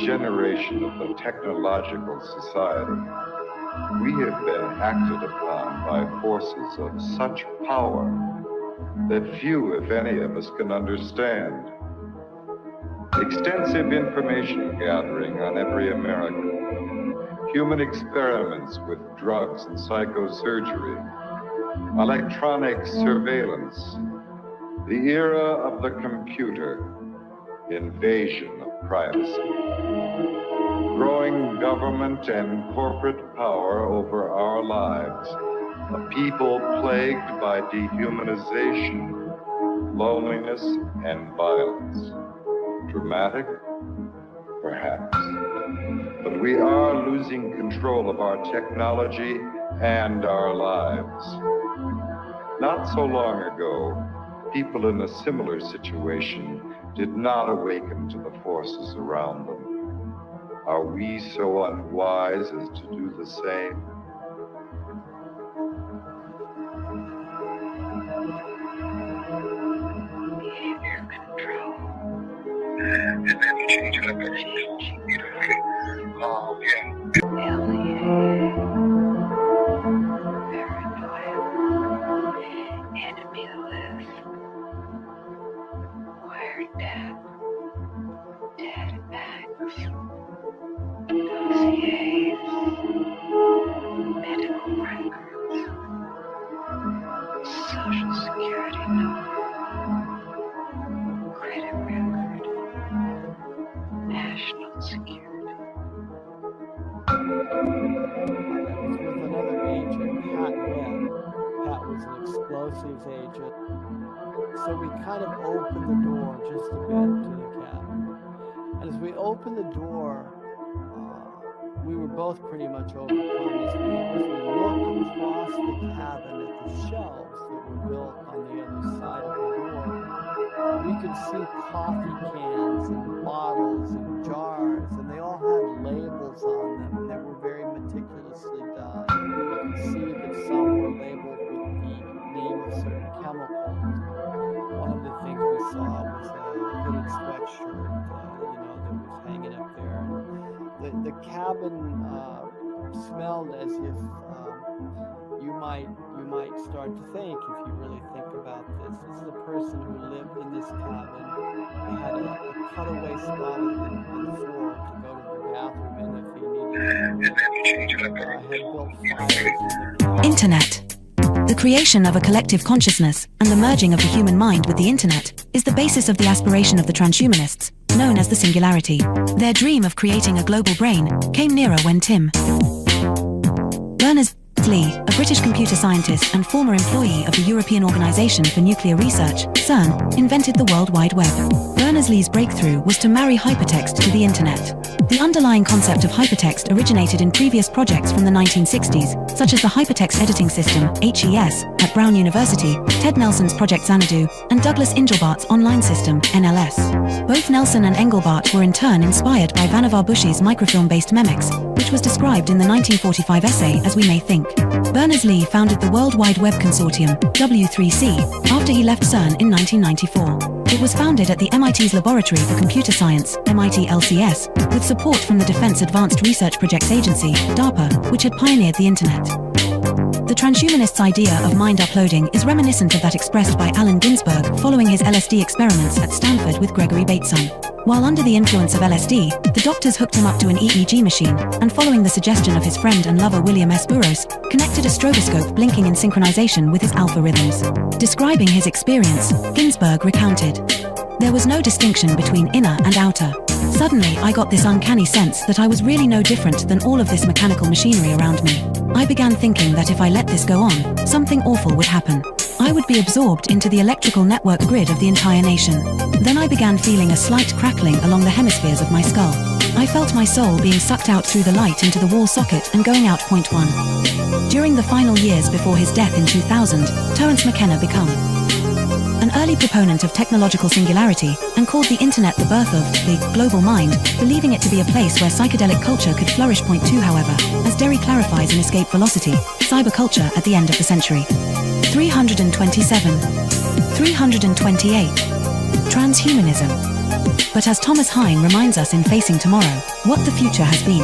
generation of the technological society, we have been acted upon by forces of such power that few, if any, of us can understand. Extensive information gathering on every American, human experiments with drugs and psychosurgery, electronic surveillance, the era of the computer, invasion of privacy, growing government and corporate power over our lives, a people plagued by dehumanization, loneliness, and violence. Dramatic? Perhaps. But we are losing control of our technology and our lives. Not so long ago, people in a similar situation did not awaken to the forces around them. Are we so unwise as to do the same? Behavior control. And then you change it up every beautifully. Enemy list. Wired death. Dead backs. Dossiers. Medical records. Social security number. Credit record. National security. With another agent, Pat Webb. Pat was an explosives agent. So we kind of opened the door just a bit to the cabin. And as we opened the door, we were both pretty much overcome as we looked across the cabin at the shelves that were built on the other side of the door. We could see coffee cans and bottles and jars, and they all had labels on them, and they were very meticulously done. You could see that some were labeled with the name of certain chemicals. One of the things we saw was a hooded sweatshirt, that was hanging up there. And the cabin smelled as if you might start to think, if you really think about this. This is a person who lived in this cabin. They had a cutaway spot on the floor to go to the bathroom in if he needed to. Had built fires in the cabin. Internet. The creation of a collective consciousness and the merging of the human mind with the internet is the basis of the aspiration of the transhumanists, known as the singularity. Their dream of creating a global brain came nearer when Tim Berners-Lee, a British computer scientist and former employee of the European Organization for Nuclear Research, CERN, invented the World Wide Web. Berners-Lee's breakthrough was to marry hypertext to the internet. The underlying concept of hypertext originated in previous projects from the 1960s, such as the Hypertext Editing System, HES, at Brown University, Ted Nelson's Project Xanadu, and Douglas Engelbart's Online System, NLS. Both Nelson and Engelbart were in turn inspired by Vannevar Bush's microfilm-based Memex, which was described in the 1945 essay As We May Think. Berners-Lee founded the World Wide Web Consortium, W3C, after he left CERN in 1994. It was founded at the MIT's Laboratory for Computer Science, MIT LCS, with support from the Defense Advanced Research Projects Agency, DARPA, which had pioneered the Internet. The transhumanists' idea of mind uploading is reminiscent of that expressed by Allen Ginsberg following his LSD experiments at Stanford with Gregory Bateson. While under the influence of LSD, the doctors hooked him up to an EEG machine, and following the suggestion of his friend and lover William S. Burroughs, connected a stroboscope blinking in synchronization with his alpha rhythms. Describing his experience, Ginsberg recounted, "There was no distinction between inner and outer. Suddenly, I got this uncanny sense that I was really no different than all of this mechanical machinery around me. I began thinking that if I let this go on, something awful would happen. I would be absorbed into the electrical network grid of the entire nation. Then I began feeling a slight crackling along the hemispheres of my skull. I felt my soul being sucked out through the light into the wall socket and going out point one." During the final years before his death in 2000, Terence McKenna became an early proponent of technological singularity and called the internet the birth of the global mind, believing it to be a place where psychedelic culture could flourish. Point two, however, as Derry clarifies in Escape Velocity, cyberculture at the end of the century. 327. 328. Transhumanism. But as Thomas Hein reminds us in Facing Tomorrow, what the future has been.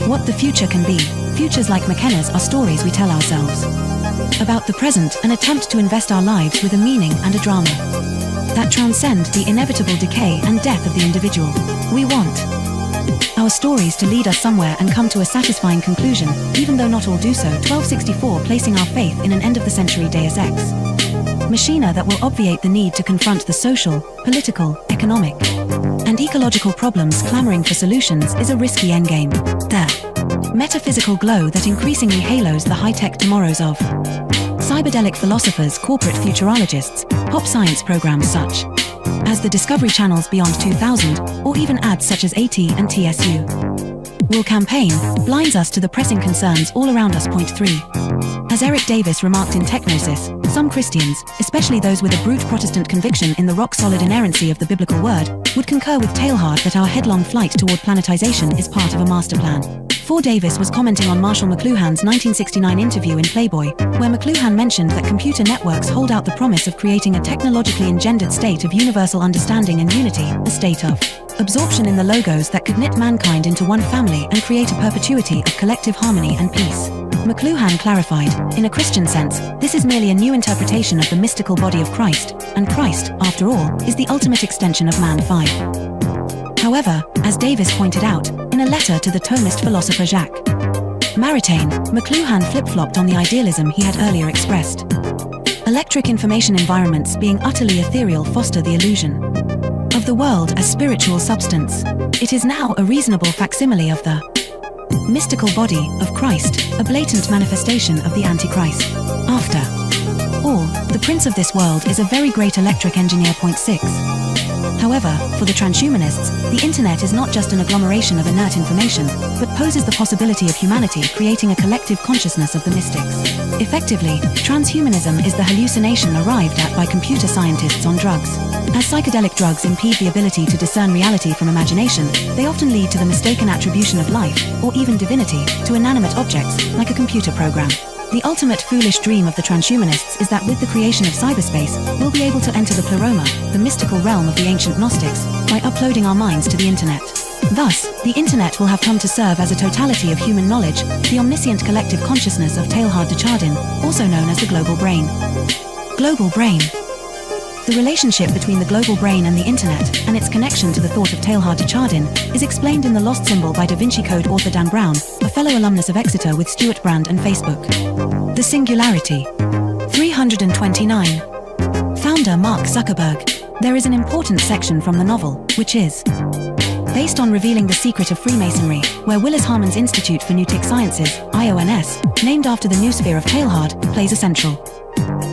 What the future can be. Futures like McKenna's are stories we tell ourselves. About the present, an attempt to invest our lives with a meaning and a drama that transcend the inevitable decay and death of the individual. We want our stories to lead us somewhere and come to a satisfying conclusion, even though not all do so. 1264 placing our faith in an end-of-the-century Deus Ex machina that will obviate the need to confront the social, political, economic, and ecological problems clamoring for solutions is a risky endgame. The metaphysical glow that increasingly halos the high-tech tomorrows of Psychedelic philosophers, corporate futurologists, pop science programs such as the Discovery Channel's Beyond 2000, or even ads such as AT and TSU will campaign, blinds us to the pressing concerns all around us. Point 3. As Eric Davis remarked in Technosis, some Christians, especially those with a brute Protestant conviction in the rock-solid inerrancy of the biblical word, would concur with Teilhard that our headlong flight toward planetization is part of a master plan. 4. Davis was commenting on Marshall McLuhan's 1969 interview in Playboy, where McLuhan mentioned that computer networks hold out the promise of creating a technologically engendered state of universal understanding and unity, a state of absorption in the logos that could knit mankind into one family and create a perpetuity of collective harmony and peace. McLuhan clarified, in a Christian sense, this is merely a new interpretation of the mystical body of Christ, and Christ, after all, is the ultimate extension of man. 5. However, as Davis pointed out, in a letter to the Thomist philosopher Jacques Maritain, McLuhan flip-flopped on the idealism he had earlier expressed. Electric information environments being utterly ethereal foster the illusion of the world as spiritual substance. It is now a reasonable facsimile of the mystical body of Christ, a blatant manifestation of the Antichrist. After all, the prince of this world is a very great electric engineer. Point 6. However, for the transhumanists, the internet is not just an agglomeration of inert information, but poses the possibility of humanity creating a collective consciousness of the mystics. Effectively, transhumanism is the hallucination arrived at by computer scientists on drugs. As psychedelic drugs impede the ability to discern reality from imagination, they often lead to the mistaken attribution of life, or even divinity, to inanimate objects, like a computer program. The ultimate foolish dream of the transhumanists is that with the creation of cyberspace, we'll be able to enter the pleroma, the mystical realm of the ancient Gnostics, by uploading our minds to the internet. Thus, the internet will have come to serve as a totality of human knowledge, the omniscient collective consciousness of Teilhard de Chardin, also known as the global brain. Global brain. The relationship between the global brain and the internet, and its connection to the thought of Teilhard de Chardin, is explained in The Lost Symbol by Da Vinci Code author Dan Brown, a fellow alumnus of Exeter with Stuart Brand and Facebook. The Singularity. 329. Founder Mark Zuckerberg. There is an important section from the novel, which is based on revealing the secret of Freemasonry, where Willis Harman's Institute for Newtic Sciences, IONS, named after the noosphere of Teilhard, plays a central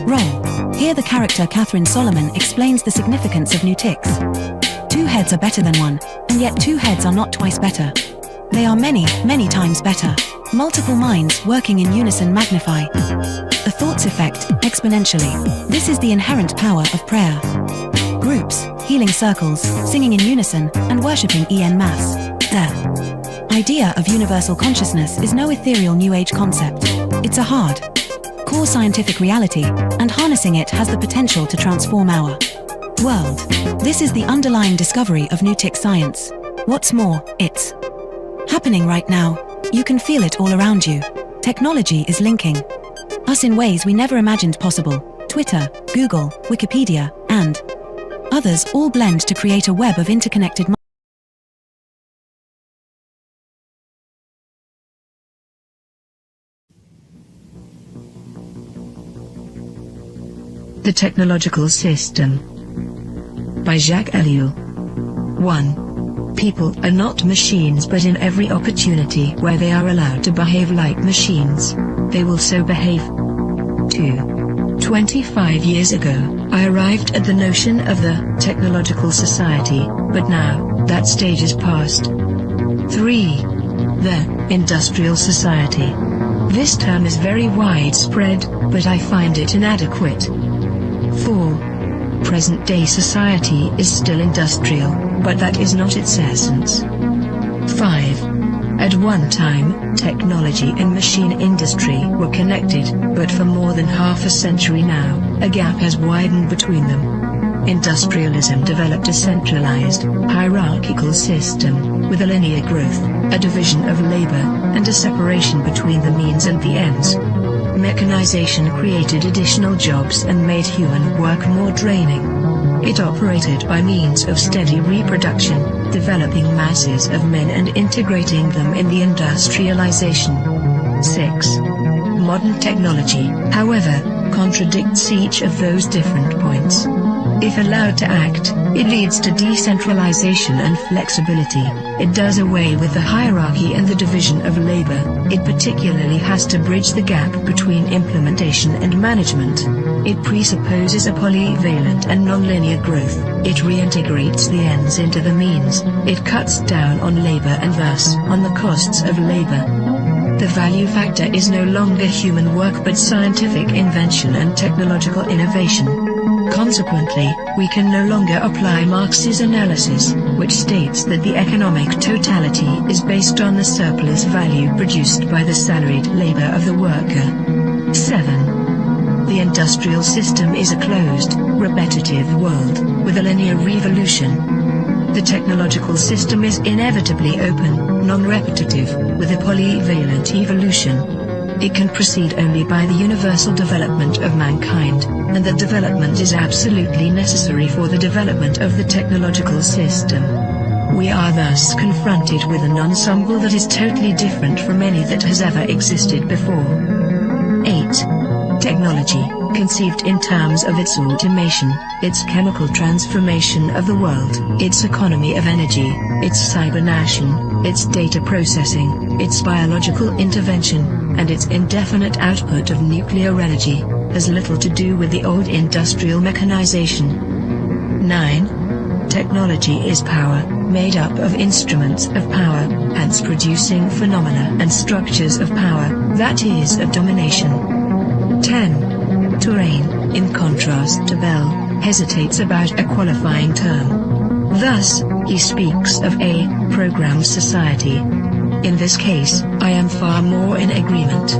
role. Here the character Catherine Solomon explains the significance of Newtics. 2 heads are better than 1, and yet 2 heads are not twice better. They are many, many times better. Multiple minds working in unison magnify the thought's effect exponentially. This is the inherent power of prayer. Groups, healing circles, singing in unison, and worshipping en masse. The idea of universal consciousness is no ethereal New Age concept. It's a hard core scientific reality, and harnessing it has the potential to transform our world. This is the underlying discovery of Newtic science. What's more, it's happening right now. You can feel it all around you. Technology is linking us in ways we never imagined possible. Twitter, Google, Wikipedia, and others all blend to create a web of interconnected minds. The Technological System by Jacques Ellul. 1. People are not machines, but in every opportunity where they are allowed to behave like machines, they will so behave. 2. 25 years ago, I arrived at the notion of the technological society, but now, that stage is past. 3. The industrial society. This term is very widespread, but I find it inadequate. 4. Present-day society is still industrial, but that is not its essence. 5. At one time, technology and machine industry were connected, but for more than half a century now, a gap has widened between them. industrialism developed a centralized, hierarchical system, with a linear growth, a division of labor, and a separation between the means and the ends. Mechanization created additional jobs and made human work more draining. It operated by means of steady reproduction, developing masses of men and integrating them in the industrialization. 6. Modern technology, however, contradicts each of those different points. If allowed to act, it leads to decentralization and flexibility. It does away with the hierarchy and the division of labor. It particularly has to bridge the gap between implementation and management. It presupposes a polyvalent and nonlinear growth. It reintegrates the ends into the means. It cuts down on labor and thus on the costs of labor. The value factor is no longer human work but scientific invention and technological innovation. Consequently, we can no longer apply Marx's analysis, which states that the economic totality is based on the surplus value produced by the salaried labor of the worker. 7. The industrial system is a closed, repetitive world, with a linear revolution. The technological system is inevitably open, non-repetitive, with a polyvalent evolution. It can proceed only by the universal development of mankind, and that development is absolutely necessary for the development of the technological system. We are thus confronted with an ensemble that is totally different from any that has ever existed before. 8. Technology, conceived in terms of its automation, its chemical transformation of the world, its economy of energy, its cybernation, its data processing, its biological intervention, and its indefinite output of nuclear energy, has little to do with the old industrial mechanization. 9. Technology is power, made up of instruments of power, hence producing phenomena and structures of power, that is of domination. 10. Terrain, in contrast to Bell, hesitates about a qualifying term. Thus, he speaks of a programmed society. In this case, I am far more in agreement.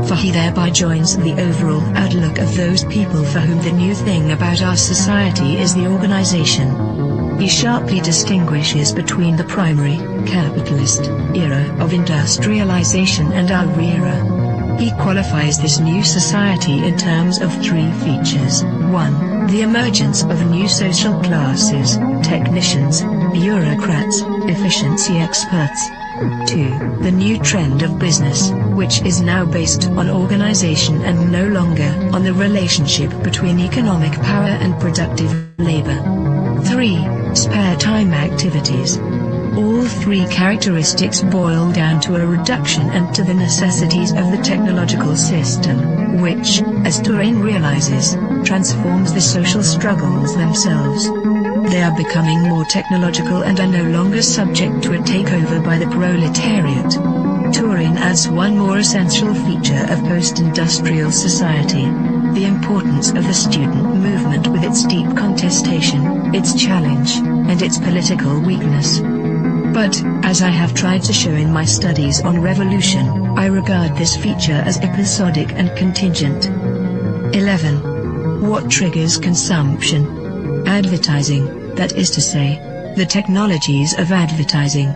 For he thereby joins the overall outlook of those people for whom the new thing about our society is the organization. He sharply distinguishes between the primary, capitalist, era of industrialization and our era. He qualifies this new society in terms of 3 features. 1. The emergence of new social classes, technicians, bureaucrats, efficiency experts. 2. The new trend of business, which is now based on organization and no longer on the relationship between economic power and productive labor. 3. Spare time activities. All 3 characteristics boil down to a reduction and to the necessities of the technological system, which, as Turing realizes, transforms the social struggles themselves. They are becoming more technological and are no longer subject to a takeover by the proletariat. Turing adds one more essential feature of post-industrial society: the importance of the student movement with its deep contestation, its challenge, and its political weakness. But, as I have tried to show in my studies on revolution, I regard this feature as episodic and contingent. 11. What triggers consumption? Advertising, that is to say, the technologies of advertising.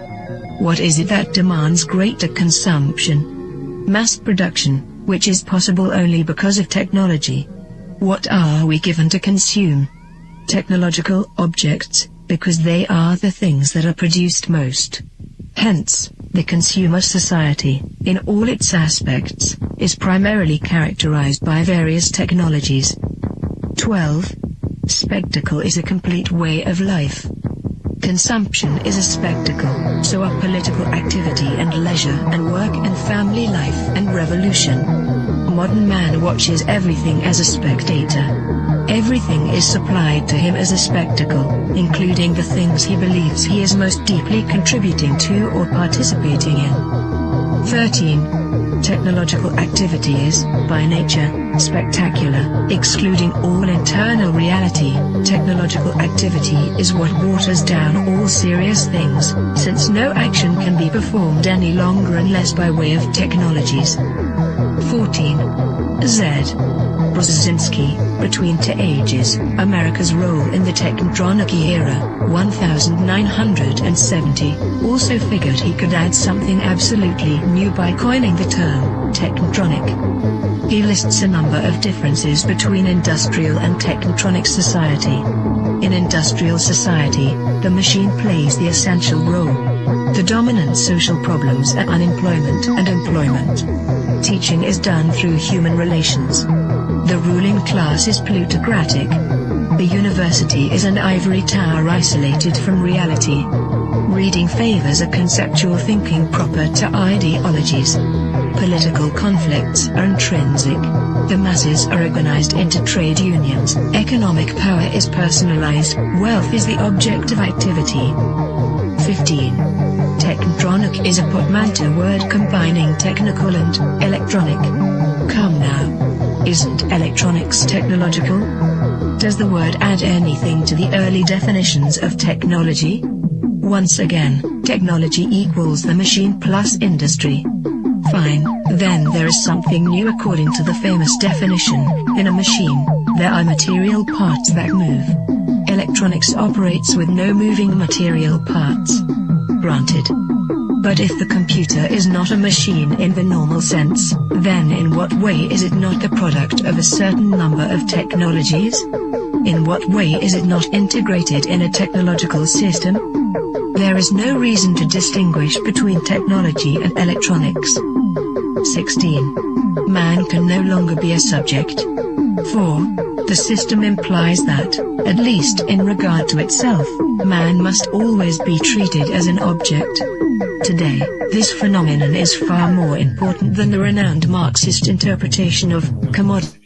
What is it that demands greater consumption? Mass production, which is possible only because of technology. What are we given to consume? Technological objects, because they are the things that are produced most. Hence, the consumer society, in all its aspects, is primarily characterized by various technologies. 12. Spectacle is a complete way of life. Consumption is a spectacle, so are political activity and leisure and work and family life and revolution. Modern man watches everything as a spectator. Everything is supplied to him as a spectacle, including the things he believes he is most deeply contributing to or participating in. 13. Technological activity is, by nature, spectacular, excluding all internal reality. Technological activity is what waters down all serious things, since no action can be performed any longer unless by way of technologies. 14. Z. Brzezinski, Between Two Ages, America's Role in the Technotronic Era, 1970, also figured he could add something absolutely new by coining the term technotronic. He lists a number of differences between industrial and technotronic society. In industrial society, the machine plays the essential role. The dominant social problems are unemployment and employment. Teaching is done through human relations. The ruling class is plutocratic. The university is an ivory tower isolated from reality. Reading favors a conceptual thinking proper to ideologies. Political conflicts are intrinsic. The masses are organized into trade unions. Economic power is personalized. Wealth is the object of activity. 15. Technotronic is a portmanteau word combining technical and electronic. Come now. Isn't electronics technological? Does the word add anything to the early definitions of technology? Once again, technology equals the machine plus industry. Fine, then there is something new according to the famous definition. In a machine, there are material parts that move. Electronics operates with no moving material parts. Granted. But if the computer is not a machine in the normal sense, then in what way is it not the product of a certain number of technologies? In what way is it not integrated in a technological system? There is no reason to distinguish between technology and electronics. 16. Man can no longer be a subject. 4. The system implies that, at least in regard to itself, man must always be treated as an object. Today, this phenomenon is far more important than the renowned Marxist interpretation of commodity.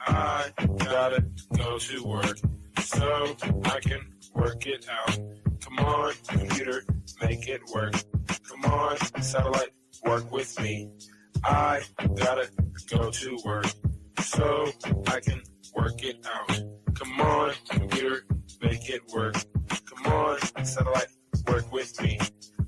I gotta go to work so I can work it out. Come on, computer, make it work. Come on, satellite, work with me. I gotta go to work so I can work it out. Come on, computer, make it work. Come on, satellite, work with me.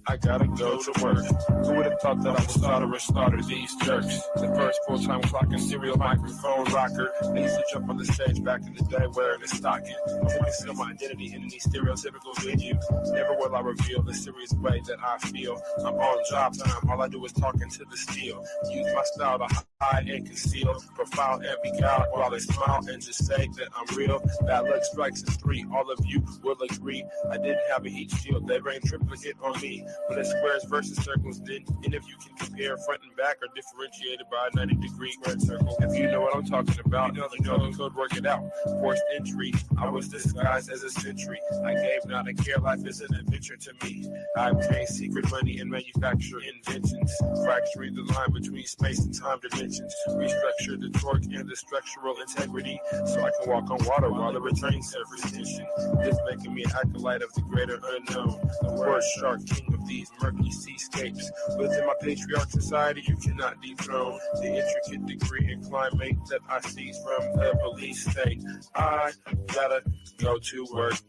I gotta go to work. Who would have thought that I would slaughter these jerks? The first full-time clock and serial microphone rocker. They used to jump on the stage back in the day wearing a stocking. To conceal my identity in any stereotypical venue. Never will I reveal the serious way that I feel. I'm on job time, all I do is talk into the steel. Use my style to hide and conceal. Profile and be God while they smile and just say that I'm real. Bad luck strikes in 3, all of you will agree. I didn't have a heat shield, they rained triplicate on me. But it's squares versus circles, then, and if you can compare front and back are differentiated by a 90-degree squared circle. If you know what I'm talking about, you know the code, work it out. Forced entry, I was disguised as a century. I gave not a care, life is an adventure to me. I obtain secret money and manufacture inventions. Fracturing the line between space and time dimensions. Restructure the torque and the structural integrity, so I can walk on water while the returning surface tension. This making me an acolyte of the greater unknown. The word shark, king of these murky seascapes. Within my patriarch society, you cannot dethrone the intricate degree and climate that I seize from the police state. I gotta go to work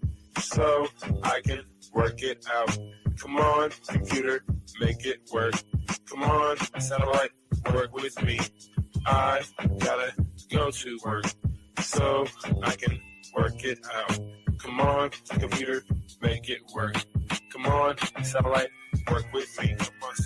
so I can work it out. Come on, computer, make it work. Come on, satellite, work with me. I gotta go to work so I can work it out. Come on, computer, make it work. Come on, satellite, work with me.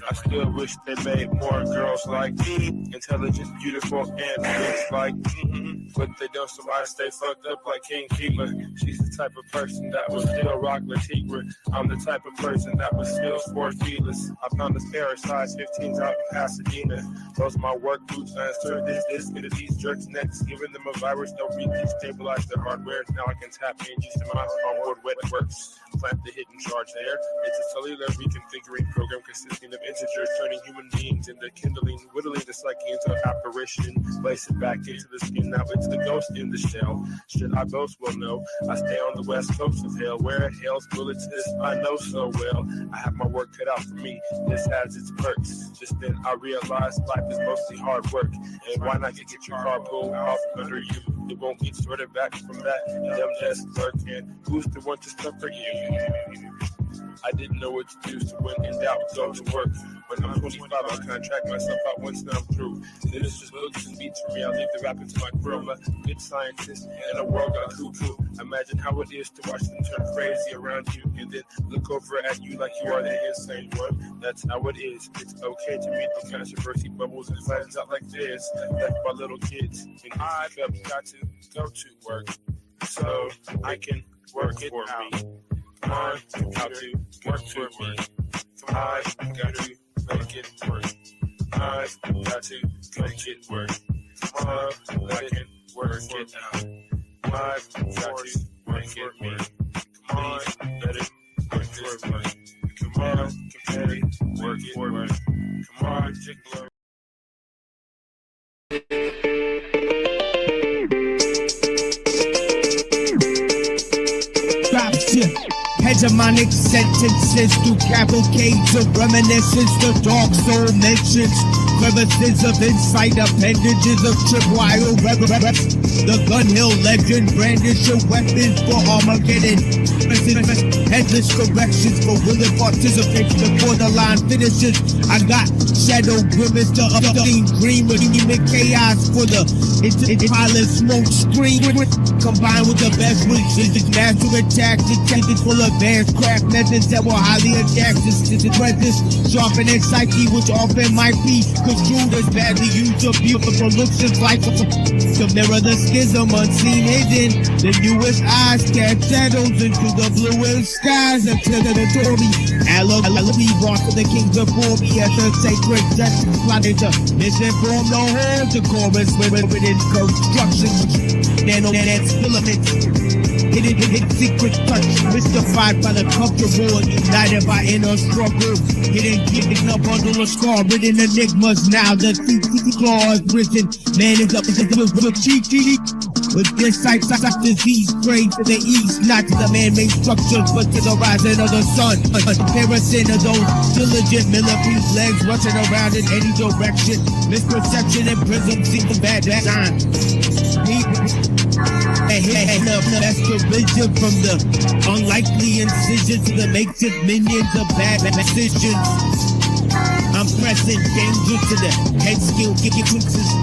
I still wish they made more girls like me, intelligent, beautiful, and rich like me. But they don't, so I stay fucked up like King Keeper. She's the type of person that will still rock Latigua. I'm the type of person that will still sport feelers. I found a pair of size 15s out in Pasadena. Those are my work boots. I insert this into these jerks' necks, giving them a virus. They'll destabilize their hardware. Now I can tap in just to my onboard wet works. Plant the hidden charge there. It's a cellular reconfiguring program consisting of integers, turning human beings into kindling, whittling the psyche into an apparition, place it back into the skin, now into the ghost in the shell. Should I boast? Well, no. I stay on the west coast of hell, where hell's bullets is I know so well. I have my work cut out for me. This has its perks. Just then I realized life is mostly hard work. And why not get your car pulled off under you It won't get sorted back from that. Them just lurking. Who's the one to suffer you? I didn't know what to do, so when in doubt, go to work. When I'm 25, I'll contract myself out once then I'm through. Then it's just books and beats for me. I'll leave the rapping to my crew. I'm a good scientist in a world got cuckoo. Imagine how it is to watch them turn crazy around you and then look over at you like you are the insane one. That's how it is. It's okay to meet the controversy bubbles and flattens out like this. Left by little kids. And I've got to go to work so I can work it out. Come on, got to work for me. I've got to make it work. I've got to make it work. Come on, I can work it out. I've got to make it work. Come on, let it work this way. Come on, compare work it work. Come on, jiggle. Hegemonic sentences through cavalcades of reminiscence. The dark soul mentions crevices of insight, appendages of tripwire reverence. The Gun Hill legend brandish your weapons for Armageddon. Headless corrections for willing participants before the line finishes. I got shadow grimace, the obscene dream of human chaos for the pilot smoke screen. Combined with the best wishes, natural attacks intended for advanced craft methods that were highly adapted to the presence, sharpening psyche, which often might be construed as badly used or beautiful looks and like to mirror the schism unseen hidden. The newest eyes cast shadows into the bluest skies until the Tory allegory brought to the kings before me as a sacred justice plotted to misinform the whole decorous within construction. Nano-net filaments, hidden secret touch, mystified by the comfortable and united by inner struggle. Hidden a bundle of scar-ridden enigmas. Now the claw is risen. Man is up with cheeky. With this sight disease praying to the east, not to the man-made structures, but to the rising of the sun. A comparison of those diligent millipedes legs rushing around in any direction. Misperception and prism seem a bad design. And the best vision from the unlikely incision to the makeshift minions of bad decisions. I'm pressing danger to the head skill, kicking fixes.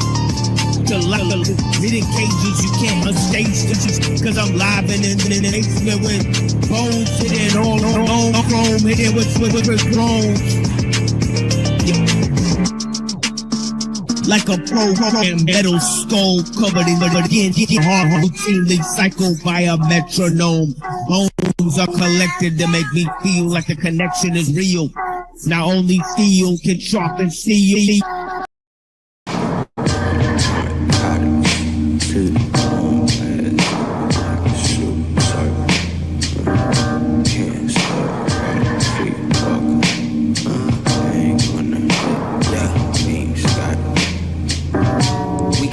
To hidden cages you can't unstage cause I'm live and in the basement with bones hidden all chrome, hidden with chrome. Like a program metal skull covered in the hard routinely cycled by a metronome. Bones are collected to make me feel like the connection is real. Now only steel can sharpen steel.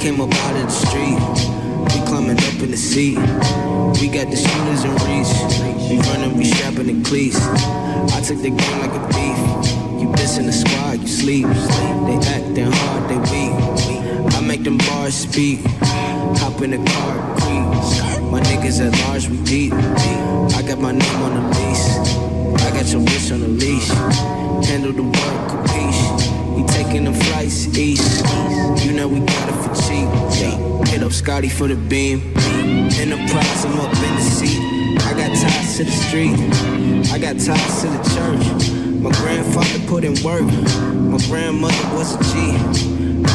Came up out of the street, we climbing up in the seat. We got the shooters in reach, we running, we strapping the cleats. I took the game like a thief. You dissing the squad, you sleep. They acting hard, they weak. I make them bars speak. Hop in the car, creep. My niggas at large, we deep. I got my name on the lease. I got your bitch on the leash. Handle the work, capiche. We taking the flights east. You know we got it for cheap. Yeah. Hit up Scotty for the beam. Enterprise, I'm up in the seat. I got ties to the street. I got ties to the church. My grandfather put in work. My grandmother was a G.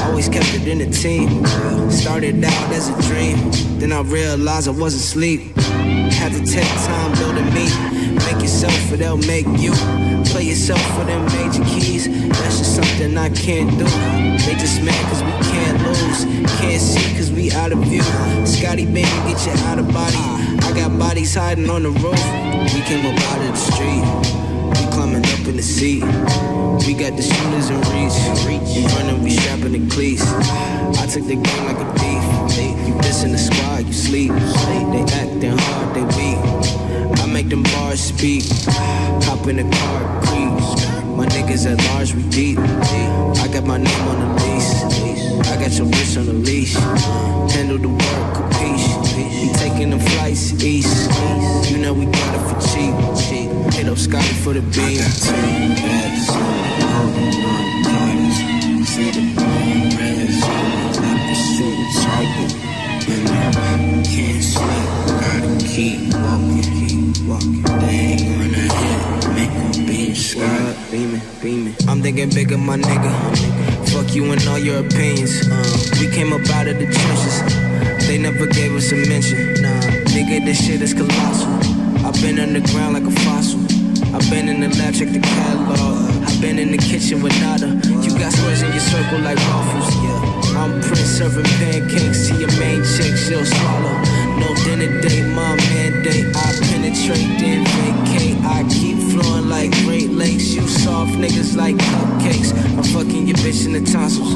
Always kept it in the team. Started out as a dream. Then I realized I wasn't asleep. Had to take time building me. Make yourself or they'll make you. Play yourself for them major keys. That's just something I can't do. They just mad cause we can't lose. Can't see cause we out of view. Scotty baby, get you out of body. I got bodies hiding on the roof. We came up out of the street. We climbing up in the seat. We got the shooters in reach. We running, we strapping the cleats. I took the game like a thief. You dissing the squad, you sleep. They acting hard, they weak. I make them bars speak. Hop in the car, creep. My niggas at large, we deep. I got my name on the lease. I got your bitch on the leash. Handle the work, capiche. We taking them flights east. You know we got it for cheap. Hit up Scotty for the beat. I got 10 bags, holding on titles. See the bone reds, like the shooting target. And I can't sleep, gotta keep walking. They ain't gonna hit, make a beam slide. Beaming. I'm thinking bigger, my nigga. Fuck you and all your opinions. We came up out of the trenches. They never gave us a mention. Nah, nigga, this shit is colossal. I've been underground like a fossil. I've been in the lab, check the catalog. I've been in the kitchen with nada. You got squares in your circle like waffles. I'm Prince serving pancakes to your main chick, she'll swallow. No dinner date, my mandate. I penetrate, then vacate. I keep flowing like Great Lakes. You soft niggas like cupcakes. I'm fucking your bitch in the tonsils.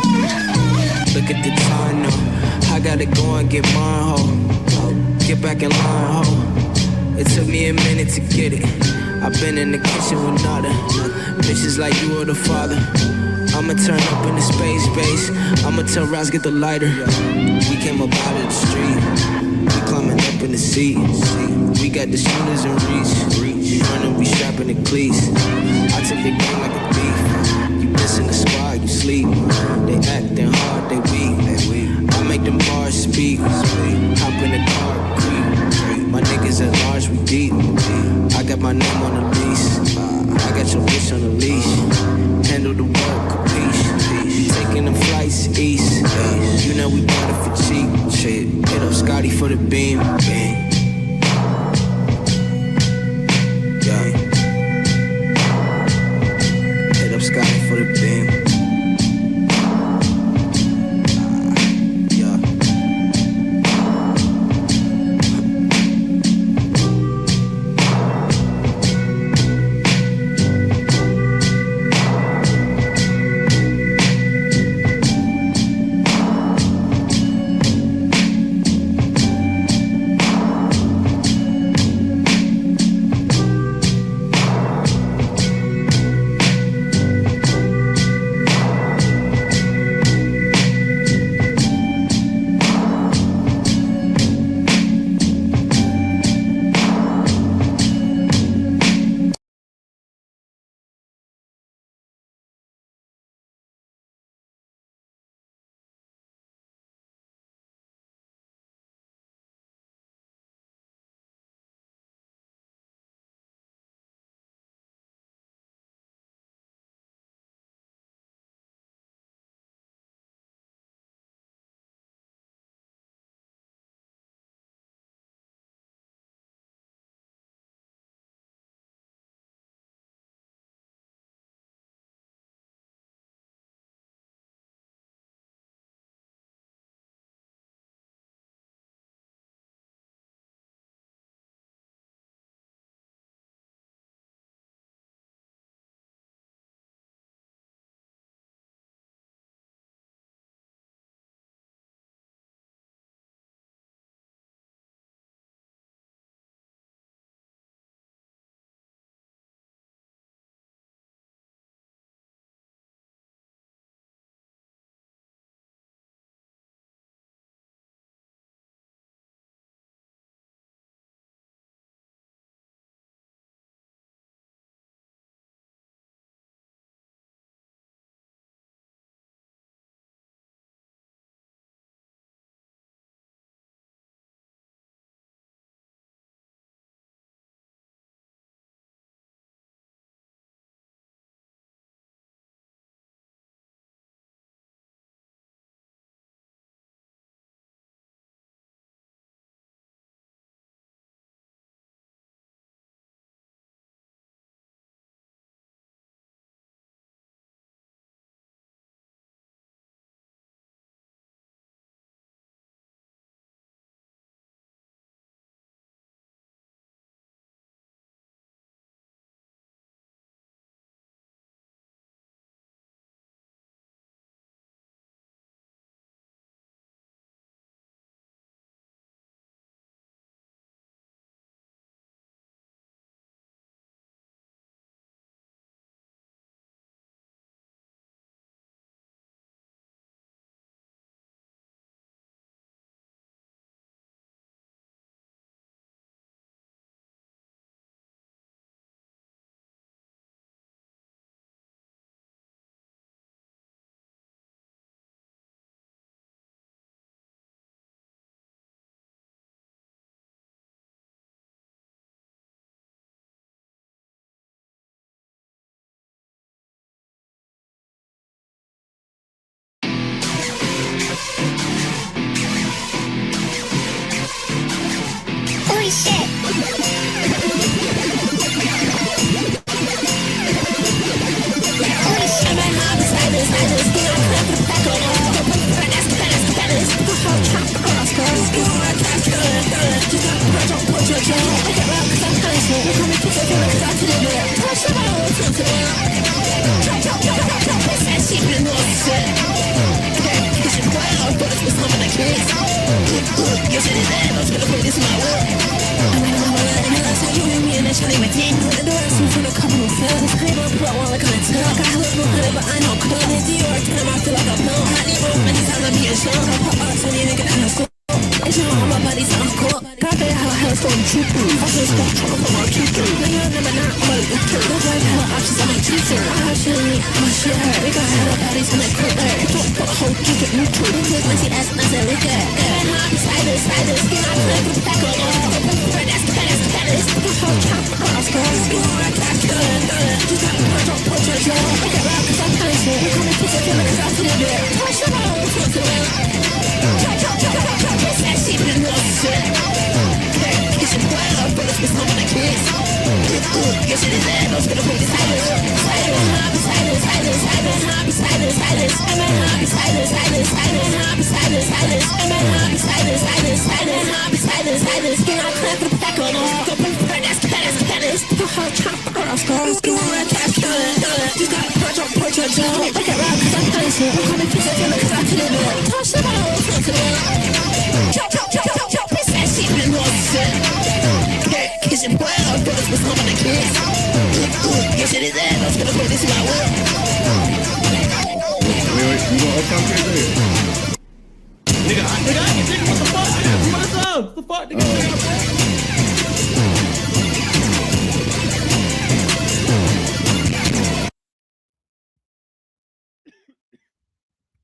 Look at the time now. I gotta go and get mine, ho. Get back in line, ho. It took me a minute to get it. I've been in the kitchen with nada. Bitches like you or the father. I'ma turn up in the space base. I'ma tell Ross get the lighter. We came up out of the street. We climbing up in the seat. We got the shooters in reach. We running, we strapping the cleats. I took the game like a thief. You miss in the squad, you sleep. They acting hard, they weak. I make them bars speak. Hop in the car, creep. My niggas at large, we deep. I got my name on the lease. I got your bitch on the leash. Handle the work, capiche. Taking them flights east. You know we got it for cheap. Shit, hit up Scotty for the beam. Bang. Yeah.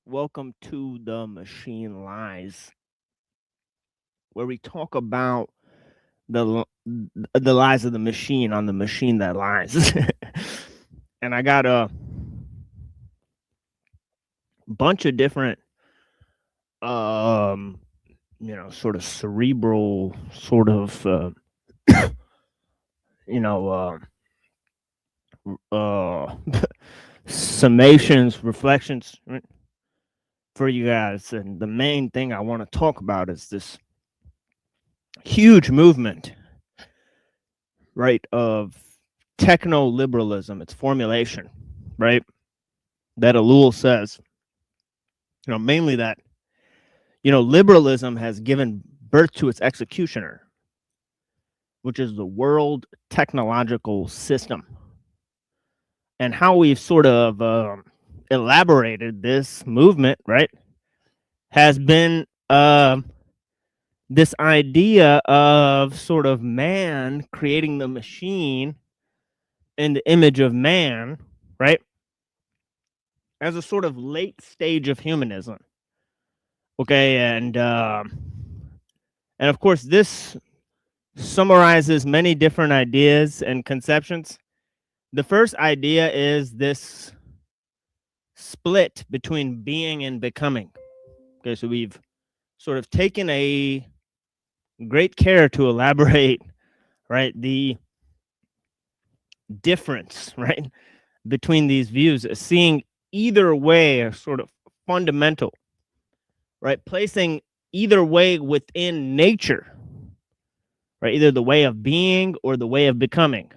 Welcome to The Machine Lies, where we talk about the lies of the machine on the machine that lies. And I got a bunch of different sort of cerebral sort of summations, reflections, right, for you guys. And the main thing I want to talk about is this huge movement, right, of techno-liberalism, its formulation, right, that ellul says, mainly that, liberalism has given birth to its executioner, which is the world technological system. And how we've sort of elaborated this movement, right, has been this idea of sort of man creating the machine in the image of man, right, as a sort of late stage of humanism. Okay, and of course, this summarizes many different ideas and conceptions. The first idea is this split between being and becoming. Okay, so we've sort of taken a great care to elaborate, right, the difference, right, between these views, seeing either way as sort of fundamental, right, placing either way within nature, right, either the way of being or the way of becoming.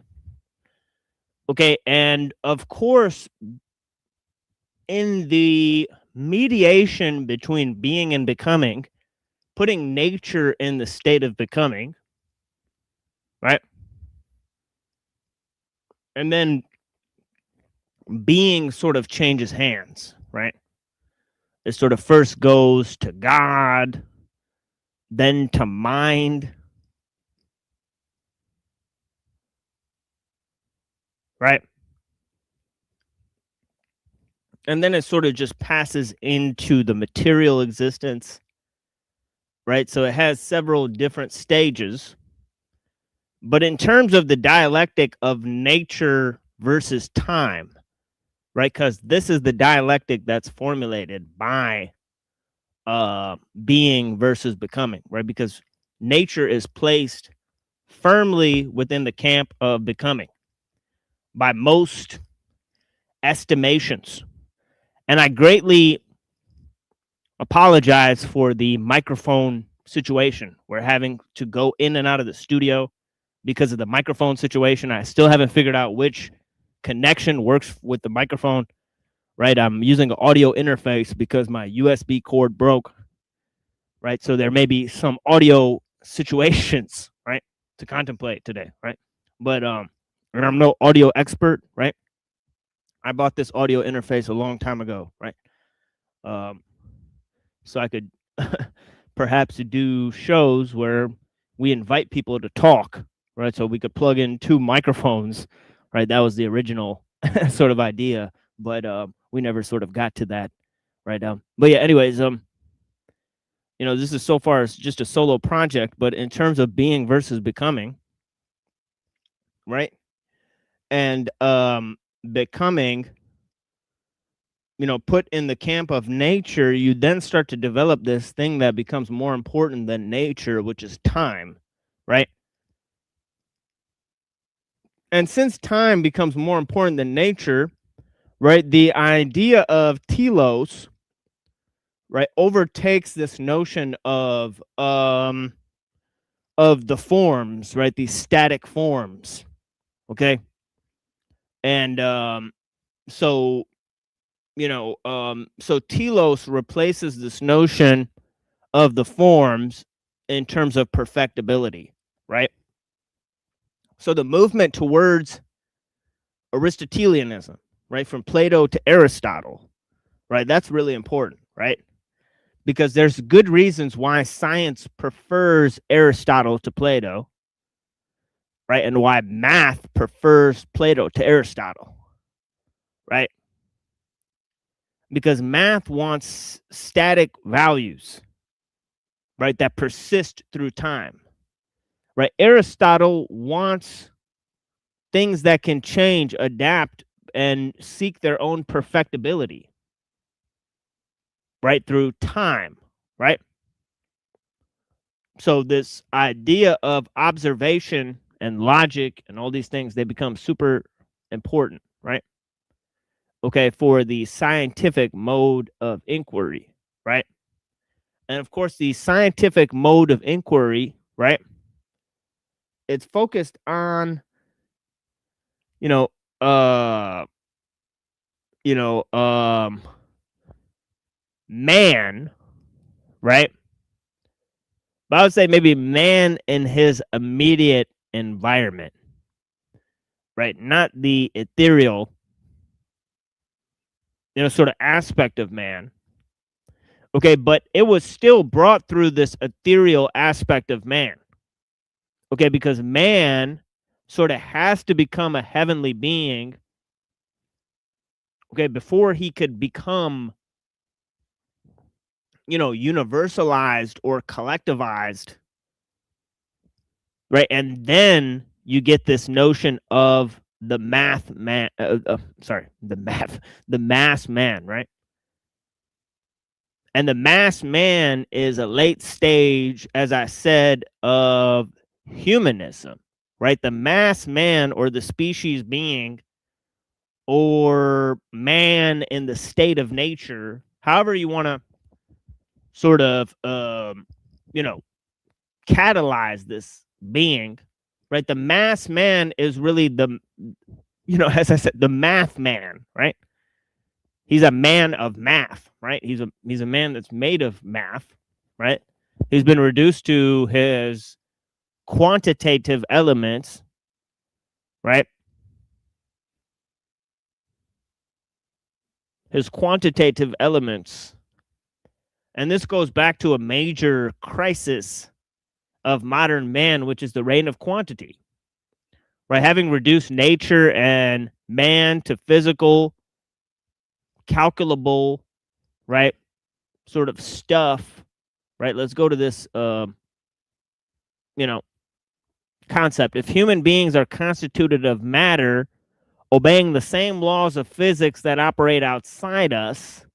Okay, and of course, in the mediation between being and becoming, putting nature in the state of becoming, right, and then being sort of changes hands, right? It sort of first goes to God, then to mind, right? And then it sort of just passes into the material existence, right? So it has several different stages. But in terms of the dialectic of nature versus time, right? Because this is the dialectic that's formulated by being versus becoming, right? Because nature is placed firmly within the camp of becoming by most estimations. And I greatly apologize for the microphone situation. We're having to go in and out of the studio because of the microphone situation. I still haven't figured out which connection works with the microphone, right? I'm using an audio interface because my USB cord broke, right? So there may be some audio situations, right, to contemplate today, right? But and I'm no audio expert, right? I bought this audio interface a long time ago, right? So I could perhaps do shows where we invite people to talk, right? So we could plug in 2 microphones, right? That was the original sort of idea, but we never sort of got to that, right? But yeah, anyways, you know, this is so far just a solo project, but in terms of being versus becoming, right? And becoming, you know, put in the camp of nature, you then start to develop this thing that becomes more important than nature, which is time, right? And since time becomes more important than nature, right, the idea of telos, right, overtakes this notion of the forms, right, these static forms, okay? And so, you know, so telos replaces this notion of the forms in terms of perfectibility, right? So the movement towards Aristotelianism, right, from Plato to Aristotle, right, that's really important, right? Because there's good reasons why science prefers Aristotle to Plato, right, and why math prefers Plato to Aristotle, right? Because math wants static values, right, that persist through time, right? Aristotle wants things that can change, adapt, and seek their own perfectibility, right, through time, right? So this idea of observation and logic and all these things, they become super important, right? Okay, for the scientific mode of inquiry, right? And of course, the scientific mode of inquiry, right, it's focused on, you know, man, right? But I would say maybe man in his immediate environment, right? Not the ethereal, you know, sort of aspect of man. Okay, but it was still brought through this ethereal aspect of man. Okay, because man sort of has to become a heavenly being, okay, before he could become, you know, universalized or collectivized, right? And then you get this notion of the mass man, right? And the mass man is a late stage, as I said, of humanism, right? The mass man, or the species being, or man in the state of nature, however you want to sort of, you know, catalyze this being, right? The mass man is really the, you know, as I said, the math man, right? He's a man of math, right? He's a man that's made of math, right? He's been reduced to his quantitative elements, right? His quantitative elements. And this goes back to a major crisis of modern man, which is the reign of quantity, right? Having reduced nature and man to physical, calculable, right, sort of stuff, right? Let's go to this, you know, concept. If human beings are constituted of matter, obeying the same laws of physics that operate outside us,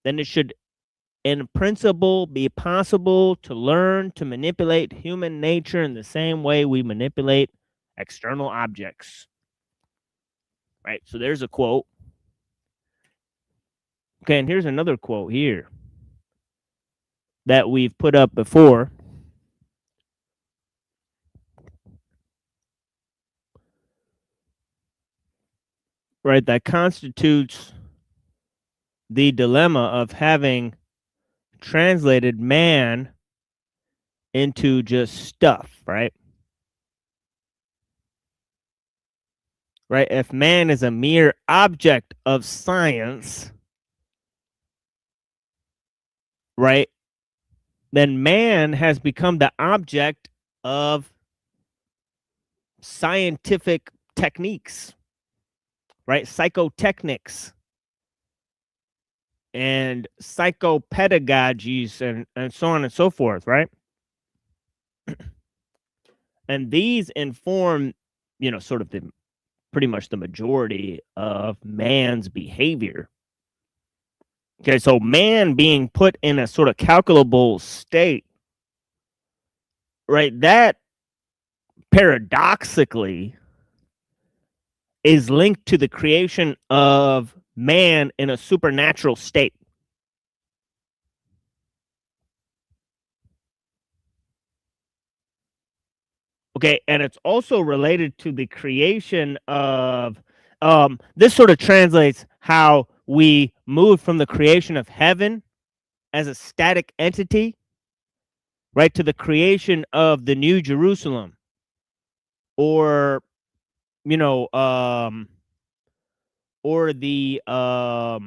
then it should in principle be possible to learn to manipulate human nature in the same way we manipulate external objects. Right? So there's a quote. Okay, and here's another quote here that we've put up before. Right, that constitutes the dilemma of having translated man into just stuff, right? Right, if man is a mere object of science, right, then man has become the object of scientific techniques, right? Psychotechnics and psychopedagogies and so on and so forth, right? And these inform, sort of pretty much the majority of man's behavior. Okay, so man being put in a sort of calculable state, right, that paradoxically is linked to the creation of man in a supernatural state. Okay, and it's also related to the creation of, this sort of translates how we moved from the creation of heaven as a static entity, right, to the creation of the New Jerusalem, or, or the, I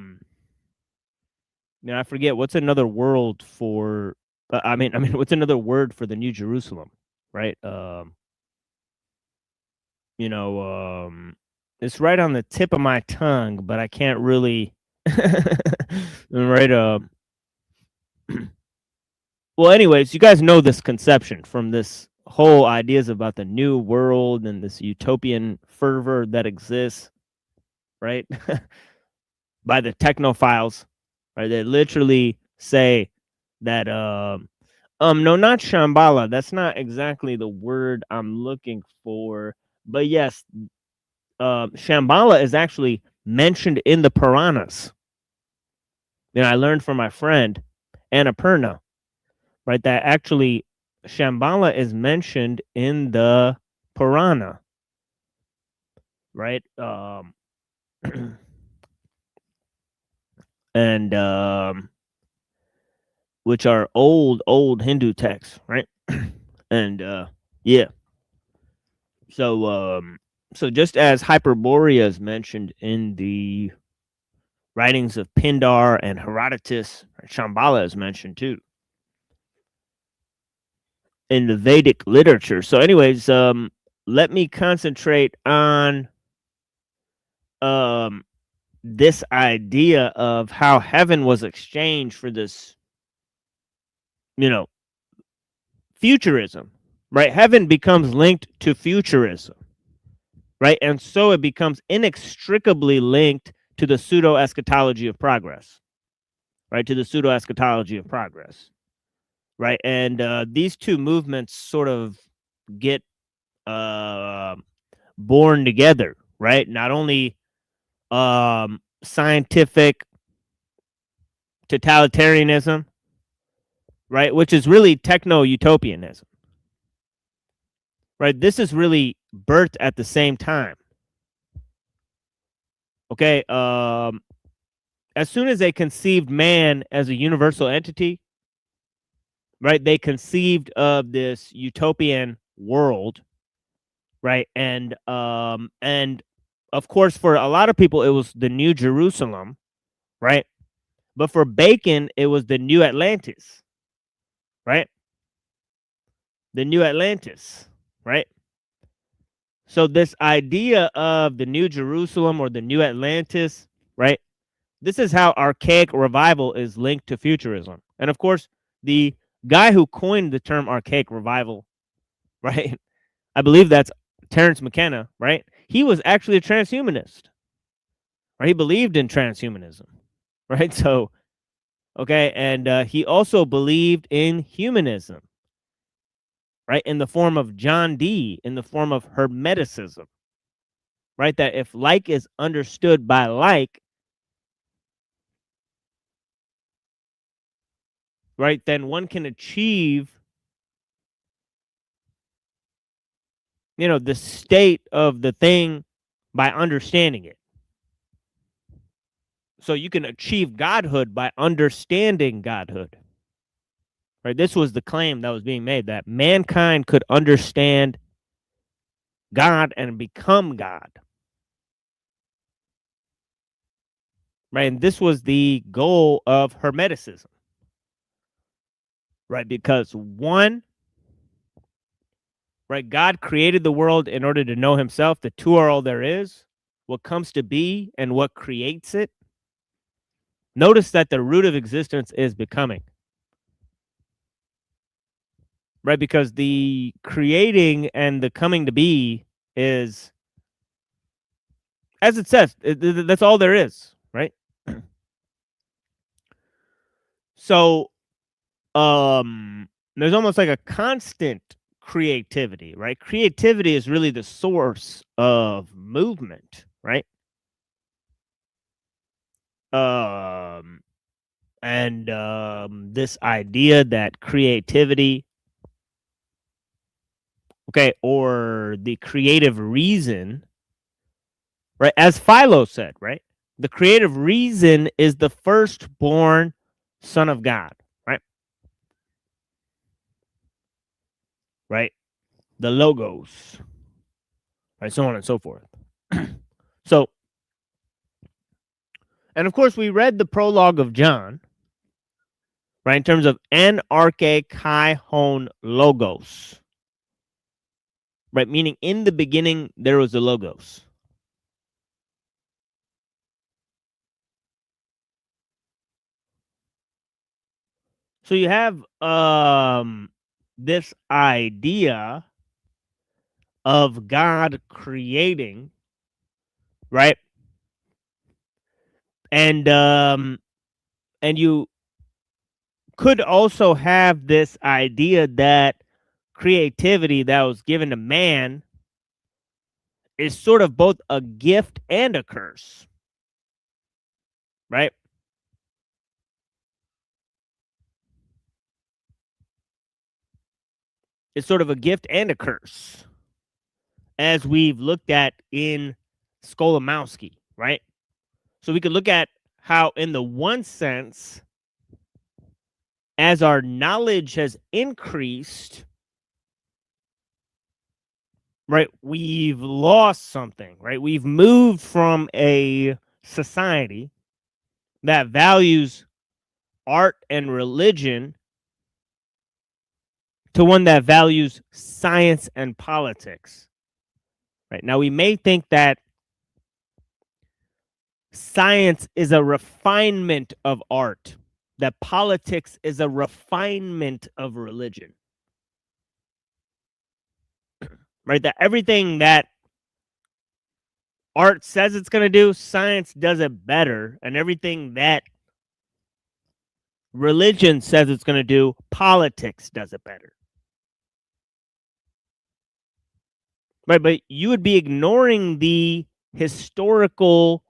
forget what's another world for, what's another word for the New Jerusalem, right? It's right on the tip of my tongue, but I can't really, right? Well, anyways, you guys know this conception from this whole ideas about the new world and this utopian fervor that exists, right? By the technophiles, right? They literally say that, no, not Shambhala. That's not exactly the word I'm looking for. But yes, Shambhala is actually mentioned in the Puranas. I learned from my friend Annapurna, right, that actually Shambhala is mentioned in the Purana, right? And which are old Hindu texts, right? And yeah. So just as Hyperborea is mentioned in the writings of Pindar and Herodotus, Shambhala is mentioned too in the Vedic literature. So anyways, let me concentrate on this idea of how heaven was exchanged for this, futurism, right? Heaven becomes linked to futurism, right? And so it becomes inextricably linked to the pseudo-eschatology of progress, right? To the pseudo-eschatology of progress, right? And these two movements sort of get born together, right? Not only scientific totalitarianism, right, which is really techno-utopianism, right? This is really birthed at the same time. Okay, as soon as they conceived man as a universal entity, right, they conceived of this utopian world, right? And of course, for a lot of people, it was the New Jerusalem, right? But for Bacon, it was the New Atlantis, right? The New Atlantis, right? So this idea of the New Jerusalem or the New Atlantis, right? This is how archaic revival is linked to futurism. And of course, the guy who coined the term archaic revival, right? I believe that's Terence McKenna, right? He was actually a transhumanist, right? He believed in transhumanism, right? So, Okay, and he also believed in humanism, right, in the form of John Dee, in the form of Hermeticism, right, that if like is understood by like, right, then one can achieve, you know, the state of the thing by understanding it. So you can achieve godhood by understanding godhood. Right? This was the claim that was being made, that mankind could understand God and become God. Right? And this was the goal of Hermeticism. Right? Because one, right, God created the world in order to know himself. The two are all there is. What comes to be and what creates it. Notice that the root of existence is becoming. Right? Because the creating and the coming to be is, as it says, that's all there is, right? So, there's almost like a constant creativity, right? Creativity is really the source of movement, right? And this idea that creativity, okay, or the creative reason, right, as Philo said, right, the creative reason is the firstborn son of God, right? Right, the logos, right, so on and so forth. So, and of course, we read the prologue of John, right, in terms of en arche kai hon logos, right, meaning in the beginning there was the logos. So you have this idea of God creating, right, and you could also have this idea that creativity that was given to man is sort of both a gift and a curse, right? It's sort of a gift and a curse, as we've looked at in Skolimowski, right? So we could look at how, in the one sense, as our knowledge has increased, right, we've lost something, right? We've moved from a society that values art and religion to one that values science and politics. Right? Now, we may think that science is a refinement of art, that politics is a refinement of religion. Right? That everything that art says it's going to do, science does it better, and everything that religion says it's going to do, politics does it better. Right, but you would be ignoring the historical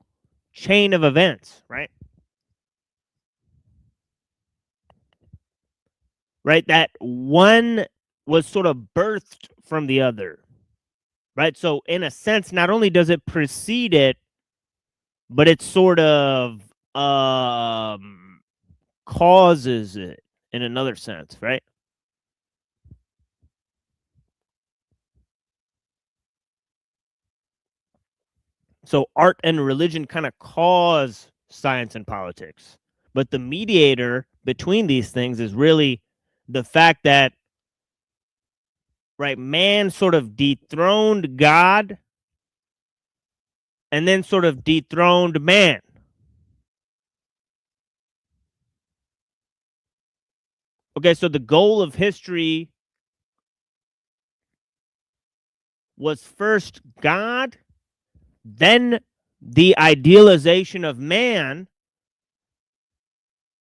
chain of events, right? Right, that one was sort of birthed from the other, right? So in a sense, not only does it precede it, but it sort of causes it in another sense, right? So art and religion kind of cause science and politics. But the mediator between these things is really the fact that, right, man sort of dethroned God and then sort of dethroned man. Okay, so the goal of history was first God, then the idealization of man,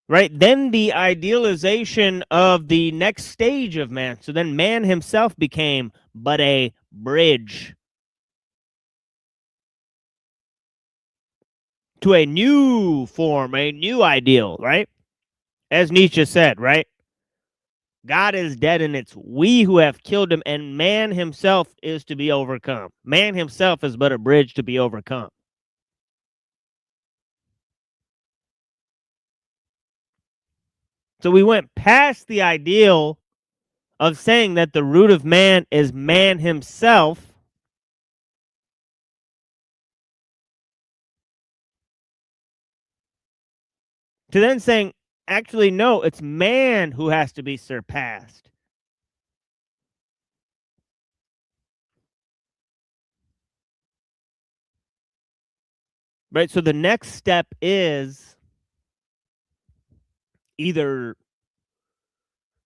right? Then the idealization of the next stage of man. So then man himself became but a bridge to a new form, a new ideal, right? As Nietzsche said, right? God is dead and it's we who have killed him, and man himself is to be overcome. Man himself is but a bridge to be overcome. So we went past the ideal of saying that the root of man is man himself to then saying, actually, no, it's man who has to be surpassed. Right? So the next step is either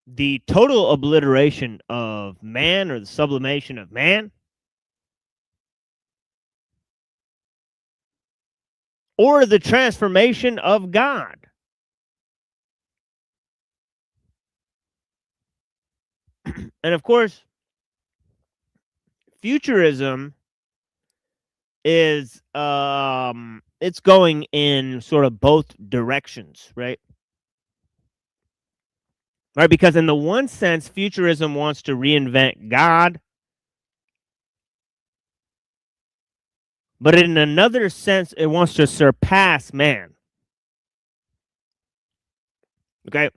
the total obliteration of man or the sublimation of man, or the transformation of God. And of course, futurism is it's going in sort of both directions, right? Right, because in the one sense, futurism wants to reinvent God, but in another sense, it wants to surpass man. Okay,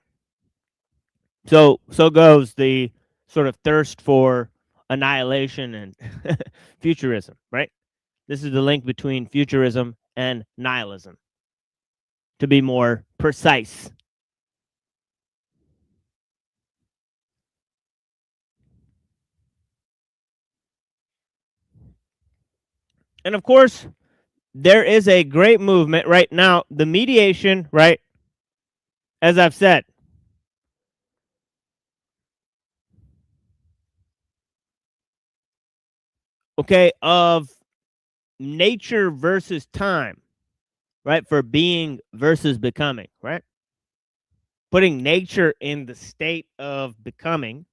so goes the sort of thirst for annihilation and futurism, right? This is the link between futurism and nihilism, to be more precise. And of course, there is a great movement right now, the mediation, right? As I've said, okay, of nature versus time, right? For being versus becoming, right? Putting nature in the state of becoming.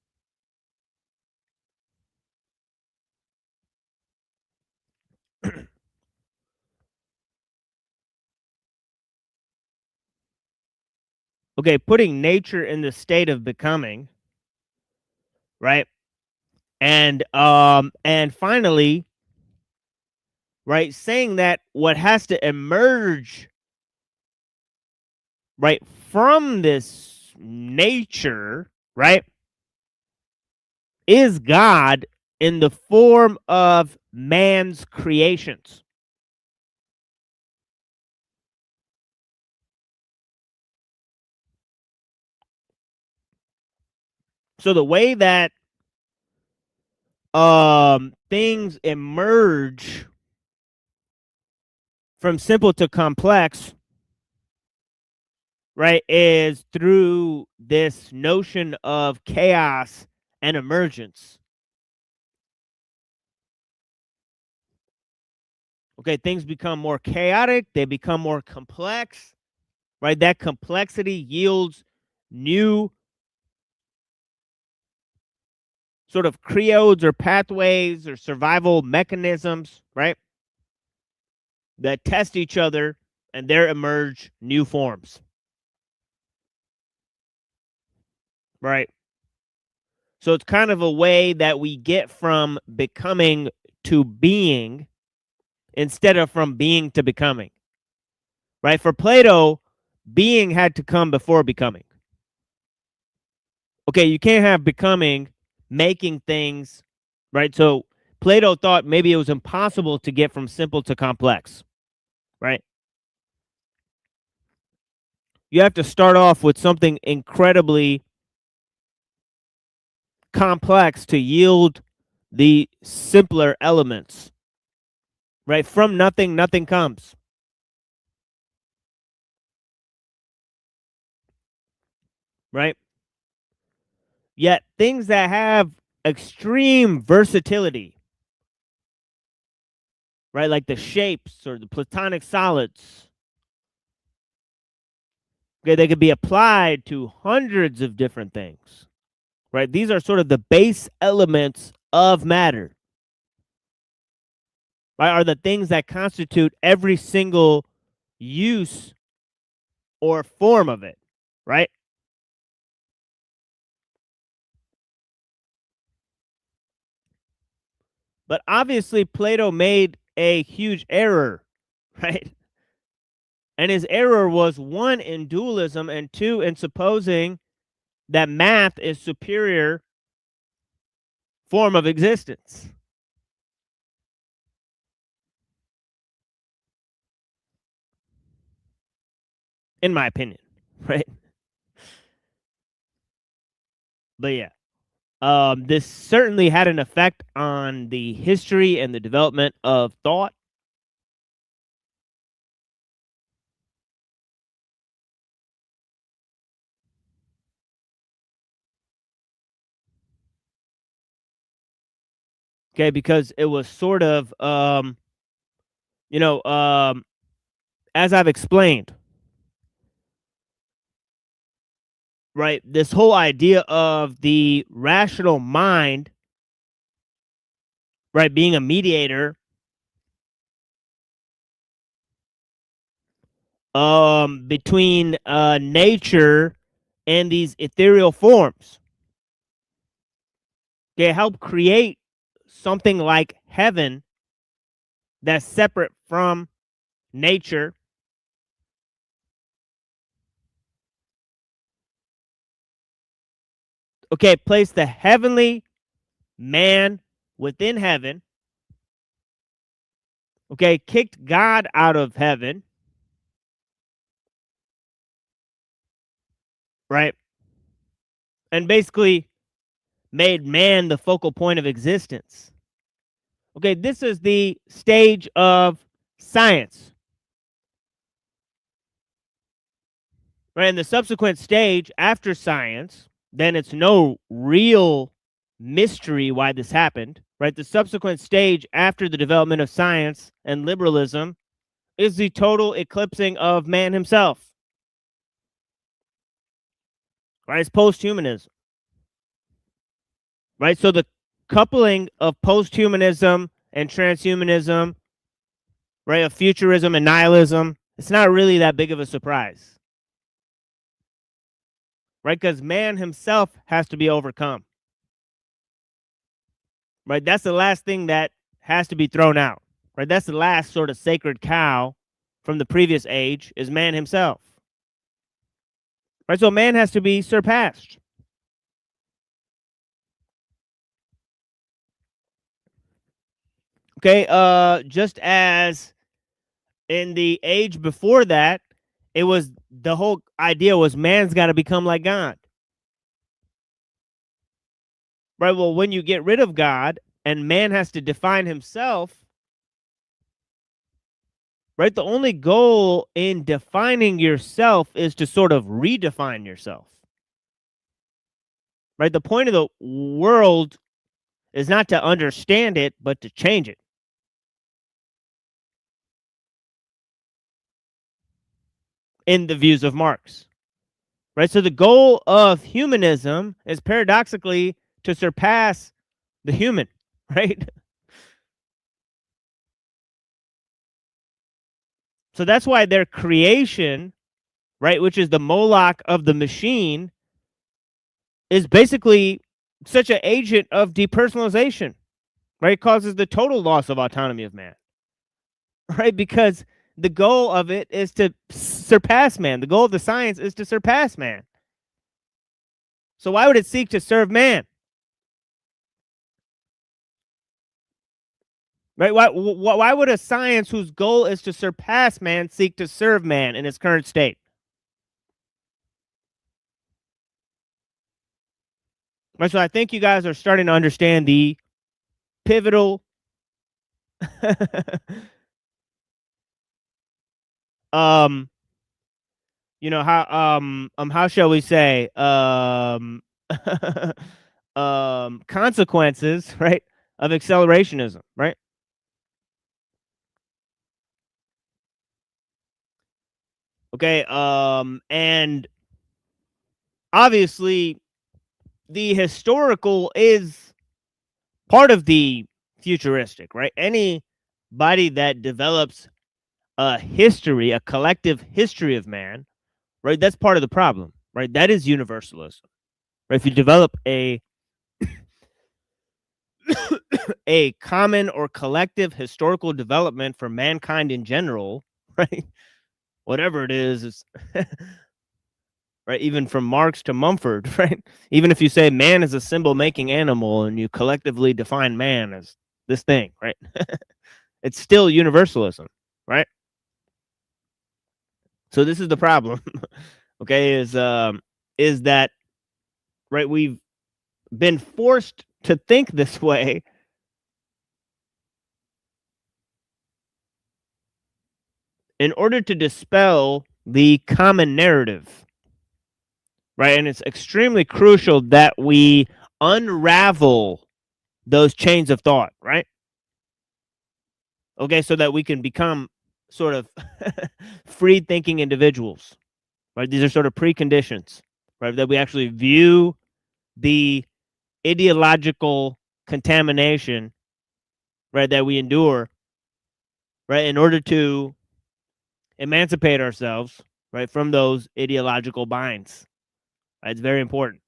Okay, putting nature in the state of becoming, right? And finally, right, saying that what has to emerge, right, from this nature, right, is God in the form of man's creations. So the way that things emerge from simple to complex, right, is through this notion of chaos and emergence. Okay, things become more chaotic, they become more complex, right? That complexity yields new sort of creodes or pathways or survival mechanisms, right? That test each other, and there emerge new forms. Right. So it's kind of a way that we get from becoming to being instead of from being to becoming. Right? For Plato, being had to come before becoming. Okay, you can't have becoming, making things, right? So Plato thought maybe it was impossible to get from simple to complex, right? You have to start off with something incredibly complex to yield the simpler elements, right? From nothing, nothing comes. Right? Yet things that have extreme versatility, right? Like the shapes or the platonic solids, Okay, they could be applied to hundreds of different things, right? These are sort of the base elements of matter, right? Are the things that constitute every single use or form of it, right? But obviously, Plato made a huge error, right? And his error was, one, in dualism, and two, in supposing that math is superior form of existence. In my opinion, right? But yeah, this certainly had an effect on the history and the development of thought. Okay, because it was sort of, as I've explained, right, this whole idea of the rational mind, right, being a mediator, between nature and these ethereal forms. Okay, help create something like heaven that's separate from nature. Okay, place the heavenly man within heaven. Okay, kicked God out of heaven. Right? And basically made man the focal point of existence. Okay, this is the stage of science. Right? And the subsequent stage after science, then it's no real mystery why this happened. Right? The subsequent stage after the development of science and liberalism is the total eclipsing of man himself. Right? It's posthumanism. Right? So the coupling of posthumanism and transhumanism, right, of futurism and nihilism, it's not really that big of a surprise. Right? Because man himself has to be overcome. Right? That's the last thing that has to be thrown out. Right? That's the last sort of sacred cow from the previous age, is man himself. Right? So man has to be surpassed. Okay, just as in the age before that, it was, the whole idea was man's got to become like God. Right? Well, when you get rid of God and man has to define himself, right? The only goal in defining yourself is to sort of redefine yourself. Right? The point of the world is not to understand it, but to change it. In the views of Marx. Right? So the goal of humanism is paradoxically to surpass the human, right? So that's why their creation, right, which is the Moloch of the machine, is basically such an agent of depersonalization, right? It causes the total loss of autonomy of man, right? Because the goal of it is to surpass man. The goal of the science is to surpass man. So why would it seek to serve man? Right? Why would a science whose goal is to surpass man seek to serve man in its current state? Right, so I think you guys are starting to understand the pivotal how shall we say, consequences, right, of accelerationism, right? Okay, and obviously the historical is part of the futuristic, right? Anybody that develops a history, a collective history of man, right? That's part of the problem, right? That is universalism, right? If you develop a a common or collective historical development for mankind in general, right? Whatever it is, it's right, even from Marx to Mumford, right? Even if you say man is a symbol-making animal and you collectively define man as this thing, right? It's still universalism, right? So this is the problem, okay? Is that right? We've been forced to think this way in order to dispel the common narrative, right? And it's extremely crucial that we unravel those chains of thought, right? Okay, so that we can become sort of free thinking individuals, right? These are sort of preconditions, right? That we actually view the ideological contamination, right, that we endure, right, in order to emancipate ourselves, right, from those ideological binds. Right? It's very important,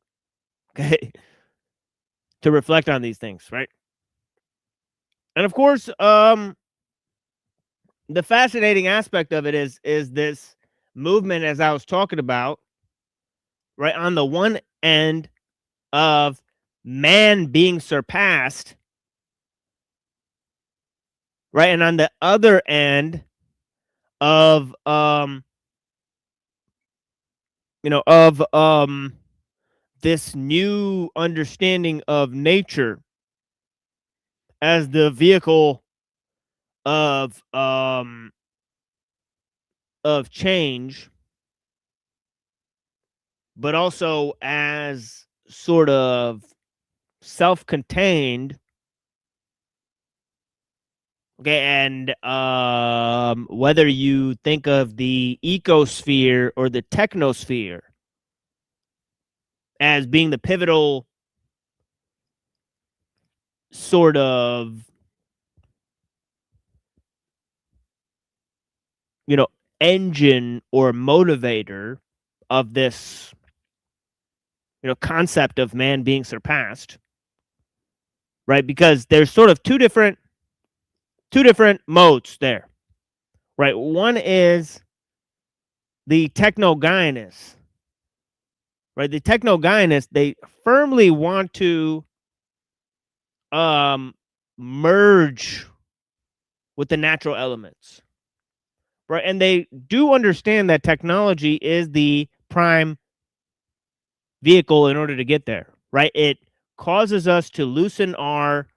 okay, to reflect on these things, right? And of course, the fascinating aspect of it is this movement, as I was talking about, right, on the one end of man being surpassed, right, and on the other end of this new understanding of nature as the vehicle of change, but also as sort of self-contained. Okay, and whether you think of the ecosphere or the technosphere as being the pivotal sort of, engine or motivator of this, concept of man being surpassed, right? Because there's sort of two different modes there, right? One is the techno-Zionists, right? The techno-Zionists, they firmly want to merge with the natural elements, right? And they do understand that technology is the prime vehicle in order to get there, right? It causes us to loosen our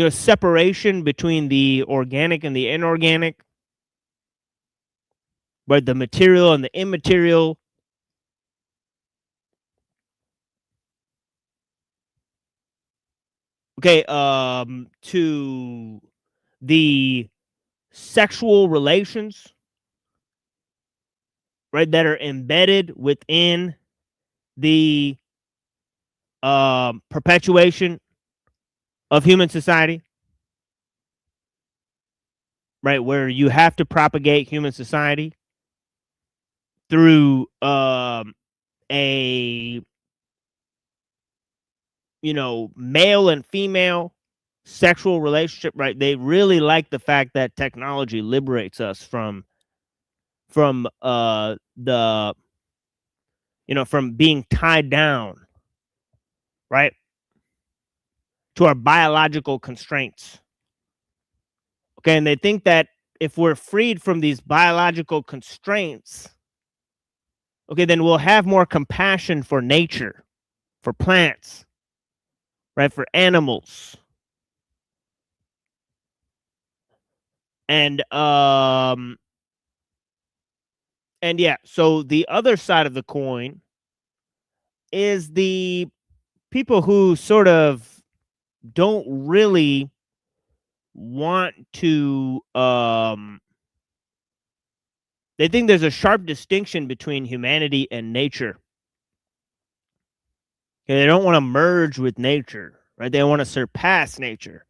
separation between the organic and the inorganic, right? The material and the immaterial. Okay, to the sexual relations, right, that are embedded within the perpetuation of human society, right, where you have to propagate human society through a male and female sexual relationship, right? They really like the fact that technology liberates us from the from being tied down, right, to our biological constraints. Okay, and they think that if we're freed from these biological constraints, okay, then we'll have more compassion for nature, for plants, right, for animals. And yeah, so the other side of the coin is the people who sort of don't really want to They think there's a sharp distinction between humanity and nature. Okay, they don't want to merge with nature, right? They want to surpass nature.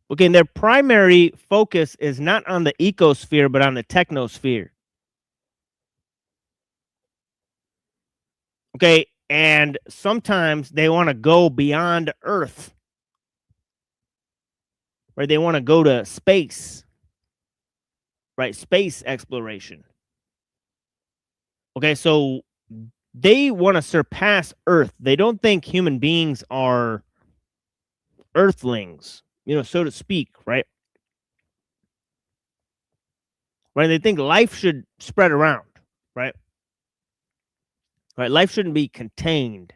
Okay, and their primary focus is not on the ecosphere, but on the technosphere. Okay, and sometimes they want to go beyond Earth, right? They want to go to space, right? Space exploration. Okay, so they want to surpass Earth. They don't think human beings are Earthlings, so to speak, right? Right? They think life should spread around, right? Right? Life shouldn't be contained.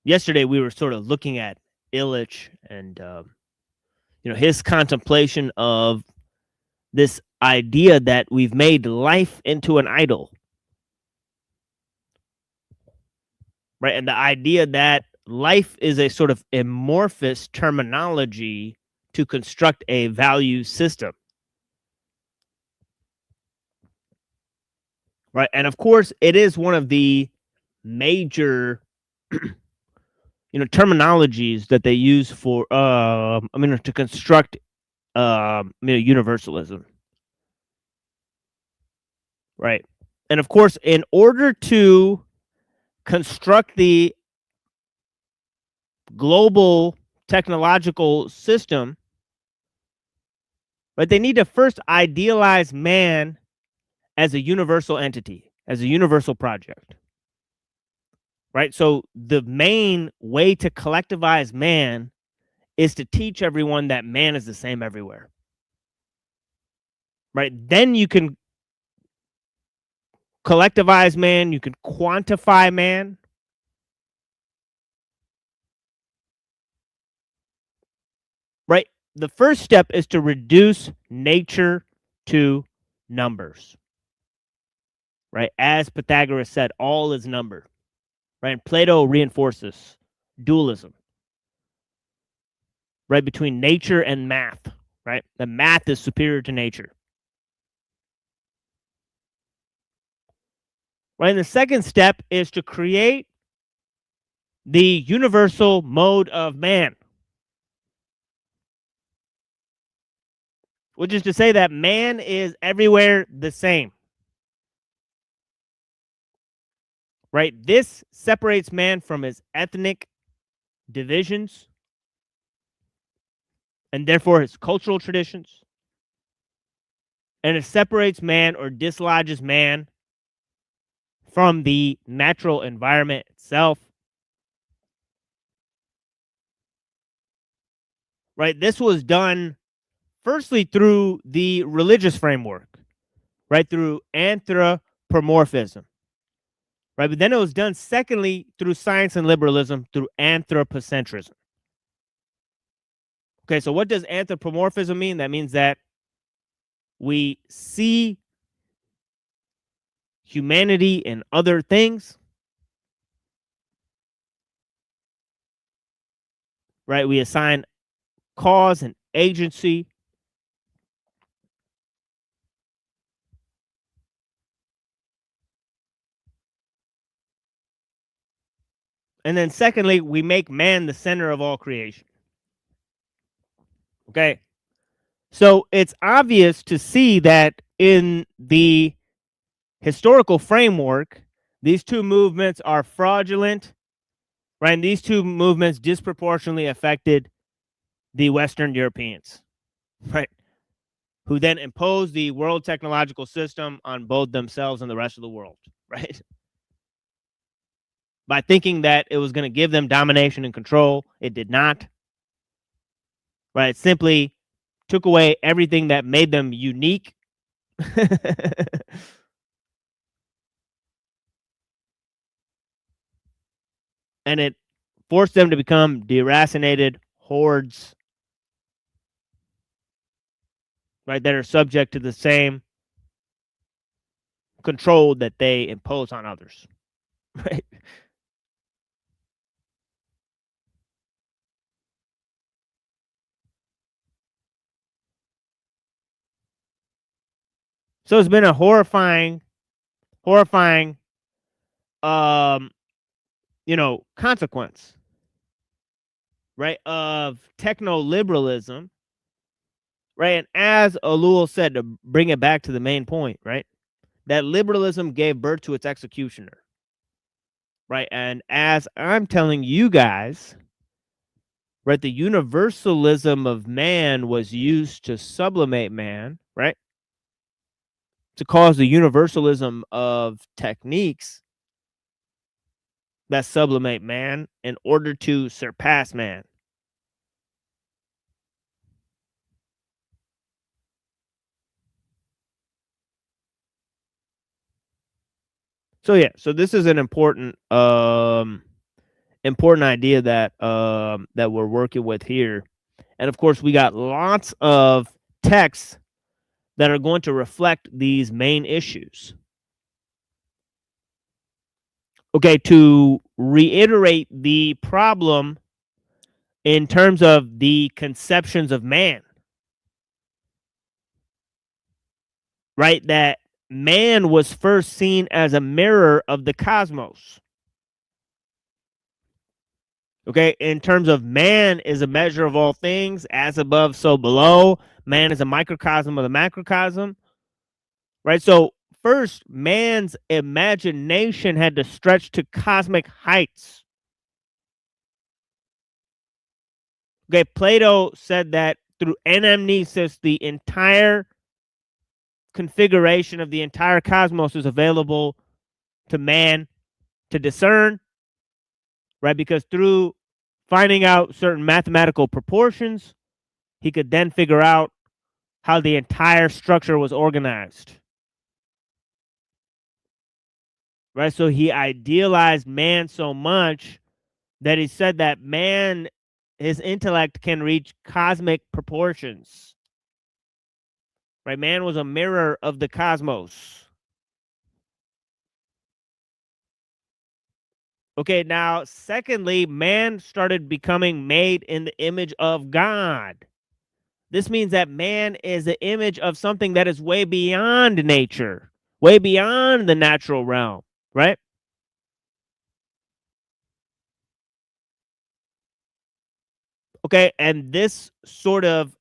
Yesterday, we were sort of looking at Illich and his contemplation of this idea that we've made life into an idol, right? And the idea that life is a sort of amorphous terminology to construct a value system, right? And of course, it is one of the major terminologies that they use for to construct universalism, right? And of course, in order to construct the global technological system, right, they need to first idealize man as a universal entity, as a universal project, right? So the main way to collectivize man is to teach everyone that man is the same everywhere, right? Then you can collectivize man, you can quantify man, right? The first step is to reduce nature to numbers, right? As Pythagoras said, all is number, right? And Plato reinforces dualism, right? Between nature and math, right? The math is superior to nature. Right? And the second step is to create the universal mode of man, which is to say that man is everywhere the same. Right? This separates man from his ethnic divisions and therefore his cultural traditions. And it separates man or dislodges man from the natural environment itself. Right? This was done firstly through the religious framework, right? Through anthropomorphism. Right? But then it was done secondly through science and liberalism, through anthropocentrism. Okay, so what does anthropomorphism mean? That means that we see humanity in other things, right? We assign cause and agency. And then secondly, we make man the center of all creation. Okay. So it's obvious to see that in the historical framework, these two movements are fraudulent, right? And these two movements disproportionately affected the Western Europeans, right? Who then imposed the world technological system on both themselves and the rest of the world, right? By thinking that it was going to give them domination and control. It did not, right? It simply took away everything that made them unique. And it forced them to become deracinated hordes, right, that are subject to the same control that they impose on others, right? So it's been a horrifying, consequence, right, of techno-liberalism, right? And as Ellul said, to bring it back to the main point, right, that liberalism gave birth to its executioner, right? And as I'm telling you guys, right, the universalism of man was used to sublimate man, right? To cause the universalism of techniques that sublimate man in order to surpass man. So yeah, so this is an important important idea that that we're working with here. And of course, we got lots of texts that are going to reflect these main issues. Okay, to reiterate the problem in terms of the conceptions of man, right? That man was first seen as a mirror of the cosmos. Okay, in terms of man is a measure of all things, as above, so below. Man is a microcosm of the macrocosm, right? So first, man's imagination had to stretch to cosmic heights. Okay, Plato said that through anamnesis, the entire configuration of the entire cosmos is available to man to discern, right? Because through finding out certain mathematical proportions, he could then figure out how the entire structure was organized. Right? So he idealized man so much that he said that man, his intellect can reach cosmic proportions. Right? Man was a mirror of the cosmos. Okay, now, secondly, man started becoming made in the image of God. This means that man is the image of something that is way beyond nature, way beyond the natural realm, right? Okay, and this sort of,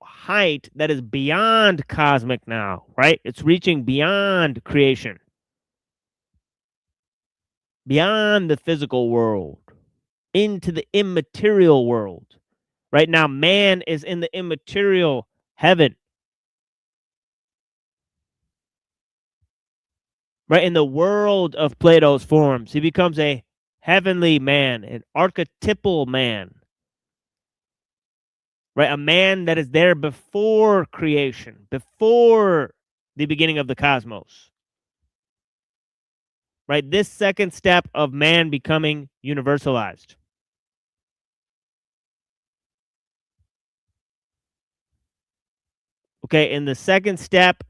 height that is beyond cosmic now, right? It's reaching beyond creation, beyond the physical world, into the immaterial world. Right now, man is in the immaterial heaven. Right, in the world of Plato's forms, he becomes a heavenly man, an archetypal man. Right, a man that is there before creation, before the beginning of the cosmos. Right, this second step of man becoming universalized. Okay, in the second step,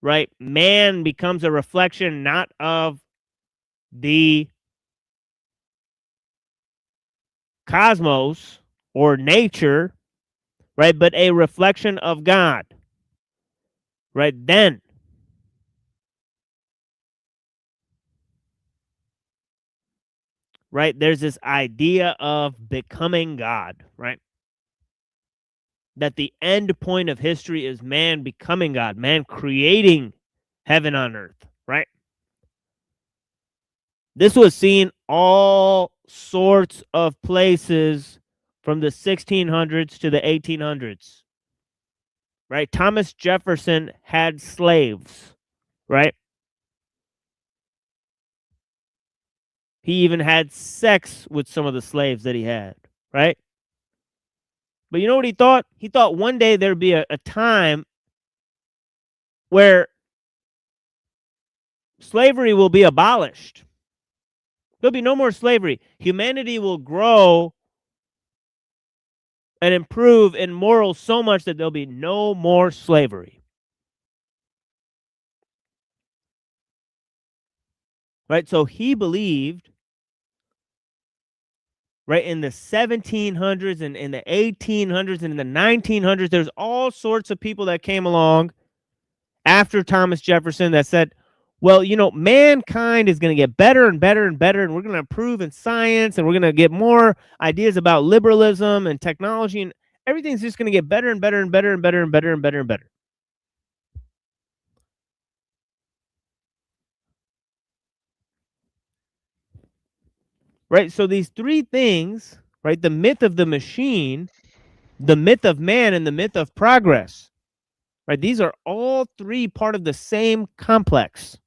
right, man becomes a reflection not of the cosmos or nature, right, but a reflection of God. Right, then right, there's this idea of becoming God, right? That the end point of history is man becoming God, man creating heaven on earth, right? This was seen all sorts of places from the 1600s to the 1800s, right? Thomas Jefferson had slaves, right? He even had sex with some of the slaves that he had, right? But you know what he thought? He thought one day there'd be a time where slavery will be abolished. There'll be no more slavery. Humanity will grow and improve in morals so much that there'll be no more slavery. Right? So he believed right? In the 1700s and in the 1800s and in the 1900s, there's all sorts of people that came along after Thomas Jefferson that said, well, you know, mankind is going to get better and better and better, and we're going to improve in science, and we're going to get more ideas about liberalism and technology, and everything's just going to get better and better and better and better and better and better and better. Right? So these three things, right? The myth of the machine, the myth of man, and the myth of progress, right? These are all three part of the same complex,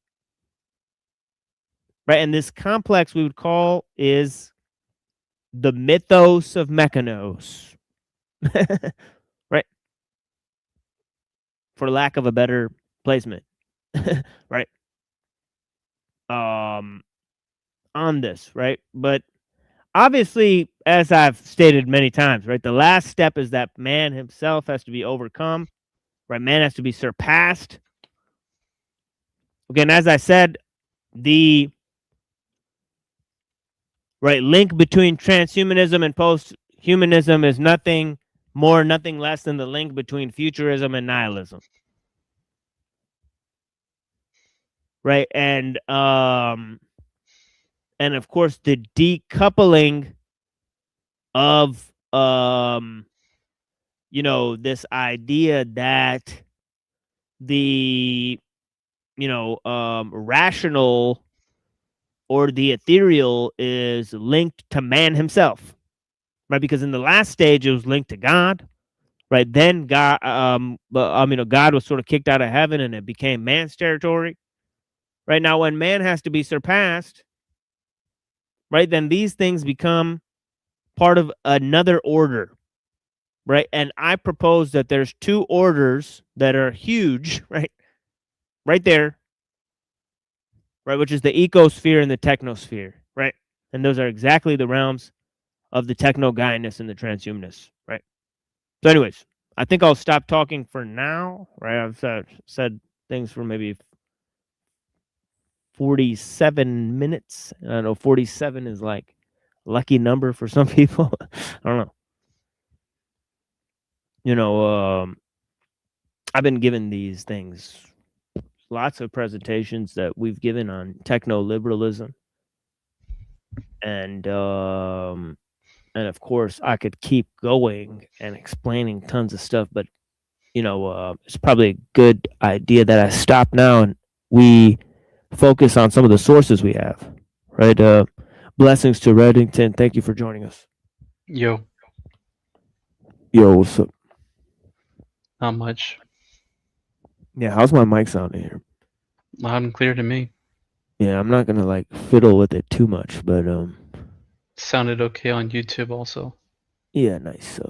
right? And this complex we would call is the mythos of mechanos, right? For lack of a better placement, right? On this, right? But obviously, as I've stated many times, right, the last step is that man himself has to be overcome, right? Man has to be surpassed. Again, as I said, the right link between transhumanism and posthumanism is nothing more, nothing less than the link between futurism and nihilism. Right? And of course the decoupling of you know, this idea that the rational or the ethereal is linked to man himself, right? Because in the last stage it was linked to God, right? Then God, God was sort of kicked out of heaven and it became man's territory, right? Now, when man has to be surpassed, right, then these things become part of another order, right? And I propose that there's two orders that are huge, right? Right there, right, which is the ecosphere and the technosphere, right? And those are exactly the realms of the techno-guyness and the transhumanists, right? So anyways, I think I'll stop talking for now, right? I've said things for maybe 47 minutes. I know 47 is like a lucky number for some people. I don't know. You know, I've been given these things, lots of presentations that we've given on techno-liberalism. And of course, I could keep going and explaining tons of stuff, but you know, it's probably a good idea that I stop now and we focus on some of the sources we have, right? Blessings to Reddington. Thank you for joining us. Yo, What's up? not much. Yeah, how's my mic sounding here? Loud and clear to me. Yeah, I'm not gonna like fiddle with it too much, but Sounded okay on YouTube also. yeah, nice.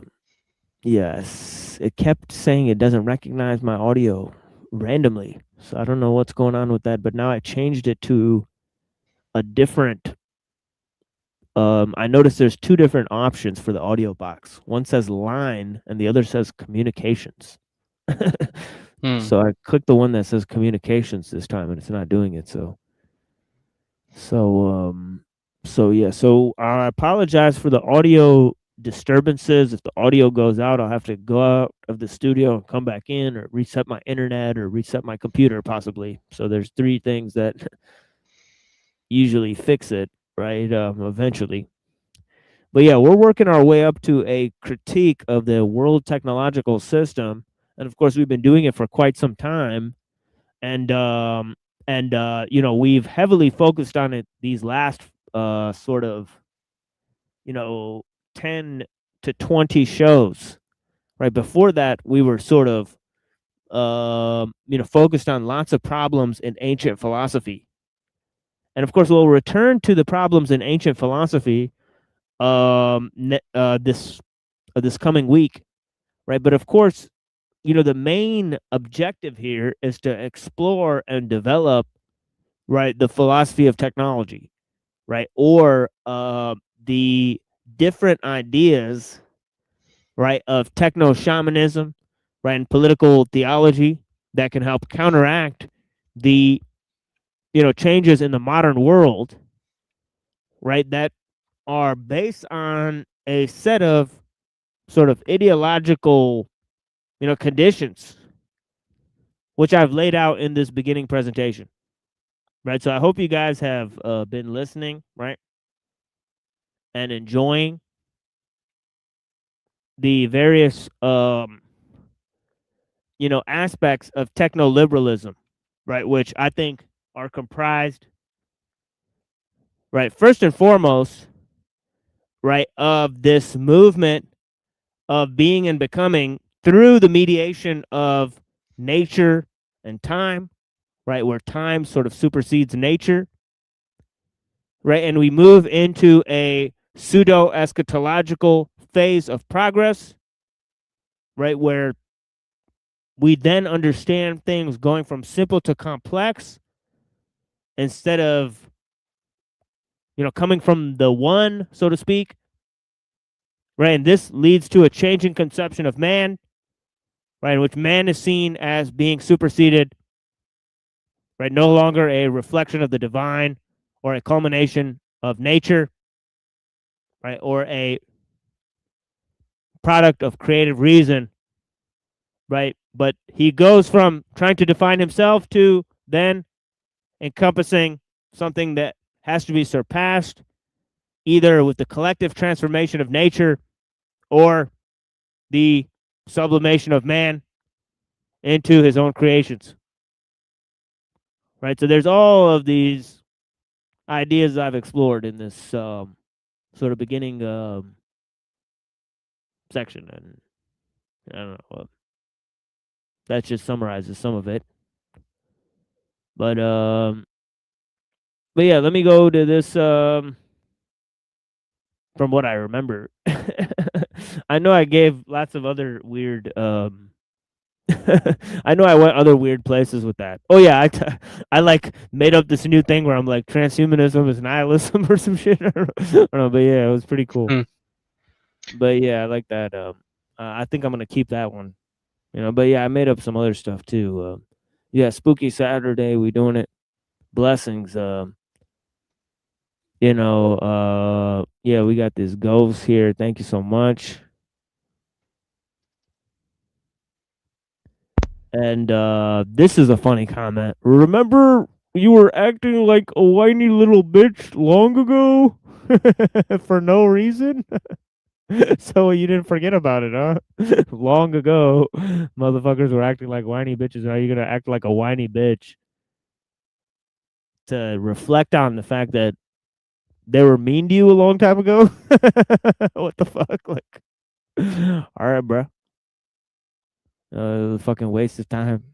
Yes, it kept saying it doesn't recognize my audio randomly, so I don't know what's going on with that. But now I changed it to a different. I noticed there's two different options for the audio box. One says line, and the other says communications. So I clicked the one that says communications this time, and it's not doing it. So yeah. So I apologize for the audio disturbances. If the audio goes out, I'll have to go out of the studio and come back in, or reset my internet, or reset my computer, possibly. So there's three things that usually fix it, right? Eventually. But yeah, we're working our way up to a critique of the world technological system, and of course, we've been doing it for quite some time, and you know, we've heavily focused on it these last sort of, you know, 10 to 20 shows. Right before that, we were sort of you know, focused on lots of problems in ancient philosophy, and of course, we'll return to the problems in ancient philosophy this coming week, right? But of course, you know, the main objective here is to explore and develop, right, the philosophy of technology, right, or the different ideas, right, of techno-shamanism, right, and political theology that can help counteract the, you know, changes in the modern world, right, that are based on a set of sort of ideological, conditions, which I've laid out in this beginning presentation, right? So I hope you guys have been listening, right, and enjoying the various, aspects of techno-liberalism, right, which I think are comprised, right, first and foremost, right, of this movement of being and becoming through the mediation of nature and time, right, where time sort of supersedes nature, right, and we move into a pseudo eschatological phase of progress, right, where we then understand things going from simple to complex instead of, coming from the one, so to speak, right, and this leads to a changing conception of man, right, in which man is seen as being superseded, right, no longer a reflection of the divine or a culmination of nature, right, or a product of creative reason, right, but he goes from trying to define himself to then encompassing something that has to be surpassed either with the collective transformation of nature or the sublimation of man into his own creations, right? So there's all of these ideas I've explored in this sort of beginning section, and I don't know. That just summarizes some of it, but yeah, let me go to this from what I remember. I know I gave lots of other weird I know I went other weird places with that. Oh yeah, I like made up this new thing where I'm like transhumanism is nihilism or some shit. I don't know, but yeah, it was pretty cool. But yeah, I like that. I think I'm gonna keep that one. But yeah, I made up some other stuff too. Yeah, Spooky Saturday, we doing it. Blessings. Yeah, we got this ghost here. Thank you so much. And this is a funny comment. Remember you were acting like a whiny little bitch long ago for no reason? So you didn't forget about it, huh? Long ago, motherfuckers were acting like whiny bitches. Now you're going to act like a whiny bitch to reflect on the fact that they were mean to you a long time ago? What the fuck? Like, all right, bro. Fucking waste of time.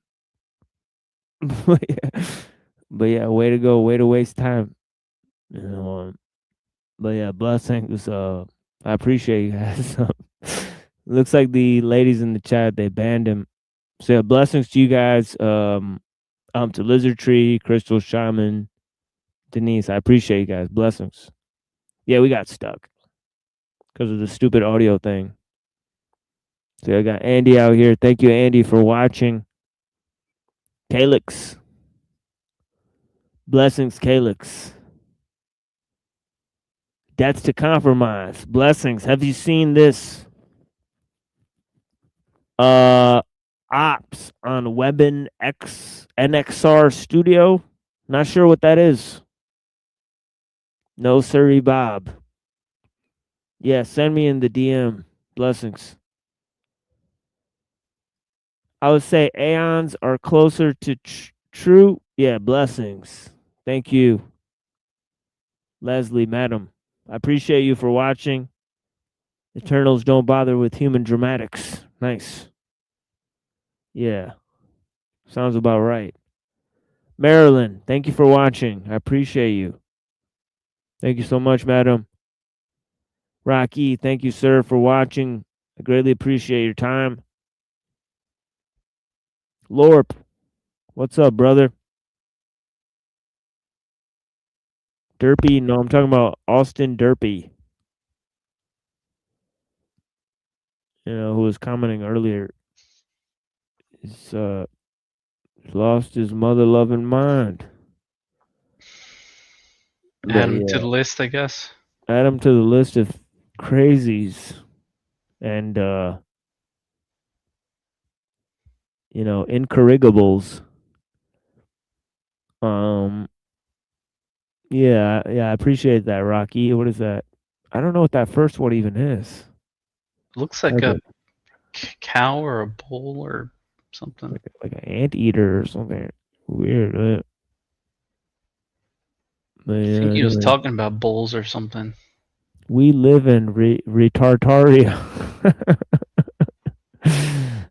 But yeah, way to go, way to waste time. But yeah, blessings. I appreciate you guys. Looks like the ladies in the chat, they banned him. So yeah, blessings to you guys. To Lizard Tree, Crystal Shaman, Denise. I appreciate you guys. Blessings. Yeah, we got stuck because of the stupid audio thing. So I got Andy out here. Thank you, Andy, for watching. Calyx. Blessings, Calyx. That's to compromise. Blessings. Have you seen this? Ops on Webin X NXR Studio. Not sure what that is. No, sorry, Bob. Yeah, send me in the DM. Blessings. I would say aeons are closer to true. Yeah, blessings. Thank you, Leslie, madam. I appreciate you for watching. Eternals don't bother with human dramatics. Nice. Yeah. Sounds about right. Marilyn, thank you for watching. I appreciate you. Thank you so much, madam. Rocky, thank you, sir, for watching. I greatly appreciate your time. Lorp, what's up, brother? Derpy, no, I'm talking about Austin Derpy. Who was commenting earlier. He's lost his mother-loving mind. Add him to the list, I guess. Add them to the list of crazies and incorrigibles. Yeah, I appreciate that, Rocky. What is that? I don't know what that first one even is. Looks like a cow or a bull or something. Like an anteater or something weird. I think he was talking about bulls or something. We live in retardaria.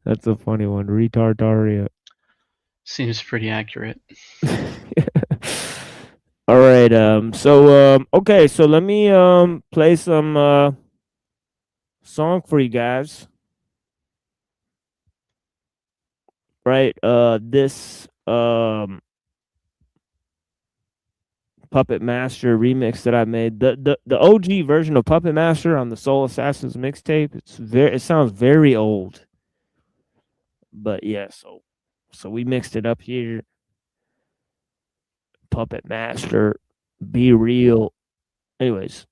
That's a funny one. Retardaria. Seems pretty accurate. All right. Okay. So let me play some song for you guys. Right. This Puppet Master remix that I made. The OG version of Puppet Master on the Soul Assassins mixtape. It sounds very old. But yeah, so we mixed it up here. Puppet Master, Be Real. Anyways,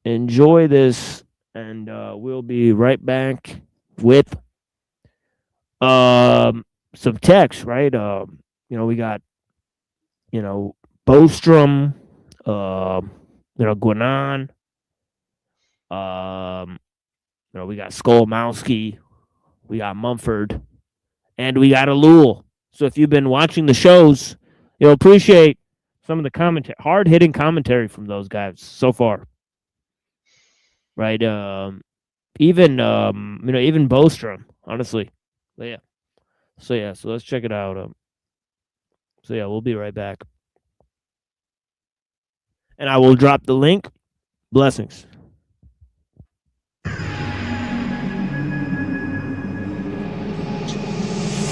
enjoy this, and we'll be right back with some text, right? We got Bostrom, Gwenon, we got Skolmowski, we got Mumford, and we got ellul. So if you've been watching the shows, you'll appreciate some of the hard-hitting commentary from those guys so far. Right? Even Bostrom, honestly. But yeah. So let's check it out. We'll be right back. And I will drop the link. Blessings.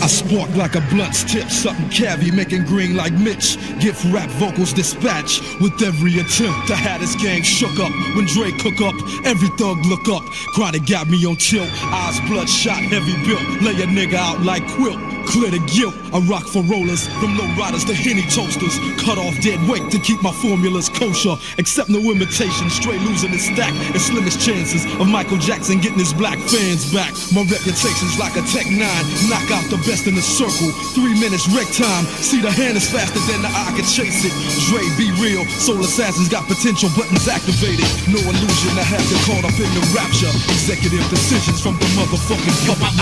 I spark like a blunt's tip, sucking cavi, making green like Mitch. Gift rap vocals dispatch with every attempt. The Hatters gang shook up when Dre cook up. Every thug look up. Chronic got me on chill. Eyes bloodshot, heavy built. Lay a nigga out like quilt. Clear the guilt. I rock for rollers, from low riders to Henny toasters. Cut off dead weight to keep my formulas kosher. Accept no imitation, straight losing his stack. And slimmest chances of Michael Jackson getting his black fans back. My reputation's like a Tech 9. Knock out the best in the circle. 3 minutes wreck time. See the hand is faster than the eye can chase it. Dre, be real. Soul Assassins got potential buttons activated. No illusion I have to caught up in the rapture. Executive decisions from the motherfucking puppet.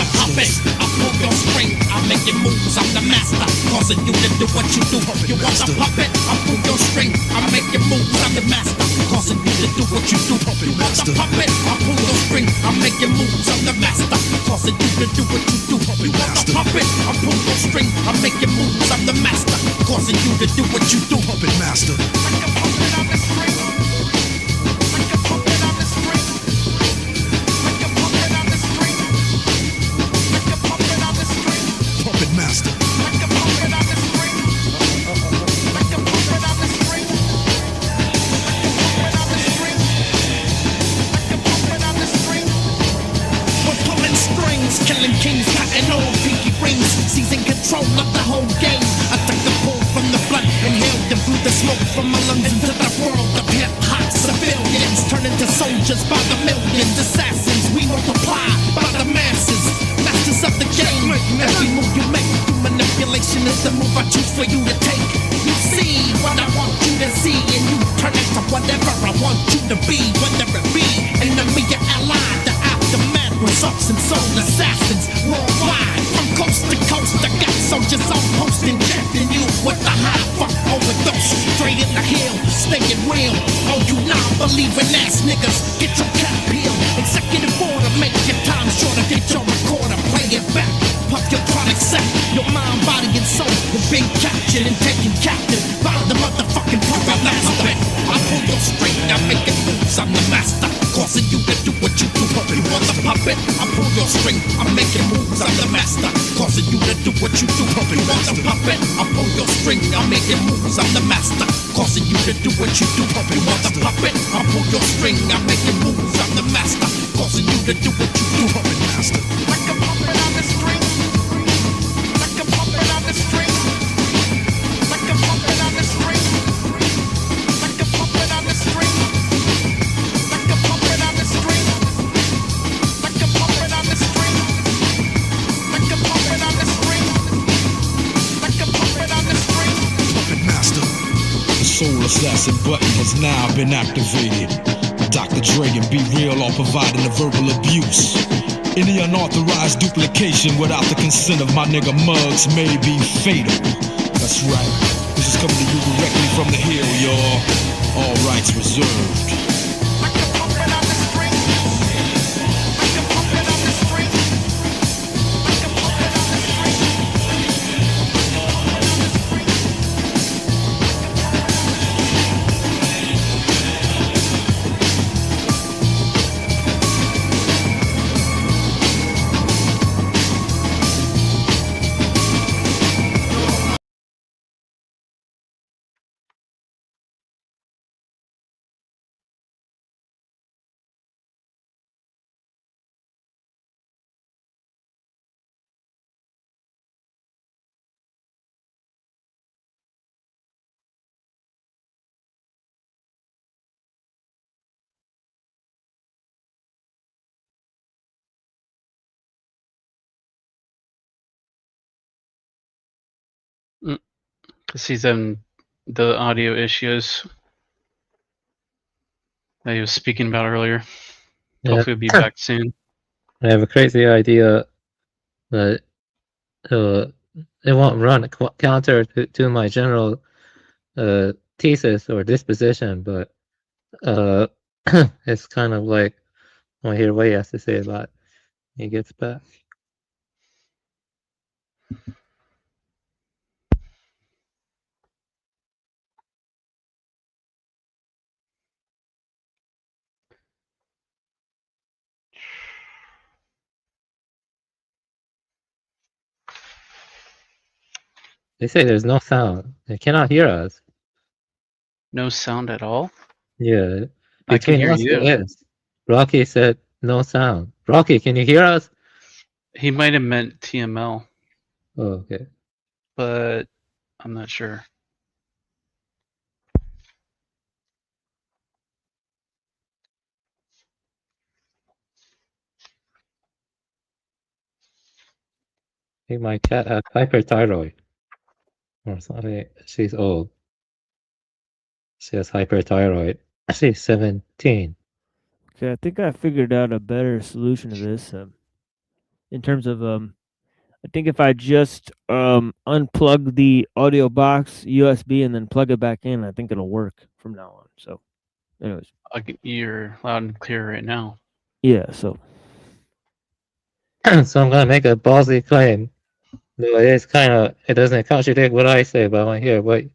I pull your string. I make it moves. I'm the master. Causing you to do what you do. You want a puppet? I pull your string. I make it moves. I'm the master. Causing you to do what you do. You want a puppet? I pull your string. I make it moves. I'm the master. Causing you to do what you do. You want a puppet? I pull your string, I make it moves, I'm the master, causing you to do what you do. Puppet master. Like a puppet on the string. Like a puppet on the string. Like a puppet on the string. Like a puppet on the string. Puppet master. Like a puppet on the string. Like a puppet on the string. Like a puppet on the string. Like a puppet on the string. We're pulling strings, killing kings, cutting all pinky rings, seizing control of the whole game. I took the pull from the blood, inhaled and blew the smoke from my lungs into the world of hip-hop. Civilians turn into soldiers by the millions. Assassins, we multiply by the masses. Masters of the game. Every move you make through manipulation is the move I choose for you to take. You see what I want you to see, and you turn into whatever I want you to be. Whether it be enemy or ally, the aftermath results in soul assassins worldwide. From coast to coast, I got soldiers on post, injecting you with the high fuck overdose. Straight in the hill, staying real. Oh, you non-believing ass niggas, get your cap peeled. Executive order, make your time shorter. Get your recorder, play it back. Puff your product set, your mind, body, and soul is being captured and taken captive by the motherfucking puppet master. I pull your string, I make it moves, I'm the master, causing you to do what you do. You want the puppet? I pull your string, I make it moves, I'm the master, causing you to do what you do. You want the puppet? I pull your string, I make it moves, I'm the master, causing you to do what you do. You want the puppet? I pull your string, I make it moves, I'm the master, causing you to do what you do. Puppet master. Like a puppet on the string. Like a puppet on the string. Like a puppet on the string. Like a puppet on the string. assassin button has now been activated. Dr. Dre and Be Real are providing the verbal abuse. Any unauthorized duplication without the consent of my nigga Muggs may be fatal. That's right. This is coming to you directly from the hill, y'all. All rights reserved. Because he's having the audio issues that he was speaking about earlier. Yeah. Hopefully he'll be back soon. I have a crazy idea that it won't run counter to my general thesis or disposition, but it's kind of like I want to hear what he has to say about it. He gets back. They say there's no sound. They cannot hear us. No sound at all? Yeah. I can Between hear us, you. there is. Rocky said no sound. Rocky, can you hear us? He might have meant TML, Oh, okay. but I'm not sure. I think my cat has hyperthyroid or something. She's old. She has hyperthyroid. She's 17. Okay, I think I figured out a better solution to this. In terms of I think if I just unplug the audio box USB and then plug it back in, I think it'll work from now on. So, anyways, You're loud and clear right now. yeah. So, So I'm gonna make a ballsy claim. No, it doesn't contradict what I say, but I want to hear what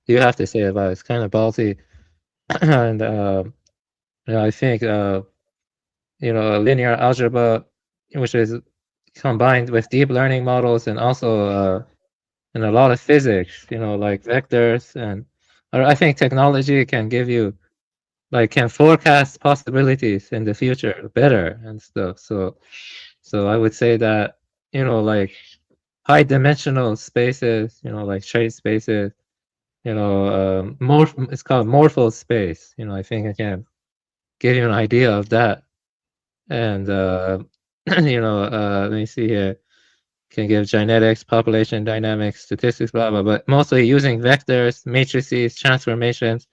you have to say about it. It's kind of ballsy, and I think linear algebra, which is combined with deep learning models and also and a lot of physics, like vectors, or I think technology can give you can forecast possibilities in the future better and stuff. So I would say that like high dimensional spaces, like trade spaces, it's called morphal space. I think I can give you an idea of that. And let me see here. Can give genetics, population dynamics, statistics, blah blah. But mostly using vectors, matrices, transformations,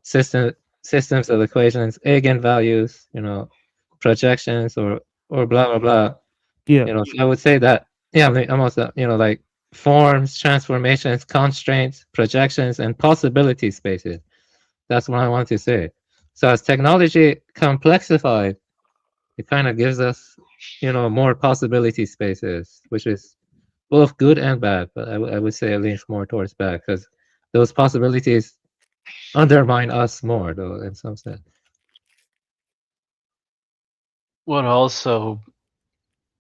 systems of equations, eigenvalues, projections, or blah blah blah. yeah. So I would say that almost like forms, transformations, constraints, projections, and possibility spaces. That's what I want to say. So as technology complexified, it kind of gives us more possibility spaces, which is both good and bad. But I would say it leans more towards bad because those possibilities undermine us more, though, in some sense. What also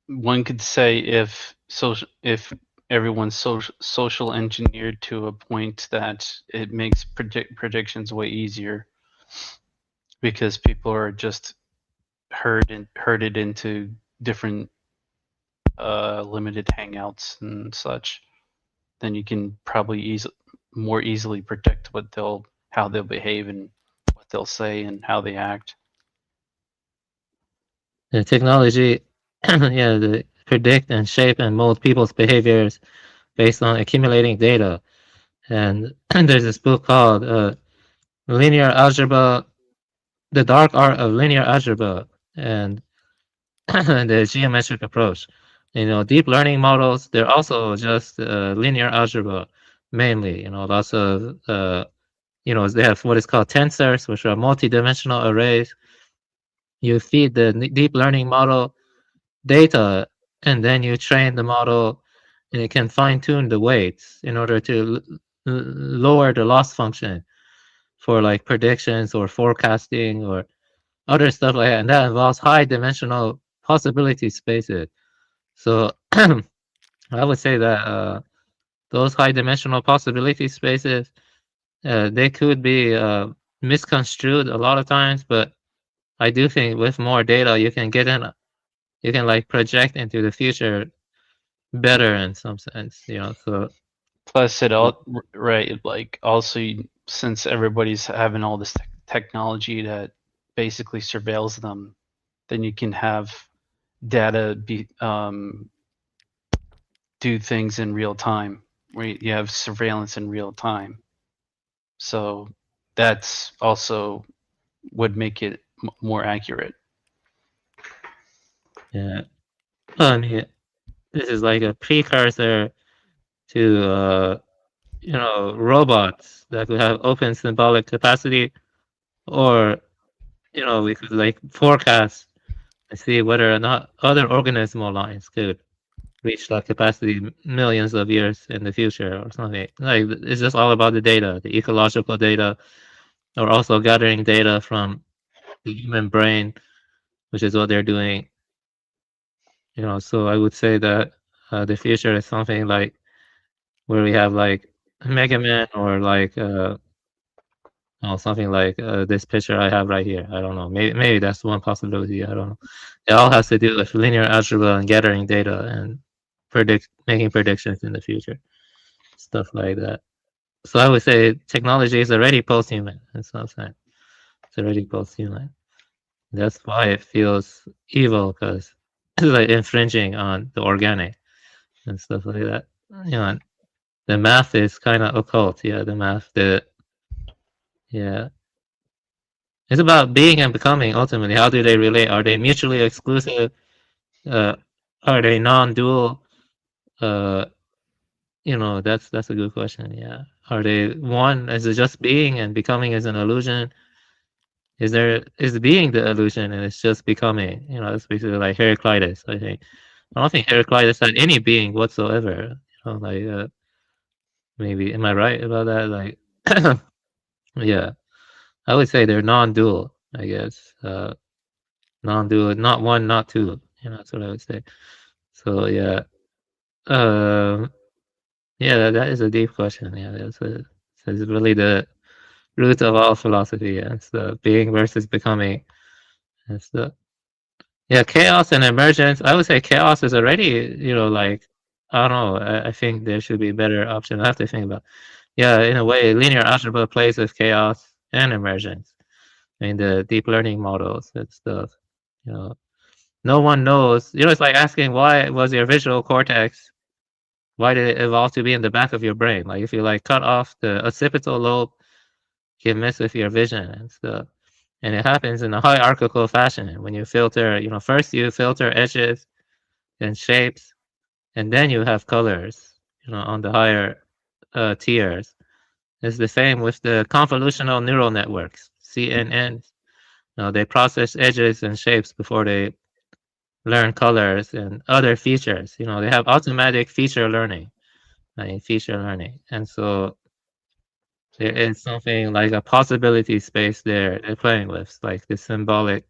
one could say if everyone's social engineered to a point that it makes predictions way easier because people are just herded into different limited hangouts and such, then you can probably more easily predict how they'll behave and what they'll say and how they act. The technology, to predict and shape and mold people's behaviors based on accumulating data. And there's this book called linear algebra, the dark art of linear algebra, and the geometric approach. Deep learning models, they're also just linear algebra mainly. Lots of they have what is called tensors, which are multi-dimensional arrays. You feed the deep learning model data, and then you train the model, and it can fine-tune the weights in order to lower the loss function for like predictions or forecasting or other stuff like that. And that involves high-dimensional possibility spaces. So I would say that those high-dimensional possibility spaces, they could be misconstrued a lot of times, but I do think with more data, you can like project into the future better in some sense, so. Plus, it all right. Like also, since everybody's having all this technology that basically surveils them, then you can have data be do things in real time. Where you have surveillance in real time. So that's also would make it more accurate. Yeah. I mean, this is like a precursor to robots that could have open symbolic capacity, or we could like forecast and see whether or not other organismal lines could reach that capacity millions of years in the future or something. Like, it's just all about the data, the ecological data, or also gathering data from the human brain, which is what they're doing. So I would say that the future is something like where we have like Mega Man, or like something like this picture I have right here. I don't know. Maybe that's one possibility. I don't know. It all has to do with linear algebra and gathering data and making predictions in the future, stuff like that. So I would say technology is already post-human in some sense. It's already post-human. That's why it feels evil, because it's like infringing on the organic and stuff like that. And the math is kind of occult. Yeah, the math. Yeah. It's about being and becoming, ultimately. How do they relate? Are they mutually exclusive? Are they non-dual? That's a good question. Yeah. Are they one? Is it just being, and becoming is an illusion? Is being the illusion, and it's just becoming? It's basically like Heraclitus, I think. I don't think Heraclitus had any being whatsoever. Maybe, am I right about that? Like, yeah, I would say they're non-dual, I guess. Non-dual, not one, not two. That's what I would say. So yeah, yeah, that is a deep question. Yeah, that's really the root of all philosophy. Yeah, it's the being versus becoming. It's the chaos and emergence. I would say chaos is already, like, I don't know. I think there should be a better option. I have to think about. Yeah, in a way, linear algebra plays with chaos and emergence. I mean, the deep learning models and stuff. No one knows. It's like asking, why was your visual cortex, why did it evolve to be in the back of your brain? Like, if you like cut off the occipital lobe, you can mess with your vision and stuff. And it happens in a hierarchical fashion. When you filter, first you filter edges and shapes, and then you have colors, on the higher tiers. It's the same with the convolutional neural networks, CNNs. They process edges and shapes before they learn colors and other features. They have automatic feature learning, and so there is something like a possibility space there they're playing with, like the symbolic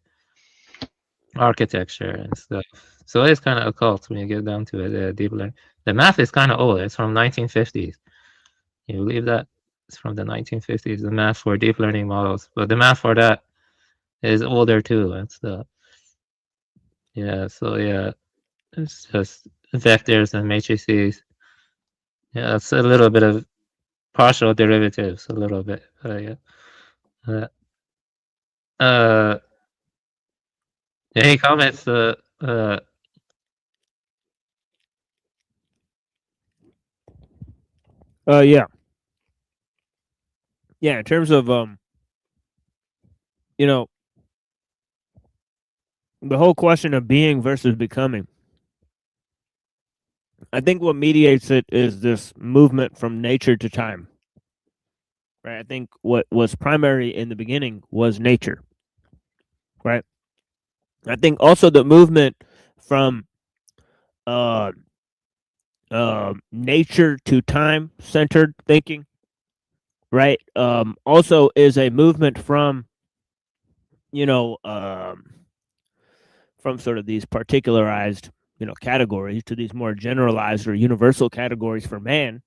architecture and stuff. So it's kind of occult when you get down to it. Deep learning. The math is kind of old. It's from 1950s. You believe that? It's from the 1950s. The math for deep learning models, but the math for that is older too and stuff. Yeah. So yeah, it's just vectors and matrices. Yeah, it's a little bit of partial derivatives, a little bit. Yeah. Any comments? Yeah. Yeah, in terms of you know, the whole question of being versus becoming. I think what mediates it is this movement from nature to time. Right. I think what was primary in the beginning was nature. Right. I think also the movement from uh, nature to time centered thinking, right, also is a movement from, you know, from sort of these particularized, categories to these more generalized or universal categories for man,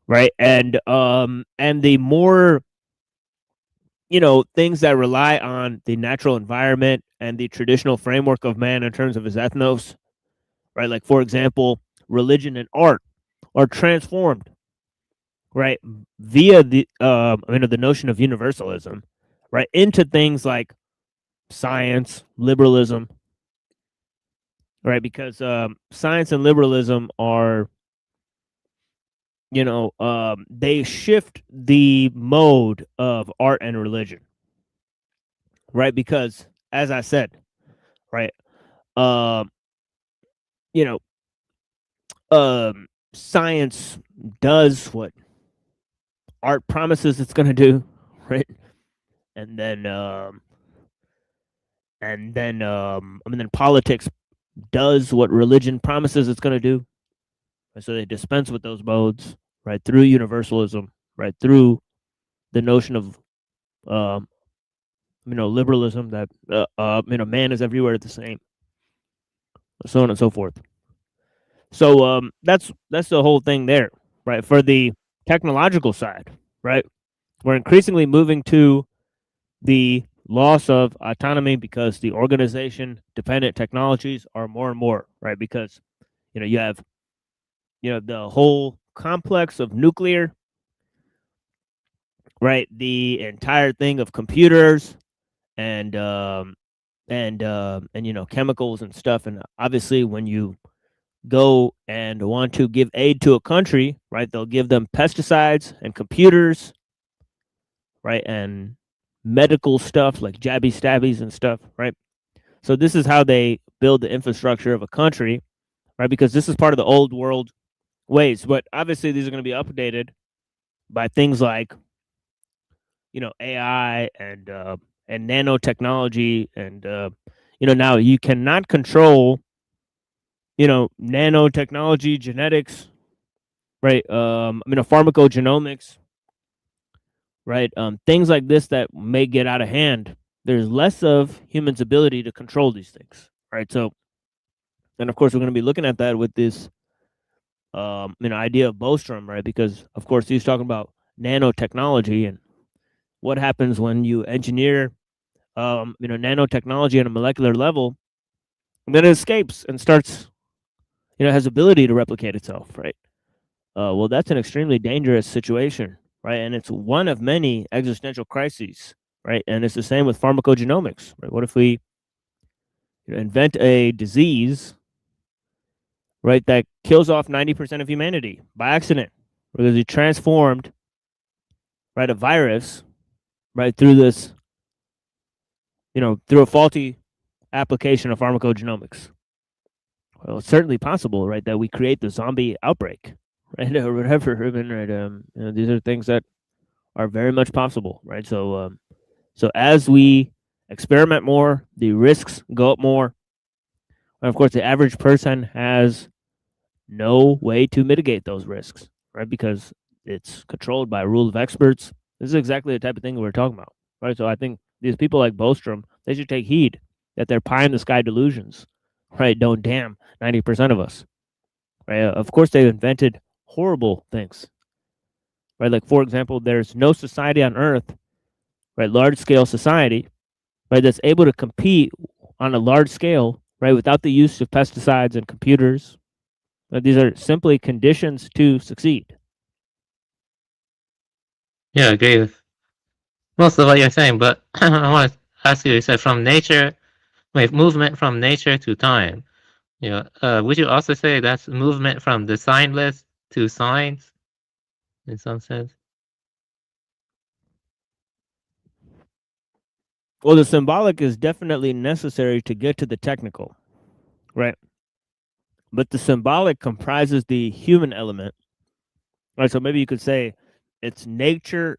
right? And the more, things that rely on the natural environment and the traditional framework of man in terms of his ethnos, right? Like, for example, religion and art are transformed, right, via the notion of universalism, right, into things like science, liberalism, right? Because science and liberalism are, they shift the mode of art and religion, right? Because, as I said, right, um, you know, science does what art promises it's going to do, right? And then, then politics does what religion promises it's going to do. And so they dispense with those modes, right, through universalism, right, through the notion of, liberalism that, man is everywhere the same, so on and so forth. So that's the whole thing there, right? For the technological side, right, we're increasingly moving to the loss of autonomy because the organization dependent technologies are more and more, right? Because you have the whole complex of nuclear, right? The entire thing of computers and chemicals and stuff. And obviously, when you go and want to give aid to a country, right, they'll give them pesticides and computers, right, and medical stuff like jabby stabbies and stuff, right? So this is how they build the infrastructure of a country, right? Because this is part of the old world ways, but obviously these are going to be updated by things like, AI and nanotechnology, and now you cannot control, nanotechnology, genetics, right? Pharmacogenomics, right? Things like this that may get out of hand. There's less of humans' ability to control these things, right? So, and of course, we're going to be looking at that with this, idea of Bostrom, right? Because of course, he's talking about nanotechnology and what happens when you engineer, nanotechnology at a molecular level, and then it escapes and starts, has ability to replicate itself, right? Well, that's an extremely dangerous situation, right? And it's one of many existential crises, right? And it's the same with pharmacogenomics, right? What if we invent a disease, right, that kills off 90% of humanity by accident because we transformed, right, a virus, right, through this, through a faulty application of pharmacogenomics? Well, it's certainly possible, right, that we create the zombie outbreak, right, or whatever. Right, these are things that are very much possible, right? So, so as we experiment more, the risks go up more. And of course, the average person has no way to mitigate those risks, right? Because it's controlled by a rule of experts. This is exactly the type of thing we're talking about, right? So I think these people like Bostrom, they should take heed that their pie in the sky delusions, right, don't damn 90% of us, right? Of course, they've invented horrible things, right? Like, for example, there's no society on Earth, right, large scale society, right, that's able to compete on a large scale, right, without the use of pesticides and computers. These are simply conditions to succeed. Yeah, I agree with most of what you're saying, but I want to ask you said from nature, movement from nature to time. Would you also say that's movement from designless to signs in some sense? Well, the symbolic is definitely necessary to get to the technical, right? But the symbolic comprises the human element, right? So maybe you could say it's nature,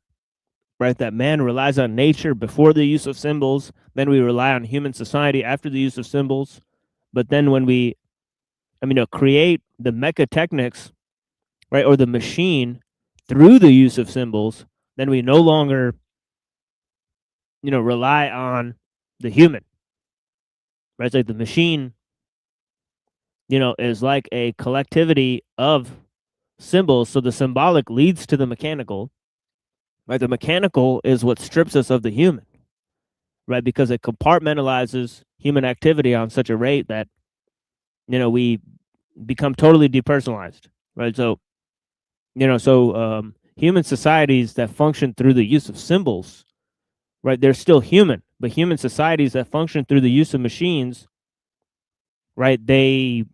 right? That man relies on nature before the use of symbols. Then we rely on human society after the use of symbols. But then when we, create the mechatechnics, right, or the machine through the use of symbols, then we no longer, rely on the human, right? It's like the machine, is like a collectivity of symbols. So the symbolic leads to the mechanical, right? The mechanical is what strips us of the human, right? Because it compartmentalizes human activity on such a rate that, we become totally depersonalized, right? So, human societies that function through the use of symbols, right? They're still human, but human societies that function through the use of machines, right? They,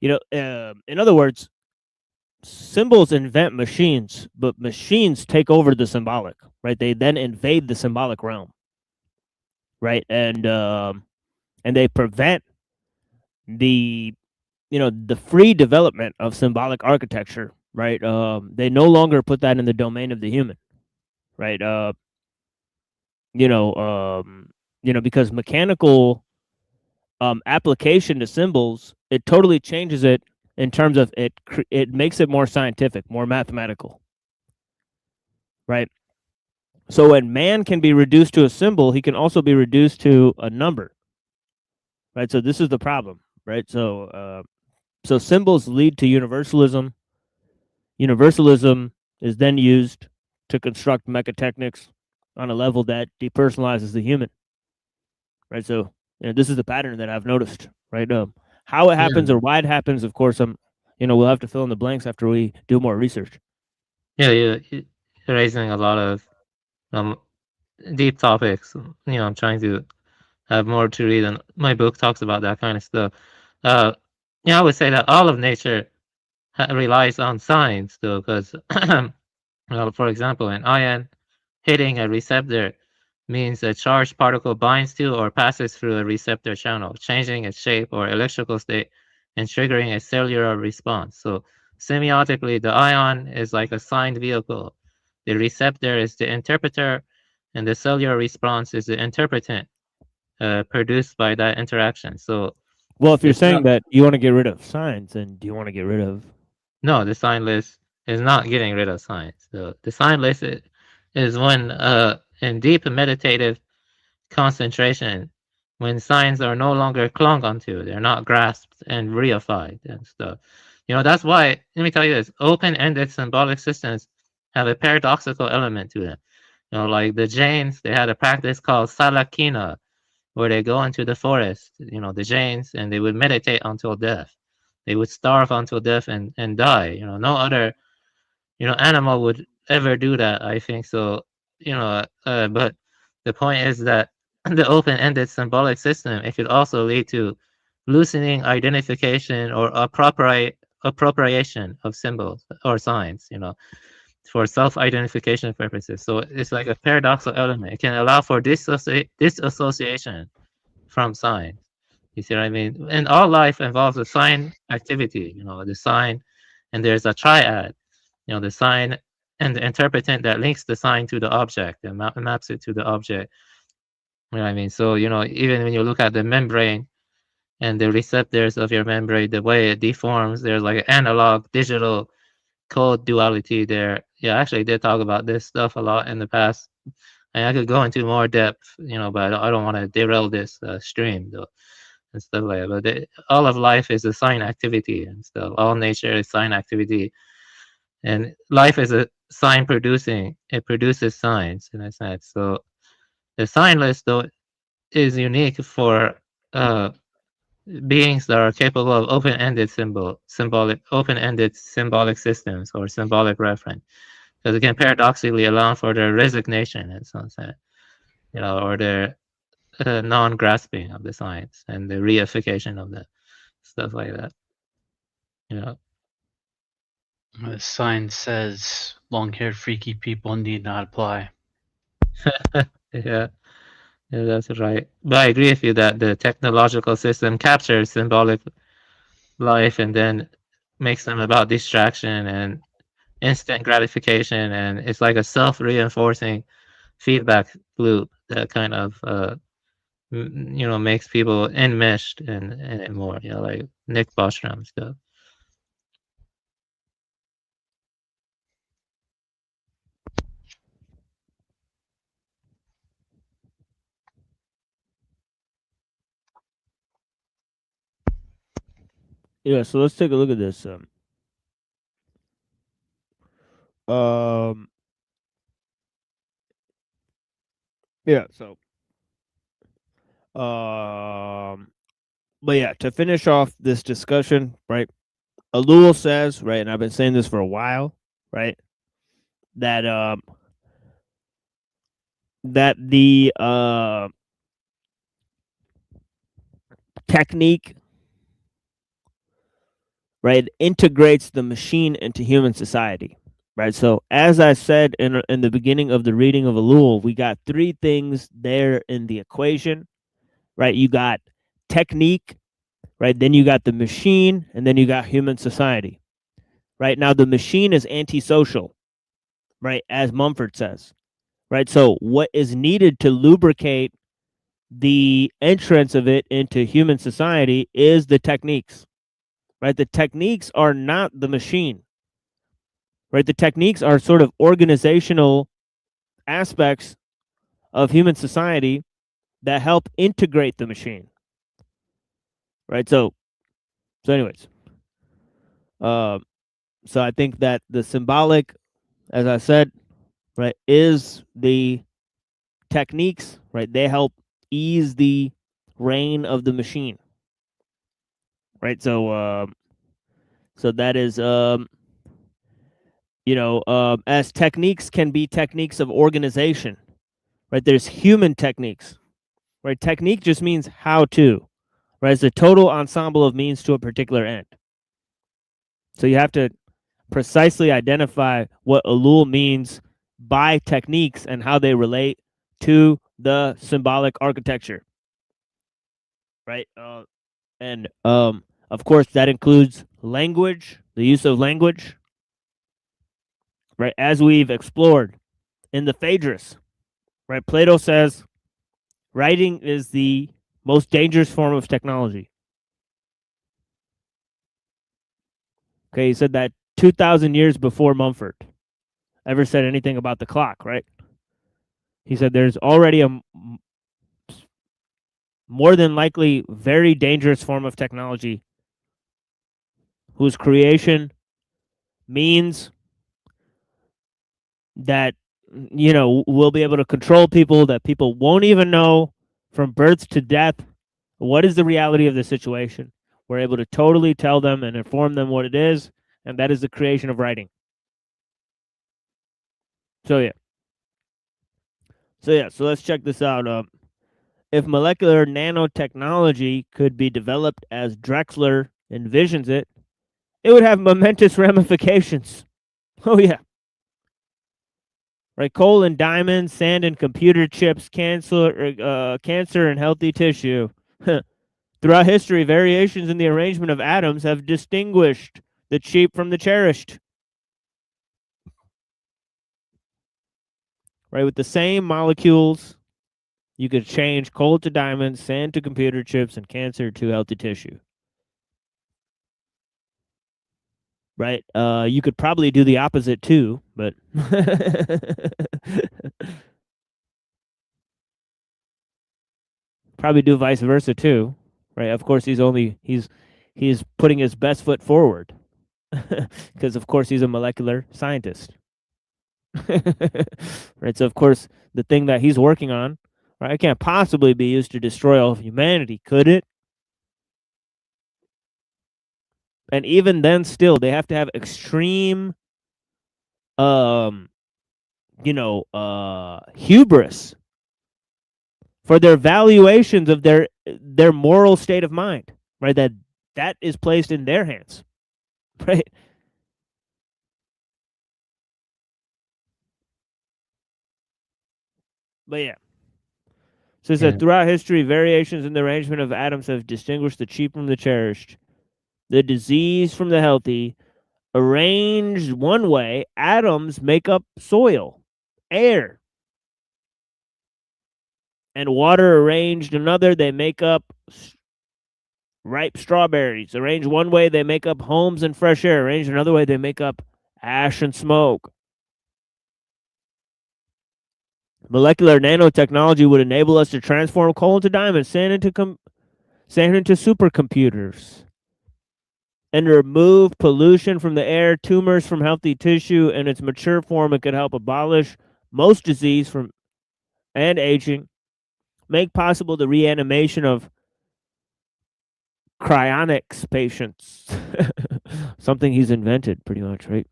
in other words, symbols invent machines, but machines take over the symbolic, right? They then invade the symbolic realm, right? And they prevent the, the free development of symbolic architecture, right? They no longer put that in the domain of the human, right? Because mechanical application to symbols, it totally changes it in terms of it makes it more scientific, more mathematical, right? So when man can be reduced to a symbol, he can also be reduced to a number, right? So this is the problem, right? So symbols lead to universalism. Universalism is then used to construct mechatechnics on a level that depersonalizes the human, right? So this is the pattern that I've noticed, right? How it happens or why it happens, of course, we'll have to fill in the blanks after we do more research. Yeah, you're raising a lot of deep topics. I'm trying to have more to read, and my book talks about that kind of stuff. I would say that all of nature relies on signs, though, because, for example, an ion hitting a receptor means a charged particle binds to or passes through a receptor channel, changing its shape or electrical state and triggering a cellular response. So semiotically, the ion is like a signed vehicle. The receptor is the interpreter, and the cellular response is the interpretant produced by that interaction. So, well, if you're saying that you want to get rid of signs, then do you want to get rid of? No, the sign list is not getting rid of signs. So the sign list is when, in deep meditative concentration, when signs are no longer clung onto, they're not grasped and reified and stuff. That's why, let me tell you this, open-ended symbolic systems have a paradoxical element to them. Like the Jains, they had a practice called salakina, where they go into the forest, the Jains, and they would meditate until death. They would starve until death and die. No other, animal would ever do that, I think. So, but the point is that the open-ended symbolic system, it could also lead to loosening identification or appropriation of symbols or signs, for self-identification purposes. So it's like a paradoxical element. It can allow for disassociation from signs. You see what I mean? And all life involves a sign activity, the sign, and there's a triad, the sign and the interpretant that links the sign to the object and maps it to the object. You know what I mean? So, even when you look at the membrane and the receptors of your membrane, the way it deforms, there's like an analog digital code duality there. Yeah, actually, I did talk about this stuff a lot in the past. And I could go into more depth, but I don't want to derail this stream, though, and stuff like that. But all of life is a sign activity and stuff. All nature is sign activity. And life is a sign producing. It produces signs in a sense. So the sign list, though, is unique for beings that are capable of open-ended open-ended symbolic systems or symbolic reference. Because it can paradoxically allow for their resignation in some sense, or their non-grasping of the science and the reification of the stuff like that. The sign says long-haired freaky people need not apply. Yeah. Yeah, that's right. But I agree with you that the technological system captures symbolic life and then makes them about distraction and instant gratification, and it's like a self-reinforcing feedback loop that kind of makes people enmeshed in it more, like Nick Bostrom stuff. Yeah, so let's take a look at this. Um yeah, so but yeah, to finish off this discussion, right? Ellul says, right, and I've been saying this for a while, right, that the technique, right, integrates the machine into human society, right? So as I said in the beginning of the reading of Ellul, we got three things there in the equation, right? You got technique, right? Then you got the machine, and then you got human society, right? Now the machine is antisocial, right, as Mumford says, right? So what is needed to lubricate the entrance of it into human society is the techniques, right? The techniques are not the machine, right? The techniques are sort of organizational aspects of human society that help integrate the machine, right? So anyways, so I think that the symbolic, as I said, right, is the techniques, right? They help ease the reign of the machine, right? So that is as techniques can be techniques of organization, right? There's human techniques, right? Technique just means how to, right? It's a total ensemble of means to a particular end. So you have to precisely identify what Ellul means by techniques and how they relate to the symbolic architecture, right? And of course, that includes language, the use of language, right? As we've explored in the Phaedrus, right? Plato says writing is the most dangerous form of technology. Okay, he said that 2,000 years before Mumford ever said anything about the clock, right? He said there's already a more than likely very dangerous form of technology whose creation means that we'll be able to control people, that people won't even know from birth to death what is the reality of the situation. We're able to totally tell them and inform them what it is, and that is the creation of writing. So let's check this out. If molecular nanotechnology could be developed as Drexler envisions it, it would have momentous ramifications. Oh yeah. Right, coal and diamonds, sand and computer chips, cancer and healthy tissue. Throughout history, variations in the arrangement of atoms have distinguished the cheap from the cherished. Right, with the same molecules, you could change coal to diamonds, sand to computer chips, and cancer to healthy tissue. Right, you could probably do the opposite too, but probably do vice versa too. Right, of course he's putting his best foot forward because of course he's a molecular scientist. Right, so of course the thing that he's working on, right, it can't possibly be used to destroy all of humanity, could it? And even then still they have to have extreme hubris for their valuations of their moral state of mind, right? That is placed in their hands, right? But yeah. Says that throughout history, variations in the arrangement of atoms have distinguished the cheap from the cherished, the diseased from the healthy. Arranged one way, atoms make up soil, air, and water. Arranged another, they make up ripe strawberries. Arranged one way, they make up homes and fresh air. Arranged another way, they make up ash and smoke. Molecular nanotechnology would enable us to transform coal into diamonds, sand into supercomputers, and remove pollution from the air, tumors from healthy tissue. In its mature form, it could help abolish most disease and aging, make possible the reanimation of cryonics patients. Something he's invented, pretty much, right?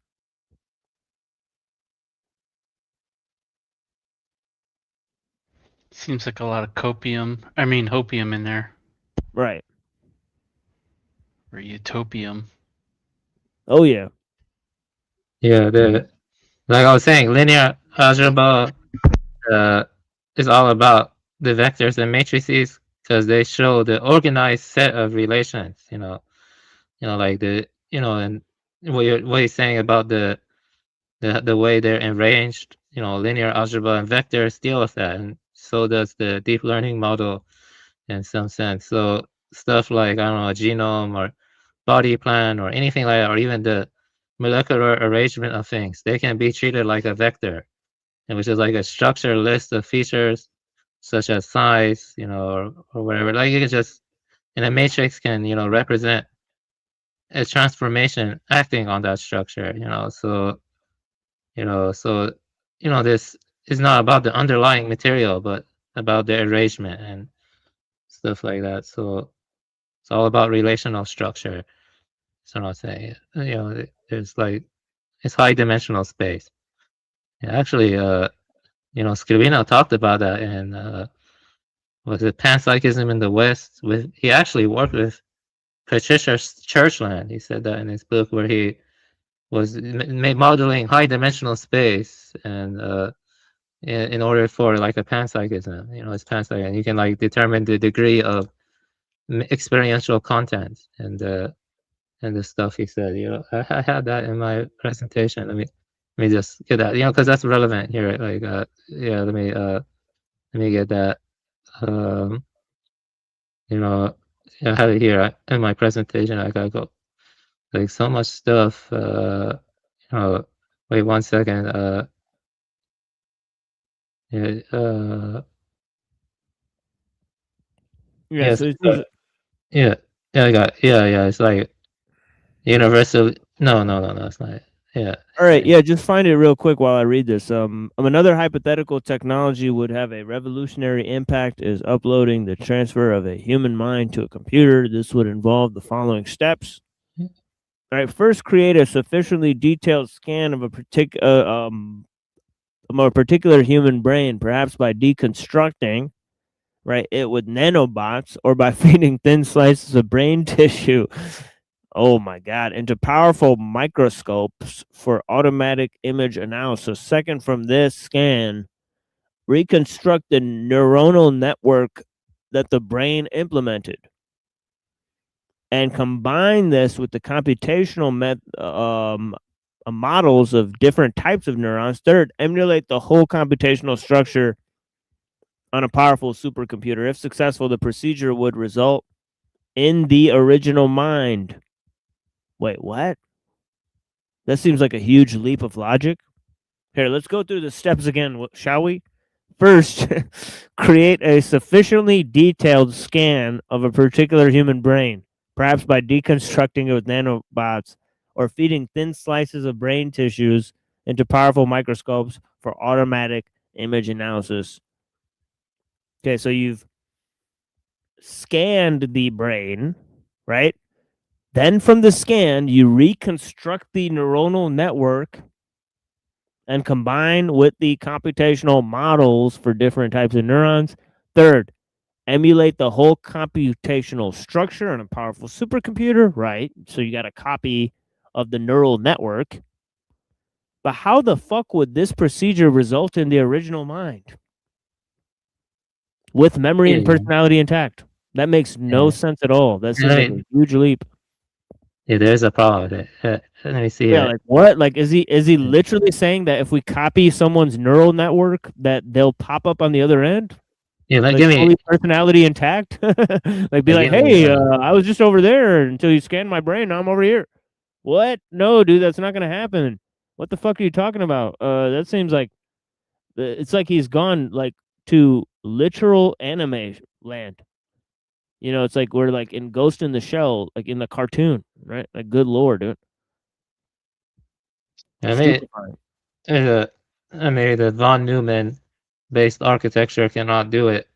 Seems like a lot of hopium in there. Right. Or utopium. Oh, yeah. Yeah, like I was saying, linear algebra is all about the vectors and matrices because they show the organized set of relations. Like and what you're saying about the way they're arranged. Linear algebra and vectors deal with that, and so does the deep learning model in some sense. So stuff like, I don't know, a genome or body plan or anything like that, or even the molecular arrangement of things, they can be treated like a vector, and which is like a structured list of features such as size, or whatever. Like you can just, and a matrix can, represent a transformation acting on that structure, so this is not about the underlying material, but about the arrangement and stuff like that. So it's all about relational structure. So I'm saying, there's like, it's high dimensional space. Yeah, actually, Skrbina talked about that in was it Panpsychism in the West? He actually worked with Patricia Churchland. He said that in his book, where he was modeling high dimensional space, and in order for like a panpsychism, it's panpsychism. You can like determine the degree of experiential content and the stuff he said. I had that in my presentation. Let me just get that, because that's relevant here. Like, yeah, let me get that. I have it here in my presentation. I gotta go. Like so much stuff. Wait 1 second. Yeah. Yeah. Yeah. I got. Yeah. It's like universal. No. It's not. Yeah. All right. Yeah. Just find it real quick while I read this. Another hypothetical technology would have a revolutionary impact is uploading the transfer of a human mind to a computer. This would involve the following steps. All right. First, create a sufficiently detailed scan of a particular human brain, perhaps by deconstructing, right, it with nanobots or by feeding thin slices of brain tissue. Oh my God, into powerful microscopes for automatic image analysis. Second, from this scan, reconstruct the neuronal network that the brain implemented and combine this with the computational models of different types of neurons. Third, emulate the whole computational structure on a powerful supercomputer. If successful, the procedure would result in the original mind. Wait, what? That seems like a huge leap of logic. Here, let's go through the steps again, shall we? First, create a sufficiently detailed scan of a particular human brain, perhaps by deconstructing it with nanobots or feeding thin slices of brain tissues into powerful microscopes for automatic image analysis. Okay, so you've scanned the brain, right? Then from the scan, you reconstruct the neuronal network and combine with the computational models for different types of neurons. Third, emulate the whole computational structure on a powerful supercomputer, right? So you got a copy of the neural network. But how the fuck would this procedure result in the original mind? with memory and Yeah. personality intact. That makes no Yeah. sense at all. That seems like Right. a huge leap. Yeah, there's a problem with it. Let me see Yeah, it. like what? Like is he literally saying that if we copy someone's neural network that they'll pop up on the other end? Yeah, Like give me. fully personality intact? Like be Yeah, like, give me, hey, I was just over there until you scanned my brain. Now I'm over here. What? No, dude, that's not gonna happen. What the fuck are you talking about? That seems like it's like he's gone like to literal anime land. You know, it's like we're like in Ghost in the Shell, like in the cartoon, right? Like, good lord, dude. I mean, Stupefying. the von Neumann based architecture cannot do it.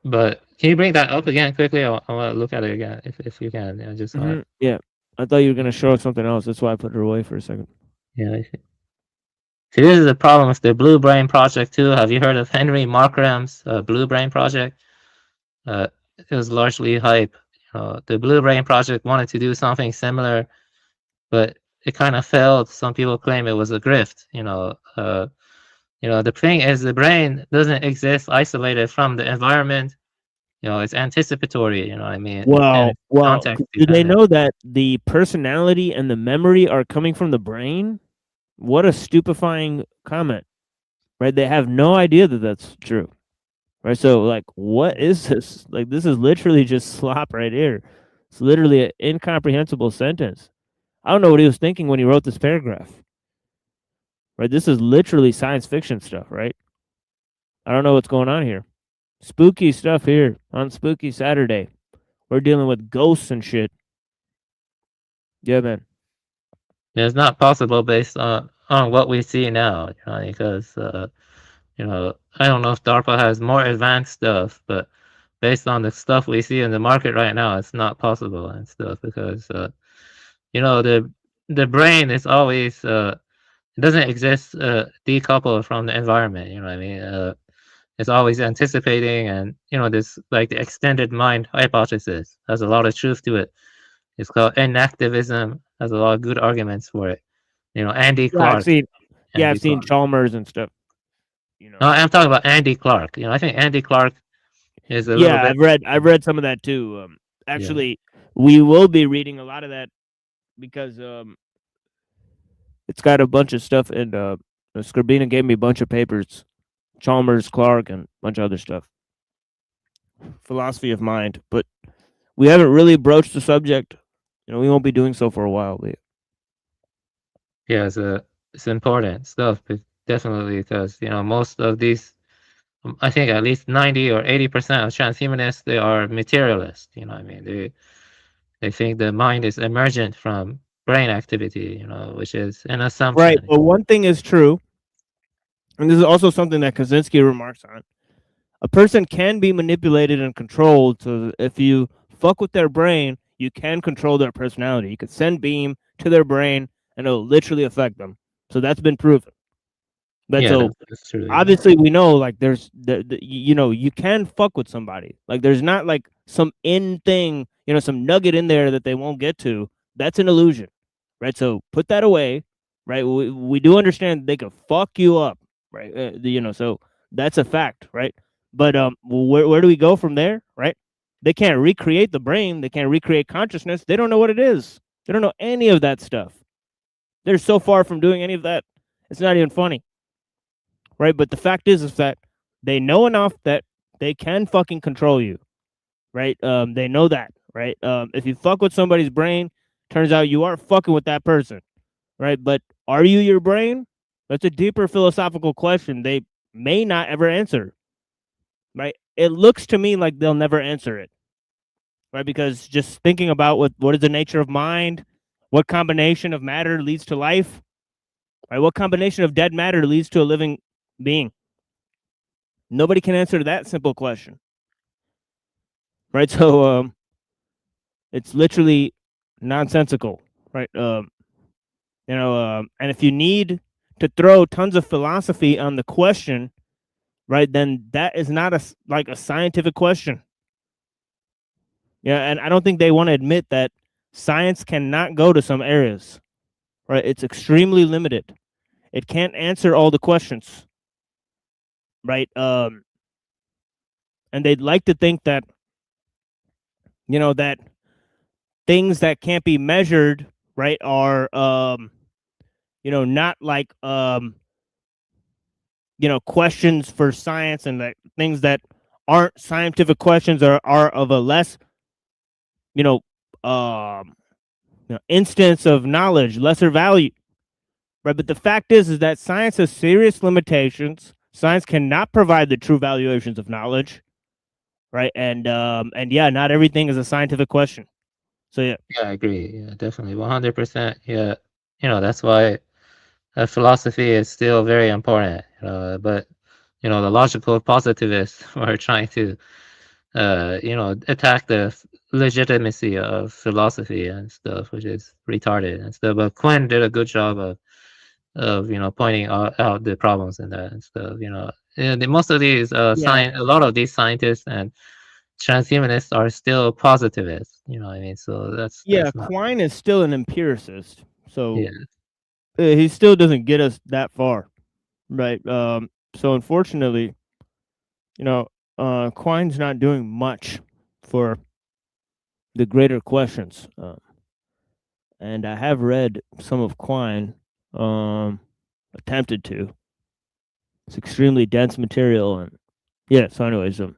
But can you bring that up again quickly? I want to look at it again if you can. Yeah, just Yeah, I thought you were gonna show us something else. That's why I put her away for a second. yeah. See, this is the problem with the Blue Brain project too. Have you heard of Henry Markram's Blue Brain project? It was largely hype. The Blue Brain project wanted to do something similar, but it kind of failed. Some people claim it was a grift. The thing is, the brain doesn't exist isolated from the environment. It's anticipatory. You know what I mean? Well, context do they dependent. know that the personality and the memory are coming from the brain? What a stupefying comment, right? They have no idea that that's true, right? So, like, what is this? Like, this is literally just slop right here. It's literally an incomprehensible sentence. I don't know what he was thinking when he wrote this paragraph, right? This is literally science fiction stuff, right? I don't know what's going on here. Spooky stuff here on Spooky Saturday. We're dealing with ghosts and shit. Yeah, man. It's not possible based on what we see now, because I don't know if DARPA has more advanced stuff, but based on the stuff we see in the market right now, it's not possible and stuff because the brain is always it doesn't exist decoupled from the environment. You know what I mean? It's always anticipating, and this like the extended mind hypothesis has a lot of truth to it. It's called enactivism. Has a lot of good arguments for it. Andy Yeah, Clark. I've seen Chalmers and stuff. No, I'm talking about Andy Clark. I think Andy Clark is a little bit. I've read some of that too. Actually, we will be reading a lot of that because it's got a bunch of stuff, and Skrbina gave me a bunch of papers, Chalmers, Clark, and a bunch of other stuff. Philosophy of mind, but we haven't really broached the subject. We won't be doing so for a while. But yeah, it's important stuff, but definitely because most of these, I think at least 90 or 80% of transhumanists, they are materialists. You know what I mean? They think the mind is emergent from brain activity, which is an assumption. Right, but one thing is true, and this is also something that Kaczynski remarks on. A person can be manipulated and controlled, so if you fuck with their brain, you can control their personality. You could send beam to their brain, and it'll literally affect them. So that's been proven. But yeah, that's true. Obviously, we know like there's you can fuck with somebody. Like there's not like some in thing, some nugget in there that they won't get to. That's an illusion, right? So put that away, right? We do understand they can fuck you up, right? So that's a fact, right? But where do we go from there, right? They can't recreate the brain. They can't recreate consciousness. They don't know what it is. They don't know any of that stuff. They're so far from doing any of that. It's not even funny, right? But the fact is that they know enough that they can fucking control you, right? They know that, right? If you fuck with somebody's brain, turns out you are fucking with that person, right? But are you your brain? That's a deeper philosophical question they may not ever answer, right? It looks to me like they'll never answer it, right? Because just thinking about what is the nature of mind, what combination of matter leads to life, right? What combination of dead matter leads to a living being? Nobody can answer that simple question, right? So it's literally nonsensical, right? And if you need to throw tons of philosophy on the question, right, then that is not a scientific question. Yeah, and I don't think they want to admit that science cannot go to some areas, right? It's extremely limited. It can't answer all the questions, right? And and they'd like to think that, that things that can't be measured, right, are not like questions for science, and that things that aren't scientific questions are of a less instance of knowledge, lesser value, right? But the fact is that science has serious limitations. Science cannot provide the true valuations of knowledge, right? And yeah, not everything is a scientific question. So yeah. Yeah, I agree. Yeah, definitely, 100%. Yeah, that's why philosophy is still very important. But the logical positivists are trying to attack the legitimacy of philosophy and stuff, which is retarded and stuff. But Quinn did a good job of pointing out the problems in that and stuff. Most of these a lot of these scientists and transhumanists are still positivists. You know what I mean? So that's not... Quine is still an empiricist, so yeah. He still doesn't get us that far, right? So unfortunately, Quine's not doing much for the greater questions. And I have read some of Quine, attempted to. It's extremely dense material, and yeah. So, anyways, so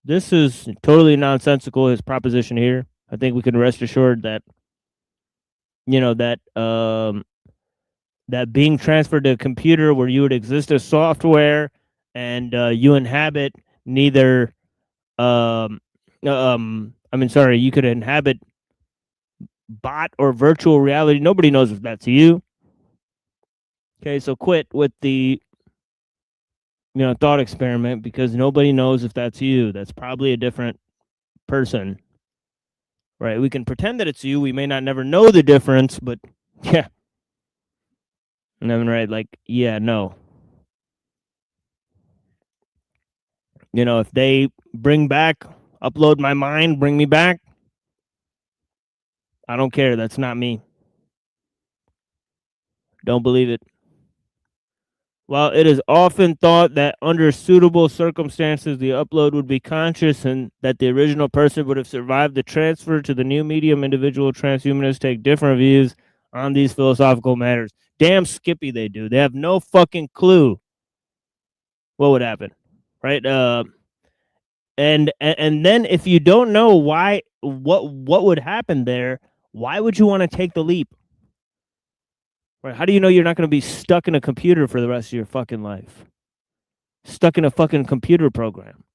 this is totally nonsensical. His proposition here. I think we can rest assured that, that being transferred to a computer where you would exist as software, and you inhabit neither you could inhabit bot or virtual reality. Nobody knows if that's you. Okay, so quit with the thought experiment, because nobody knows if that's you. That's probably a different person, right? We can pretend that it's you. We may not never know the difference, but yeah. And then, right, like, yeah, no. If they upload my mind, bring me back, I don't care. That's not me. Don't believe it. While it is often thought that under suitable circumstances the upload would be conscious and that the original person would have survived the transfer to the new medium, individual transhumanists take different views on these philosophical matters. Damn Skippy, they do. They have no fucking clue what would happen, right? And then if you don't know what would happen there, why would you want to take the leap? Right? How do you know you're not going to be stuck in a computer for the rest of your fucking life? Stuck in a fucking computer program,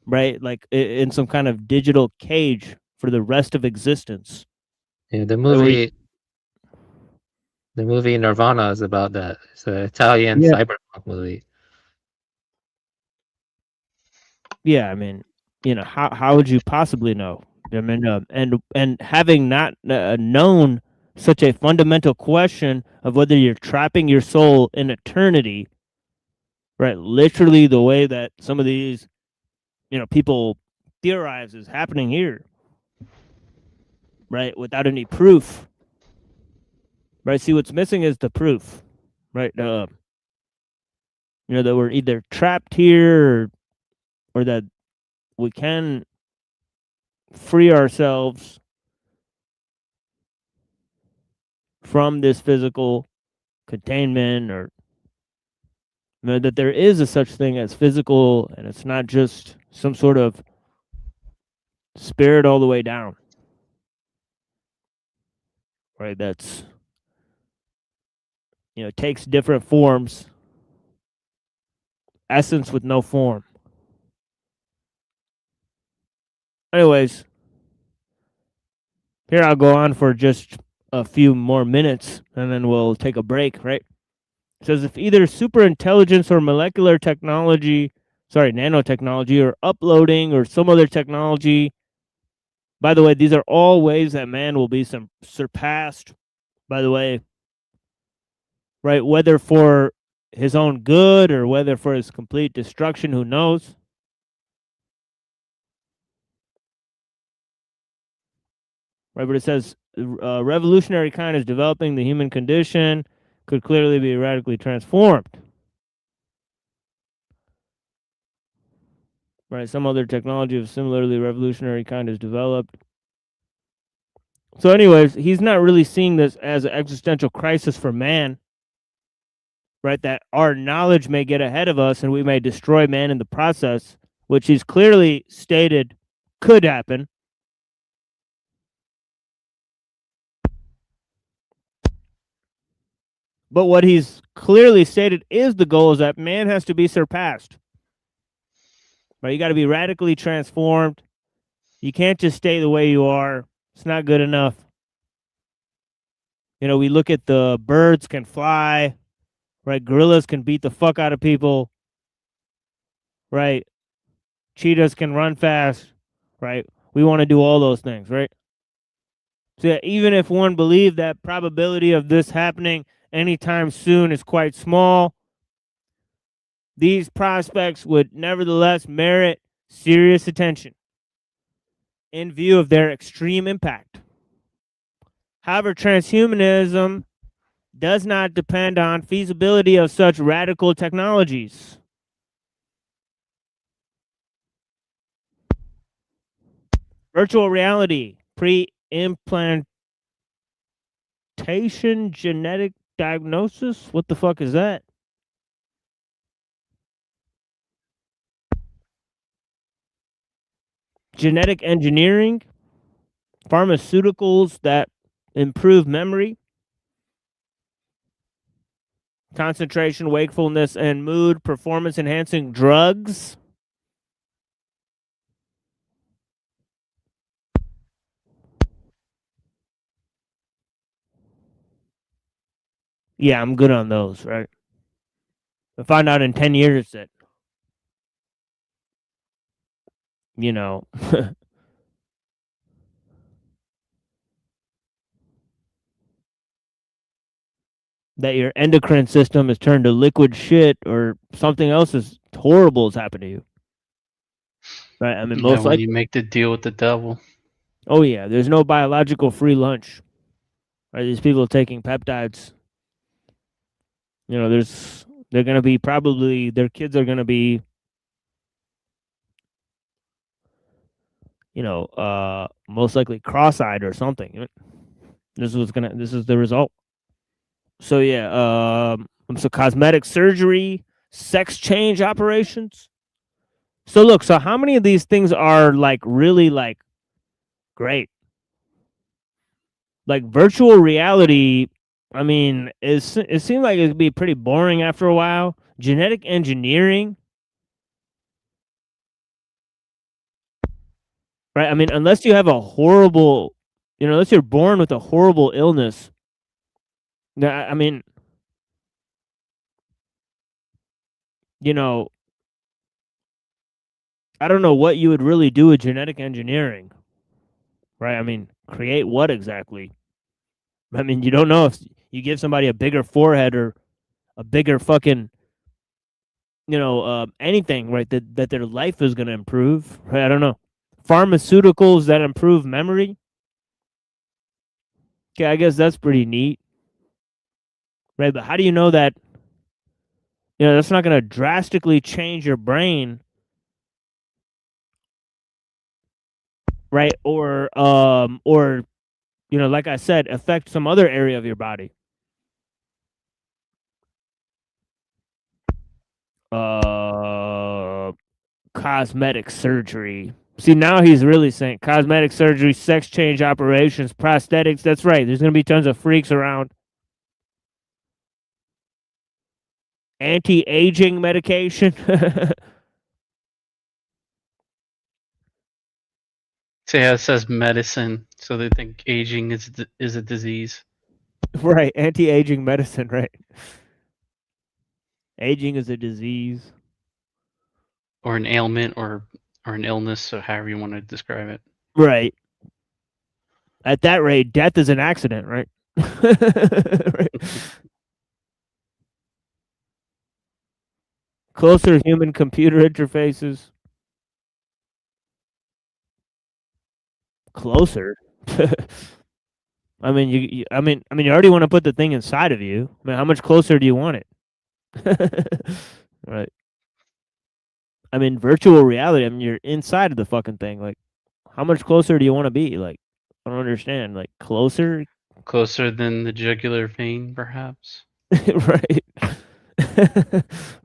right? Like in some kind of digital cage for the rest of existence. Yeah, the movie Nirvana is about that. It's an Italian cyberpunk movie. Yeah, I mean, how would you possibly know? I mean, and having not known such a fundamental question of whether you're trapping your soul in eternity, right? Literally the way that some of these, people theorize is happening here, right? Without any proof, right? See, what's missing is the proof, right? That we're either trapped here or that we can free ourselves from this physical containment, or that there is a such thing as physical, and it's not just some sort of spirit all the way down, right? That's takes different forms, essence with no form. Anyways, here I'll go on for just a few more minutes, and then we'll take a break, right? It says if either superintelligence or molecular technology, nanotechnology, or uploading or some other technology, by the way, these are all ways that man will be surpassed, by the way, right? Whether for his own good or whether for his complete destruction, who knows? Right, but it says revolutionary kind is developing. The human condition could clearly be radically transformed. right? Some other technology of similarly revolutionary kind is developed. So anyways, he's not really seeing this as an existential crisis for man, right? That our knowledge may get ahead of us and we may destroy man in the process, which he's clearly stated could happen. But what he's clearly stated is the goal is that man has to be surpassed. Right? You got to be radically transformed. You can't just stay the way you are. It's not good enough. You know, we look at the birds can fly, right? Gorillas can beat the fuck out of people, right? Cheetahs can run fast, right? We want to do all those things, right? So yeah, even if one believed that probability of this happening anytime soon is quite small, these prospects would nevertheless merit serious attention in view of their extreme impact. However, transhumanism does not depend on feasibility of such radical technologies. Virtual reality, pre-implantation genetic diagnosis? What the fuck is that? Genetic engineering, pharmaceuticals that improve memory, concentration, wakefulness, and mood, performance enhancing drugs. Yeah, I'm good on those, right? I find out in 10 years that, you know, that your endocrine system has turned to liquid shit or something else is horrible has happened to you. Right? I mean, most when likely. you make the deal with the devil. Oh, yeah. There's no biological free lunch. Right? These people taking peptides. You know, they're going to be probably, their kids are going to be, you know, most likely cross-eyed or something. This is the result. So yeah, so cosmetic surgery, sex change operations. So look, so how many of these things are like really like great? Like virtual reality, I mean, it seems like it could be pretty boring after a while. Genetic engineering, right? I mean, unless you have a horrible, you know, unless you're born with a horrible illness. I mean, you know, I don't know what you would really do with genetic engineering, right? I mean, create what exactly? I mean, you don't know if you give somebody a bigger forehead or a bigger fucking, you know, anything, right? That their life is going to improve, right? I don't know. Pharmaceuticals that improve memory. Okay, I guess that's pretty neat, right? But how do you know that? You know, that's not going to drastically change your brain, right? Or you know, like I said, affect some other area of your body. Cosmetic surgery. See, now he's really saying cosmetic surgery, sex change operations, prosthetics. That's right. There's going to be tons of freaks around. Anti-aging medication. So yeah, it says medicine, so they think aging is a disease. Right, anti-aging medicine, right. Aging is a disease. Or an ailment or an illness, or however you want to describe it. Right. At that rate, death is an accident, right? Right. Closer human-computer interfaces. Closer? I mean, you already want to put the thing inside of you. I mean, how much closer do you want it? Right. I mean, virtual reality. I mean, you're inside of the fucking thing. Like, how much closer do you want to be? Like, I don't understand. Like, closer, Closer than the jugular vein, perhaps. right?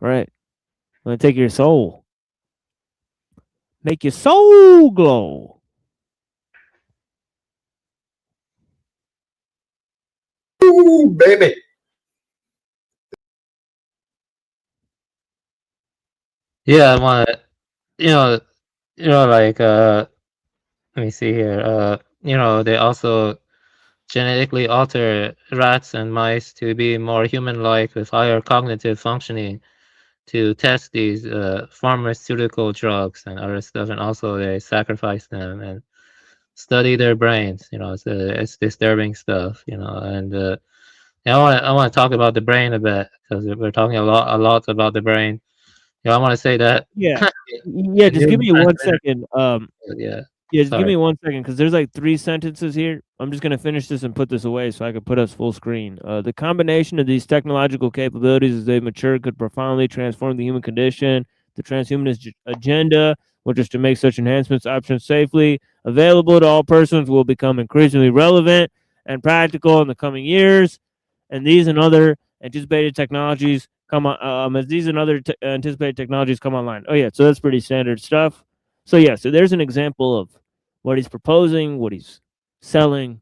Right. I'm gonna take your soul, make your soul glow. Ooh, baby. Yeah, I want to, like, let me see here. They also genetically alter rats and mice to be more human-like with higher cognitive functioning to test these pharmaceutical drugs and other stuff, and also they sacrifice them and study their brains. It's disturbing stuff. And I want to talk about the brain a bit because we're talking a lot about the brain. I want to say that. Yeah, yeah. Just give me 1 second. Yeah. Yeah, just give Sorry. me 1 second because there's like 3 sentences here. I'm just gonna finish this and put this away so I can put us full screen. The combination of these technological capabilities as they mature could profoundly transform the human condition. The transhumanist agenda, which is to make such enhancements options safely available to all persons, will become increasingly relevant and practical in the coming years. And these and other anticipated technologies come on. As these and other anticipated technologies come online. Oh yeah, so that's pretty standard stuff. So yeah, so there's an example of what he's proposing, what he's selling.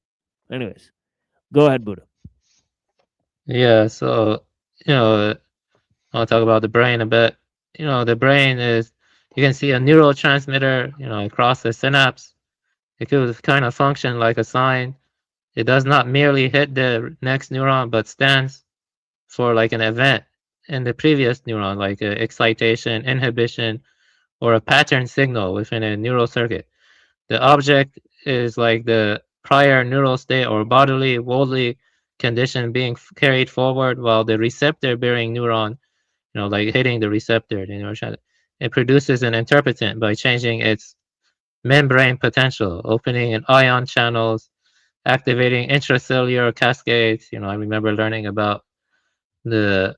Anyways, go ahead, Buddha. Yeah, so I'll talk about the brain a bit. The brain is, you can see a neurotransmitter, across the synapse. It could kind of function like a sign. It does not merely hit the next neuron, but stands for like an event in the previous neuron, like excitation, inhibition, or a pattern signal within a neural circuit. The object is like the prior neural state or bodily condition being carried forward, while the receptor bearing neuron, like hitting the receptor, it produces an interpretant by changing its membrane potential, opening in ion channels, activating intracellular cascades. I remember learning about the,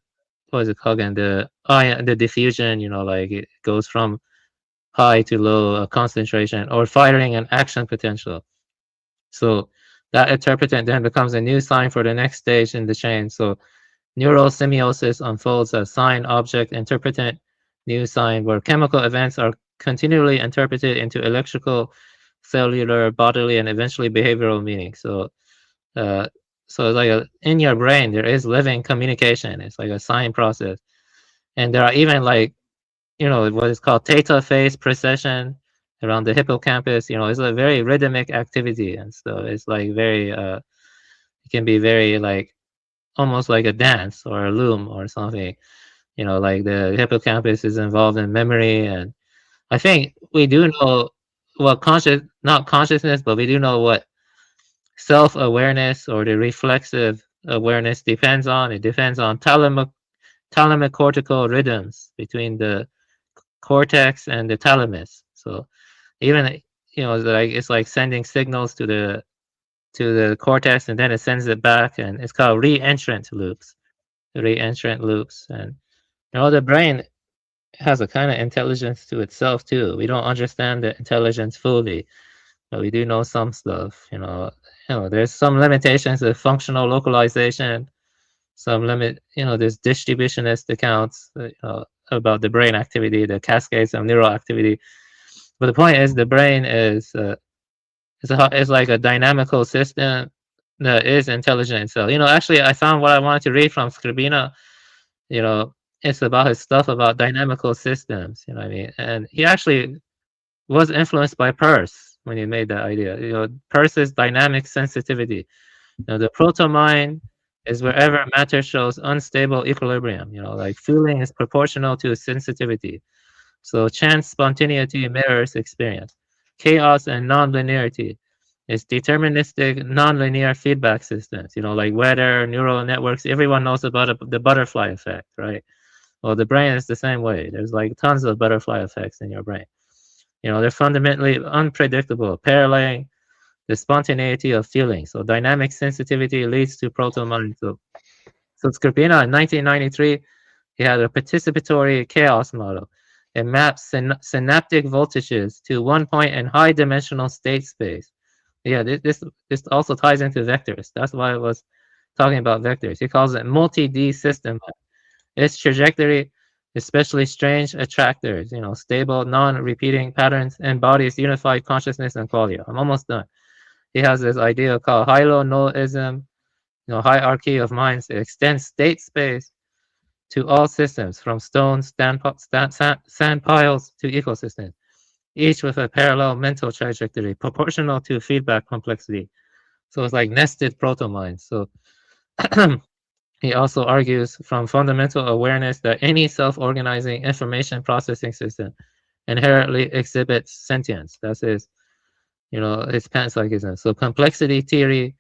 what is it called again? The diffusion, like it goes from high to low concentration, or firing an action potential. So that interpretant then becomes a new sign for the next stage in the chain. So neural semiosis unfolds as sign, object, interpretant, new sign, where chemical events are continually interpreted into electrical, cellular, bodily, and eventually behavioral meaning. So it's like in your brain, there is living communication. It's like a sign process. And there are even like, what is called theta phase precession around the hippocampus. It's a very rhythmic activity. And so it's like very, it can be very like, almost like a dance or a loom or something. Like the hippocampus is involved in memory. And I think we do know what not consciousness, but we do know what self-awareness or the reflexive awareness depends on. It depends on thalamocortical rhythms between the cortex and the thalamus. So even it's like sending signals to the cortex, and then it sends it back, and it's called reentrant loops. And the brain has a kind of intelligence to itself too. We don't understand the intelligence fully, but we do know some stuff. There's some limitations of functional localization, some limit, there's distributionist accounts about the brain activity, the cascades of neural activity. But the point is, the brain is like a dynamical system that is intelligent itself. Actually, I found what I wanted to read from Skrbina. It's about his stuff about dynamical systems. You know what I mean? And he actually was influenced by Peirce when he made that idea. Peirce's dynamic sensitivity. The proto-mind is wherever matter shows unstable equilibrium. Like feeling is proportional to sensitivity. So chance spontaneity mirrors experience. Chaos and non-linearity is deterministic non-linear feedback systems. Like weather, neural networks. Everyone knows about the butterfly effect, right? Well, the brain is the same way. There's like tons of butterfly effects in your brain. They're fundamentally unpredictable, paralleling the spontaneity of feeling. So dynamic sensitivity leads to proto-mind. So Skrbina in 1993, he had a participatory chaos model. It maps synaptic voltages to one point in high dimensional state space. Yeah, this also ties into vectors. That's why I was talking about vectors. He calls it multi-D system. Its trajectory, especially strange attractors, stable, non-repeating patterns, embodies unified consciousness and qualia. I'm almost done. He has this idea called hylo-noism, hierarchy of minds. It extends state space to all systems, from stones, sand piles to ecosystems, each with a parallel mental trajectory proportional to feedback complexity. So it's like nested proto-minds. So he also argues from fundamental awareness that any self-organizing information processing system inherently exhibits sentience. That's his, his panpsychism. So complexity theory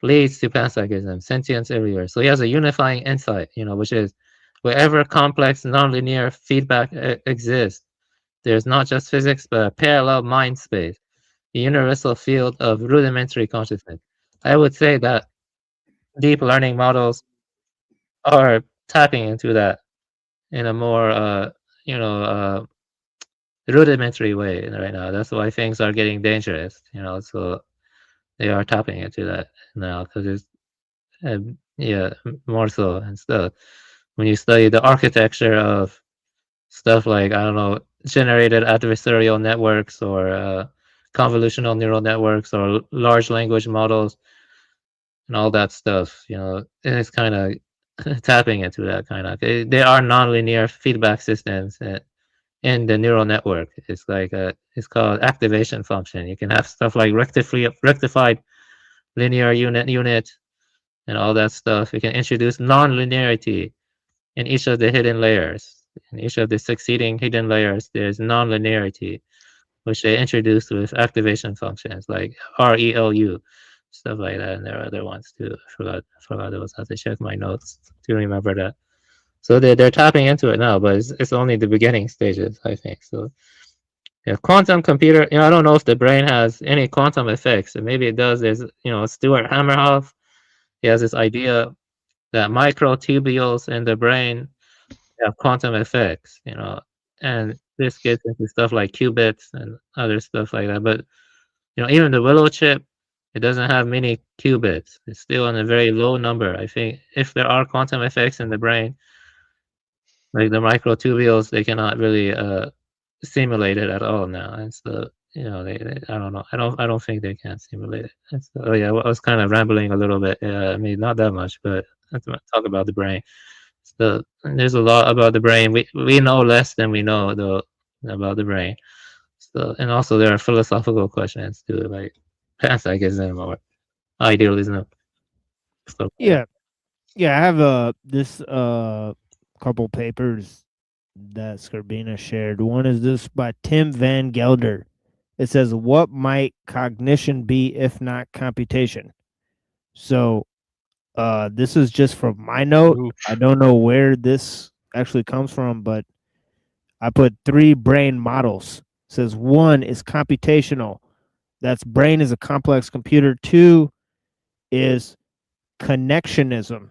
leads to panpsychism, sentience everywhere. So he has a unifying insight, which is wherever complex nonlinear feedback exists, there's not just physics, but a parallel mind space, a universal field of rudimentary consciousness. I would say that deep learning models are tapping into that in a more, rudimentary way right now. That's why things are getting dangerous, so they are tapping into that now because it's, more so and stuff. When you study the architecture of stuff like, I don't know, generated adversarial networks or convolutional neural networks or large language models and all that stuff, it's kind of tapping into that kind of. They are nonlinear feedback systems in the neural network. It's like it's called activation function. You can have stuff like rectified linear unit and all that stuff. You can introduce non-linearity in each of the hidden layers. In each of the succeeding hidden layers, there's non-linearity, which they introduced with activation functions like RELU, stuff like that. And there are other ones too. I forgot those. I have to check my notes to remember that. So they're tapping into it now, but it's only the beginning stages, I think. So yeah, quantum computer, I don't know if the brain has any quantum effects. Maybe it does. There's, Stuart Hamerhoff, he has this idea that microtubules in the brain have quantum effects, and this gets into stuff like qubits and other stuff like that. But, even the Willow chip, it doesn't have many qubits. It's still in a very low number. I think if there are quantum effects in the brain, like the microtubules, they cannot really simulate it at all now. And so, I don't know. I don't think they can simulate it. And so, I was kind of rambling a little bit. I mean, not that much, but let's talk about the brain. So there's a lot about the brain. We know less than we know though about the brain. So, and also there are philosophical questions too, like panpsychism or idealism. So, Yeah, I have this couple papers that Skrbina shared. One is this by Tim Van Gelder. It says, "What might cognition be if not computation?" So, this is just from my note. Oof. I don't know where this actually comes from, but I put 3 brain models. It says 1 is computational. That's brain is a complex computer. 2 is connectionism.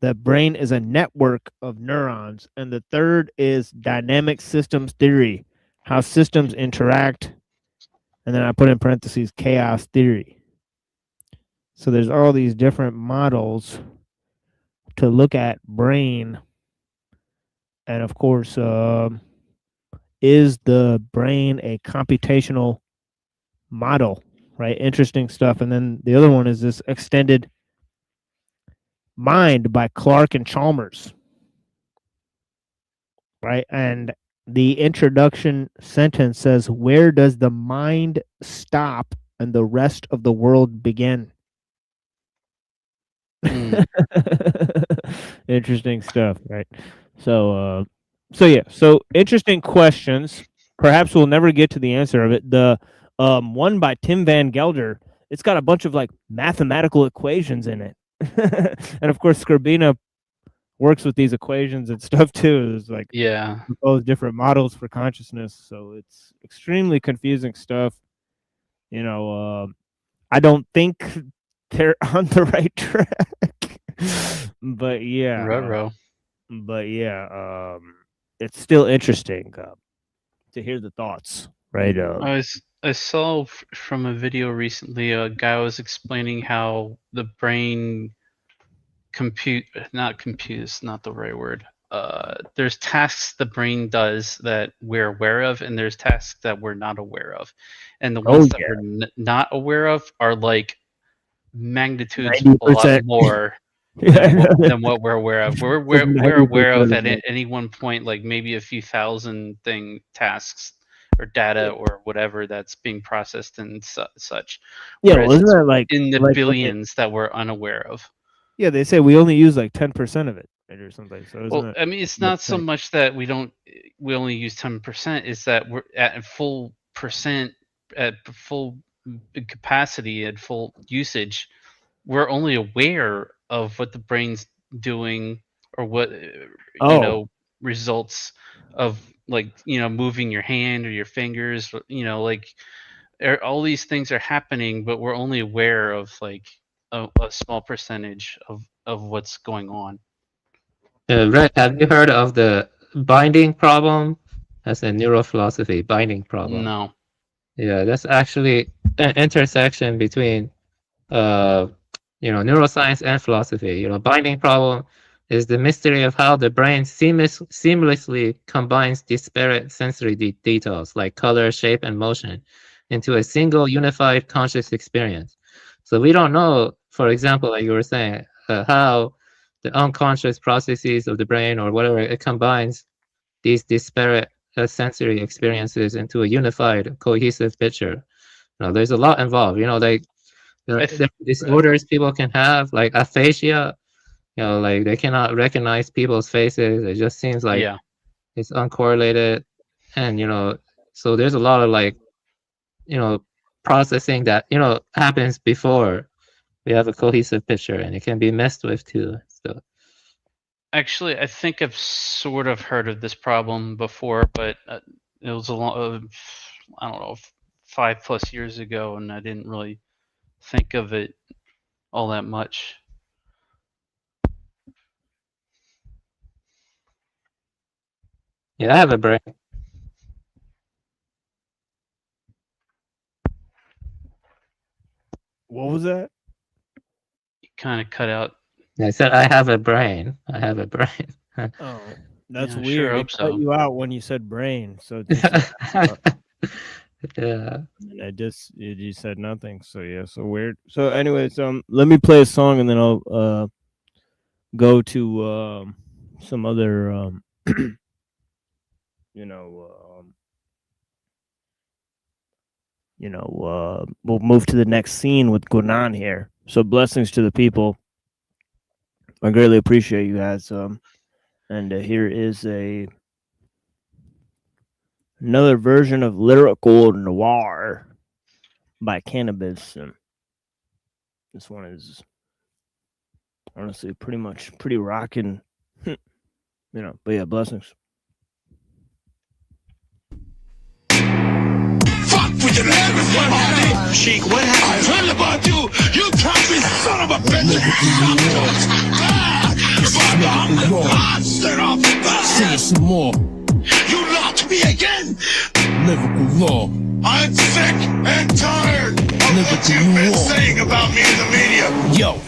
The brain is a network of neurons. And the 3rd is dynamic systems theory, how systems interact. And then I put in parentheses chaos theory. So there's all these different models to look at brain. And of course, is the brain a computational model, right? Interesting stuff. And then the other one is this extended mind by Clark and Chalmers, right? And the introduction sentence says, "Where does the mind stop and the rest of the world begin?" Interesting stuff, right? So interesting questions. Perhaps we'll never get to the answer of it. The one by Tim Van Gelder, it's got a bunch of like mathematical equations in it. And of course Skrbina works with these equations and stuff too. It's like both different models for consciousness. So it's extremely confusing stuff. I don't think they're on the right track. But yeah. Ruh-roh. But it's still interesting. to hear the thoughts. Right. I saw from a video recently, a guy was explaining how the brain not the right word. There's tasks the brain does that we're aware of, and there's tasks that we're not aware of. And the ones that we're not aware of are like magnitudes 90%. a lot more than what we're aware of. We're aware of at any one point, like maybe a few thousand tasks or data or whatever that's being processed and such. Yeah, Whereas wasn't that like in the like billions that we're unaware of? Yeah, they say we only use like 10% of it, right, or something. So isn't Well, it, I mean, it's not so much that we only use 10%. Is that we're at full capacity, at full usage. We're only aware of what the brain's doing, or what results of, like, moving your hand or your fingers, like all these things are happening, but we're only aware of like a small percentage of what's going on. Red, have you heard of the binding problem? That's a neurophilosophy, binding problem. No. Yeah, that's actually an intersection between neuroscience and philosophy. Binding problem is the mystery of how the brain seamlessly combines disparate sensory details like color, shape, and motion into a single unified conscious experience. So we don't know, for example, like you were saying, how the unconscious processes of the brain or whatever, it combines these disparate sensory experiences into a unified, cohesive picture. There's a lot involved. Like the disorders people can have, like aphasia. Like they cannot recognize people's faces. It just seems like it's uncorrelated, and so there's a lot of like processing that happens before we have a cohesive picture, and it can be messed with too. So actually, I think I've sort of heard of this problem before, but it was I don't know, 5+ years ago, and I didn't really think of it all that much. Yeah, I have a brain. What was that? You kind of cut out. I said I have a brain. I have a brain. Oh, that's Yeah, weird. sure It hope cut so. you out when you said brain. So it just, Yeah. and you said nothing. So yeah, so weird. So anyways, let me play a song and then I'll go to some other we'll move to the next scene with Gunan here. So blessings to the people. I greatly appreciate you guys. And here is another version of lyrical noir by Cannabis. And this one is honestly pretty rocking, but yeah, blessings. With your nervous one, honey. Sheik, what happened? I heard about you. You cocky son of a bitch. Monster of the say it some more. You locked me again. Lyrical law. I'm sick and tired of what you've been saying about me in the media. Yo.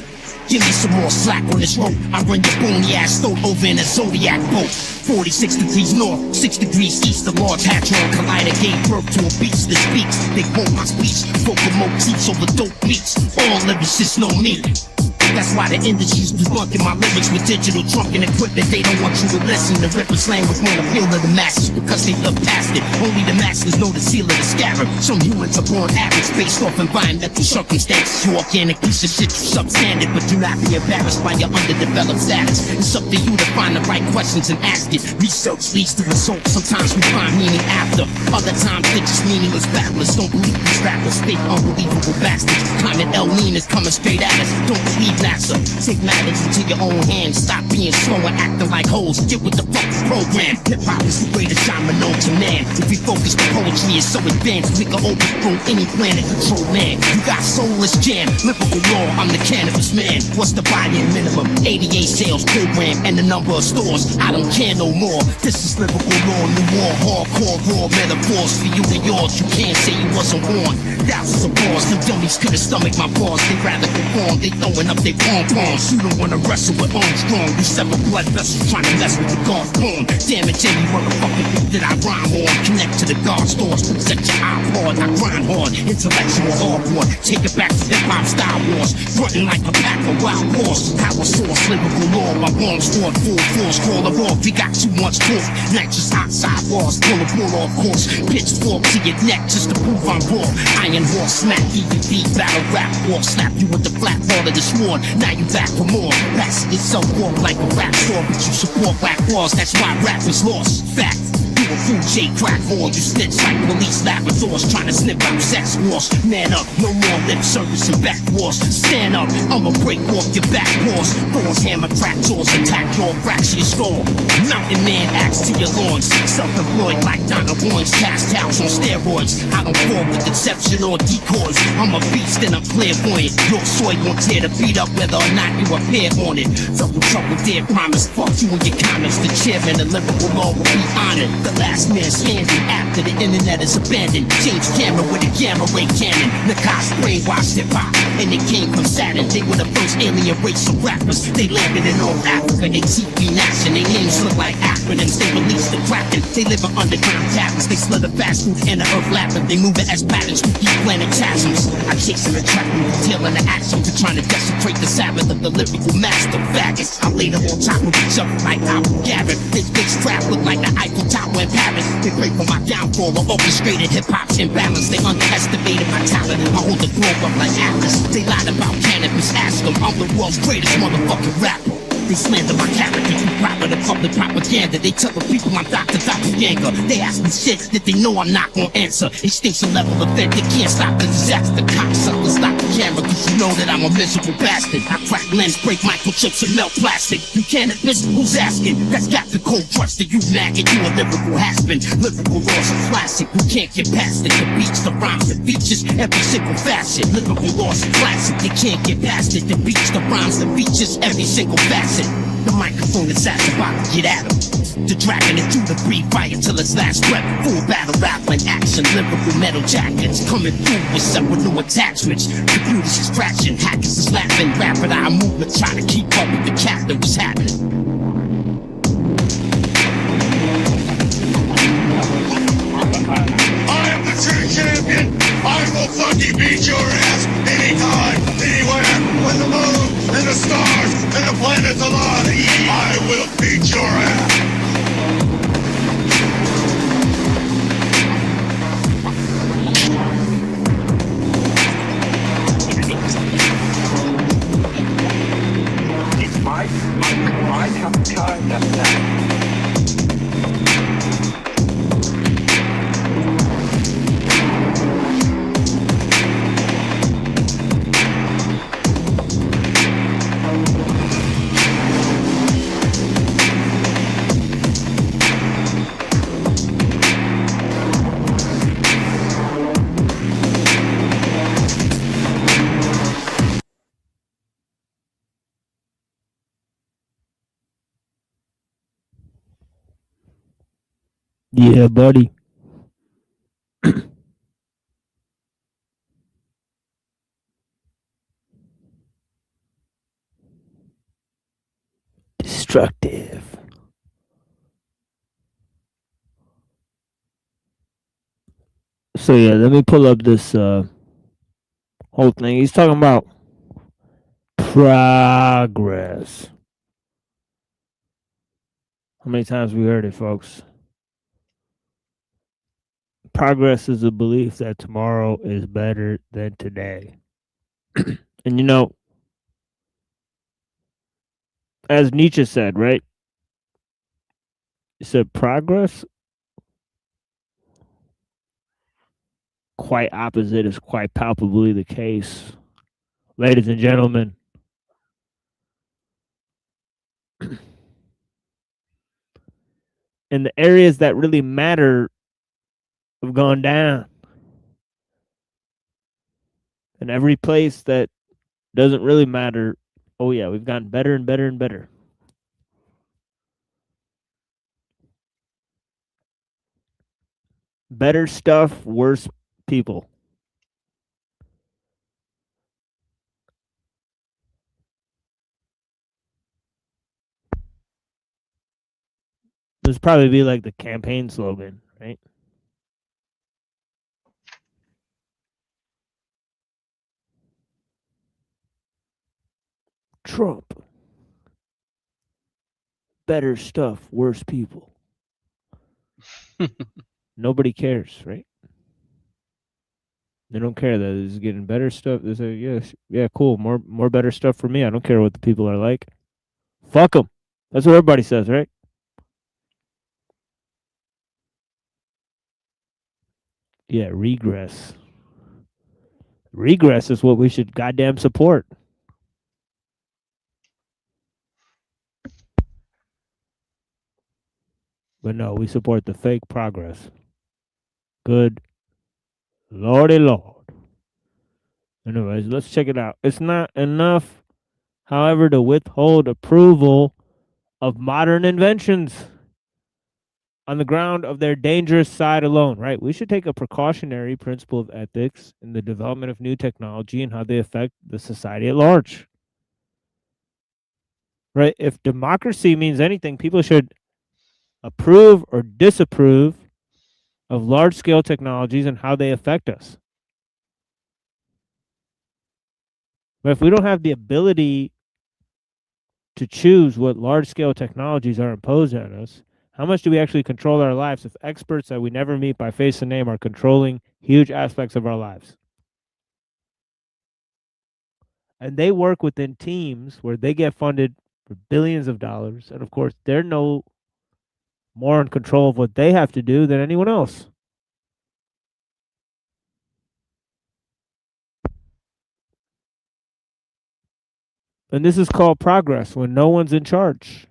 Give me some more slack on this rope. I run your bony ass throat over in a Zodiac boat. 46 degrees north, 6 degrees east. The large hadron collider gave birth to a beast that speaks. They quote my speech, vocal motifs over dope beats. All lyricists know me. That's why the industry's debunking my lyrics with digital trunking equipment. They don't want you to listen. The Ripper's language won't appeal to the masses because they look past it. Only the masters know the seal of the scarab. Some humans are born average based off environmental circumstances. You organic piece of shit, you substandard, but do not be embarrassed by your underdeveloped status. It's up to you to find the right questions and ask it. Research leads to results. Sometimes we find meaning after. Other times they're just meaningless babblers. Don't believe these rappers, fake unbelievable bastards. Climate El Nino is coming straight at us. Don't believe NASA. Take matters into your own hands. Stop being slow and acting like hoes. Get with the fucking program. Hip hop is the greatest genre known to man. If we focus, the poetry is so advanced we can overthrow any planet control man. You got soulless jam, lyrical law. I'm the cannabis man. What's the buy-in minimum? 88 sales program and the number of stores. I don't care no more. This is lyrical law, new war, hardcore, raw metaphors for you and yours. You can't say you wasn't born. Thousands of bars, them dummies couldn't stomach my bars. They rather conform, they throwing up their pom-poms. You don't wanna wrestle with Armstrong. You sever blood vessels trying to mess with the golf poem. Damage any motherfucking thing that I rhyme on. Connect to the God stores, set your iPod. I grind hard, intellectual hardcore. Take it back to hip-hop style wars. Frontin' like a pack of wild horse. Power source, lyrical law. My bombs fought full force. Call them off, we got too much talk. Nitrous oxide bars, pull a bull off course. Pitchfork to your neck just to prove I'm raw. Iron horse, smack, DVD, battle rap war. Slap you with the flat part of the sword. Now you back for more. Pass yourself off like a rap store, but you support black wars. That's why rap is lost. Fact. You a fool, J crack whore. You snitch like police laboratories trying to snip out sex wars. Man up, no more lip service and back wars. Stand up, I'ma break off your back paws. Thorns, hammer, crack jaws, attack your fracture your skull. Mountain man axe to your lawns. Self-employed like Donna Boyne's cast house on steroids. I don't fall with deception or decoys. I'm a beast and I'm clairvoyant. Your soy gon' tear the beat up whether or not you appear on it. Double trouble, dear promise. Fuck you and your comments. The chairman, the lyrical law will be honored. The last man standing after the internet is abandoned. Change camera with a gamma ray cannon. Nakas brainwashed hip hop, and they came from Saturn. They were the first alien race of rappers. They landed in North Africa. They TV nation. Their names look like acronyms. They released the Kraken. They live in underground caverns. They slither fast food in the earth labyrinth. They move it as patterns through deep planet chasms. I chase them and trap them, dealing the action for trying to desecrate the Sabbath of the lyrical master faggots. I lay them on top of each other like Apple Gavin. This bitch trap look like the Eiffel Tower in Paris. They pray for my downfall or orchestrated hip-hop's imbalance. They underestimated my talent. I hold the globe up like Atlas. They lied about cannabis. Ask them, I'm the world's greatest motherfucking rapper. They slander my character through proper the public propaganda. They tell the people I'm Dr. Doppelganger. They ask me shit that they know I'm not gonna answer. Extinction level event, they can't stop the disaster. Cocksuckers stop the camera cause you know that I'm a miserable bastard. I crack lens, break microchips and melt plastic. You can't admit who's asking. That's got the cold crush that you nagging. You a lyrical has-been. Lyrical laws are classic. We can't get past it. The beats, the rhymes, the features, every single facet. Lyrical laws are classic. They can't get past it. The beats, the rhymes, the features, every single facet. The microphone is about to get at him. The dragon and through the breathe fire till its last breath. Full battle rapping action, lyrical metal jackets coming through with some with no attachments. Computers is crashing, hackers is laughing. Rapid eye movement trying to keep up with the cat that was happening. I am the true champion. I will fucking beat your ass anytime, anywhere, when the moon and the stars and the planets align. I will beat your ass. It's my time now. Yeah, buddy. Destructive. So yeah, let me pull up this whole thing. He's talking about progress. How many times we heard it, folks? Progress is a belief that tomorrow is better than today. And you know, as Nietzsche said, right? He said progress, quite opposite, is quite palpably the case. Ladies and gentlemen, And the areas that really matter have gone down. And every place that doesn't really matter, oh yeah, we've gotten better and better and better. Better stuff, worse people. This would probably be like the campaign slogan, right? Trump. Better stuff, worse people. Nobody cares, right? They don't care that it's getting better stuff. They say, yes, yeah, cool, more better stuff for me. I don't care what the people are like. Fuck them. That's what everybody says, right? Yeah, regress. Regress is what we should goddamn support. But no, we support the fake progress. Good Lordy Lord. Anyways, let's check it out. It's not enough, however, to withhold approval of modern inventions on the ground of their dangerous side alone, right? We should take a precautionary principle of ethics in the development of new technology and how they affect the society at large. Right? If democracy means anything, people should approve or disapprove of large-scale technologies and how they affect us. But if we don't have the ability to choose what large-scale technologies are imposed on us, how much do we actually control our lives if experts that we never meet by face and name are controlling huge aspects of our lives? And they work within teams where they get funded for billions of dollars. And of course, they're no more in control of what they have to do than anyone else. And this is called progress when no one's in charge.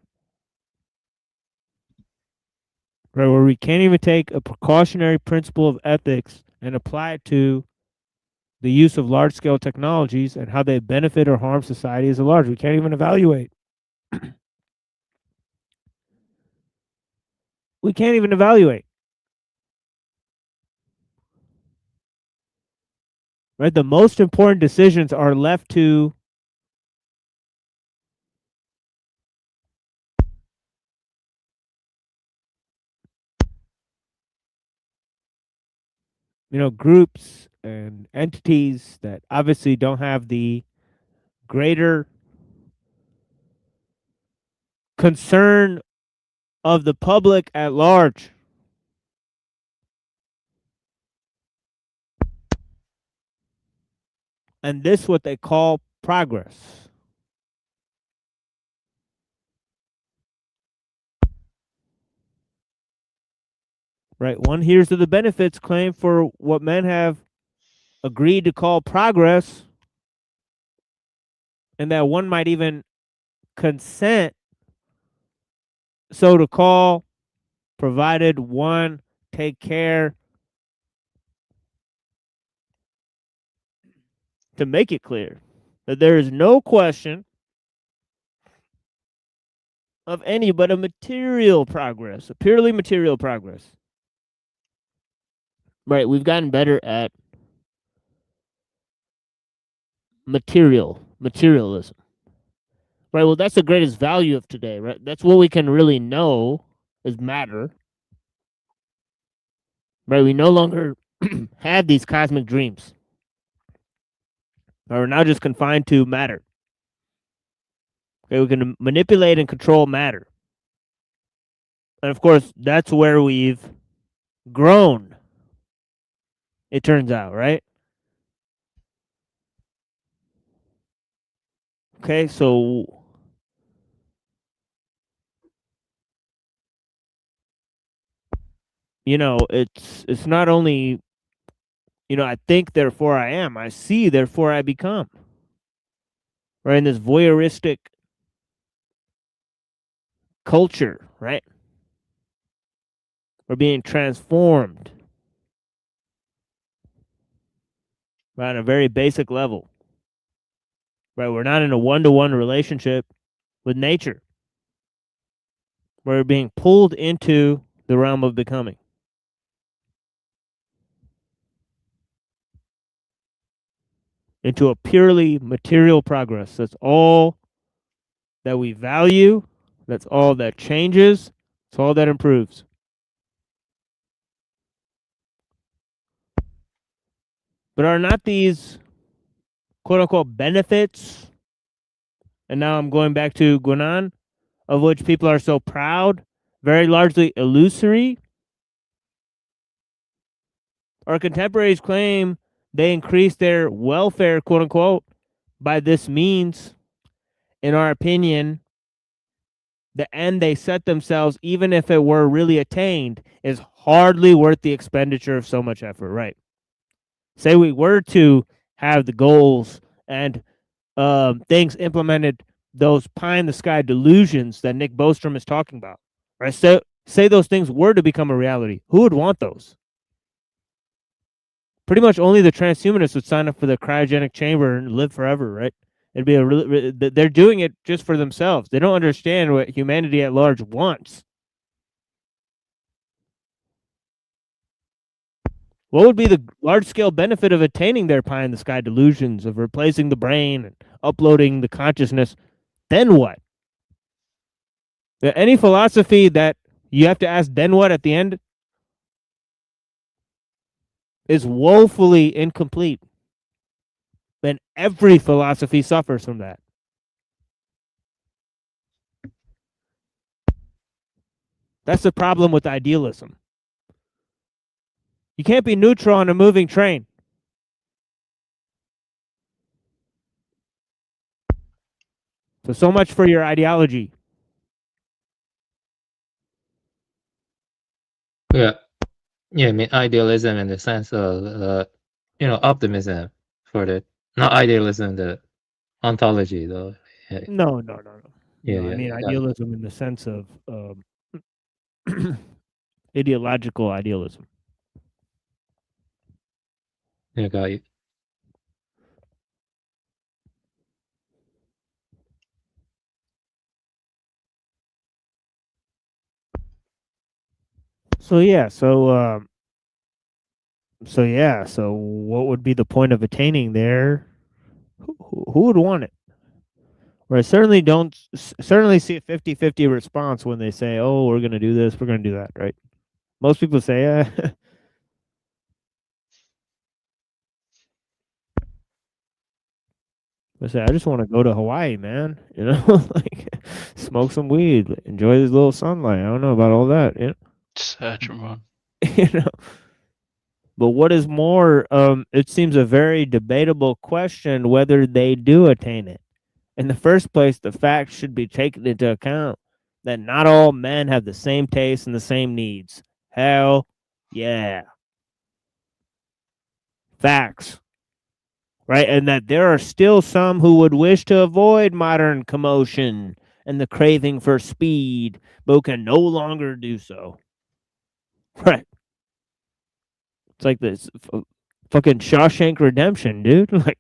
Right, where we can't even take a precautionary principle of ethics and apply it to the use of large-scale technologies and how they benefit or harm society as a large. We can't even evaluate. We can't even evaluate. Right, the most important decisions are left to groups and entities that obviously don't have the greater concern of the public at large. And this what they call progress. Right, one hears of the benefits claimed for what men have agreed to call progress, and that one might even consent so to call, provided one take care to make it clear that there is no question of any but a material progress, a purely material progress. Right, we've gotten better at materialism. Right, well, that's the greatest value of today, right? That's what we can really know is matter. Right, we no longer have these cosmic dreams. We're now just confined to matter. Okay, we can manipulate and control matter. And of course, that's where we've grown, it turns out, right? Okay, so it's not only I think therefore I am, I see therefore I become. Right, in this voyeuristic culture, right? We're being transformed, right, on a very basic level. Right? We're not in a one-to-one relationship with nature. We're being pulled into the realm of becoming. Into a purely material progress. That's all that we value. That's all that changes. That's all that improves. But are not these quote unquote benefits, and now I'm going back to Guinan, of which people are so proud, very largely illusory? Our contemporaries claim they increase their welfare, quote unquote, by this means. In our opinion, the end they set themselves, even if it were really attained, is hardly worth the expenditure of so much effort, right? Say we were to have the goals and things implemented, those pie in the sky delusions that Nick Bostrom is talking about, right? So, say those things were to become a reality. Who would want those? Pretty much only the transhumanists would sign up for the cryogenic chamber and live forever, right? It'd be they're doing it just for themselves. They don't understand what humanity at large wants. What would be the large-scale benefit of attaining their pie-in-the-sky delusions, of replacing the brain and uploading the consciousness? Then what? Any philosophy that you have to ask, then what, at the end, is woefully incomplete. And every philosophy suffers from that. That's the problem with idealism. You can't be neutral on a moving train. So much for your ideology. Yeah. Yeah, I mean idealism in the sense of optimism for the not idealism, the ontology though. Yeah. No. Yeah, I mean got it. idealism in the sense of ideological idealism. Yeah, got you. So what would be the point of attaining there? Who would want it? Or I certainly don't certainly see a 50-50 response when they say, "Oh, we're going to do this, we're going to do that," right? Most people say, I just want to go to Hawaii, man. You know, like smoke some weed, enjoy this little sunlight. I don't know about all that, you know. Satchmo. You know. But what is more, it seems a very debatable question whether they do attain it. In the first place, the facts should be taken into account that not all men have the same tastes and the same needs. Hell yeah. Facts. Right? And that there are still some who would wish to avoid modern commotion and the craving for speed, but who can no longer do so. Right. It's like this fucking Shawshank Redemption, dude. Like,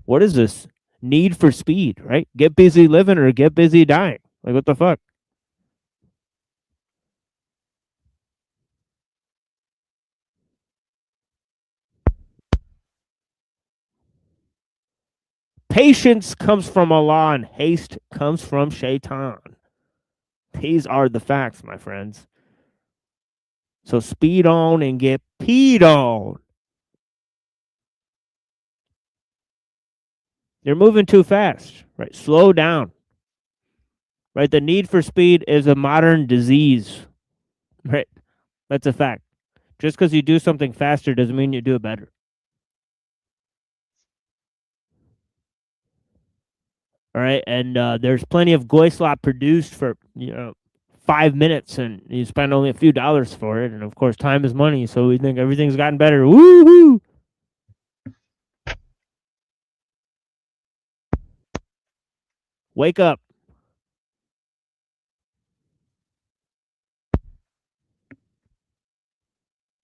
what is this? Need for speed, right? Get busy living or get busy dying. Like, what the fuck? Patience comes from Allah and haste comes from Shaitan. These are the facts, my friends. So speed on and get peed on. You're moving too fast, right? Slow down. Right? The need for speed is a modern disease. Right? That's a fact. Just because you do something faster doesn't mean you do it better. All right, and there's plenty of goislop produced for 5 minutes, and you spend only a few dollars for it. And of course, time is money, so we think everything's gotten better. Woohoo! Wake up.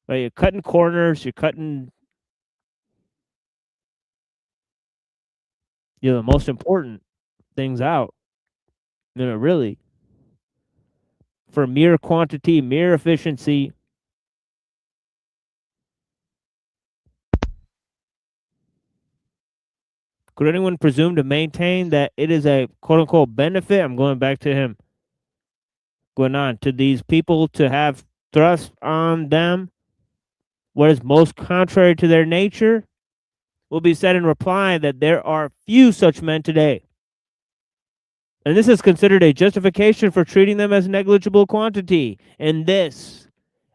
Right? You're cutting corners. You're cutting, the most important things out. Really, for mere quantity, mere efficiency. Could anyone presume to maintain that it is a quote unquote benefit? I'm going back to him. Going on to these people to have thrust on them what is most contrary to their nature? Will be said in reply that there are few such men today. And this is considered a justification for treating them as negligible quantity. And this,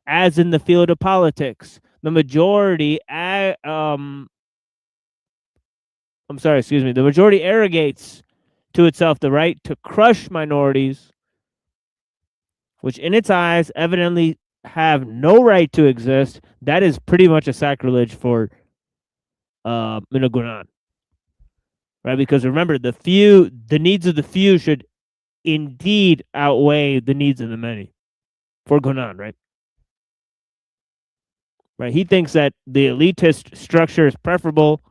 as in the field of politics, the majority, the majority arrogates to itself the right to crush minorities, which in its eyes evidently have no right to exist. That is pretty much a sacrilege for Gunan. Right? Because remember, the needs of the few should indeed outweigh the needs of the many for Gunan, right? Right. He thinks that the elitist structure is preferable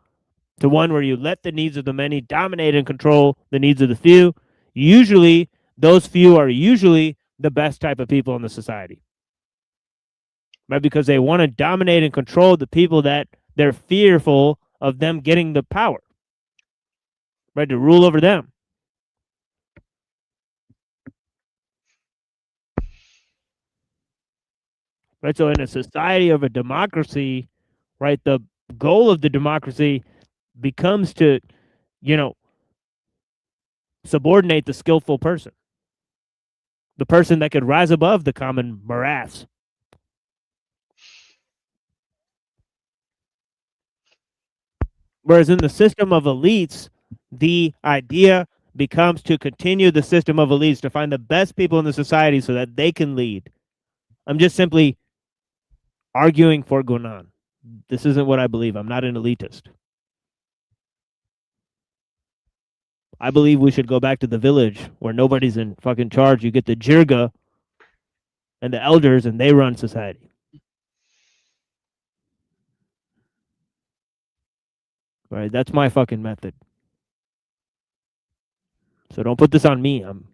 to one where you let the needs of the many dominate and control the needs of the few. Usually, those few are usually the best type of people in the society. Right? Because they want to dominate and control the people that they're fearful of them getting the power. Right? To rule over them. Right? So in a society of a democracy, right, the goal of the democracy becomes to, subordinate the skillful person. The person that could rise above the common morass. Whereas in the system of elites, the idea becomes to continue the system of elites, to find the best people in the society so that they can lead. I'm just simply arguing for Gunan. This isn't what I believe. I'm not an elitist. I believe we should go back to the village where nobody's in fucking charge. You get the jirga and the elders, and they run society. Right? That's my fucking method. So don't put this on me. I'm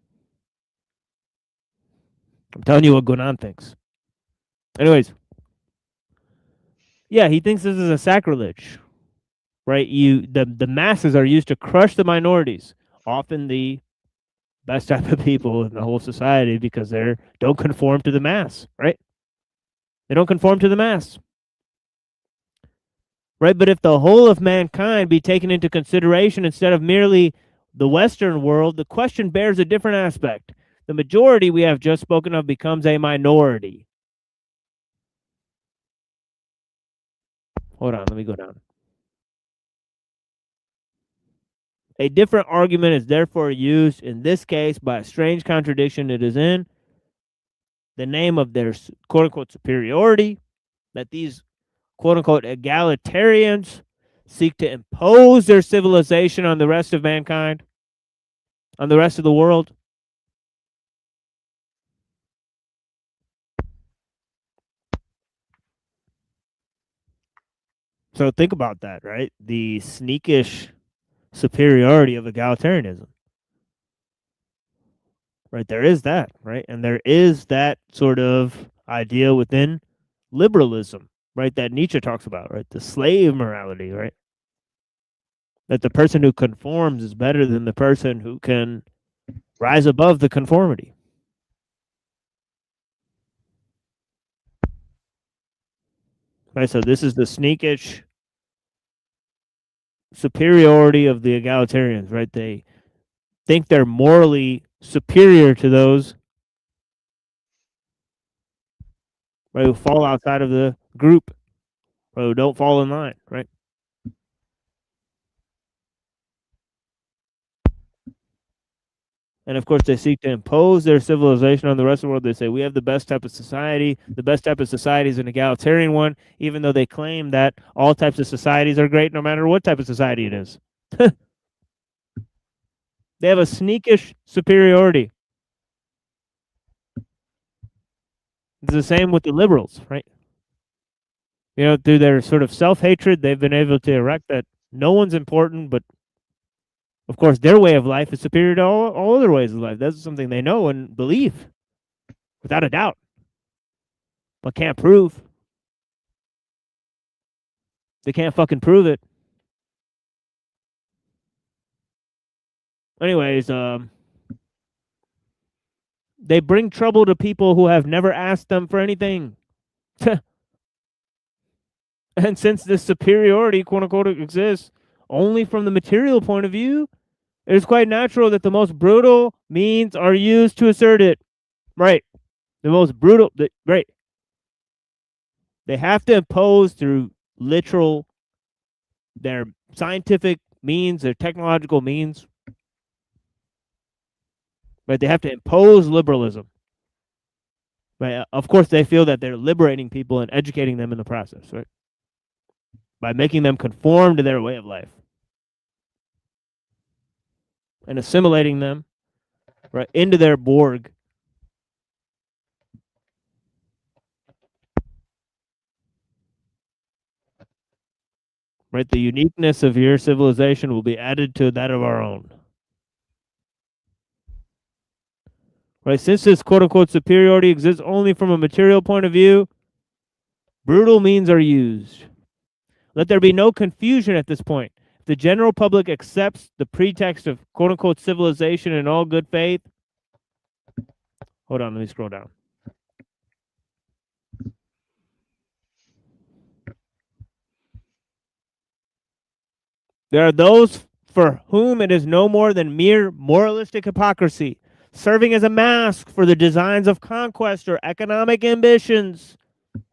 telling you what Gunan thinks. Anyways. Yeah, he thinks this is a sacrilege. Right? The masses are used to crush the minorities, often the best type of people in the whole society, because they don't conform to the mass, right? They don't conform to the mass. Right? But if the whole of mankind be taken into consideration instead of merely the Western world, the question bears a different aspect. The majority we have just spoken of becomes a minority. Hold on, let me go down. A different argument is therefore used in this case by a strange contradiction it is in the name of their quote-unquote superiority, that these quote-unquote egalitarians seek to impose their civilization on the rest of mankind, on the rest of the world. So think about that, right? The sneakish superiority of egalitarianism. Right? There is that, right? And there is that sort of idea within liberalism, right? That Nietzsche talks about, right? The slave morality, right? That the person who conforms is better than the person who can rise above the conformity. Right? So this is the sneakish superiority of the egalitarians, right? They think they're morally superior to those, right, who fall outside of the group, or who don't fall in line, right? And of course, they seek to impose their civilization on the rest of the world. They say, we have the best type of society. The best type of society is an egalitarian one, even though they claim that all types of societies are great no matter what type of society it is. They have a sneakish superiority. It's the same with the liberals, right? You know, through their sort of self-hatred, they've been able to erect that no one's important, but of course, their way of life is superior to all other ways of life. That's something they know and believe, without a doubt, but can't prove. They can't fucking prove it. Anyways, they bring trouble to people who have never asked them for anything. And since this superiority, quote unquote, exists only from the material point of view, it is quite natural that the most brutal means are used to assert it. Right. The most brutal, right. They have to impose through literal, their scientific means, their technological means. Right. They have to impose liberalism. Right. Of course, they feel that they're liberating people and educating them in the process, right? By making them conform to their way of life and assimilating them, right, into their Borg. Right, the uniqueness of your civilization will be added to that of our own. Right, since this quote-unquote superiority exists only from a material point of view, brutal means are used. Let there be no confusion at this point. If the general public accepts the pretext of quote-unquote civilization in all good faith, hold on, let me scroll down. There are those for whom it is no more than mere moralistic hypocrisy, serving as a mask for the designs of conquest or economic ambitions.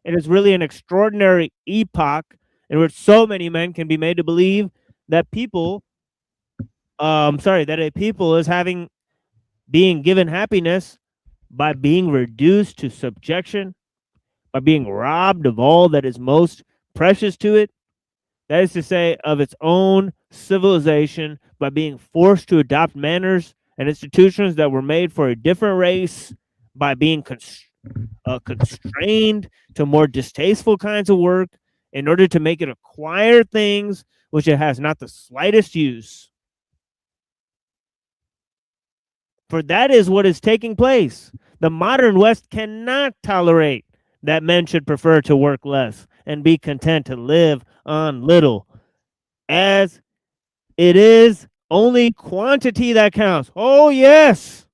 It is really an extraordinary epoch in which so many men can be made to believe that that a people is being given happiness by being reduced to subjection, by being robbed of all that is most precious to it. That is to say, of its own civilization, by being forced to adopt manners and institutions that were made for a different race, by being constrained to more distasteful kinds of work in order to make it acquire things which it has not the slightest use. For that is what is taking place. The modern West cannot tolerate that men should prefer to work less and be content to live on little, as it is only quantity that counts. Oh, yes.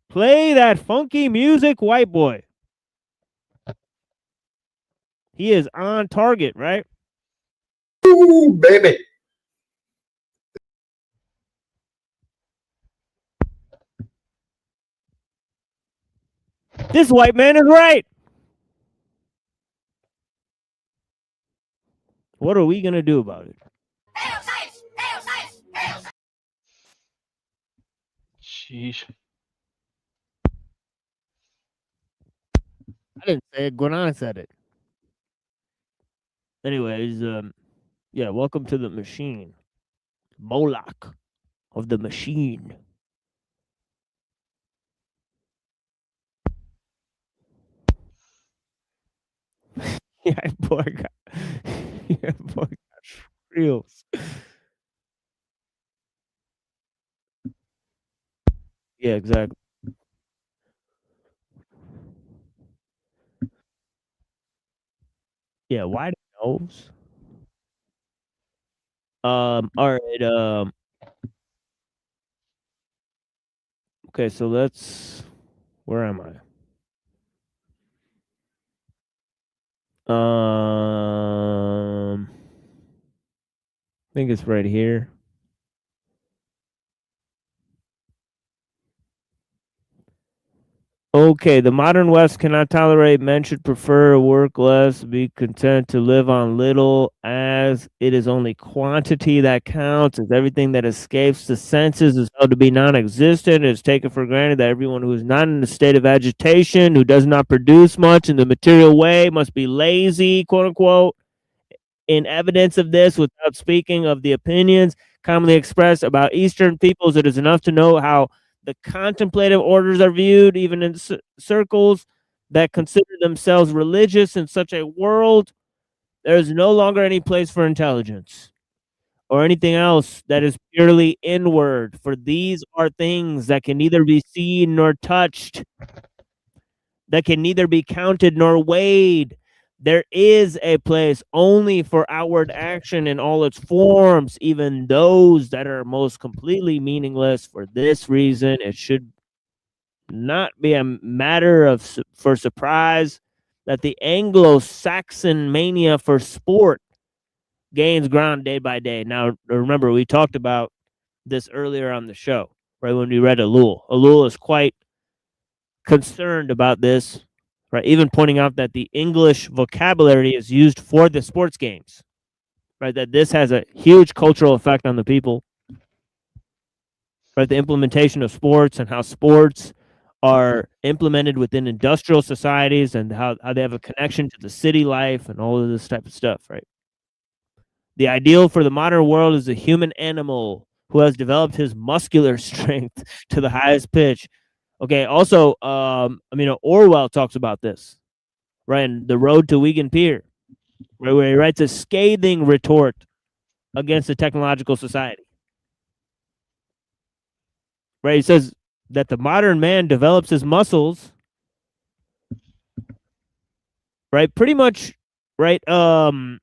Play that funky music, white boy. He is on target, right? Ooh, baby. This white man is right. What are we going to do about it? Sheesh. I didn't say it. Guanan said it. Anyways, yeah, welcome to the machine. Moloch of the machine. Yeah, boy got reels. Yeah, exactly. Yeah, wide nose. All right. Okay, so let's. Where am I? I think it's right here. Okay, the modern West cannot tolerate men should prefer work less, be content to live on little, as it is only quantity that counts, as everything that escapes the senses is held to be non-existent. It is taken for granted that everyone who is not in a state of agitation, who does not produce much in the material way, must be lazy, quote unquote. In evidence of this, without speaking of the opinions commonly expressed about Eastern peoples, it is enough to know how the contemplative orders are viewed, even in circles that consider themselves religious in such a world. There's no longer any place for intelligence or anything else that is purely inward, for these are things that can neither be seen nor touched, that can neither be counted nor weighed. There is a place only for outward action in all its forms, even those that are most completely meaningless. For this reason, it should not be a matter for surprise that the Anglo-Saxon mania for sport gains ground day by day. Now, remember, we talked about this earlier on the show, right, when we read ellul. Ellul is quite concerned about this, right, even pointing out that the English vocabulary is used for the sports games, right, that this has a huge cultural effect on the people, right, the implementation of sports and how sports are implemented within industrial societies and how they have a connection to the city life and all of this type of stuff, right? The ideal for the modern world is a human animal who has developed his muscular strength to the highest pitch. Okay, also, Orwell talks about this, right, in The Road to Wigan Pier, right, where he writes a scathing retort against the technological society. Right, he says that the modern man develops his muscles, right, pretty much, right, for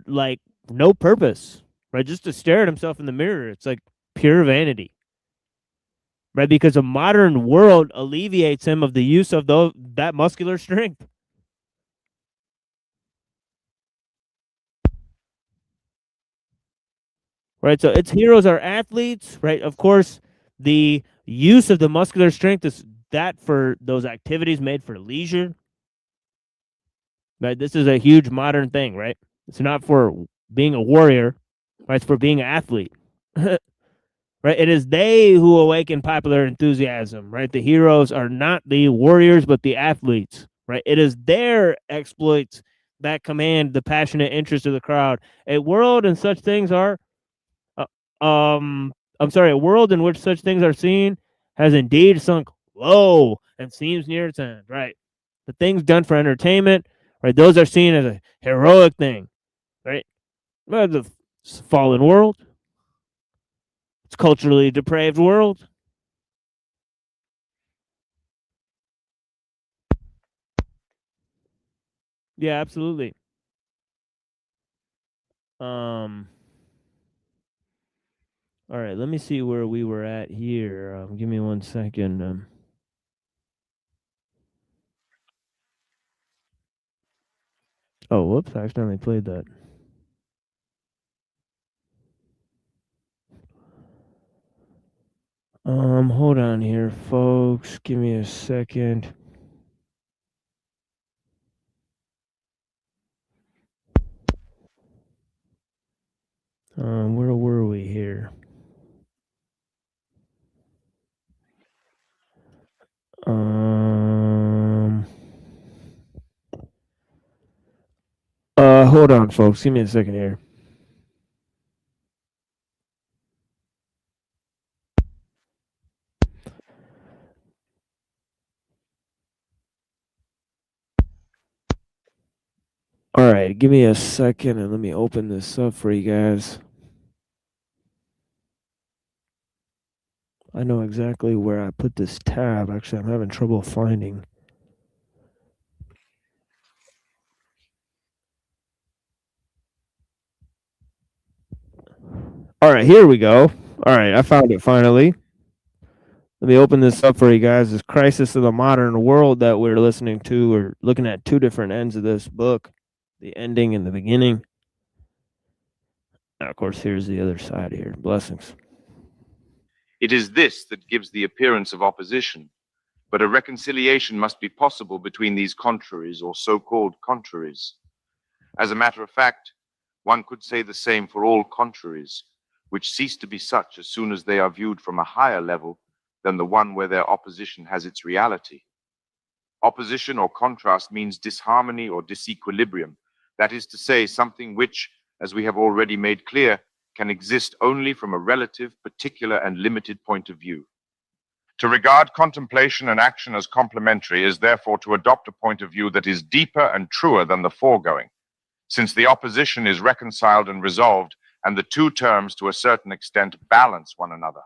like no purpose, right, just to stare at himself in the mirror. It's like pure vanity, right, because a modern world alleviates him of the use of that muscular strength. Right, so its heroes are athletes, right? Of course, the use of the muscular strength is that for those activities made for leisure. Right, this is a huge modern thing, right? It's not for being a warrior, right? It's for being an athlete. Right, it is they who awaken popular enthusiasm, right? The heroes are not the warriors, but the athletes, right? It is their exploits that command the passionate interest of the crowd. A world in such things are a world in which such things are seen has indeed sunk low and seems near its end, right? The things done for entertainment, right, those are seen as a heroic thing, right? Well, the fallen world, it's culturally depraved world. Yeah, absolutely. All right, let me see where we were at here. Give me 1 second. Oh, whoops! I accidentally played that. Hold on here, folks. Give me a second. Where were we here? Hold on, folks. Give me a second here. All right, give me a second and let me open this up for you guys. I know exactly where I put this tab. Actually, I'm having trouble finding. All right, here we go. All right, I found it finally. Let me open this up for you guys. This Crisis of the Modern World that we're listening to, we're looking at two different ends of this book, the ending and the beginning. Now, of course, here's the other side here. Blessings. It is this that gives the appearance of opposition, but a reconciliation must be possible between these contraries or so-called contraries. As a matter of fact, one could say the same for all contraries, which cease to be such as soon as they are viewed from a higher level than the one where their opposition has its reality. Opposition or contrast means disharmony or disequilibrium, that is to say, something which, as we have already made clear, can exist only from a relative, particular, and limited point of view. To regard contemplation and action as complementary is therefore to adopt a point of view that is deeper and truer than the foregoing, since the opposition is reconciled and resolved, and the two terms to a certain extent balance one another.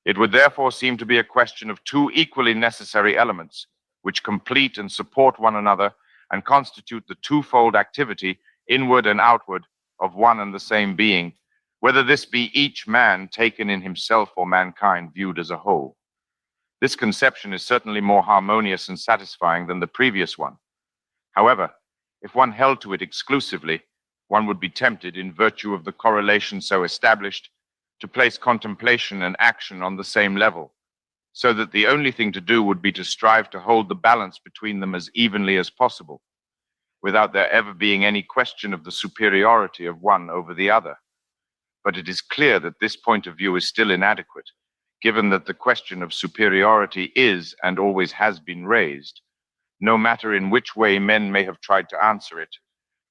It would therefore seem to be a question of two equally necessary elements, which complete and support one another and constitute the twofold activity, inward and outward, of one and the same being, whether this be each man taken in himself or mankind viewed as a whole. This conception is certainly more harmonious and satisfying than the previous one. However, if one held to it exclusively, one would be tempted, in virtue of the correlation so established, to place contemplation and action on the same level, so that the only thing to do would be to strive to hold the balance between them as evenly as possible, without there ever being any question of the superiority of one over the other. But it is clear that this point of view is still inadequate, given that the question of superiority is and always has been raised, no matter in which way men may have tried to answer it.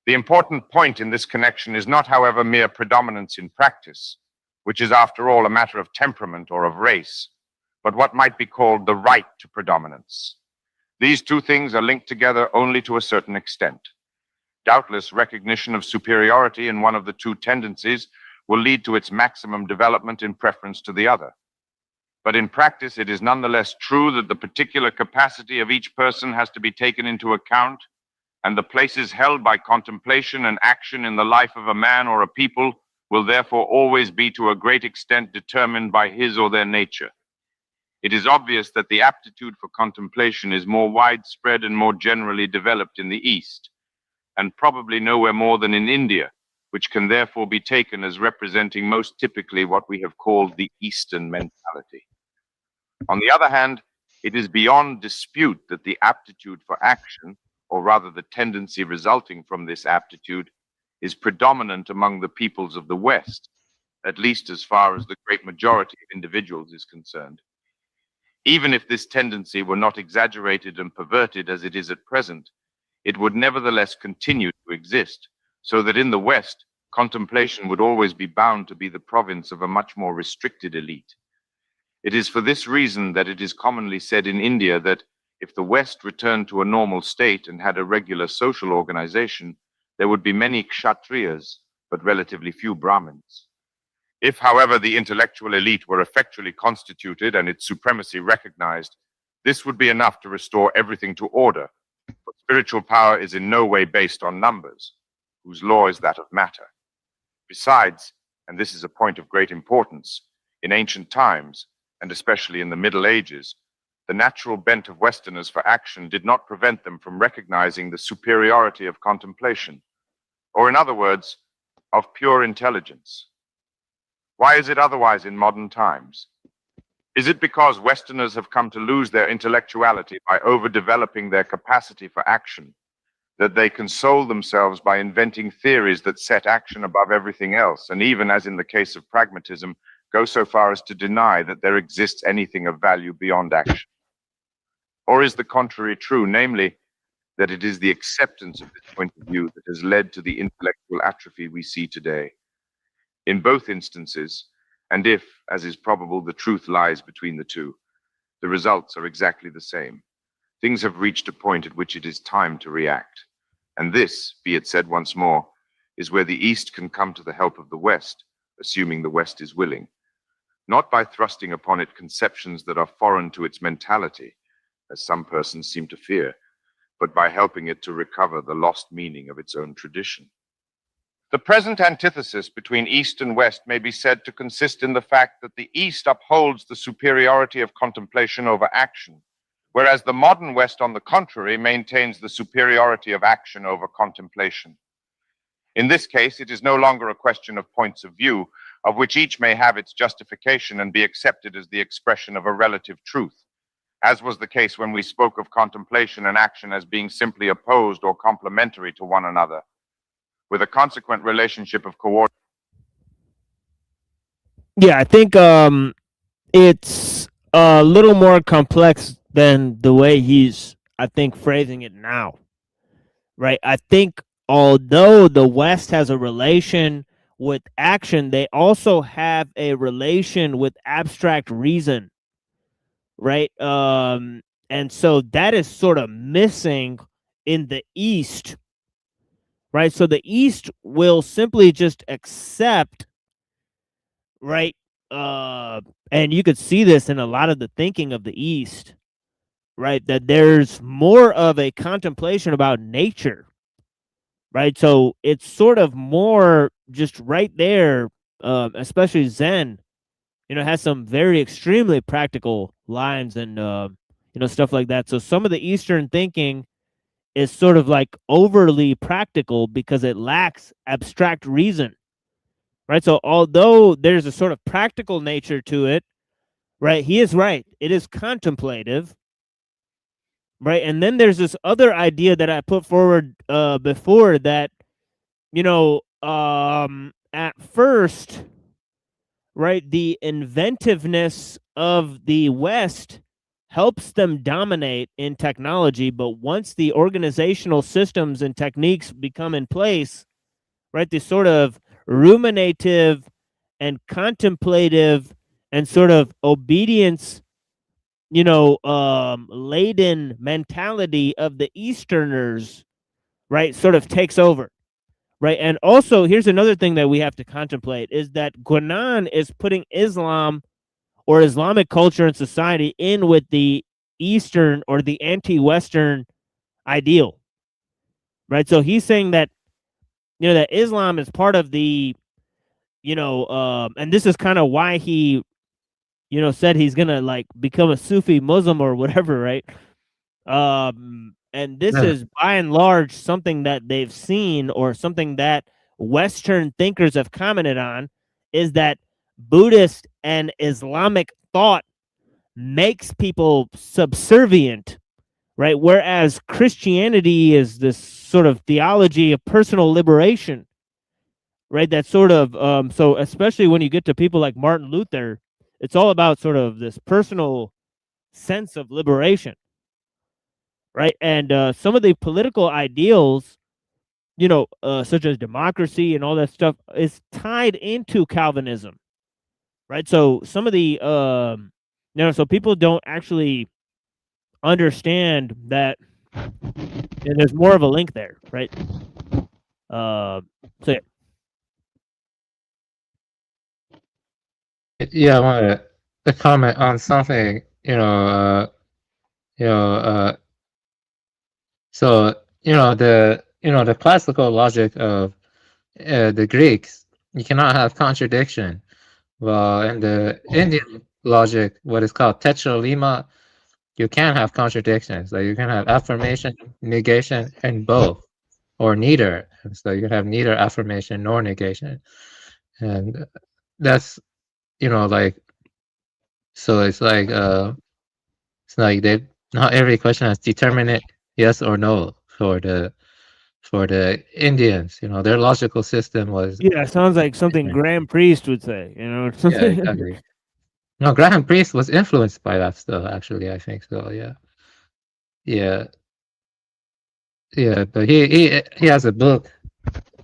The important point in this connection is not, however, mere predominance in practice, which is after all a matter of temperament or of race, but what might be called the right to predominance. These two things are linked together only to a certain extent. Doubtless, recognition of superiority in one of the two tendencies will lead to its maximum development in preference to the other. But in practice, it is nonetheless true that the particular capacity of each person has to be taken into account, and the places held by contemplation and action in the life of a man or a people will therefore always be to a great extent determined by his or their nature. It is obvious that the aptitude for contemplation is more widespread and more generally developed in the East, and probably nowhere more than in India, which can therefore be taken as representing most typically what we have called the Eastern mentality. On the other hand, it is beyond dispute that the aptitude for action, or rather the tendency resulting from this aptitude, is predominant among the peoples of the West, at least as far as the great majority of individuals is concerned. Even if this tendency were not exaggerated and perverted as it is at present, it would nevertheless continue to exist, so that in the West, contemplation would always be bound to be the province of a much more restricted elite. It is for this reason that it is commonly said in India that if the West returned to a normal state and had a regular social organization, there would be many kshatriyas, but relatively few Brahmins. If, however, the intellectual elite were effectually constituted and its supremacy recognized, this would be enough to restore everything to order. But spiritual power is in no way based on numbers, whose law is that of matter. Besides, and this is a point of great importance, in ancient times, and especially in the Middle Ages, the natural bent of Westerners for action did not prevent them from recognizing the superiority of contemplation, or in other words, of pure intelligence. Why is it otherwise in modern times? Is it because Westerners have come to lose their intellectuality by overdeveloping their capacity for action, that they console themselves by inventing theories that set action above everything else, and even, as in the case of pragmatism, go so far as to deny that there exists anything of value beyond action? Or is the contrary true, namely, that it is the acceptance of this point of view that has led to the intellectual atrophy we see today? In both instances, and if, as is probable, the truth lies between the two, the results are exactly the same. Things have reached a point at which it is time to react. And this, be it said once more, is where the East can come to the help of the West, assuming the West is willing, not by thrusting upon it conceptions that are foreign to its mentality, as some persons seem to fear, but by helping it to recover the lost meaning of its own tradition. The present antithesis between East and West may be said to consist in the fact that the East upholds the superiority of contemplation over action, whereas the modern West, on the contrary, maintains the superiority of action over contemplation. In this case, it is no longer a question of points of view, of which each may have its justification and be accepted as the expression of a relative truth, as was the case when we spoke of contemplation and action as being simply opposed or complementary to one another, with a consequent relationship of coordination. Yeah, I think it's a little more complex than the way he's, I think, phrasing it now, right? I think although the West has a relation with action, they also have a relation with abstract reason, right? And so that is sort of missing in the East, right? So the East will simply just accept, right? And you could see this in a lot of the thinking of the East, right? That there's more of a contemplation about nature, right? So it's sort of more just right there, especially Zen, has some very extremely practical lines and, stuff like that. So some of the Eastern thinking is sort of like overly practical because it lacks abstract reason, right? So although there's a sort of practical nature to it, right? He is right. It is contemplative, right? And then there's this other idea that I put forward before that, at first, right, the inventiveness of the West helps them dominate in technology, but once the organizational systems and techniques become in place, right, the sort of ruminative and contemplative and sort of obedience, laden mentality of the Easterners, right, sort of takes over. Right. And also, here's another thing that we have to contemplate is that Guinan is putting Islam or Islamic culture and society in with the Eastern or the anti-Western ideal. Right. So he's saying that, that Islam is part of the, and this is kind of why he, said he's going to like become a Sufi Muslim or whatever. Right. And this is by and large something that they've seen or something that Western thinkers have commented on is that Buddhist and Islamic thought makes people subservient, right? Whereas Christianity is this sort of theology of personal liberation, right? That sort of, so especially when you get to people like Martin Luther, it's all about sort of this personal sense of liberation. Right. And some of the political ideals, such as democracy and all that stuff is tied into Calvinism. Right. So some of the, so people don't actually understand that there's more of a link there. Right. So yeah. Yeah, I want to comment on something, so, the classical logic of the Greeks, you cannot have contradiction. Well, in the Indian logic, what is called tetralema, you can have contradictions. Like you can have affirmation, negation, and both, or neither. So you can have neither affirmation nor negation. And that's, like, so it's like they not every question has determinate yes or no for the Indians. Their logical system was Sounds like something Graham Priest would say. Yeah, exactly. No, Graham Priest was influenced by that stuff. Actually, I think so. Yeah. But he has a book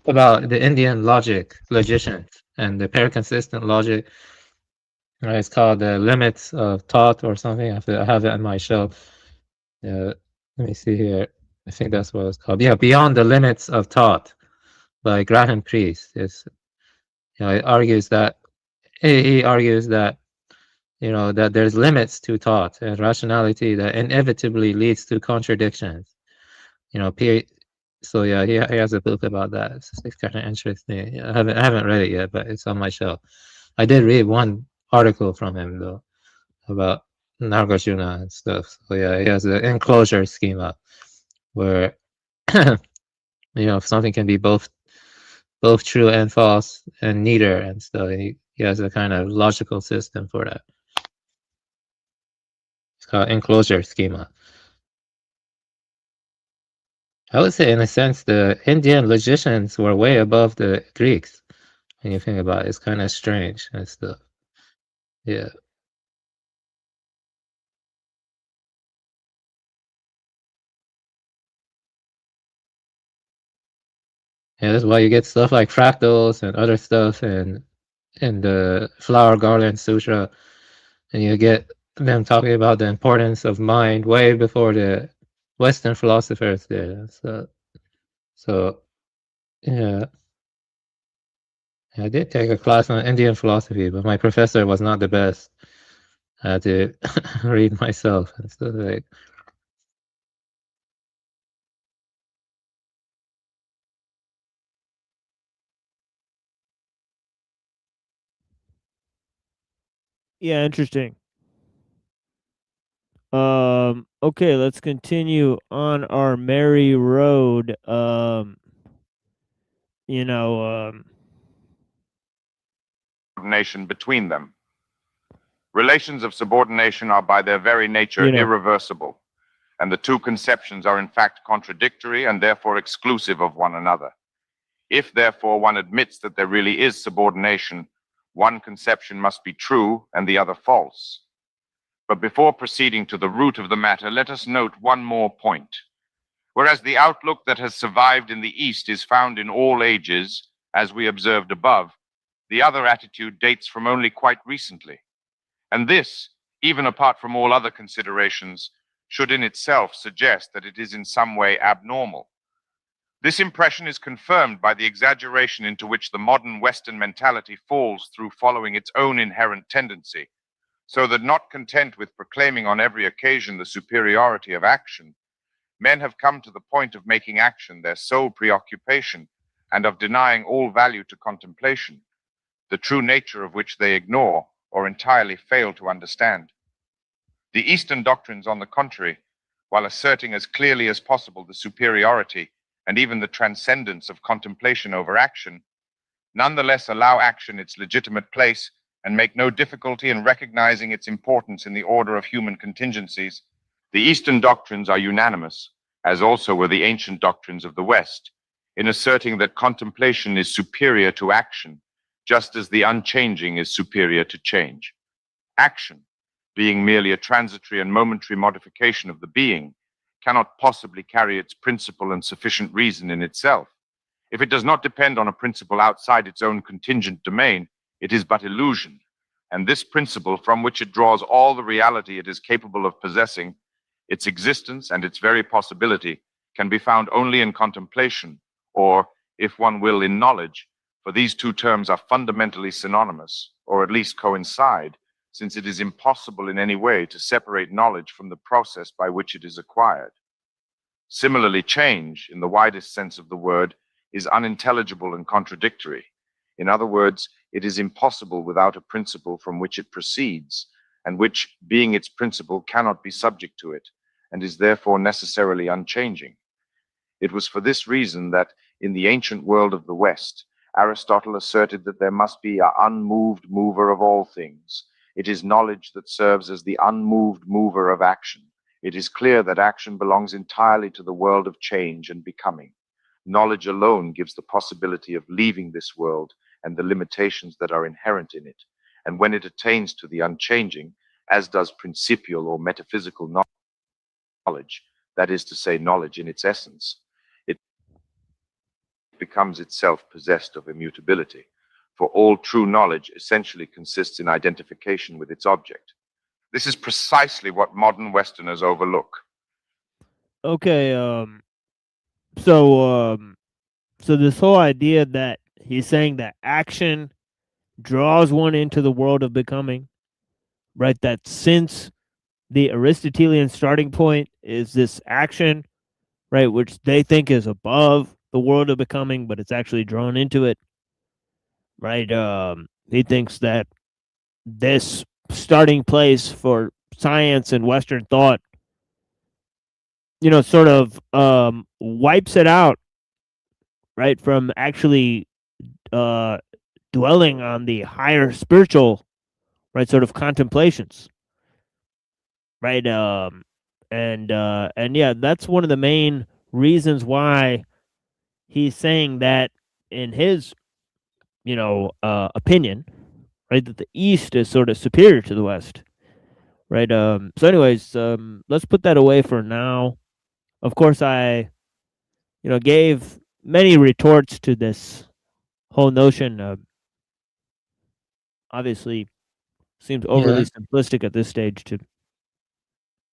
about the Indian logic, logicians, and the pair-consistent logic. It's called The Limits of Thought or something. I have it on my shelf. Let me see here. I think that's what it's called. Yeah, Beyond the Limits of Thought by Graham Priest. It argues that he argues that that there's limits to thought and rationality that inevitably leads to contradictions. So yeah, he has a book about that. It's kind of interesting. I haven't read it yet, but it's on my shelf. I did read one article from him though about Nagarjuna and stuff. So yeah, he has an enclosure schema where something can be both true and false and neither, and so he has a kind of logical system for that. It's called enclosure schema. I would say, in a sense, the Indian logicians were way above the Greeks. When you think about it, it's kind of strange and stuff. Yeah. Yeah, that's why you get stuff like fractals and other stuff in the Flower Garland Sutra, and you get them talking about the importance of mind way before the Western philosophers did. So yeah, I did take a class on Indian philosophy, but my professor was not the best. I had to read myself. So like, Yeah, interesting. Okay, let's continue on our merry road. You know, Subordination between them. Relations of subordination are by their very nature irreversible, and the two conceptions are in fact contradictory and therefore exclusive of one another. If, therefore, one admits that there really is subordination, one conception must be true and the other false. But before proceeding to the root of the matter, let us note one more point. Whereas the outlook that has survived in the East is found in all ages, as we observed above, the other attitude dates from only quite recently. And this, even apart from all other considerations, should in itself suggest that it is in some way abnormal. This impression is confirmed by the exaggeration into which the modern Western mentality falls through following its own inherent tendency, so that not content with proclaiming on every occasion the superiority of action, men have come to the point of making action their sole preoccupation and of denying all value to contemplation, the true nature of which they ignore or entirely fail to understand. The Eastern doctrines, on the contrary, while asserting as clearly as possible the superiority and even the transcendence of contemplation over action, nonetheless allow action its legitimate place and make no difficulty in recognizing its importance in the order of human contingencies. The Eastern doctrines are unanimous, as also were the ancient doctrines of the West, in asserting that contemplation is superior to action, just as the unchanging is superior to change. Action, being merely a transitory and momentary modification of the being, cannot possibly carry its principle and sufficient reason in itself. If it does not depend on a principle outside its own contingent domain, it is but illusion, and this principle from which it draws all the reality it is capable of possessing, its existence and its very possibility, can be found only in contemplation, or, if one will, in knowledge, for these two terms are fundamentally synonymous, or at least coincide, since it is impossible in any way to separate knowledge from the process by which it is acquired. Similarly, change, in the widest sense of the word, is unintelligible and contradictory. In other words, it is impossible without a principle from which it proceeds, and which, being its principle, cannot be subject to it, and is therefore necessarily unchanging. It was for this reason that, in the ancient world of the West, Aristotle asserted that there must be an unmoved mover of all things. It is knowledge that serves as the unmoved mover of action. It is clear that action belongs entirely to the world of change and becoming. Knowledge alone gives the possibility of leaving this world and the limitations that are inherent in it. And when it attains to the unchanging, as does principial or metaphysical knowledge, that is to say, knowledge in its essence, it becomes itself possessed of immutability. For all true knowledge essentially consists in identification with its object. This is precisely what modern Westerners overlook. okay, so this whole idea that he's saying that action draws one into the world of becoming, right? That since the Aristotelian starting point is this action, right, which they think is above the world of becoming, but it's actually drawn into it, right? He thinks that this starting place for science and Western thought, sort of wipes it out, right, from actually dwelling on the higher spiritual, right, sort of contemplations, right? And yeah, that's one of the main reasons why he's saying that in his, opinion, right, that the East is sort of superior to the West, right? So anyways, let's put that away for now. Of course, I, gave many retorts to this whole notion. Obviously, Seems overly simplistic at this stage to.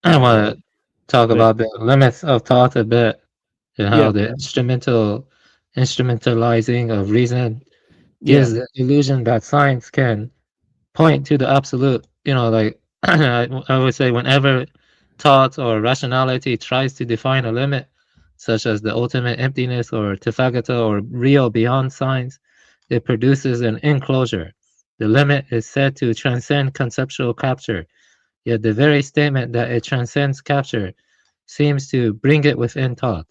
I want to talk about the limits of thought a bit and how the instrumentalizing of reason gives the illusion that science can point to the absolute. Like I would say, whenever thought or rationality tries to define a limit, such as the ultimate emptiness or tathagata or real beyond science, it produces an enclosure. The limit is said to transcend conceptual capture, yet the very statement that it transcends capture seems to bring it within thought.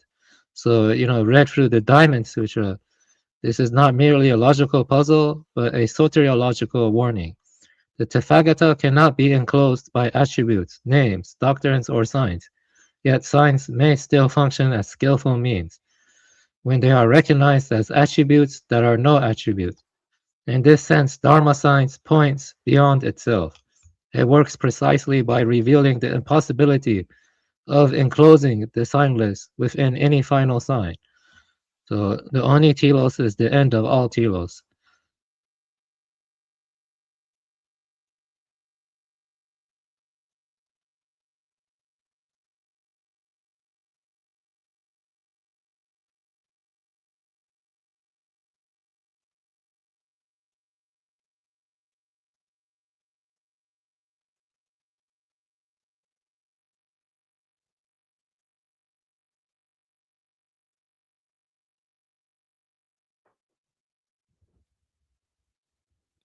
So, read through the Diamond Sutra, this is not merely a logical puzzle, but a soteriological warning. The Tathagata cannot be enclosed by attributes, names, doctrines, or signs, yet signs may still function as skillful means when they are recognized as attributes that are no attribute. In this sense, Dharma science points beyond itself. It works precisely by revealing the impossibility of enclosing the signless within any final sign. So the only telos is the end of all telos.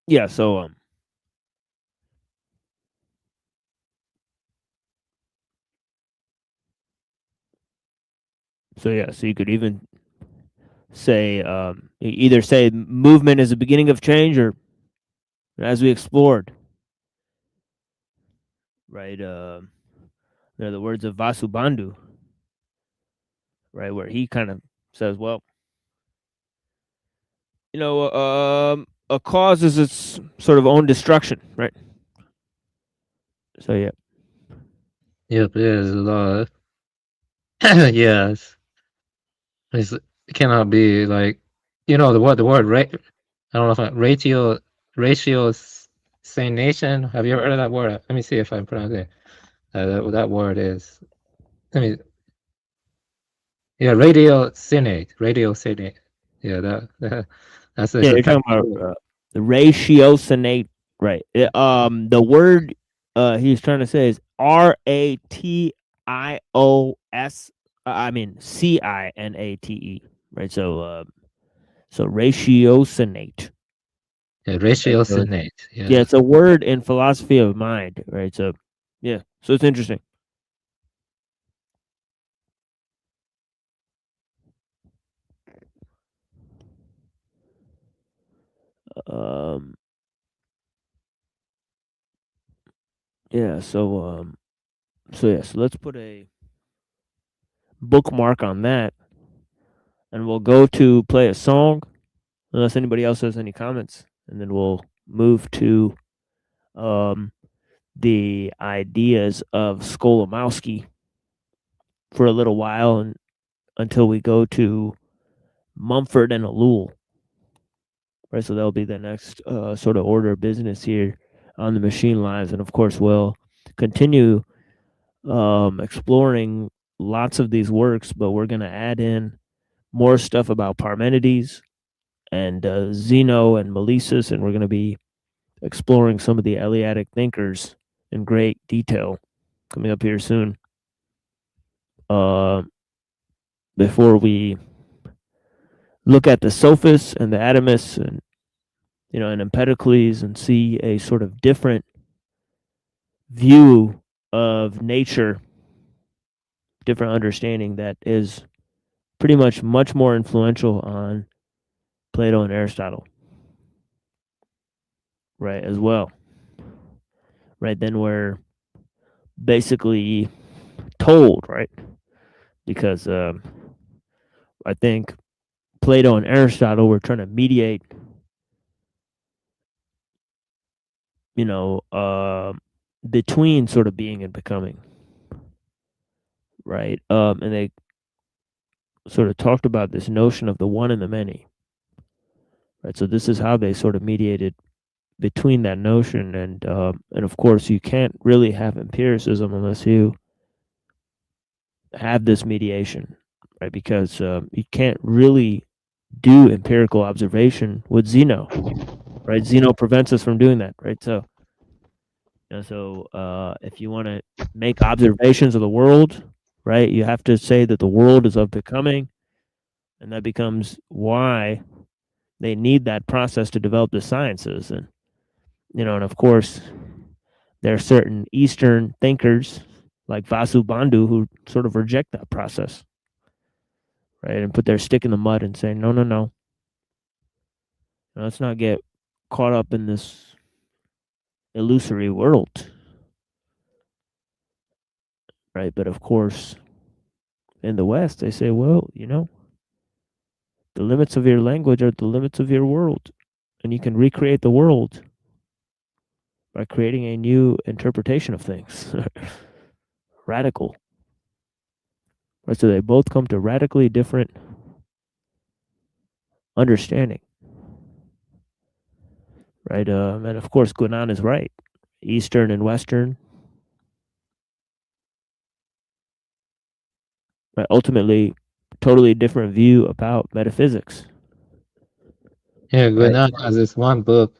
Yeah, so so you could even say either say movement is the beginning of change, or as we explored, right? They're the words of Vasubandhu, right, where he kind of says, well, a cause is its sort of own destruction, right? So yeah. Yep, there's a lot. Yes. It cannot be like, the word rate. I don't know if ratiocination. Have you ever heard of that word? Let me see if I pronounce it. That word is. Let me. Yeah, radiocinate. Yeah, that's Yeah, you're talking about the ratiocinate, right? The word he's trying to say is RATIOS. I mean CINATE, right? So ratiocinate. Yeah, ratiocinate. Yeah, it's a word in philosophy of mind, right? So yeah, so it's interesting. Yeah, so let's put a bookmark on that, and we'll go to play a song, unless anybody else has any comments, and then we'll move to the ideas of Skolimowski for a little while, and until we go to Mumford and Ellul. Right, so that'll be the next sort of order of business here on the Machine Lives, and of course we'll continue exploring lots of these works, but we're going to add in more stuff about Parmenides and Zeno and Milesus, and we're going to be exploring some of the Eleatic thinkers in great detail coming up here soon. Before we look at the Sophists and the Atomists and and Empedocles, and see a sort of different view of nature, different understanding that is pretty much more influential on Plato and Aristotle, right, as well. Right, then we're basically told, right, because I think Plato and Aristotle were trying to mediate, between sort of being and becoming, right? And they sort of talked about this notion of the one and the many, right? So this is how they sort of mediated between that notion and of course you can't really have empiricism unless you have this mediation, right? Because you can't really do empirical observation with Zeno, right? Zeno prevents us from doing that, right? So, if you want to make observations of the world, right, you have to say that the world is of becoming, and that becomes why they need that process to develop the sciences. And and of course, there are certain Eastern thinkers like Vasubandhu who sort of reject that process, right, and put their stick in the mud and say, no, let's not get caught up in this illusory world, right? But of course, in the West, they say, well, the limits of your language are the limits of your world, and you can recreate the world by creating a new interpretation of things. Radical. Right, so they both come to radically different understanding. Right, and of course, Guinan is right. Eastern and Western. Right, ultimately, totally different view about metaphysics. Yeah, Guinan has this one book.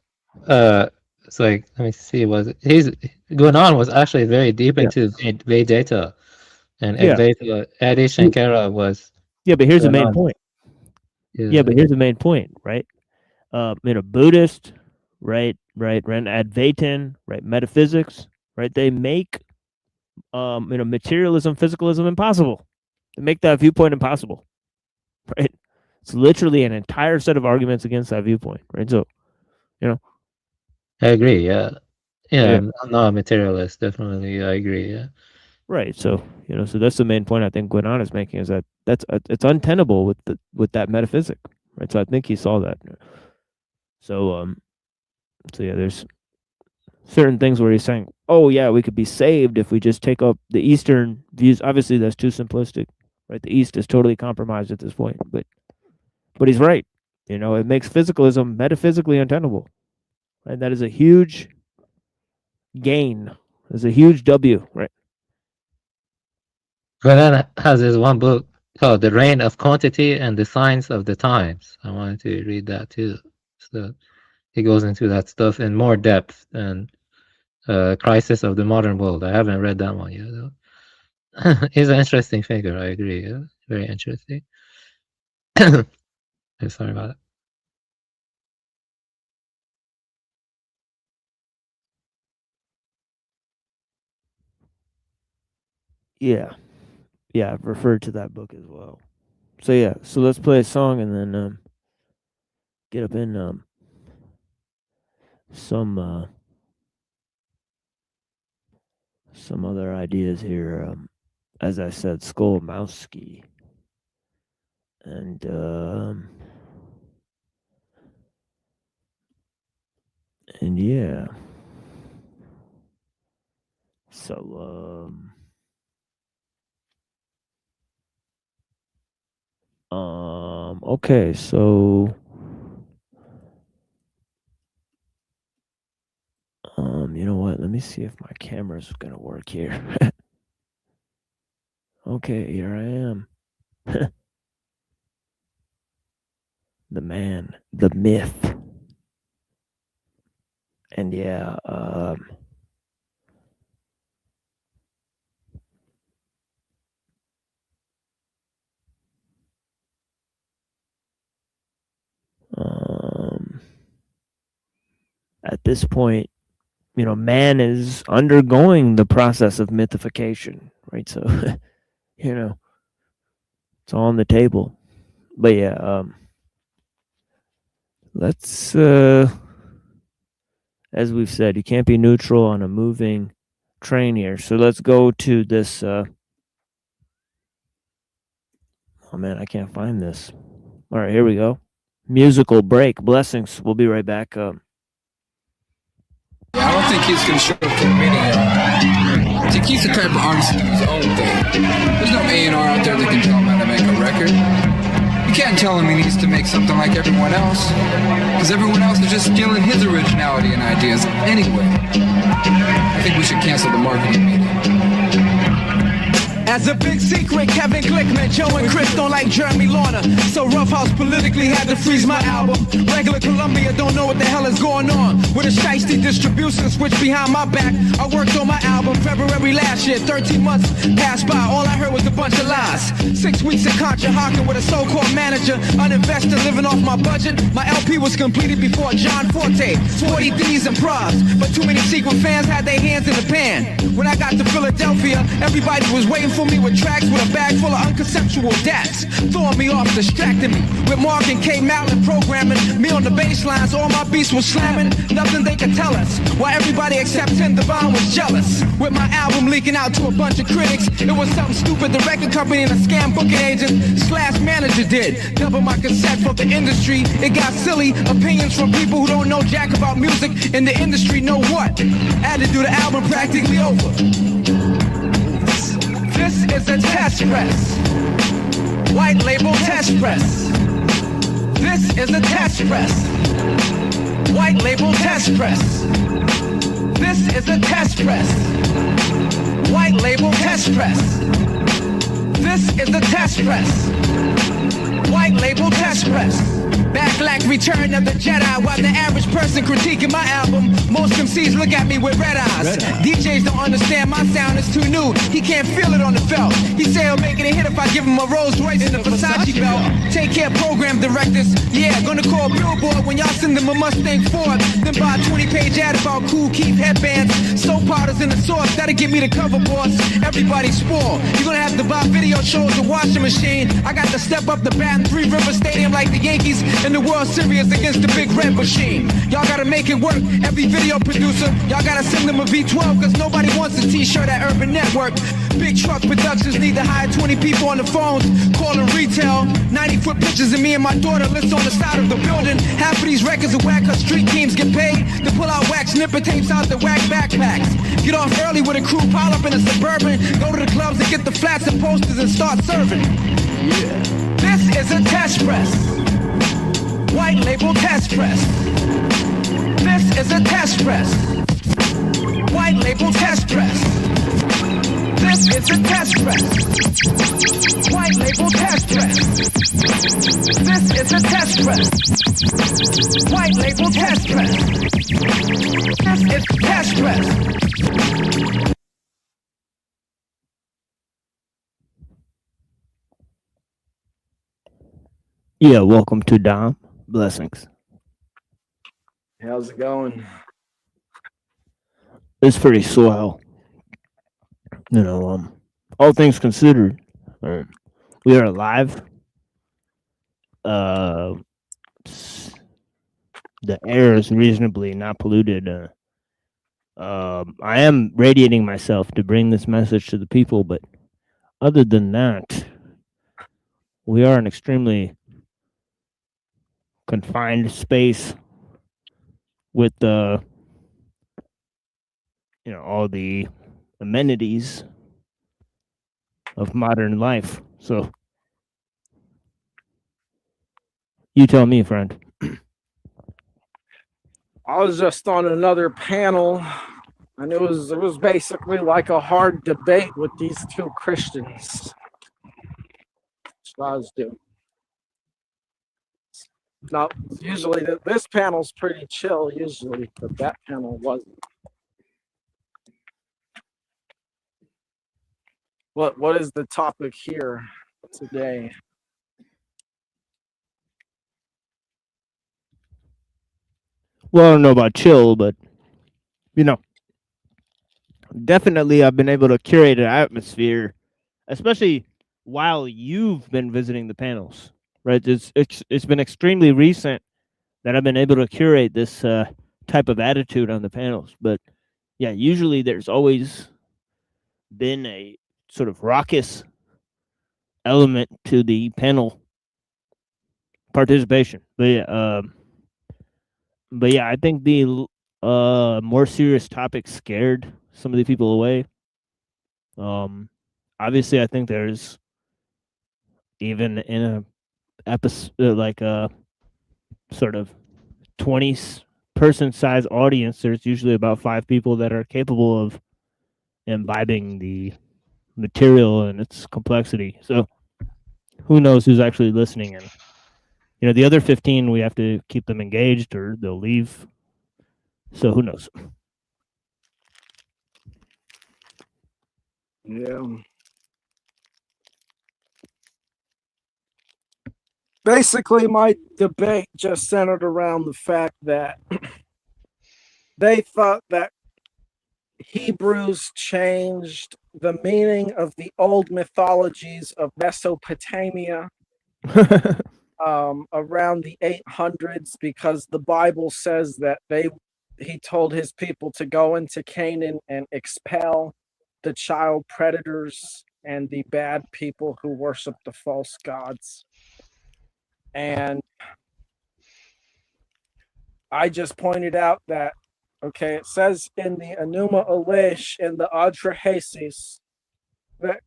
It's like, let me see, Guinan was actually very deep into Vedanta, and Advaita, Adi Shankara was. Yeah, but here's the main point. Yeah, but here's the main point, right? Buddhist, right, Advaitin, right, metaphysics, right? They make, materialism, physicalism impossible. They make that viewpoint impossible, right? It's literally an entire set of arguments against that viewpoint, right? So, I agree. Yeah. I'm not a materialist. Definitely, I agree. Yeah. Right. So so that's the main point I think Guinan is making, is that it's untenable with that metaphysic, right? So I think he saw that. So there's certain things where he's saying, oh yeah, we could be saved if we just take up the Eastern views. Obviously, that's too simplistic, right? The East is totally compromised at this point, but he's right. It makes physicalism metaphysically untenable, and that is a huge gain. It's a huge W, right? Guinan has this one book called The Reign of Quantity and the Science of the Times. I wanted to read that too. So he goes into that stuff in more depth than Crisis of the Modern World. I haven't read that one yet, though. He's an interesting figure, I agree. Yeah? Very interesting. Sorry about it. Yeah, I've referred to that book as well. So so let's play a song and then get up in some other ideas here. As I said, Skolmowski, and yeah. So okay, so you know what? Let me see if my camera's gonna work here. Okay, here I am. The man, the myth. And yeah, at this point, man is undergoing the process of mythification, right? So, it's all on the table. But yeah, let's, as we've said, you can't be neutral on a moving train here. So let's go to this. Oh man, I can't find this. All right, here we go. Musical break. Blessings. We'll be right back. I don't think he's going to show up to the meeting here. I think he's the type of artist to do his own thing. There's no A&R out there that can tell him how to make a record. You can't tell him he needs to make something like everyone else, because everyone else is just stealing his originality and ideas anyway. I think we should cancel the marketing meeting. As a big secret, Kevin Glickman, Joe and Chris don't like Jeremy Lorna, so Roughhouse politically had to freeze my album. Regular Columbia don't know what the hell is going on with a shiesty distribution switch behind my back. I worked on my album February last year, 13 months passed by, all I heard was a bunch of lies. 6 weeks of Contra Hawking with a so-called manager, an investor living off my budget. My LP was completed before John Forte, 40 D's and pros, but too many secret fans had their hands in the pan. When I got to Philadelphia, everybody was waiting for me with tracks with a bag full of unconceptual dats, throwing me off, distracting me with Mark and K. Mallon programming me on the bass lines. All my beats was slamming, nothing they could tell us. Why everybody except Tim Devine was jealous. With my album leaking out to a bunch of critics, it was something stupid the record company and a scam booking agent slash manager did. Double my cassette for the industry. It got silly opinions from people who don't know jack about music in the industry. Know what? Had to do the album practically over. This is a test press. White label test press. This is a test press. White label test press. This is a test press. White label test press. This is a test press. White label test press. Backlash, return of the Jedi. While the average person critiquing my album, most MCs look at me with red eyes. DJs don't understand my sound is too new. He can't feel it on the felt. He say he'll make it a hit if I give him a Rolls Royce and a Versace belt. Take care, program directors. Yeah, gonna call Billboard when y'all send them a Mustang Ford. Then buy a 20-page ad about cool Keith headbands, soap powders in the sauce. That'll give me the cover, boss. Everybody's spoiled. You're gonna have to buy video shows, a washing machine. I got to step up the bat in Three River Stadium like the Yankees in the World Series against the Big Red Machine. Y'all gotta make it work. Every video producer, y'all gotta send them a V12, cause nobody wants a t-shirt at Urban Network. Big truck productions need to hire 20 people on the phones, calling retail. 90-foot pictures of me and my daughter lists on the side of the building. Half of these records are whack, cause street teams get paid to pull out wax snipper tapes out the whack backpacks. Get off early with a crew, pile up in a Suburban, go to the clubs and get the flats and posters and start serving. Yeah. This is a test press. White label test press. This is a test press. White label test press. This is a test press. White label test press. This is a test press. White label test press. This is a test press. Yeah, welcome to Dom. Blessings. How's it going? It's pretty swell. You know, all things considered, we are alive. The air is reasonably not polluted. I am radiating myself to bring this message to the people, but other than that, we are an extremely confined space with all the amenities of modern life. So you tell me, friend. I was just on another panel, and it was basically like a hard debate with these two Christians. That's what I was doing. Now, usually this panel's pretty chill, usually, but that panel wasn't. What is the topic here today? Well, I don't know about chill, but definitely I've been able to curate an atmosphere, especially while you've been visiting the panels. Right, it's been extremely recent that I've been able to curate this type of attitude on the panels. But yeah, usually there's always been a sort of raucous element to the panel participation. But yeah, I think the more serious topics scared some of the people away. Obviously, I think there's even in like a sort of 20-person size audience, there's usually about 5 people that are capable of imbibing the material and its complexity. So who knows who's actually listening? And the other 15, we have to keep them engaged or they'll leave. So who knows? Yeah. Basically, my debate just centered around the fact that they thought that Hebrews changed the meaning of the old mythologies of Mesopotamia around the 800s, because the Bible says that he told his people to go into Canaan and expel the child predators and the bad people who worship the false gods. And I just pointed out that, okay, it says in the Enuma Elish, in the Adrahasis, that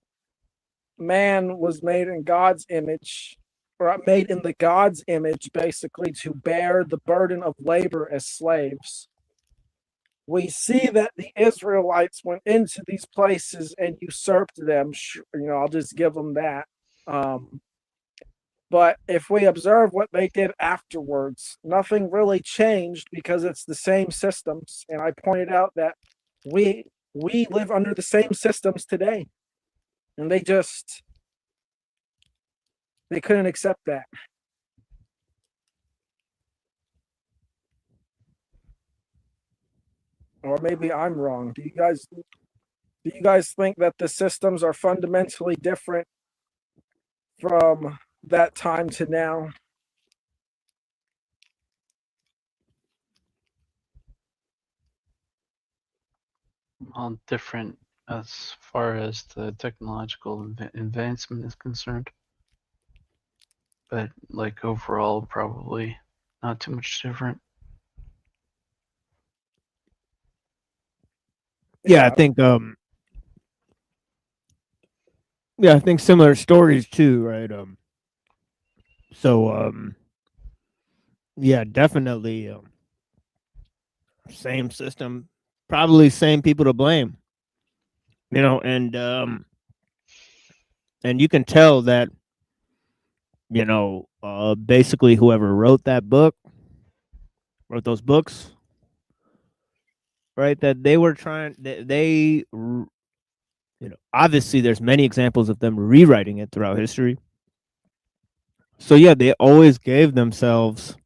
man was made in God's image, or made in the God's image, basically, to bear the burden of labor as slaves. We see that the Israelites went into these places and usurped them. I'll just give them that. But if we observe what they did afterwards, nothing really changed because it's the same systems. And I pointed out that we live under the same systems today. And they couldn't accept that. Or maybe I'm wrong. Do you guys think that the systems are fundamentally different from that time to now? All different as far as the technological advancement is concerned, but like overall, probably not too much different. Yeah, I think I think similar stories too, right? Yeah, definitely same system, probably same people to blame. And you can tell that basically whoever wrote those books, right, that they were trying, obviously there's many examples of them rewriting it throughout history. So yeah, they always gave themselves,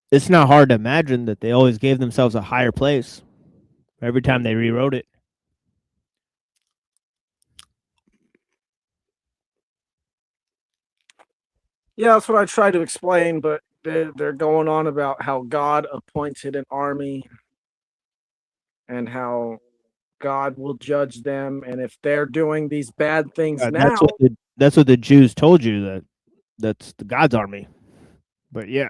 it's not hard to imagine that they always gave themselves a higher place every time they rewrote it. Yeah, that's what I tried to explain, but they're going on about how God appointed an army and how God will judge them, and if they're doing these bad things now, that's what the Jews told you, that that's the God's army. But yeah,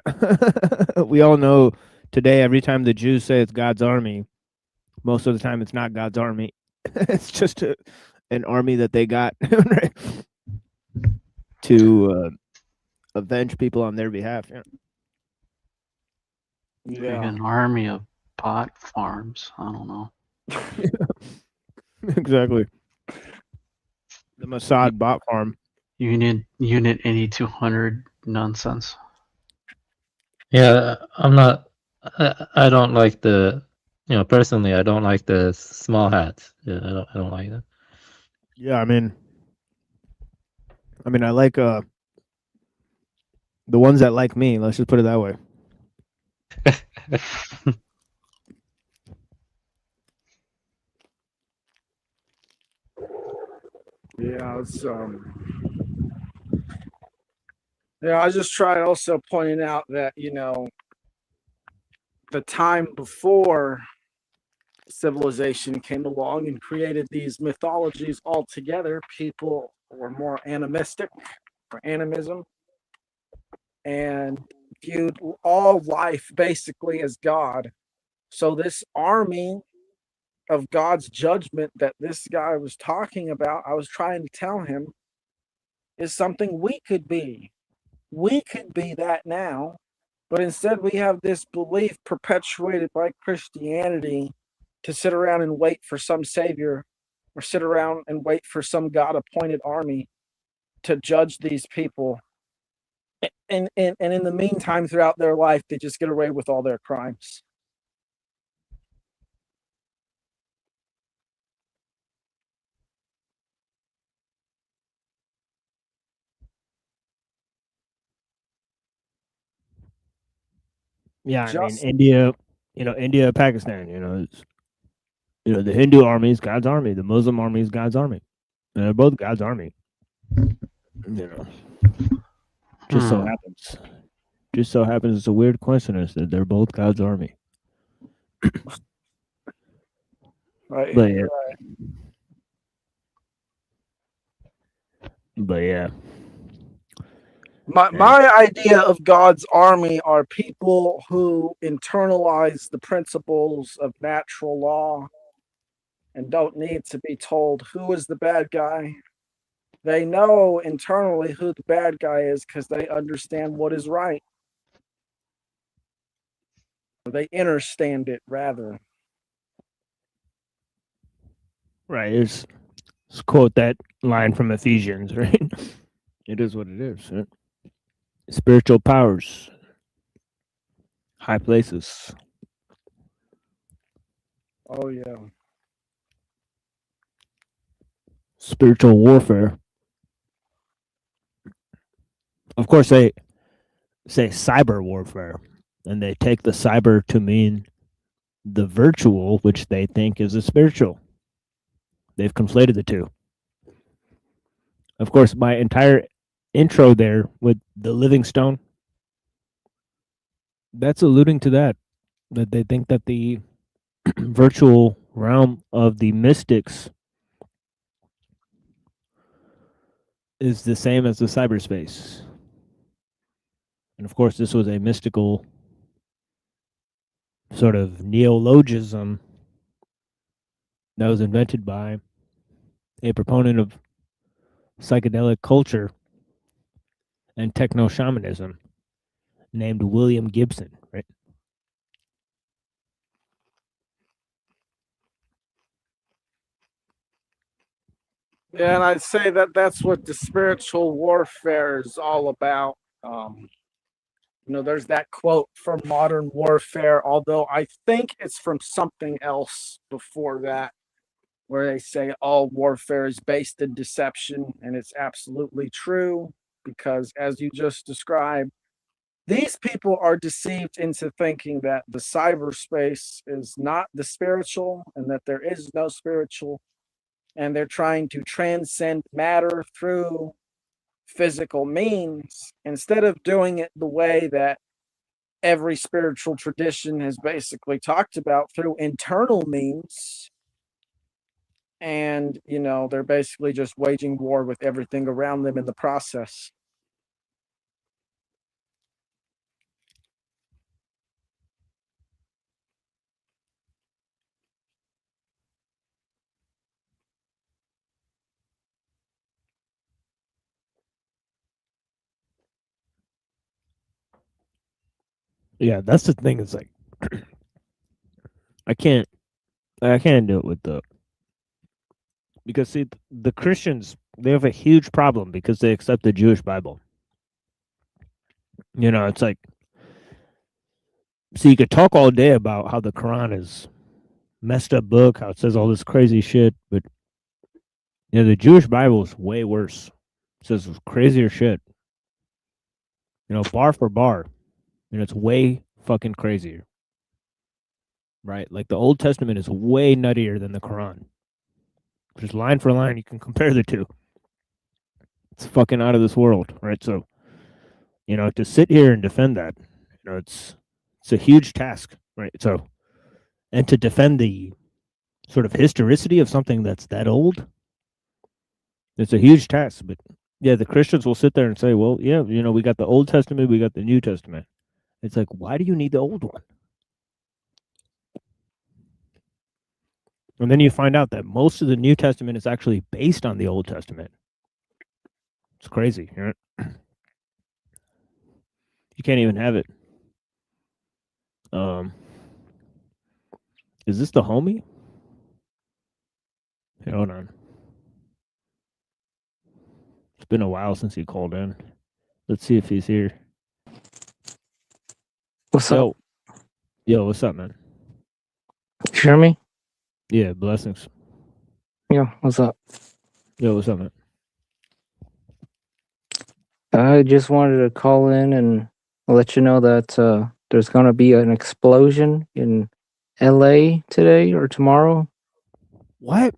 we all know today, every time the Jews say it's God's army, most of the time it's not God's army. It's just an army that they got to avenge people on their behalf. Yeah. An army of pot farms. I don't know. Exactly. The Mossad bot farm. Unit 8200 nonsense. Yeah, I'm not. I don't like the. Personally, I don't like the small hats. Yeah, I don't like that. Yeah, I mean, I like the ones that like me. Let's just put it that way. Yeah, it's yeah, I just tried also pointing out that, the time before civilization came along and created these mythologies altogether, people were more animistic, or animism, and viewed all life basically as God. So this army of God's judgment that this guy was talking about, I was trying to tell him, is something we could be. We could be that now, but instead we have this belief perpetuated by Christianity to sit around and wait for some savior, or sit around and wait for some God-appointed army to judge these people. And in the meantime, throughout their life, they just get away with all their crimes. Yeah, I mean Just India, India, Pakistan, the Hindu army is God's army, the Muslim army is God's army. And they're both God's army. Just so happens. Just so happens it's a weird coincidence that they're both God's army. right, But yeah. right. But yeah. My idea of God's army are people who internalize the principles of natural law and don't need to be told who is the bad guy. They know internally who the bad guy is because they understand what is right. They understand it, rather. Right. Let's quote that line from Ephesians, right? It is what it is, right? Spiritual powers, high places. Oh, yeah. Spiritual warfare. Of course, they say cyber warfare, and they take the cyber to mean the virtual, which they think is a spiritual. They've conflated the two. Of course, my entire intro there with the living stone, that's alluding to that they think that the virtual realm of the mystics is the same as the cyberspace. And of course, this was a mystical sort of neologism that was invented by a proponent of psychedelic culture and techno-shamanism named William Gibson, right? Yeah, and I'd say that that's what the spiritual warfare is all about. There's that quote from Modern Warfare, although I think it's from something else before that, where they say all warfare is based in deception, and it's absolutely true, because as you just described, these people are deceived into thinking that the cyberspace is not the spiritual and that there is no spiritual, and they're trying to transcend matter through physical means instead of doing it the way that every spiritual tradition has basically talked about, through internal means. And they're basically just waging war with everything around them in the process. Yeah, that's the thing. It's like I can't do it with because see, the Christians, they have a huge problem because they accept the Jewish Bible. It's like, so you could talk all day about how the Quran is messed up book, how it says all this crazy shit, but the Jewish Bible is way worse. It says crazier shit. Bar for bar. It's way fucking crazier. Right? Like the Old Testament is way nuttier than the Quran. Just line for line, you can compare the two. It's fucking out of this world, right? So, to sit here and defend that, it's a huge task, right? So, and to defend the sort of historicity of something that's that old, it's a huge task. But yeah, the Christians will sit there and say, well, yeah, we got the Old Testament, we got the New Testament. It's like, why do you need the old one? And then you find out that most of the New Testament is actually based on the Old Testament. It's crazy. You can't even have it. Is this the homie? Hey, hold on. It's been a while since he called in. Let's see if he's here. What's up? Yo, what's up, man? You hear me? Yeah, blessings. Yeah, what's up? Yo, what's up, man? I just wanted to call in and let you know that there's going to be an explosion in LA today or tomorrow. What?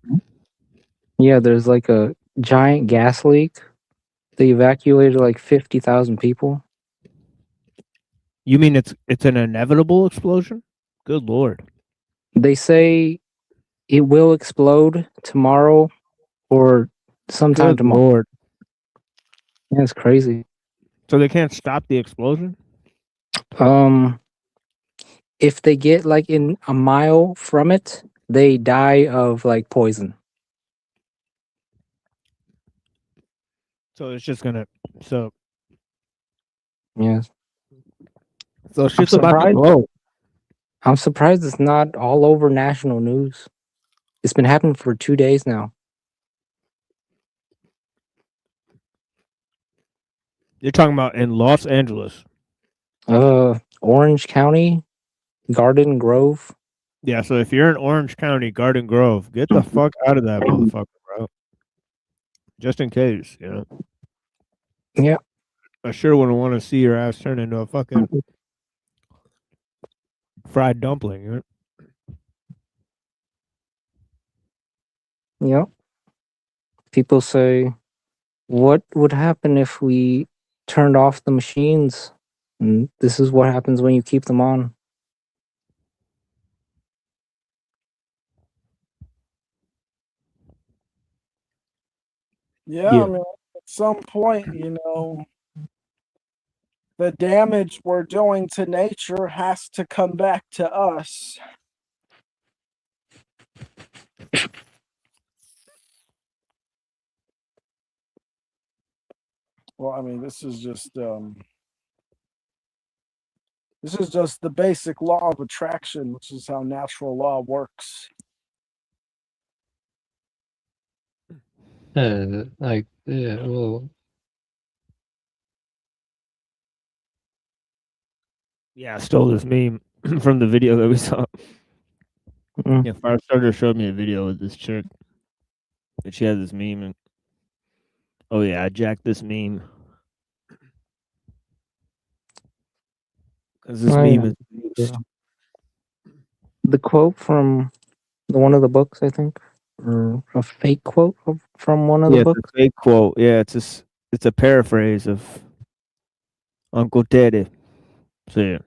Yeah, there's like a giant gas leak. They evacuated like 50,000 people. You mean it's an inevitable explosion? Good lord. They say it will explode tomorrow or sometime Good tomorrow. lord. Yeah, it's crazy. So they can't stop the explosion? If they get like in a mile from it, they die of like poison. So it's just gonna so Yes. so shit's about to blow. I'm surprised it's not all over national news. It's been happening for 2 days now. You're talking about in Los Angeles. Orange County, Garden Grove. Yeah, so if you're in Orange County, Garden Grove, get the fuck out of that motherfucker, bro. Just in case, you know. Yeah. I sure wouldn't want to see your ass turn into a fucking fried dumpling, you know? Yep. People say, what would happen if we turned off the machines? And this is what happens when you keep them on. Yeah, I mean, at some point, the damage we're doing to nature has to come back to us. Well, I mean, this is just the basic law of attraction, which is how natural law works. Well, Yeah, I stole this meme from the video that we saw. Yeah, Firestarter showed me a video with this chick. And she had this meme and oh yeah, I jacked this meme. Because this meme is the quote from one of the books, I think, or a fake quote from one of the books. It's a fake quote. Yeah, it's a paraphrase of Uncle Teddy. So yeah.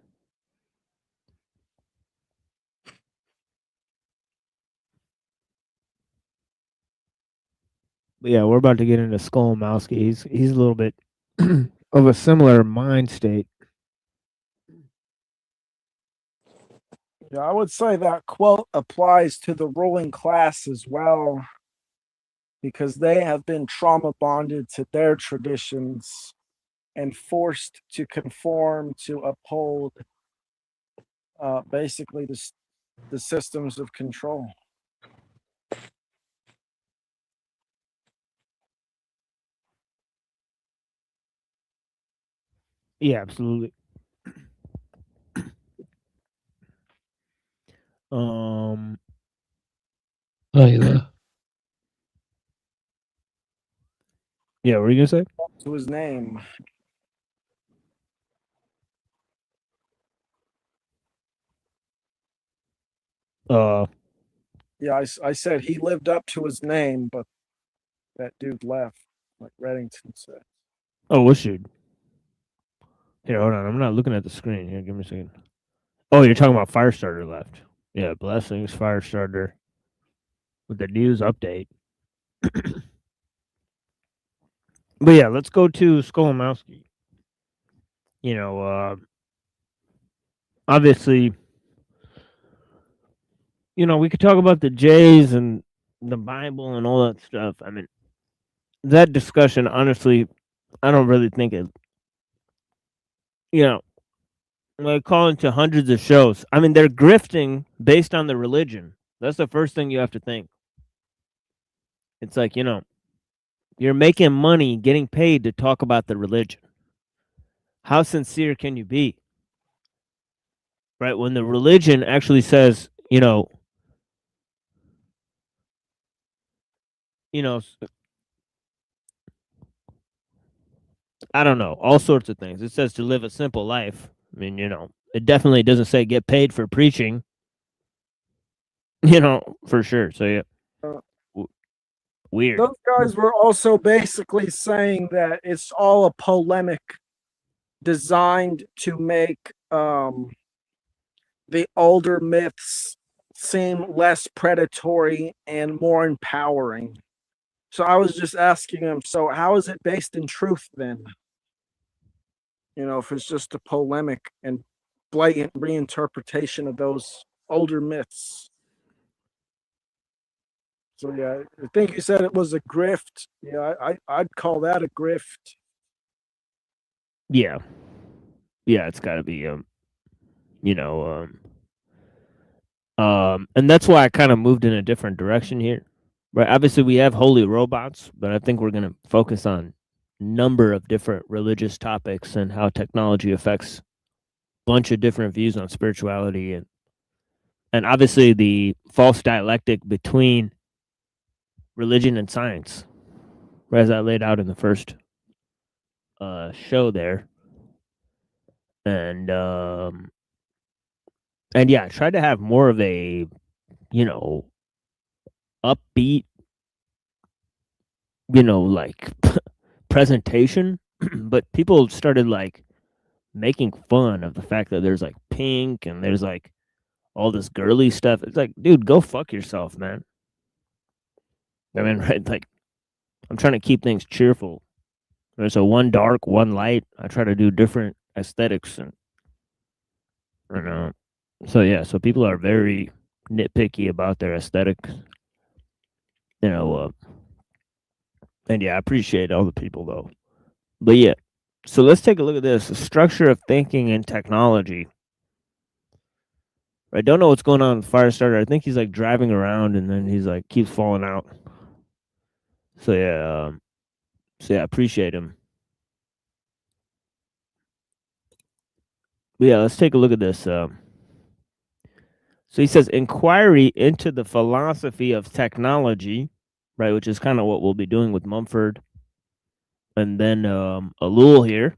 But yeah, we're about to get into Skolomowski. He's a little bit of a similar mind state. Yeah, I would say that quote applies to the ruling class as well, because they have been trauma bonded to their traditions and forced to conform to uphold basically the systems of control. Yeah, absolutely. Yeah, what were you gonna say? To his name. Yeah, I said he lived up to his name, but that dude left, like Reddington said. Oh, what should? Here, hold on. I'm not looking at the screen. Here, give me a second. Oh, you're talking about Firestarter left. Yeah, blessings, Firestarter. With the news update. But yeah, let's go to Skolomowski. You know, obviously, you know, we could talk about the Jays and the Bible and all that stuff. I mean, that discussion, honestly, I don't really think it, you know, like calling to hundreds of shows. I mean, they're grifting based on the religion. That's the first thing you have to think. It's like, you know, you're making money getting paid to talk about the religion. How sincere can you be? Right? When the religion actually says, you know, I don't know, all sorts of things. It says to live a simple life. I mean, you know, it definitely doesn't say get paid for preaching, you know, for sure. So, yeah. Weird. Those guys were also basically saying that it's all a polemic designed to make the older myths seem less predatory and more empowering. So I was just asking him, so how is it based in truth then? You know, if it's just a polemic and blatant reinterpretation of those older myths. So yeah, I think you said it was a grift. Yeah, I'd call that a grift. Yeah. Yeah, it's got to be you know, and that's why I kind of moved in a different direction here. Right? Obviously we have holy robots, but I think we're going to focus on number of different religious topics and how technology affects a bunch of different views on spirituality and obviously the false dialectic between religion and science, right, as I laid out in the first show there. And yeah, I tried to have more of a, you know, upbeat, you know, like presentation, but people started like making fun of the fact that there's like pink and there's like all this girly stuff. It's like, dude, go fuck yourself, man. I mean, right? Like, I'm trying to keep things cheerful. There's a one dark, one light. I try to do different aesthetics and, you know. So yeah, so people are very nitpicky about their aesthetic, you know. And yeah, I appreciate all the people though. But yeah, so let's take a look at this: the structure of thinking and technology. I don't know what's going on with Firestarter. I think he's like driving around and then he's like keeps falling out. So yeah, I appreciate him. But yeah, let's take a look at this. So he says inquiry into the philosophy of technology, right, which is kind of what we'll be doing with Mumford, and then Ellul here.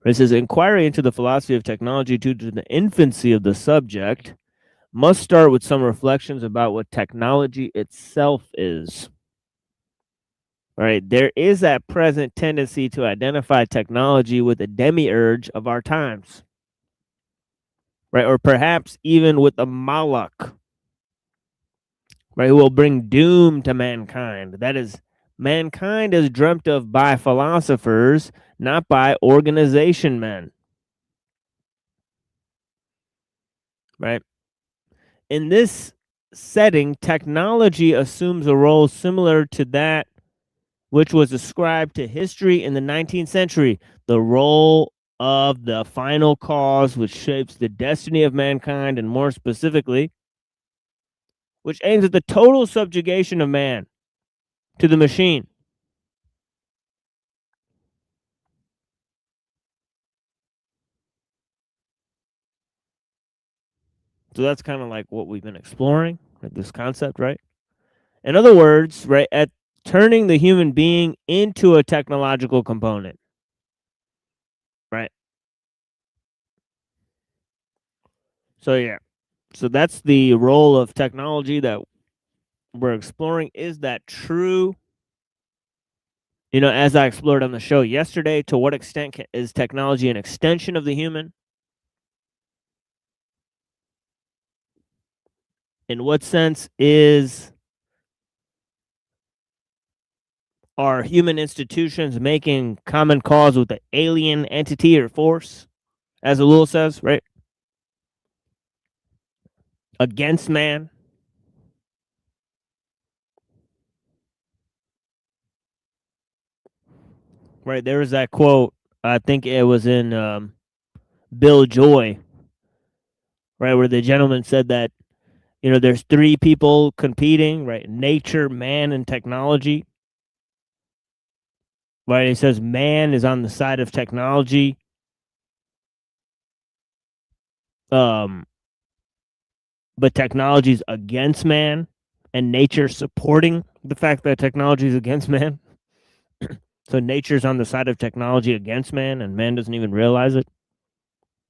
It says inquiry into the philosophy of technology due to the infancy of the subject must start with some reflections about what technology itself is. All right, there is that present tendency to identify technology with the demiurge of our times, right, or perhaps even with the Moloch, right, who will bring doom to mankind. That is, mankind is dreamt of by philosophers, not by organization men. Right? In this setting, technology assumes a role similar to that which was ascribed to history in the 19th century, the role of the final cause which shapes the destiny of mankind, and more specifically, which aims at the total subjugation of man to the machine. So that's kind of like what we've been exploring, like this concept, right? In other words, right, at turning the human being into a technological component, right? So yeah, so that's the role of technology that we're exploring. Is that true? You know, as I explored on the show yesterday, to what extent is technology an extension of the human? In what sense are human institutions making common cause with the alien entity or force, as Ellul says, right? Against man? Right, there was that quote. I think it was in Bill Joy, right, where the gentleman said that there's three people competing, right? Nature, man, and technology. Right, he says man is on the side of technology. But technology's against man, and nature supporting the fact that technology is against man. So nature's on the side of technology against man, and man doesn't even realize it.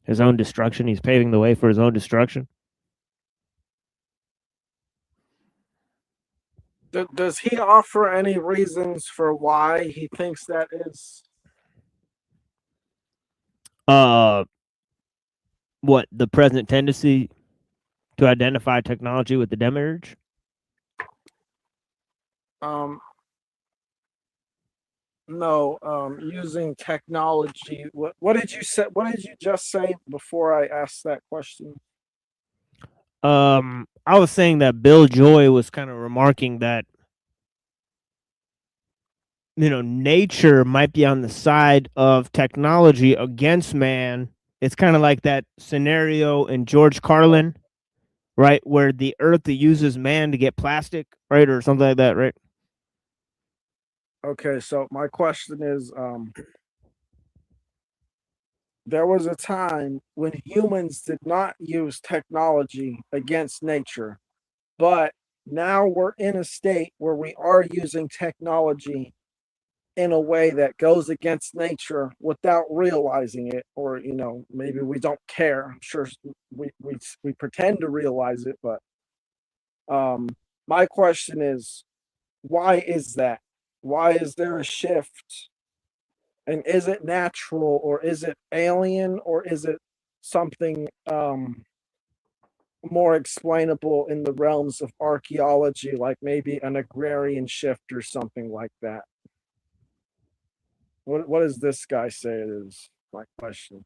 His own destruction. He's paving the way for his own destruction. Does he offer any reasons for why he thinks that is? What the present tendency to identify technology with the demiurge? No, using technology. What did you say? What did you just say before I asked that question? I was saying that Bill Joy was kind of remarking that nature might be on the side of technology against man. It's kind of like that scenario in George Carlin, right, where the earth uses man to get plastic, right, or something like that, right? Okay, so my question is, there was a time when humans did not use technology against nature, but now we're in a state where we are using technology in a way that goes against nature without realizing it, or maybe we don't care. I'm sure we pretend to realize it, but my question is, why is that? Why is there a shift? And is it natural, or is it alien, or is it something more explainable in the realms of archaeology, like maybe an agrarian shift or something like that? What does this guy say it is? My question.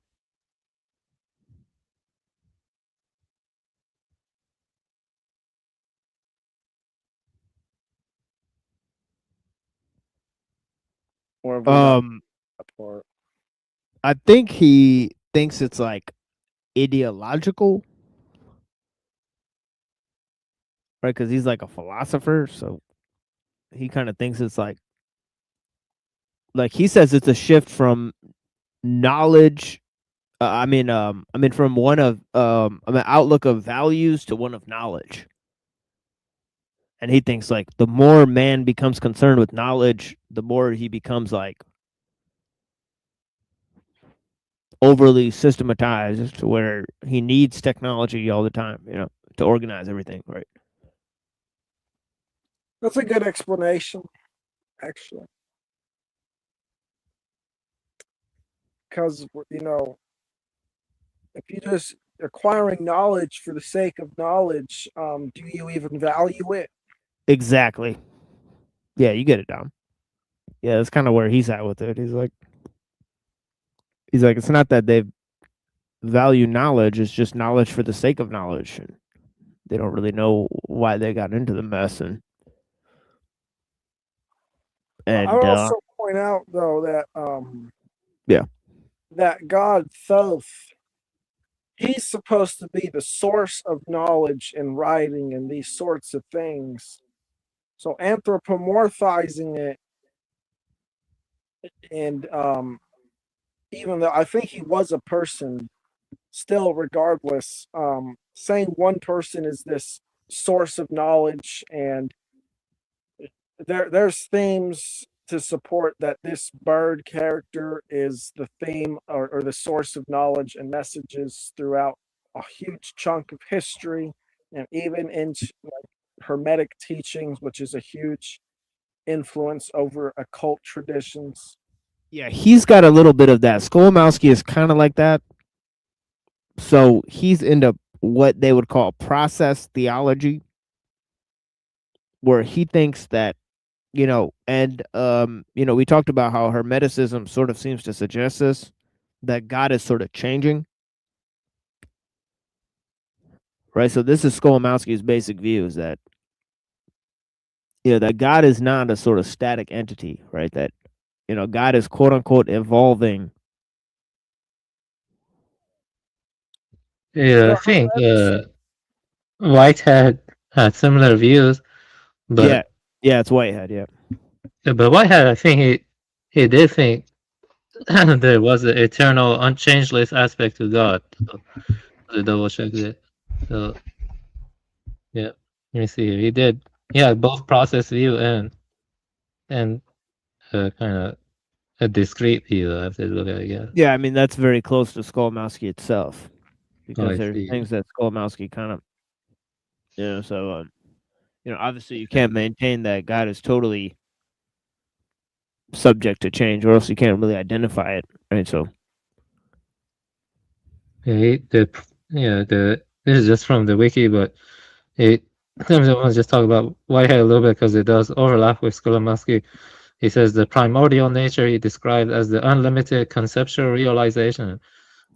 Or have we got apart? I think he thinks it's like ideological, right? Because he's like a philosopher, so he kind of thinks it's like he says it's a shift from knowledge. From one of outlook of values to one of knowledge. And he thinks like the more man becomes concerned with knowledge, the more he becomes like overly systematized to where he needs technology all the time, to organize everything, right? That's a good explanation, actually. Because, if you just acquiring knowledge for the sake of knowledge, do you even value it? Exactly. Yeah, you get it down. Yeah, that's kind of where he's at with it. He's like, it's not that they value knowledge; it's just knowledge for the sake of knowledge, and they don't really know why they got into the mess. And I would also point out, though, that yeah, that God Thoth, he's supposed to be the source of knowledge and writing and these sorts of things. So anthropomorphizing it, and even though I think he was a person, still regardless, saying one person is this source of knowledge, and there's themes to support that this bird character is the theme, or the source of knowledge and messages throughout a huge chunk of history, and even into like Hermetic teachings, which is a huge influence over occult traditions. Yeah, he's got a little bit of that. Skolomowski is kind of like that. So he's into what they would call process theology, where he thinks that, we talked about how Hermeticism sort of seems to suggest this, that God is sort of changing. Right? So this is Skolomowski's basic view, is that, that God is not a sort of static entity, right? That God is quote unquote evolving. Yeah, I think Whitehead had similar views, but Yeah, it's Whitehead. Yeah, but Whitehead, I think he did think there was an eternal, unchangeless aspect to God. So, to double check it. So yeah, let me see. He did. He had both process view and kind of a discrete view. I have to look at it again. yeah. I mean, that's very close to Skolomowski itself, because I there's see. things that Skolomowski kind of, so obviously you can't maintain that God is totally subject to change, or else you can't really identify it, right? So yeah, this is just from the wiki, but I want to just talk about Whitehead a little bit because it does overlap with Skolomowski. He says the primordial nature he described as the unlimited conceptual realization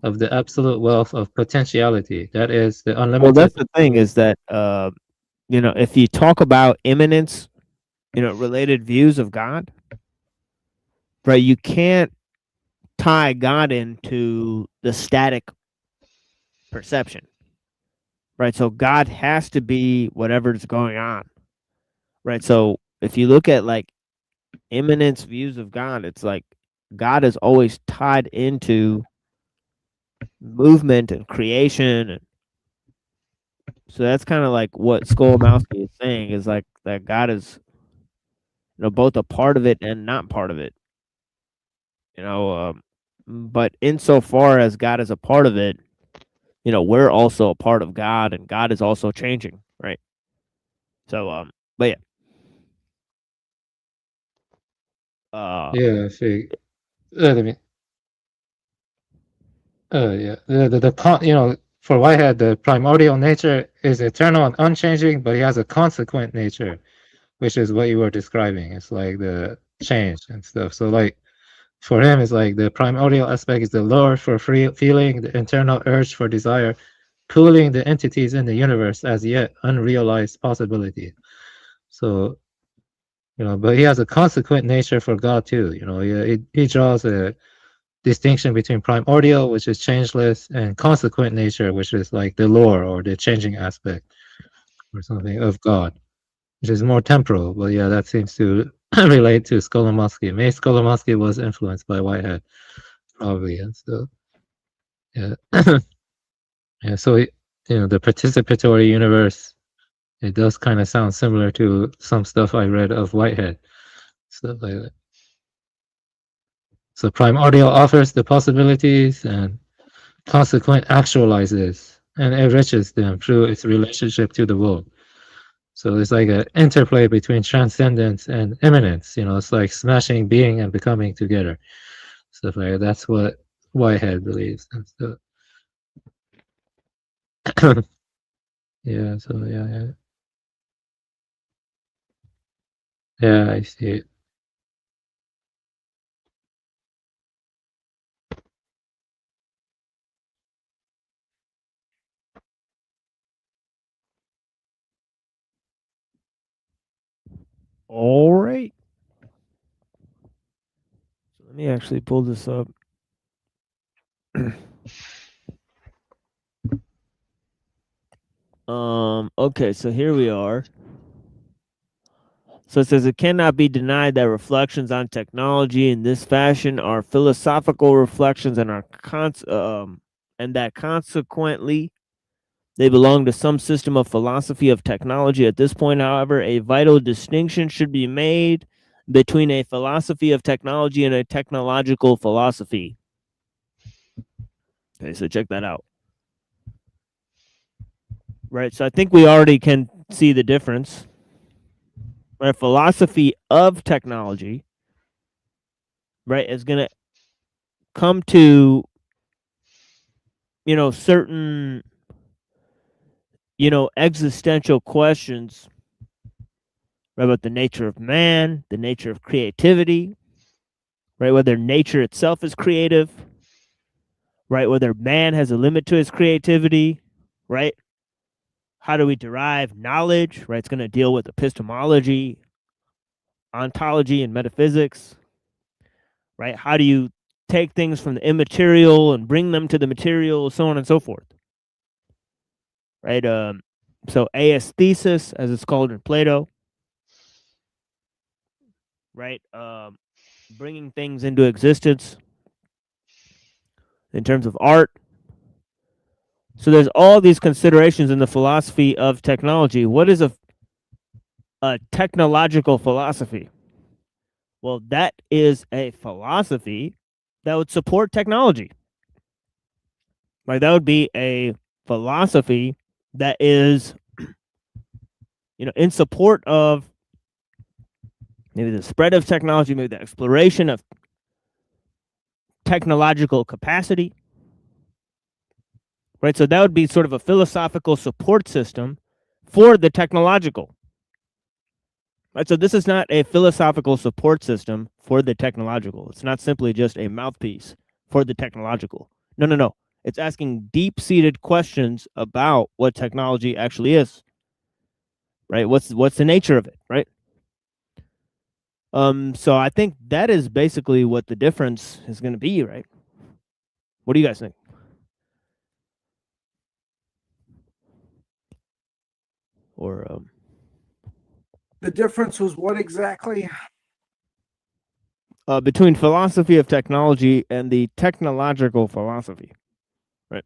of the absolute wealth of potentiality. That is the unlimited. Well, that's the thing, is that if you talk about immanence, related views of God, right? You can't tie God into the static perception, right? So God has to be whatever's going on, right? So if you look at like immanence views of God, it's like God is always tied into movement and creation, and so that's kind of like what Skolomowski is saying, is like that God is both a part of it and not part of it. But insofar as God is a part of it, we're also a part of God, and God is also changing, right? So, but yeah. Yeah, I see. Let me. Yeah. For Whitehead, the primordial nature is eternal and unchanging, but he has a consequent nature, which is what you were describing. It's like the change and stuff. So, like, for him, it's like the primordial aspect is the lure for free feeling, the internal urge for desire, pooling the entities in the universe as yet unrealized possibility. So, but he has a consequent nature for God too. He draws a distinction between primordial, which is changeless, and consequent nature, which is like the lore or the changing aspect or something of God, which is more temporal. But yeah, that seems to relate to Skolomowski. Maybe Skolomowski was influenced by Whitehead, probably, and so yeah, yeah. So the participatory universe, it does kind of sound similar to some stuff I read of Whitehead, stuff like that. So primordial offers the possibilities, and consequent actualizes and enriches them through its relationship to the world. So it's like an interplay between transcendence and immanence. It's like smashing being and becoming together. Stuff like that. That's what Whitehead believes. And so, yeah. So yeah, I see it. All right. So let me actually pull this up. Okay, so here we are. So it says it cannot be denied that reflections on technology in this fashion are philosophical reflections and and that consequently they belong to some system of philosophy of technology. At this point, however, a vital distinction should be made between a philosophy of technology and a technological philosophy. Okay, so check that out. Right, so I think we already can see the difference. Right, philosophy of technology, right, is going to come to, certain, existential questions, right, about the nature of man, the nature of creativity, right, whether nature itself is creative, right, whether man has a limit to his creativity, right, how do we derive knowledge, right, it's going to deal with epistemology, ontology, and metaphysics, right? How do you take things from the immaterial and bring them to the material, so on and so forth, right? So aesthesis, as it's called in Plato, right? Bringing things into existence in terms of art. So there's all these considerations in the philosophy of technology. What is a technological philosophy? Well, that is a philosophy that would support technology. Like that would be a philosophy that is, in support of maybe the spread of technology, maybe the exploration of technological capacity, right? So that would be sort of a philosophical support system for the technological. Right, so this is not a philosophical support system for the technological. It's not simply just a mouthpiece for the technological. No. It's asking deep-seated questions about what technology actually is. Right? What's the nature of it, right? So I think that is basically what the difference is going to be, right? What do you guys think? Or the difference was what exactly? Between philosophy of technology and the technological philosophy, right?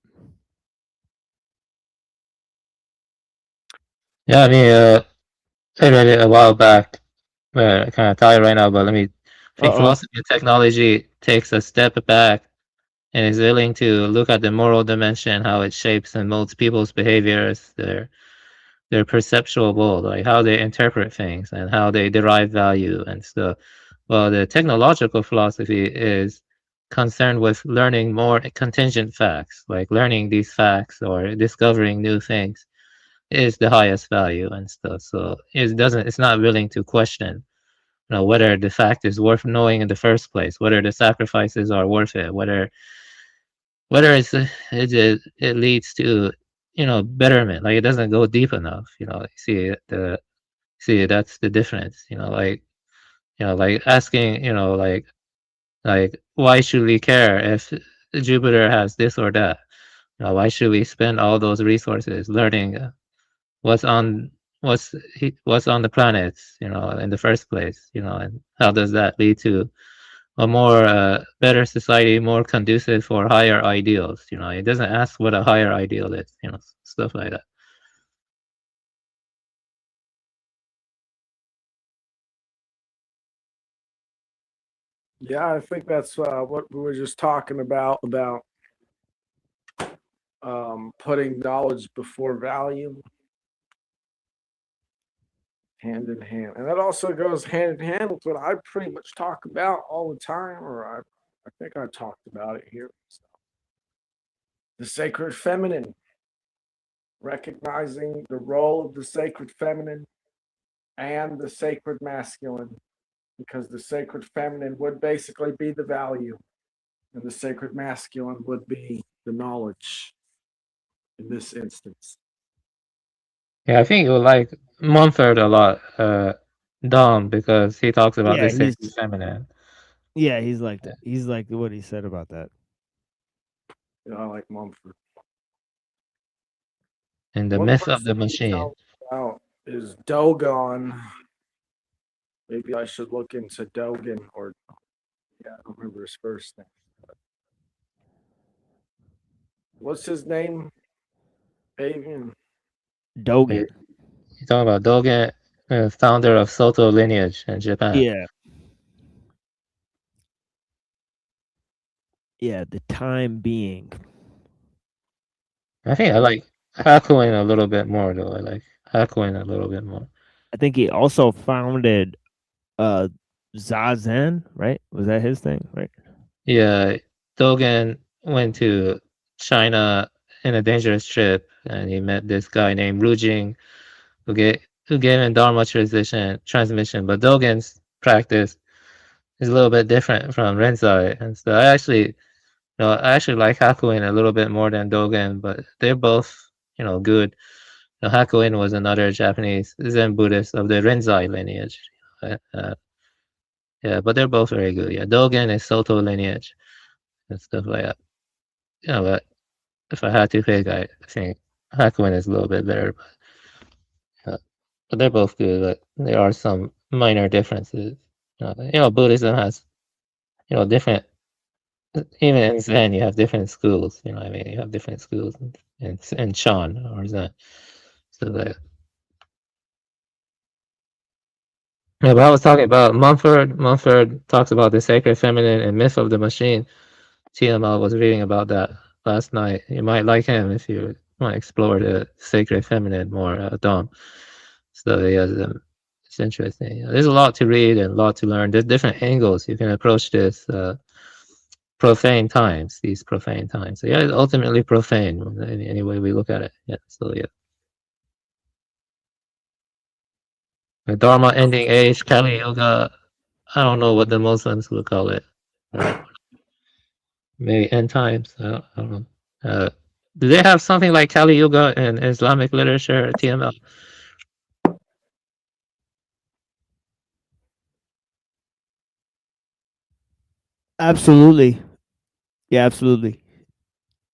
Yeah, I mean, I read it a while back. I kind of tell you right now, but I think philosophy of technology takes a step back and is willing to look at the moral dimension, how it shapes and molds people's behaviors, their perceptual world, like how they interpret things and how they derive value and stuff. Well, the technological philosophy is concerned with learning more contingent facts, like learning these facts or discovering new things is the highest value and stuff. So it's not willing to question, whether the fact is worth knowing in the first place, whether the sacrifices are worth it, whether it leads to betterment. Like it doesn't go deep enough. See that's the difference. Like asking, like why should we care if Jupiter has this or that? Why should we spend all those resources learning what's on what's on the planets, in the first place, and how does that lead to a more better society, more conducive for higher ideals? It doesn't ask what a higher ideal is, stuff like that. Yeah, I think that's what we were just talking about putting knowledge before value, hand in hand. And that also goes hand in hand with what I pretty much talk about all the time, or I think I talked about it here. So, the sacred feminine, recognizing the role of the sacred feminine and the sacred masculine, because the sacred feminine would basically be the value, and the sacred masculine would be the knowledge in this instance. Yeah, I think you like Mumford a lot, Dom, because he talks about the sacred feminine. Yeah, he's like that. He's like what he said about that. Yeah, I like Mumford. And the myth of the machine. Is Dogon. Maybe I should look into Dogen, or I don't remember his first name. What's his name? Avian. Dogen. You're talking about Dogen, founder of Soto lineage in Japan. Yeah. Yeah, the time being. I think I like Hakuin a little bit more, though. I like Hakuin a little bit more. I think he also founded Zazen, right? Was that his thing, right? Yeah, Dogen went to China in a dangerous trip, and he met this guy named Rujing, who gave him Dharma transmission. But Dogen's practice is a little bit different from Renzai, and so I actually like Hakuin a little bit more than Dogen, but they're both good. Hakuin was another Japanese Zen Buddhist of the Renzai lineage. Yeah, but they're both very good. Yeah, Dogen is Soto lineage and stuff like that. Yeah, but if I had to pick, I think Hakuin is a little bit better. But they're both good. But there are some minor differences. Buddhism has different. Even in Zen, you have different schools. You know what I mean? You have different schools in Shan or Zen. So that. Yeah, but I was talking about Mumford. Mumford talks about the sacred feminine and myth of the machine. TML was reading about that last night. You might like him if you want to explore the sacred feminine more, Dom. So yeah, it's interesting. There's a lot to read and a lot to learn. There's different angles you can approach this profane times. These profane times. So yeah, it's ultimately profane any way we look at it. Yeah. So yeah. The Dharma ending age, Kali Yoga. I don't know what the Muslims would call it. Maybe end times. I don't know. Do they have something like Kali Yuga in Islamic literature, TML? Absolutely. Yeah, absolutely.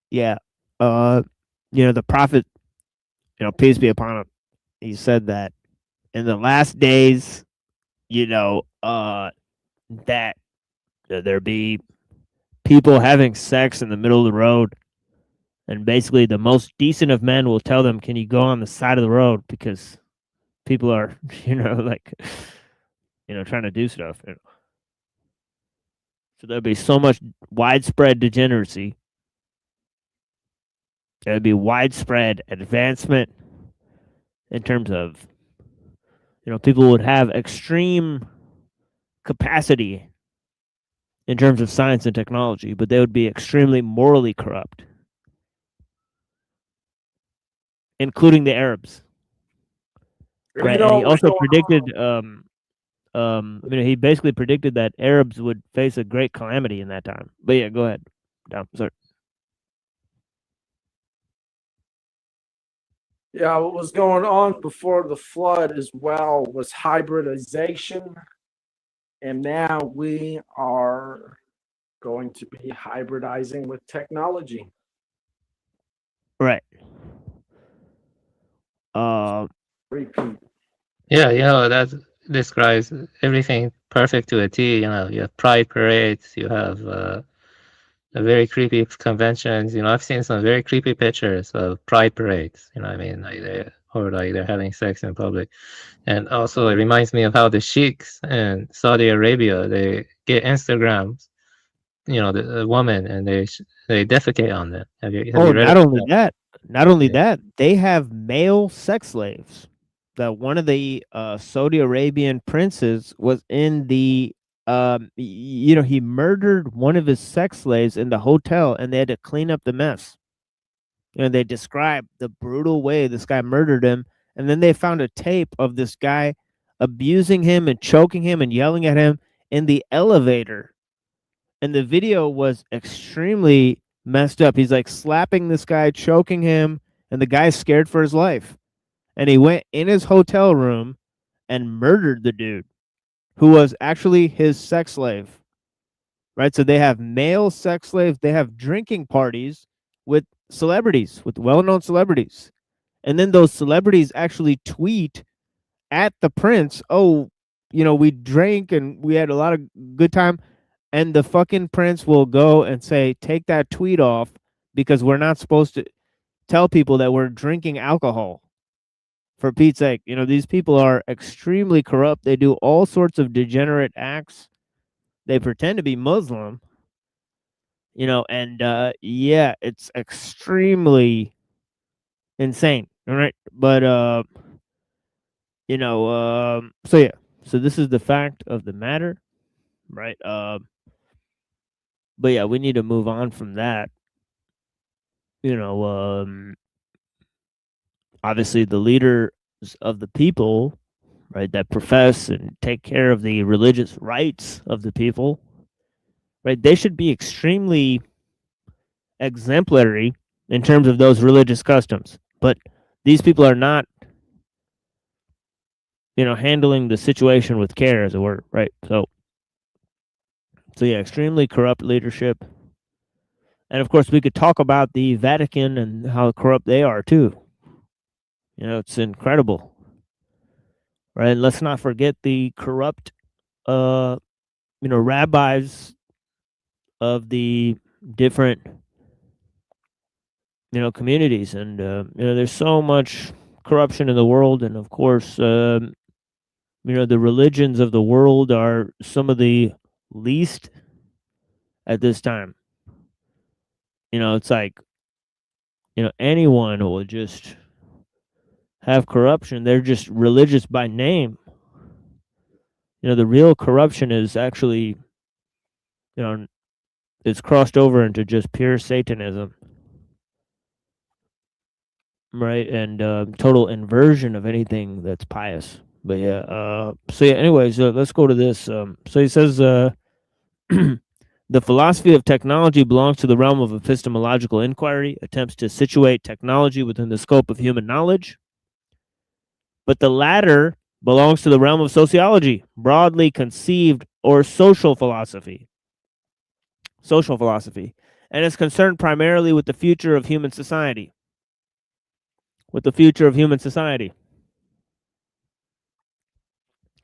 Yeah. The prophet, peace be upon him, he said that in the last days, that there be people having sex in the middle of the road, and basically the most decent of men will tell them, "Can you go on the side of the road?" Because people are, trying to do stuff. So there'll be so much widespread degeneracy. There'll be widespread advancement in terms of, people would have extreme capacity in terms of science and technology, but they would be extremely morally corrupt, including the Arabs. Right, and he also predicted, he basically predicted that Arabs would face a great calamity in that time. But yeah, go ahead, Dom. Sorry. Yeah, what was going on before the flood as well was hybridization. And now we are going to be hybridizing with technology. Right. Yeah, that describes everything perfect to a T. You have pride parades, you have very creepy conventions. I've seen some very creepy pictures of pride parades. You know what I mean? They're having sex in public. And also it reminds me of how the sheiks in Saudi Arabia, they get Instagrams, the woman, and they defecate on them. Have you read not about only that? Not only that, they have male sex slaves. That one of the Saudi Arabian princes was in the he murdered one of his sex slaves in the hotel, and they had to clean up the mess. They described the brutal way this guy murdered him, and then they found a tape of this guy abusing him and choking him and yelling at him in the elevator. And the video was extremely messed up. He's like slapping this guy, choking him, and the guy's scared for his life. And he went in his hotel room and murdered the dude who was actually his sex slave. Right? So they have male sex slaves. They have drinking parties with celebrities, with well-known celebrities. And then those celebrities actually tweet at the prince, "Oh, we drank and we had a lot of good time." And the fucking prince will go and say, "Take that tweet off because we're not supposed to tell people that we're drinking alcohol." For Pete's sake, these people are extremely corrupt. They do all sorts of degenerate acts. They pretend to be Muslim, and yeah, it's extremely insane. All right. But, so yeah, so this is the fact of the matter, right? But yeah, we need to move on from that. Obviously the leaders of the people, right, that profess and take care of the religious rights of the people, right, they should be extremely exemplary in terms of those religious customs. But these people are not, handling the situation with care, as it were, right? So So yeah, extremely corrupt leadership. And of course, we could talk about the Vatican and how corrupt they are too. You know, it's incredible. Right? And let's not forget the corrupt rabbis of the different communities. And there's so much corruption in the world, and of course the religions of the world are some of the least at this time. It's like anyone will just have corruption. They're just religious by name. The real corruption is actually it's crossed over into just pure Satanism, right? And total inversion of anything that's pious. But yeah, anyways, let's go to this. So he says the philosophy of technology belongs to the realm of epistemological inquiry, attempts to situate technology within the scope of human knowledge. But the latter belongs to the realm of sociology, broadly conceived, or social philosophy, and is concerned primarily with the future of human society.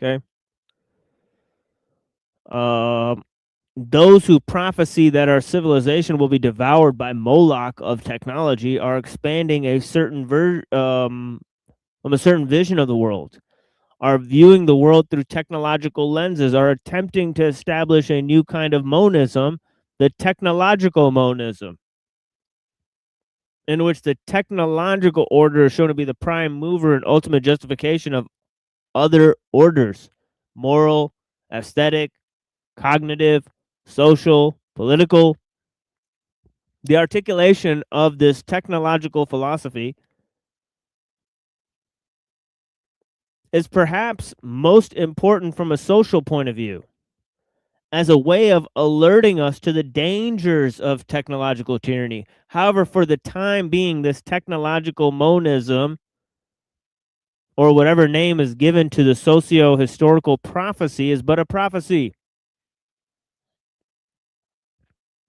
Okay. Those who prophesy that our civilization will be devoured by Moloch of technology are expanding a certain a certain vision of the world, are viewing the world through technological lenses, are attempting to establish a new kind of monism, the technological monism, in which the technological order is shown to be the prime mover and ultimate justification of other orders: moral, aesthetic, cognitive, social, political. The articulation of this technological philosophy is perhaps most important from a social point of view, as a way of alerting us to the dangers of technological tyranny. However, for the time being, this technological monism, or whatever name is given to the socio-historical prophecy, is but a prophecy.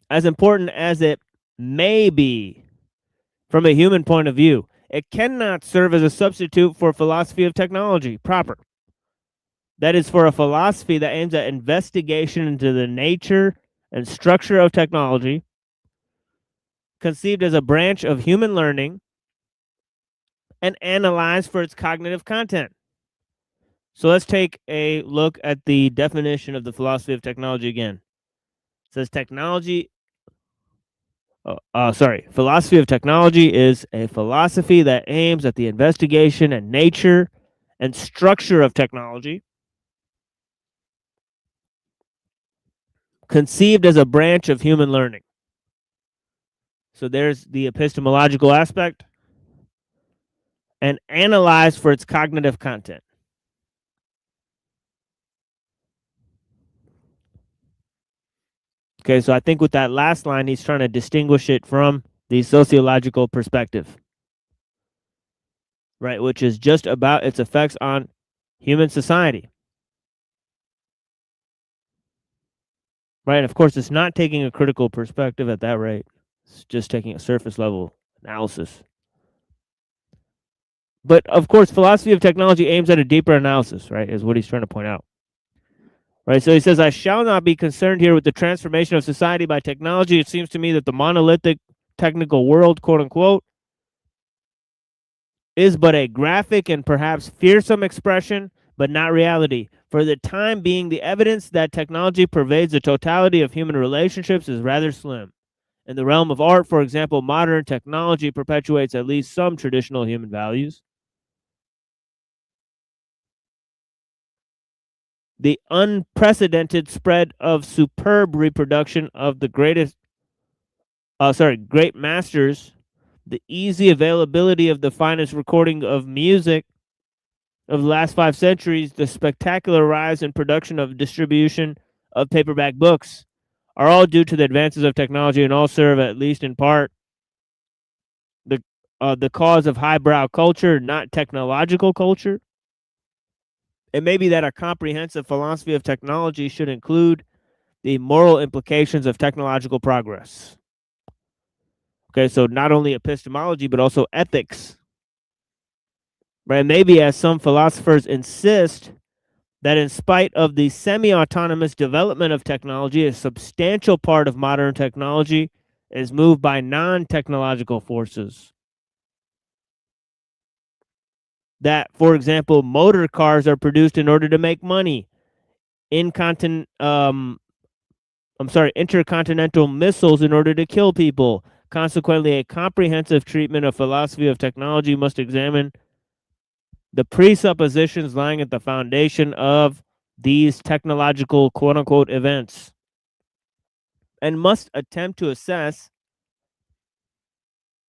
As important as it may be from a human point of view, it cannot serve as a substitute for philosophy of technology proper. That is, for a philosophy that aims at investigation into the nature and structure of technology, conceived as a branch of human learning, and analyzed for its cognitive content. So let's take a look at the definition of the philosophy of technology again. It says philosophy of technology is a philosophy that aims at the investigation and nature and structure of technology, conceived as a branch of human learning. So there's the epistemological aspect, and analyzed for its cognitive content. Okay, so I think with that last line, he's trying to distinguish it from the sociological perspective, right, which is just about its effects on human society. Right, and of course, it's not taking a critical perspective at that rate. It's just taking a surface level analysis. But of course, philosophy of technology aims at a deeper analysis, right, is what he's trying to point out. Right, so he says, I shall not be concerned here with the transformation of society by technology. It seems to me that the monolithic technical world, quote unquote, is but a graphic and perhaps fearsome expression, but not reality. For the time being, the evidence that technology pervades the totality of human relationships is rather slim. In the realm of art, for example, modern technology perpetuates at least some traditional human values. The unprecedented spread of superb reproduction of the great masters, the easy availability of the finest recording of music of the last 5 centuries, the spectacular rise in production of distribution of paperback books, are all due to the advances of technology, and all serve, at least in part, the cause of highbrow culture, not technological culture. It may be that a comprehensive philosophy of technology should include the moral implications of technological progress. Okay, so not only epistemology, but also ethics. Right? Maybe as some philosophers insist that in spite of the semi-autonomous development of technology, a substantial part of modern technology is moved by non-technological forces. That, for example, motor cars are produced in order to make money. Intercontinental missiles in order to kill people. Consequently, a comprehensive treatment of philosophy of technology must examine the presuppositions lying at the foundation of these technological quote-unquote events, and must attempt to assess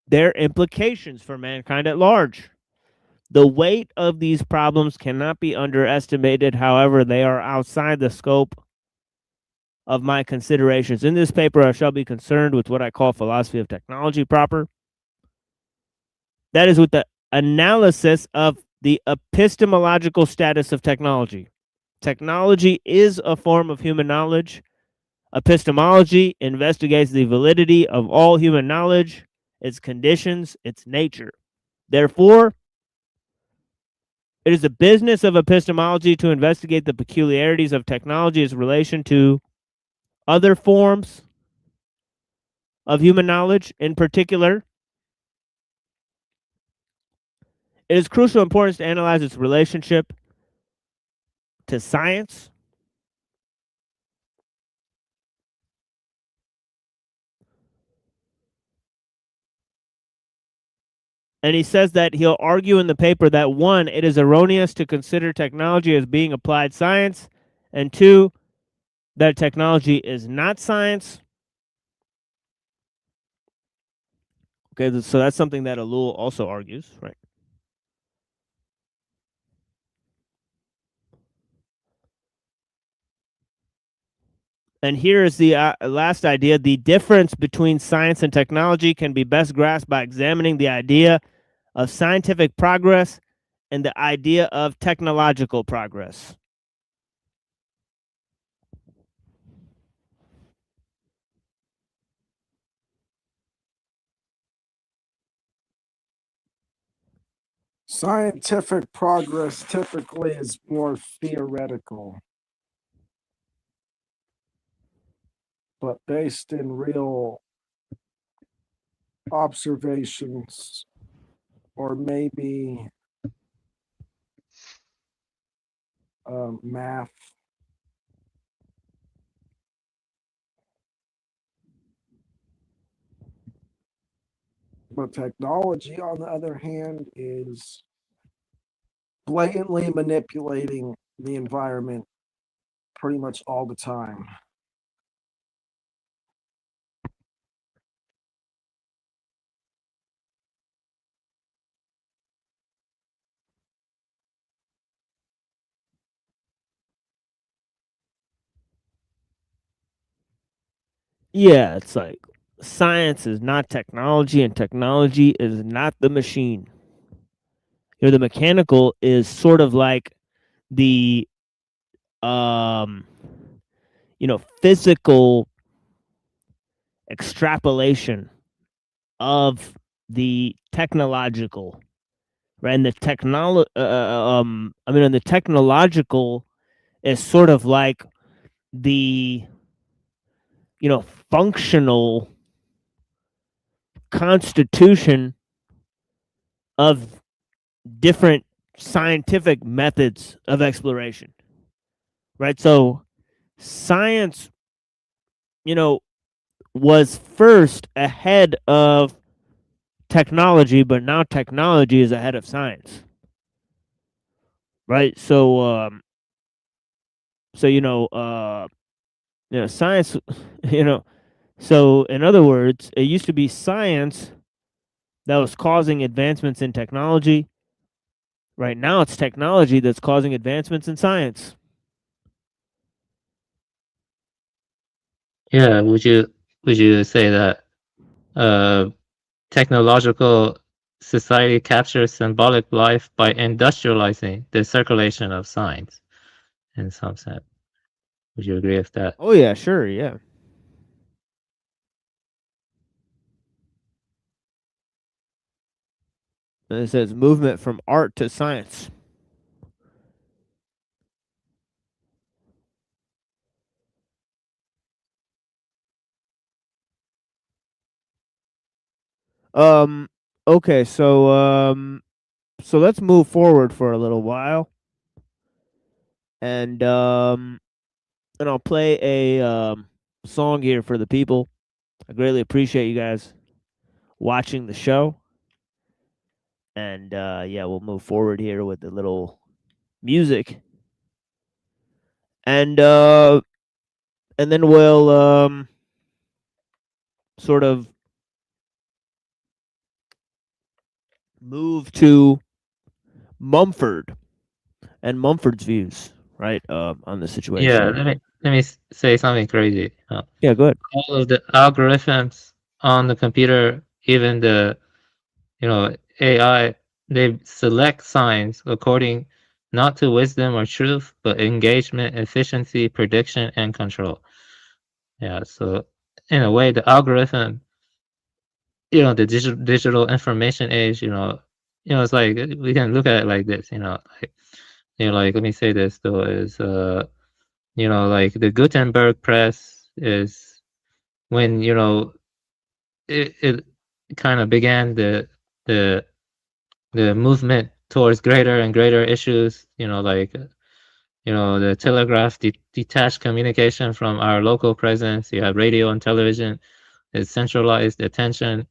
their implications for mankind at large. The weight of these problems cannot be underestimated. However, they are outside the scope of my considerations. In this paper, I shall be concerned with what I call philosophy of technology proper. That is with the analysis of the epistemological status of technology. Technology is a form of human knowledge. Epistemology investigates the validity of all human knowledge, its conditions, its nature. Therefore, it is the business of epistemology to investigate the peculiarities of technology's relation to other forms of human knowledge. In particular, it is crucial importance to analyze its relationship to science, and he says that he'll argue in the paper that 1, it is erroneous to consider technology as being applied science, and 2, that technology is not science. Okay, so that's something that Ellul also argues, right? And here is the last idea. The difference between science and technology can be best grasped by examining the idea of scientific progress and the idea of technological progress. Scientific progress typically is more theoretical, but based in real observations, or maybe math. But technology, on the other hand, is blatantly manipulating the environment pretty much all the time. Yeah, it's like science is not technology, and technology is not the machine. You know, the mechanical is sort of like the physical extrapolation of the technological, right? And the the technological is sort of like the functional constitution of different scientific methods of exploration, right? So science, was first ahead of technology, but now technology is ahead of science, right? So, science, so in other words, it used to be science that was causing advancements in technology. Right now, it's technology that's causing advancements in science. Yeah, would you say that technological society captures symbolic life by industrializing the circulation of science in some sense? Would you agree with that? Oh yeah, sure, yeah. And it says movement from art to science. Okay, so let's move forward for a little while. And I'll play a song here for the people. I greatly appreciate you guys watching the show. And yeah, we'll move forward here with a little music. And then we'll sort of move to Mumford and Mumford's views, right, on the situation. Yeah, let me say something crazy. Yeah, go ahead. All of the algorithms on the computer, even the AI, they select signs according not to wisdom or truth, but engagement, efficiency, prediction, and control. Yeah, so in a way, the algorithm, the digital information age, it's like we can look at it like this, like let me say this though, is like the Gutenberg press is when it kind of began the movement towards greater and greater issues, like the telegraph detached communication from our local presence. You have radio and television, it's centralized attention.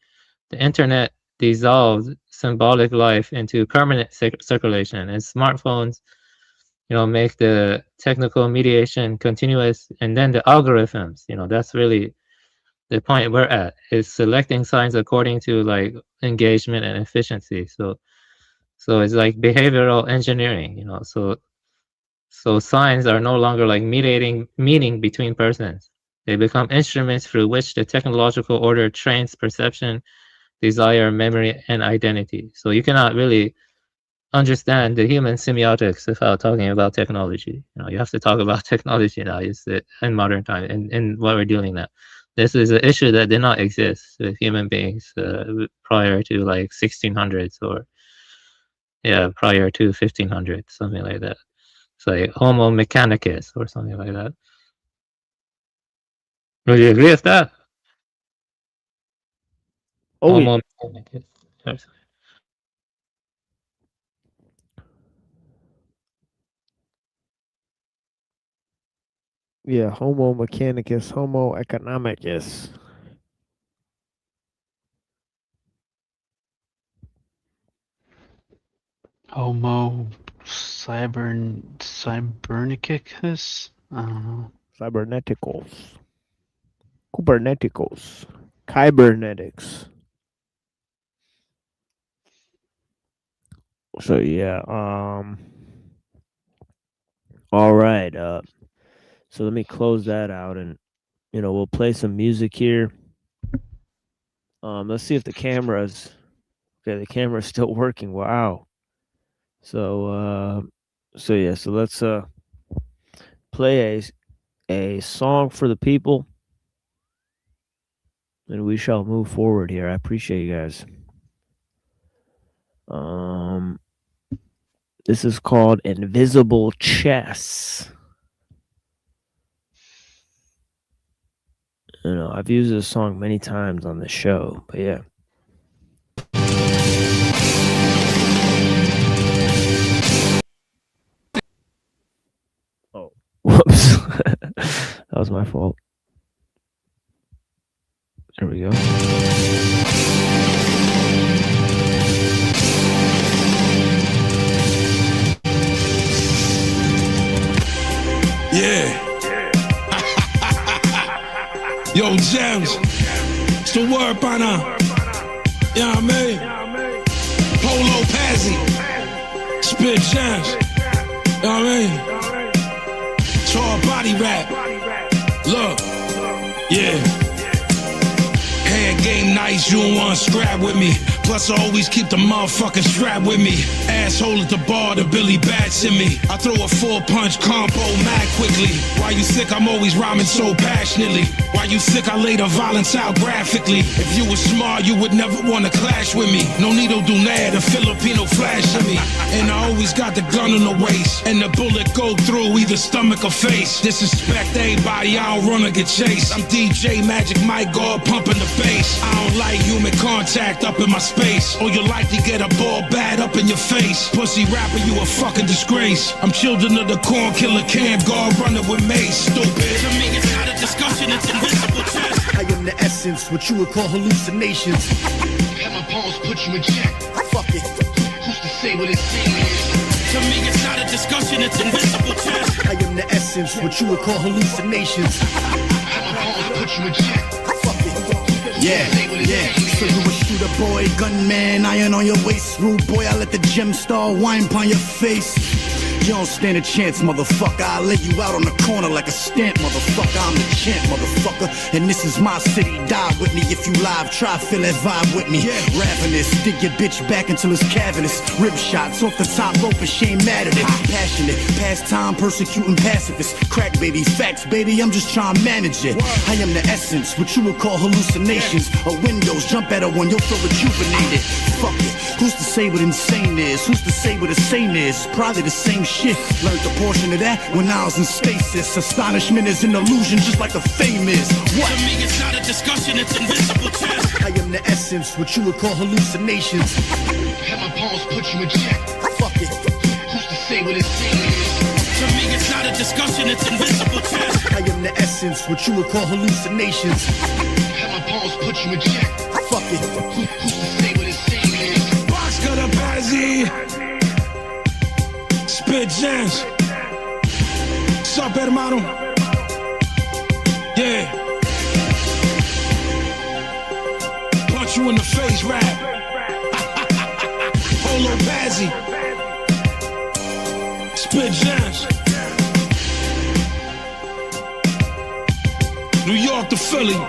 The internet dissolved symbolic life into permanent circulation, and smartphones make the technical mediation continuous. And then the algorithms, that's really the point we're at, is selecting signs according to like engagement and efficiency. So it's like behavioral engineering, so signs are no longer like mediating meaning between persons. They become instruments through which the technological order trains perception, desire, memory, and identity. So you cannot really understand the human semiotics without talking about technology. You have to talk about technology now, in modern time, and what we're dealing now. This is an issue that did not exist with human beings prior to like 1600s or prior to 1500, something like that. It's like Homo mechanicus or something like that. Would you agree with that? Oh, Homo mechanicus. Yeah, Homo mechanicus, Homo economicus. Homo cyberneticus? I don't know. Cyberneticals. Kuberneticals. Kybernetics. So yeah, all right. So let me close that out, and we'll play some music here. Let's see if the camera's okay. The camera's still working. Wow. So yeah. So let's play a song for the people, and we shall move forward here. I appreciate you guys. This is called Invisible Chess. I've used this song many times on the show, but yeah. Oh, whoops. That was my fault. There we go. Yeah. Yo, Gems. It's the word by now. You know what I mean? Polo Pazzi. Spit Gems. You know what I mean? It's all body rap. Look. Yeah. Head game nice, you don't wanna scrap with me. Plus I always keep the motherfucking strap with me. Asshole at the bar, the Billy Bats in me. I throw a 4-punch combo mad quickly. Why you sick? I'm always rhyming so passionately. Why you sick? I lay the violence out graphically. If you were smart, you would never wanna clash with me. No needle do nada, the Filipino flash in me. And I always got the gun on the waist, and the bullet go through either stomach or face. Disrespect everybody, I don't run or get chased. I'm DJ Magic Mike God pumping the bass. I don't like human contact up in my space, or you'll likely get a ball bat up in your face. Pussy rapper, you a fucking disgrace. I'm children of the corn killer camp guard running with mace. Stupid. To me, it's not a discussion, it's invisible chess. I am the essence, what you would call hallucinations. Have my palms put you in check. Fuck it. Who's to say what it's saying is? To me, it's not a discussion, it's invisible chess. I am the essence, what you would call hallucinations. Have my palms put you in check. Fuck it. Yeah, yeah. So you a shooter boy, gunman, iron on your waist. Rude boy, I let the gem star wine upon your face. You don't stand a chance, motherfucker. I lay you out on the corner like a stamp, motherfucker. I'm the champ, motherfucker. And this is my city. Die with me if you live. Try feel that vibe with me. Ravenous, dig your bitch back until it's cavernous. Rib shots off the top rope and she ain't mad at it. Passionate, pastime, persecuting pacifists. Crack babies, facts, baby. I'm just trying to manage it. I am the essence, what you would call hallucinations. Or windows, jump at her when you'll feel rejuvenated. Fuck it. Who's to say what insane is? Who's to say what a sane is? Probably the same shit. Learned a portion of that when I was in stasis. Astonishment is an illusion just like the fame is. What? To me, it's not a discussion, it's invisible chess. I am the essence, what you would call hallucinations. Have my palms put you in check. Fuck it. Who's to say what it's saying is? To me, it's not a discussion, it's invisible chess. I am the essence, what you would call hallucinations. Have my palms put you in check. Fuck it. Who's to say what it's saying is? Box got a Pazzi. Spit jams. Sup, hermano? Yeah. Punch you in the face, rap. Polo Pazzi. Spit jams. New York to Philly.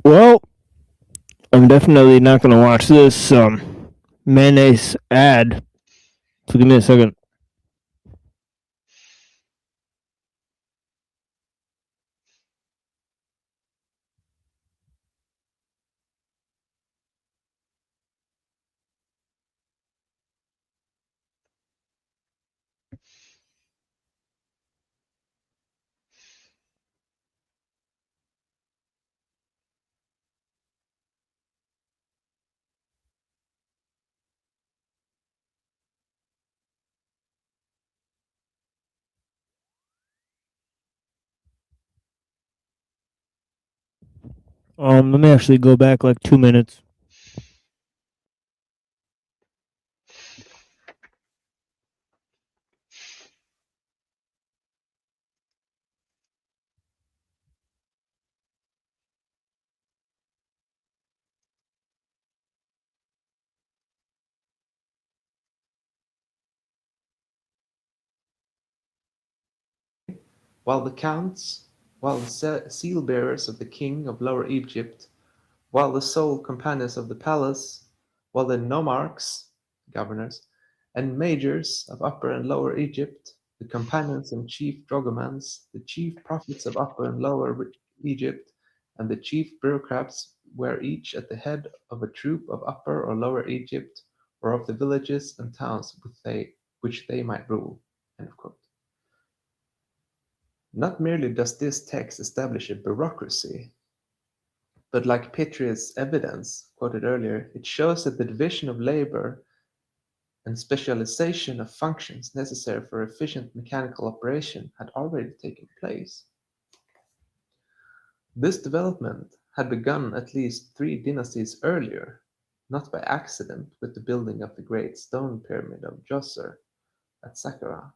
Well, I'm definitely not going to watch this mayonnaise ad. So give me a second. Let me actually go back like 2 minutes. While the seal bearers of the king of Lower Egypt, while the sole companions of the palace, while the nomarchs, governors, and majors of Upper and Lower Egypt, the companions and chief dragomans, the chief prophets of Upper and Lower Egypt, and the chief bureaucrats were each at the head of a troop of Upper or Lower Egypt, or of the villages and towns which they might rule. End of quote. Not merely does this text establish a bureaucracy, but like Petrius' evidence quoted earlier, it shows that the division of labor and specialization of functions necessary for efficient mechanical operation had already taken place. This development had begun at least 3 dynasties earlier, not by accident with the building of the great stone pyramid of Djoser at Saqqara.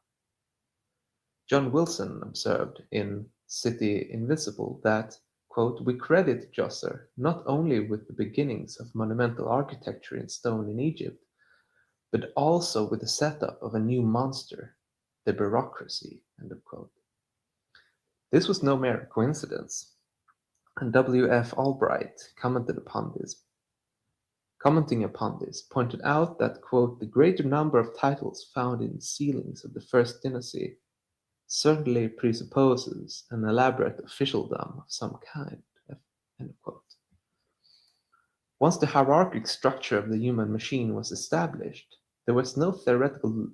John Wilson observed in City Invisible that, quote, "We credit Djoser not only with the beginnings of monumental architecture in stone in Egypt, but also with the setup of a new monster, the bureaucracy." End of quote. This was no mere coincidence, and W.F. Albright commenting upon this, pointed out that, quote, "the greater number of titles found in the ceilings of the first dynasty certainly presupposes an elaborate officialdom of some kind." End of quote. Once the hierarchic structure of the human machine was established, there was no theoretical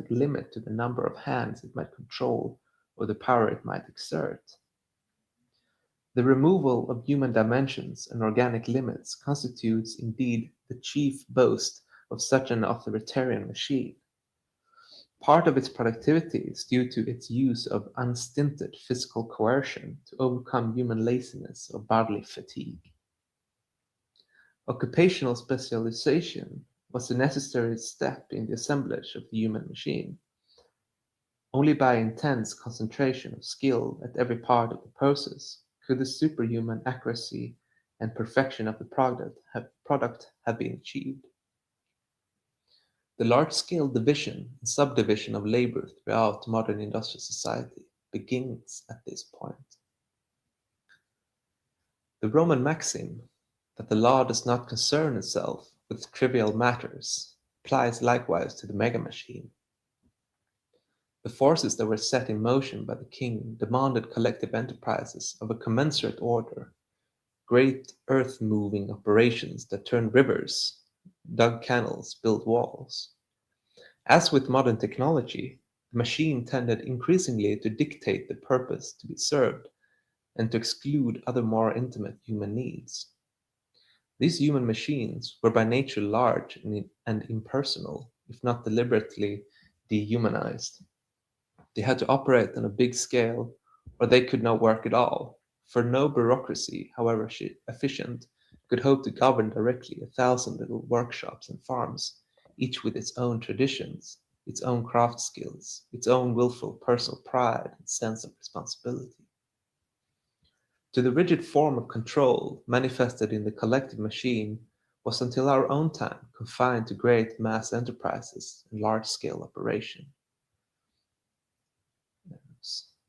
limit to the number of hands it might control or the power it might exert. The removal of human dimensions and organic limits constitutes indeed the chief boast of such an authoritarian machine. Part of its productivity is due to its use of unstinted physical coercion to overcome human laziness or bodily fatigue. Occupational specialization was a necessary step in the assemblage of the human machine. Only by intense concentration of skill at every part of the process could the superhuman accuracy and perfection of the product have been achieved. The large-scale division and subdivision of labor throughout modern industrial society begins at this point. The Roman maxim that the law does not concern itself with trivial matters applies likewise to the mega-machine. The forces that were set in motion by the king demanded collective enterprises of a commensurate order, great earth-moving operations that turned rivers, dug canals, built walls. As with modern technology, the machine tended increasingly to dictate the purpose to be served and to exclude other more intimate human needs. These human machines were by nature large and impersonal, if not deliberately dehumanized. They had to operate on a big scale, or they could not work at all, for no bureaucracy, however efficient, could hope to govern directly 1,000 little workshops and farms, each with its own traditions, its own craft skills, its own willful personal pride and sense of responsibility. To the rigid form of control manifested in the collective machine was until our own time confined to great mass enterprises and large-scale operation.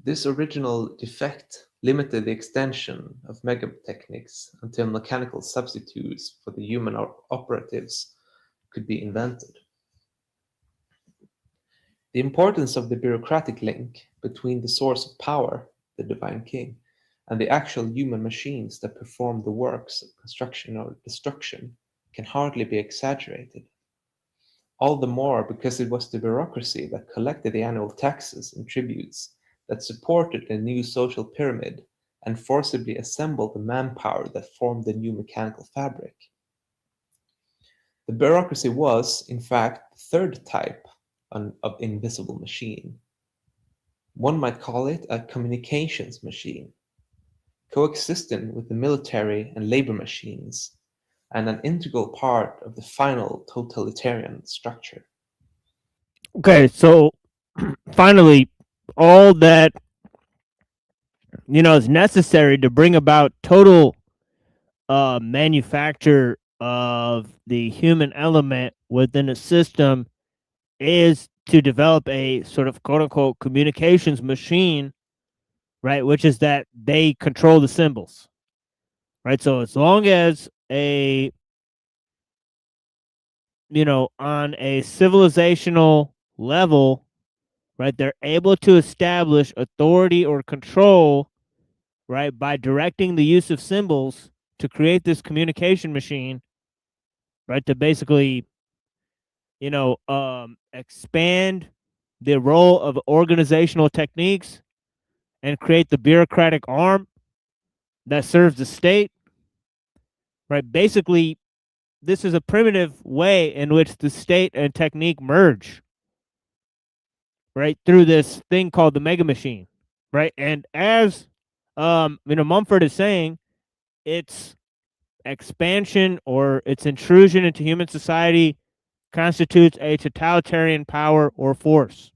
This original defect limited the extension of megatechnics until mechanical substitutes for the human operatives could be invented. The importance of the bureaucratic link between the source of power, the divine king, and the actual human machines that perform the works of construction or destruction can hardly be exaggerated. All the more because it was the bureaucracy that collected the annual taxes and tributes that supported the new social pyramid and forcibly assembled the manpower that formed the new mechanical fabric. The bureaucracy was, in fact, the third type of invisible machine. One might call it a communications machine, coexisting with the military and labor machines, and an integral part of the final totalitarian structure. Okay, so finally, all that is necessary to bring about total manufacture of the human element within a system is to develop a sort of quote unquote communications machine, right? Which is that they control the symbols, right? So as long as on a civilizational level, right, they're able to establish authority or control right, by directing the use of symbols to create this communication machine, right, to basically, expand the role of organizational techniques and create the bureaucratic arm that serves the state, right? Basically, this is a primitive way in which the state and technique merge, right, through this thing called the mega machine, right? And as Mumford is saying, its expansion or its intrusion into human society constitutes a totalitarian power or force,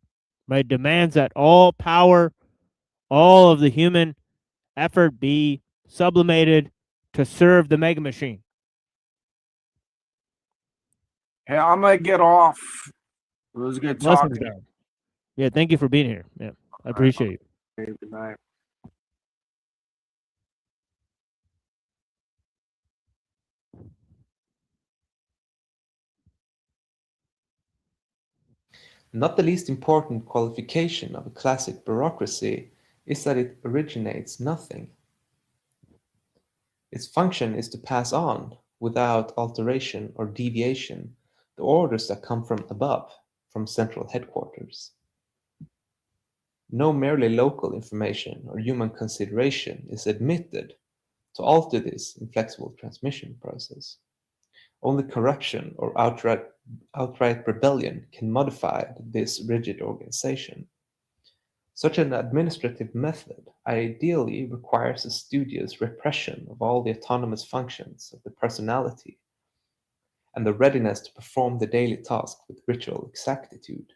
right? Demands that all power, all of the human effort be sublimated to serve the mega machine. Hey, I'm gonna get off. It was good Blessings, talking. Dom. Yeah, thank you for being here. Yeah, I appreciate it. Okay, good night. Not the least important qualification of a classic bureaucracy is that it originates nothing. Its function is to pass on, without alteration or deviation, the orders that come from above, from central headquarters. No merely local information or human consideration is admitted to alter this inflexible transmission process. Only corruption or outright rebellion can modify this rigid organization. Such an administrative method ideally requires a studious repression of all the autonomous functions of the personality and the readiness to perform the daily task with ritual exactitude.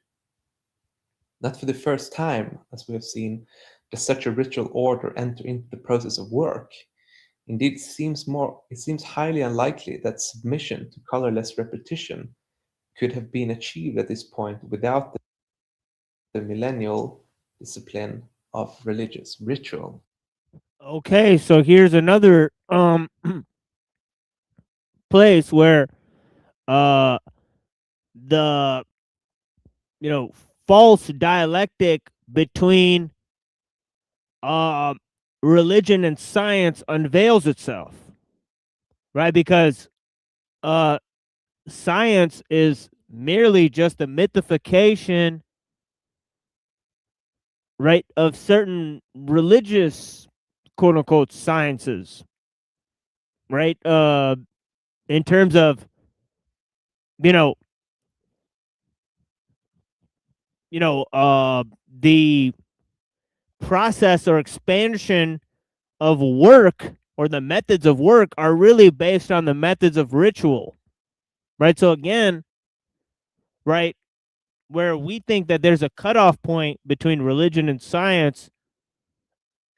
Not for the first time, as we have seen, does such a ritual order enter into the process of work. Indeed, it seems highly unlikely that submission to colorless repetition could have been achieved at this point without the millennial discipline of religious ritual. Okay, so here's another place where the false dialectic between religion and science unveils itself, right? Because science is merely just a mythification, right, of certain religious quote unquote sciences, right? In terms of the process or expansion of work, or the methods of work, are really based on the methods of ritual, right? So again, right, where we think that there's a cutoff point between religion and science,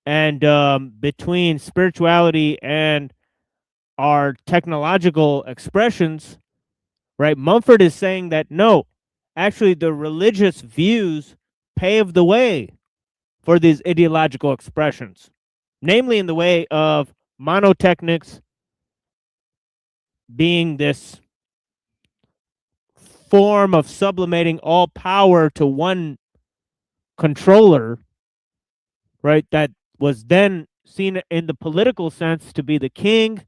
and between spirituality and our technological expressions, right? Mumford is saying that no, actually the religious views paved the way for these ideological expressions, namely in the way of monotechnics being this form of sublimating all power to one controller, right? That was then seen in the political sense to be the king,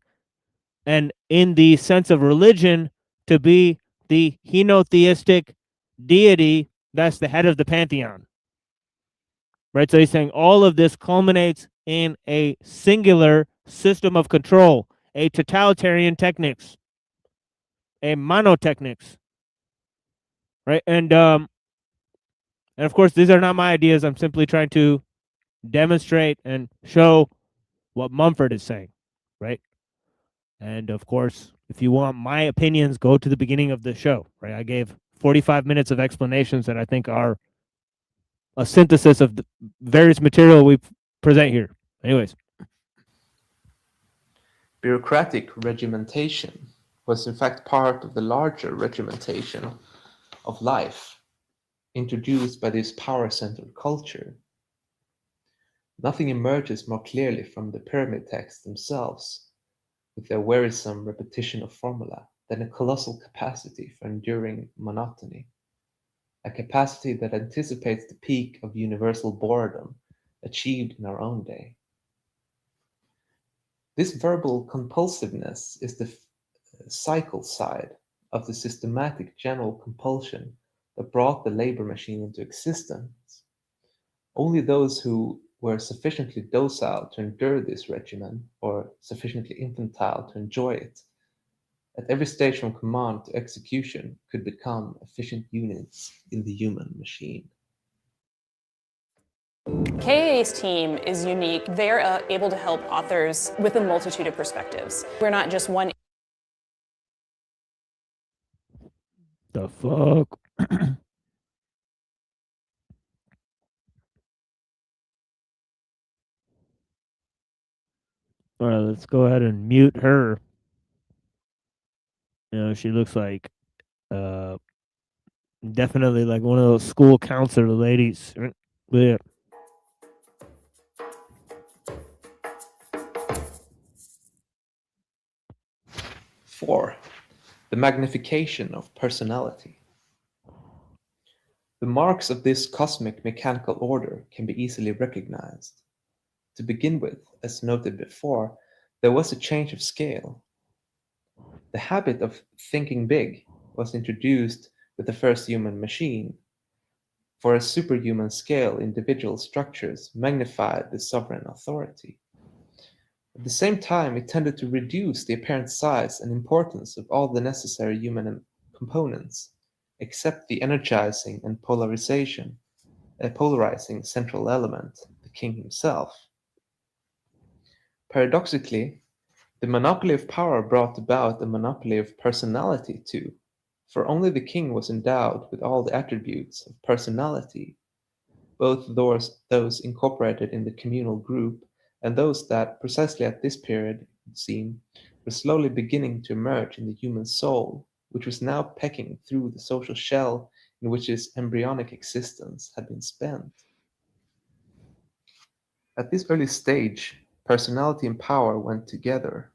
and in the sense of religion to be the henotheistic deity that's the head of the pantheon, right? So he's saying all of this culminates in a singular system of control, a totalitarian techniques, a monotechnics, right? And of course, these are not my ideas. I'm simply trying to demonstrate and show what Mumford is saying, right? And of course, if you want my opinions, go to the beginning of the show, right? I gave 45 minutes of explanations that I think are a synthesis of the various material we present here. Anyways. Bureaucratic regimentation was in fact part of the larger regimentation of life introduced by this power-centered culture. Nothing emerges more clearly from the pyramid texts themselves, with their wearisome repetition of formula, than a colossal capacity for enduring monotony, a capacity that anticipates the peak of universal boredom achieved in our own day. This verbal compulsiveness is the cycle side of the systematic general compulsion that brought the labor machine into existence. Only those who were sufficiently docile to endure this regimen, or sufficiently infantile to enjoy it, at every stage from command to execution, could become efficient units in the human machine. KAA's team is unique. They're able to help authors with a multitude of perspectives. We're not just one. The fuck? All right, let's go ahead and mute her. You know, she looks like definitely like one of those school counselor ladies. Yeah. Four, the magnification of personality. The marks of this cosmic mechanical order can be easily recognized. To begin with, as noted before, there was a change of scale. The habit of thinking big was introduced with the first human machine. For a superhuman scale, individual structures magnified the sovereign authority. At the same time, it tended to reduce the apparent size and importance of all the necessary human components, except the energizing and polarizing central element, the king himself. Paradoxically, the monopoly of power brought about a monopoly of personality too, for only the king was endowed with all the attributes of personality, both those incorporated in the communal group and those that, precisely at this period, it would seem, were slowly beginning to emerge in the human soul, which was now pecking through the social shell in which its embryonic existence had been spent. At this early stage, personality and power went together,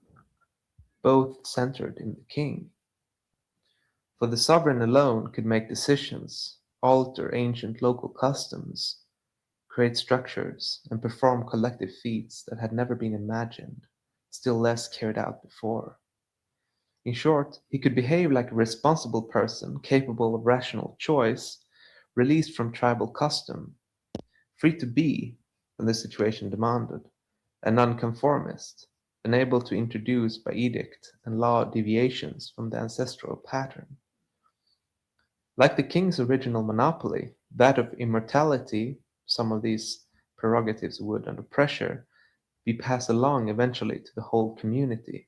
both centered in the king. For the sovereign alone could make decisions, alter ancient local customs, create structures, and perform collective feats that had never been imagined, still less carried out before. In short, he could behave like a responsible person capable of rational choice, released from tribal custom, free to be when the situation demanded, a nonconformist, unable to introduce by edict and law deviations from the ancestral pattern. Like the king's original monopoly, that of immortality, some of these prerogatives would, under pressure, be passed along eventually to the whole community.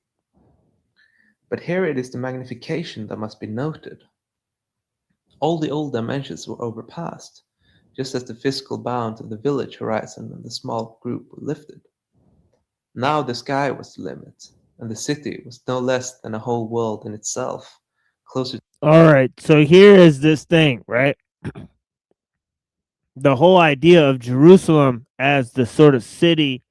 But here it is the magnification that must be noted. All the old dimensions were overpassed, just as the physical bounds of the village horizon and the small group were lifted. Now the sky was the limit, and the city was no less than a whole world in itself, closer. All right, so here is this thing, right? The whole idea of Jerusalem as the sort of city,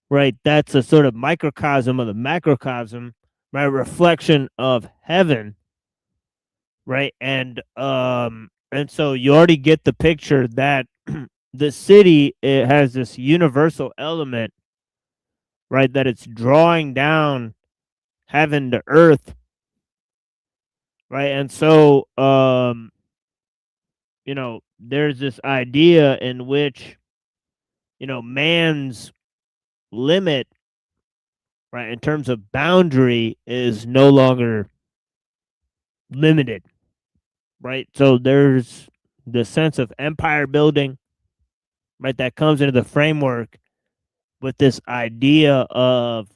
right? That's a sort of microcosm of the macrocosm, right? Reflection of heaven, right? And so you already get the picture that the city, it has this universal element, right? That it's drawing down heaven to earth, right? And so you know, there's this idea in which, you know, man's limit, right, in terms of boundary is no longer limited, right? So there's the sense of empire building, right, that comes into the framework with this idea of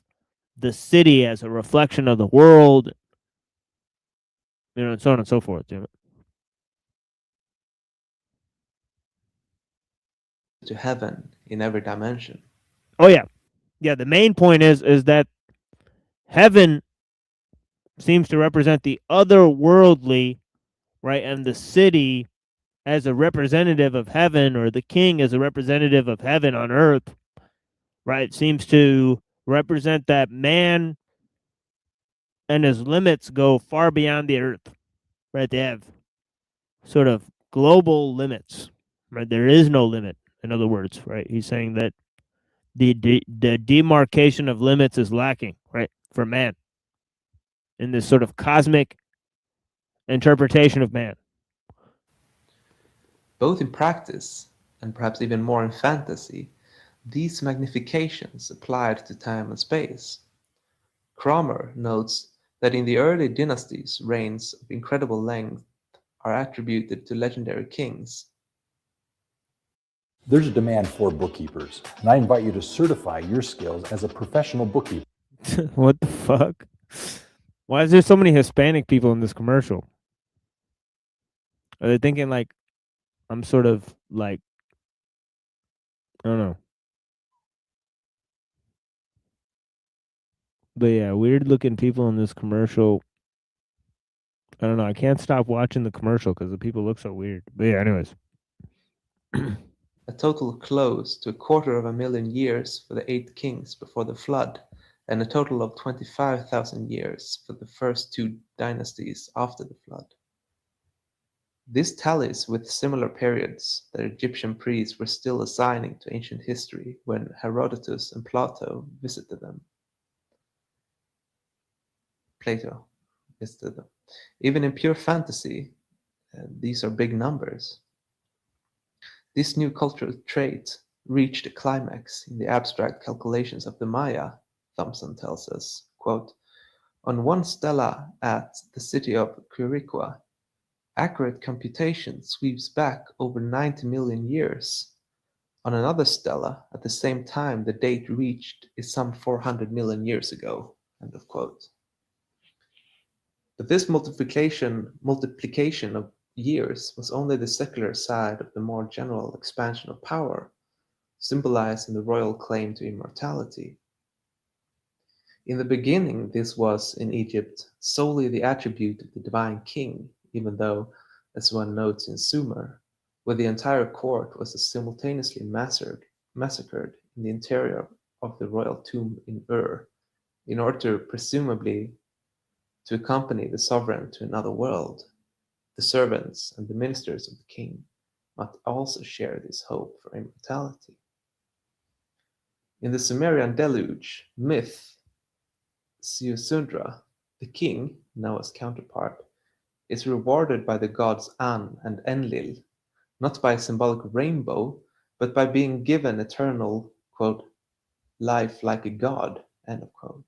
the city as a reflection of the world, you know, and so on and so forth. You know? To heaven in every dimension. Oh yeah, yeah. The main point is that heaven seems to represent the otherworldly, right, and the city as a representative of heaven, or the king as a representative of heaven on earth, right, seems to represent that man and his limits go far beyond the earth, right? They have sort of global limits, right? There is no limit, in other words, right? He's saying that the demarcation of limits is lacking, right, for man in this sort of cosmic interpretation of man. Both in practice, and perhaps even more in fantasy, these magnifications applied to time and space. Kramer notes that in the early dynasties, reigns of incredible length are attributed to legendary kings. There's a demand for bookkeepers, and I invite you to certify your skills as a professional bookkeeper. What the fuck? Why is there so many Hispanic people in this commercial? Are they thinking like I'm sort of like, I don't know. But yeah, weird looking people in this commercial. I don't know. I can't stop watching the commercial because the people look so weird. But yeah, anyways. A total close to 250,000 years for the 8 kings before the flood, and a total of 25,000 years for the first 2 dynasties after the flood. This tallies with similar periods that Egyptian priests were still assigning to ancient history when Herodotus and Plato visited them. Even in pure fantasy, these are big numbers. This new cultural trait reached a climax in the abstract calculations of the Maya, Thompson tells us, quote, "On one stela at the city of Quiriqua, accurate computation sweeps back over 90 million years. On another stela, at the same time the date reached is some 400 million years ago." End of quote. But this multiplication of years was only the secular side of the more general expansion of power, symbolized in the royal claim to immortality. In the beginning, this was, in Egypt, solely the attribute of the divine king, even though, as one notes in Sumer, where the entire court was simultaneously massacred in the interior of the royal tomb in Ur, in order presumably to accompany the sovereign to another world. The servants and the ministers of the king must also share this hope for immortality. In the Sumerian deluge myth, Siusundra, the king, Noah's counterpart, is rewarded by the gods An and Enlil, not by a symbolic rainbow, but by being given eternal, quote, life like a god, end of quote.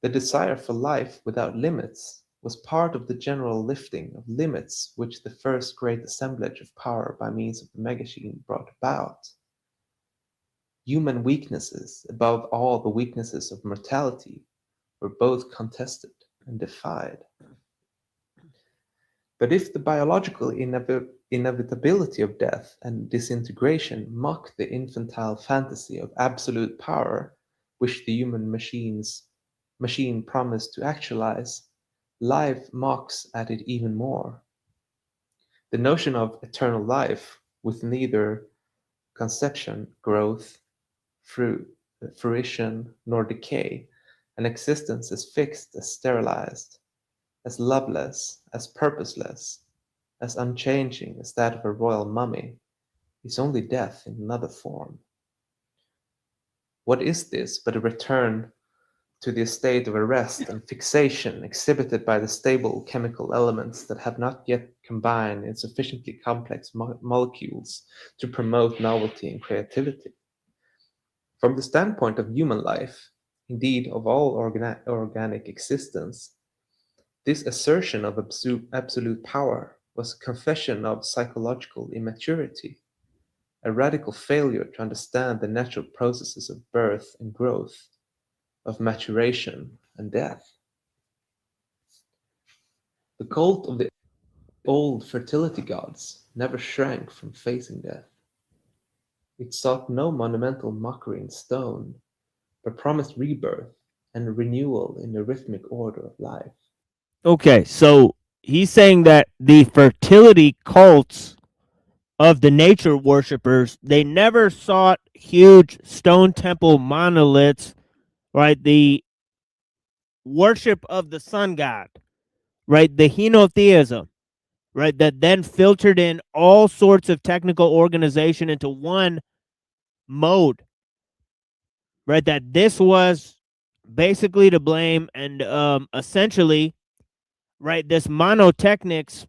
The desire for life without limits was part of the general lifting of limits which the first great assemblage of power by means of the megachine brought about. Human weaknesses, above all the weaknesses of mortality, were both contested and defied. But if the biological inevitability of death and disintegration mock the infantile fantasy of absolute power, which the human machine promised to actualize, life mocks at it even more. The notion of eternal life, with neither conception, growth, fruition, nor decay, an existence as fixed, as sterilized, as loveless, as purposeless, as unchanging as that of a royal mummy, is only death in another form. What is this but a return to the state of arrest and fixation exhibited by the stable chemical elements that have not yet combined in sufficiently complex molecules to promote novelty and creativity? From the standpoint of human life, indeed of all organic existence, this assertion of absolute power was a confession of psychological immaturity, a radical failure to understand the natural processes of birth and growth, of maturation and death. The cult of the old fertility gods never shrank from facing death. It sought no monumental mockery in stone, but promised rebirth and renewal in the rhythmic order of life. Okay, so he's saying that the fertility cults of the nature worshippers, they never sought huge stone temple monoliths, right? The worship of the sun god, right? The henotheism, right? That then filtered in all sorts of technical organization into one mode, right? That this was basically to blame, and essentially, right, this monotechnics,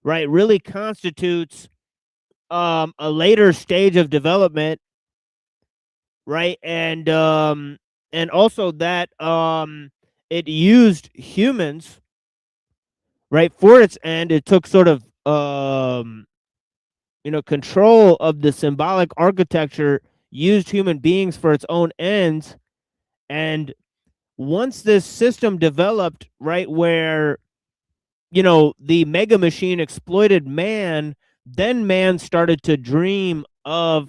right, really constitutes a later stage of development, right? And also that it used humans, right, for its end. It took sort of control of the symbolic architecture, used human beings for its own ends. And once this system developed, right, where the mega machine exploited man, then man started to dream of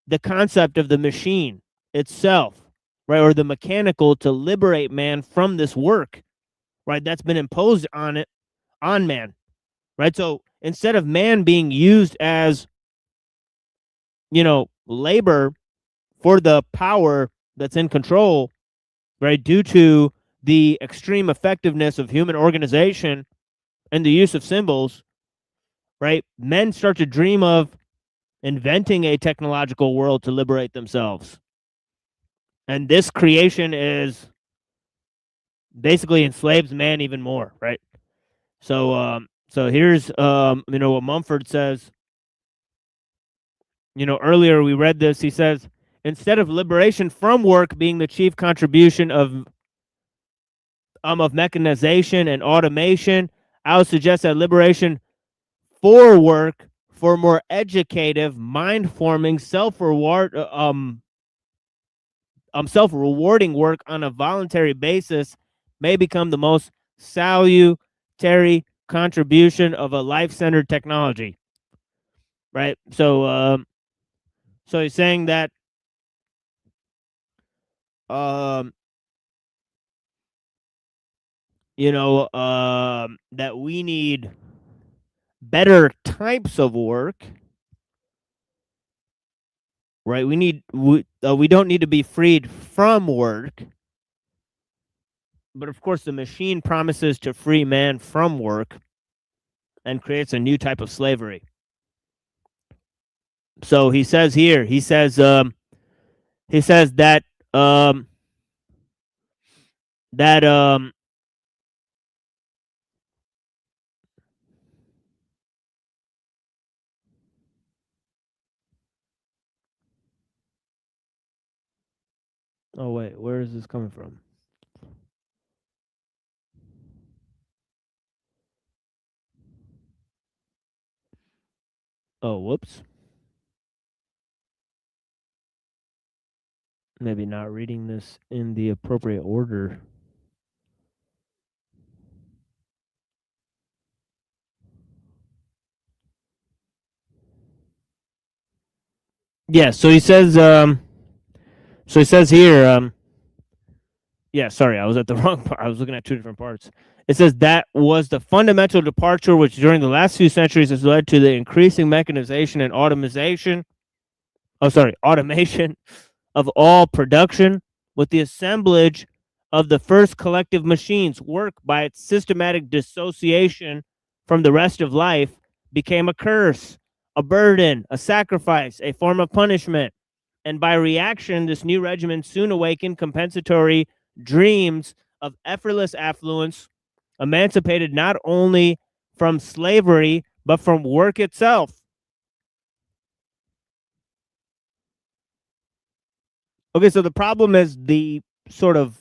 the concept of the machine itself, right, or the mechanical, to liberate man from this work, right, that's been imposed on man, right? So instead of man being used as, labor for the power that's in control, right, due to the extreme effectiveness of human organization and the use of symbols, right, men start to dream of inventing a technological world to liberate themselves. And this creation is basically enslaves man even more, right? So here's what Mumford says. Earlier we read this. He says, instead of liberation from work being the chief contribution of mechanization and automation, I would suggest that liberation for work, for more educative, mind-forming, self-rewarding work on a voluntary basis may become the most salutary contribution of a life-centered technology. Right? So he's saying that that we need better types of work. Right? We don't need to be freed from work. But of course, the machine promises to free man from work and creates a new type of slavery. So he says here, he says that oh wait, where is this coming from? Oh, whoops. Maybe not reading this in the appropriate order. Yeah, so he says here, yeah, sorry, I was at the wrong part. I was looking at two different parts. It says that was the fundamental departure which during the last few centuries has led to the increasing mechanization and automation of all production, with the assemblage of the first collective machines. Work, by its systematic dissociation from the rest of life, became a curse, a burden, a sacrifice, a form of punishment. And by reaction, this new regimen soon awakened compensatory dreams of effortless affluence, emancipated not only from slavery, but from work itself. Okay, so the problem is the sort of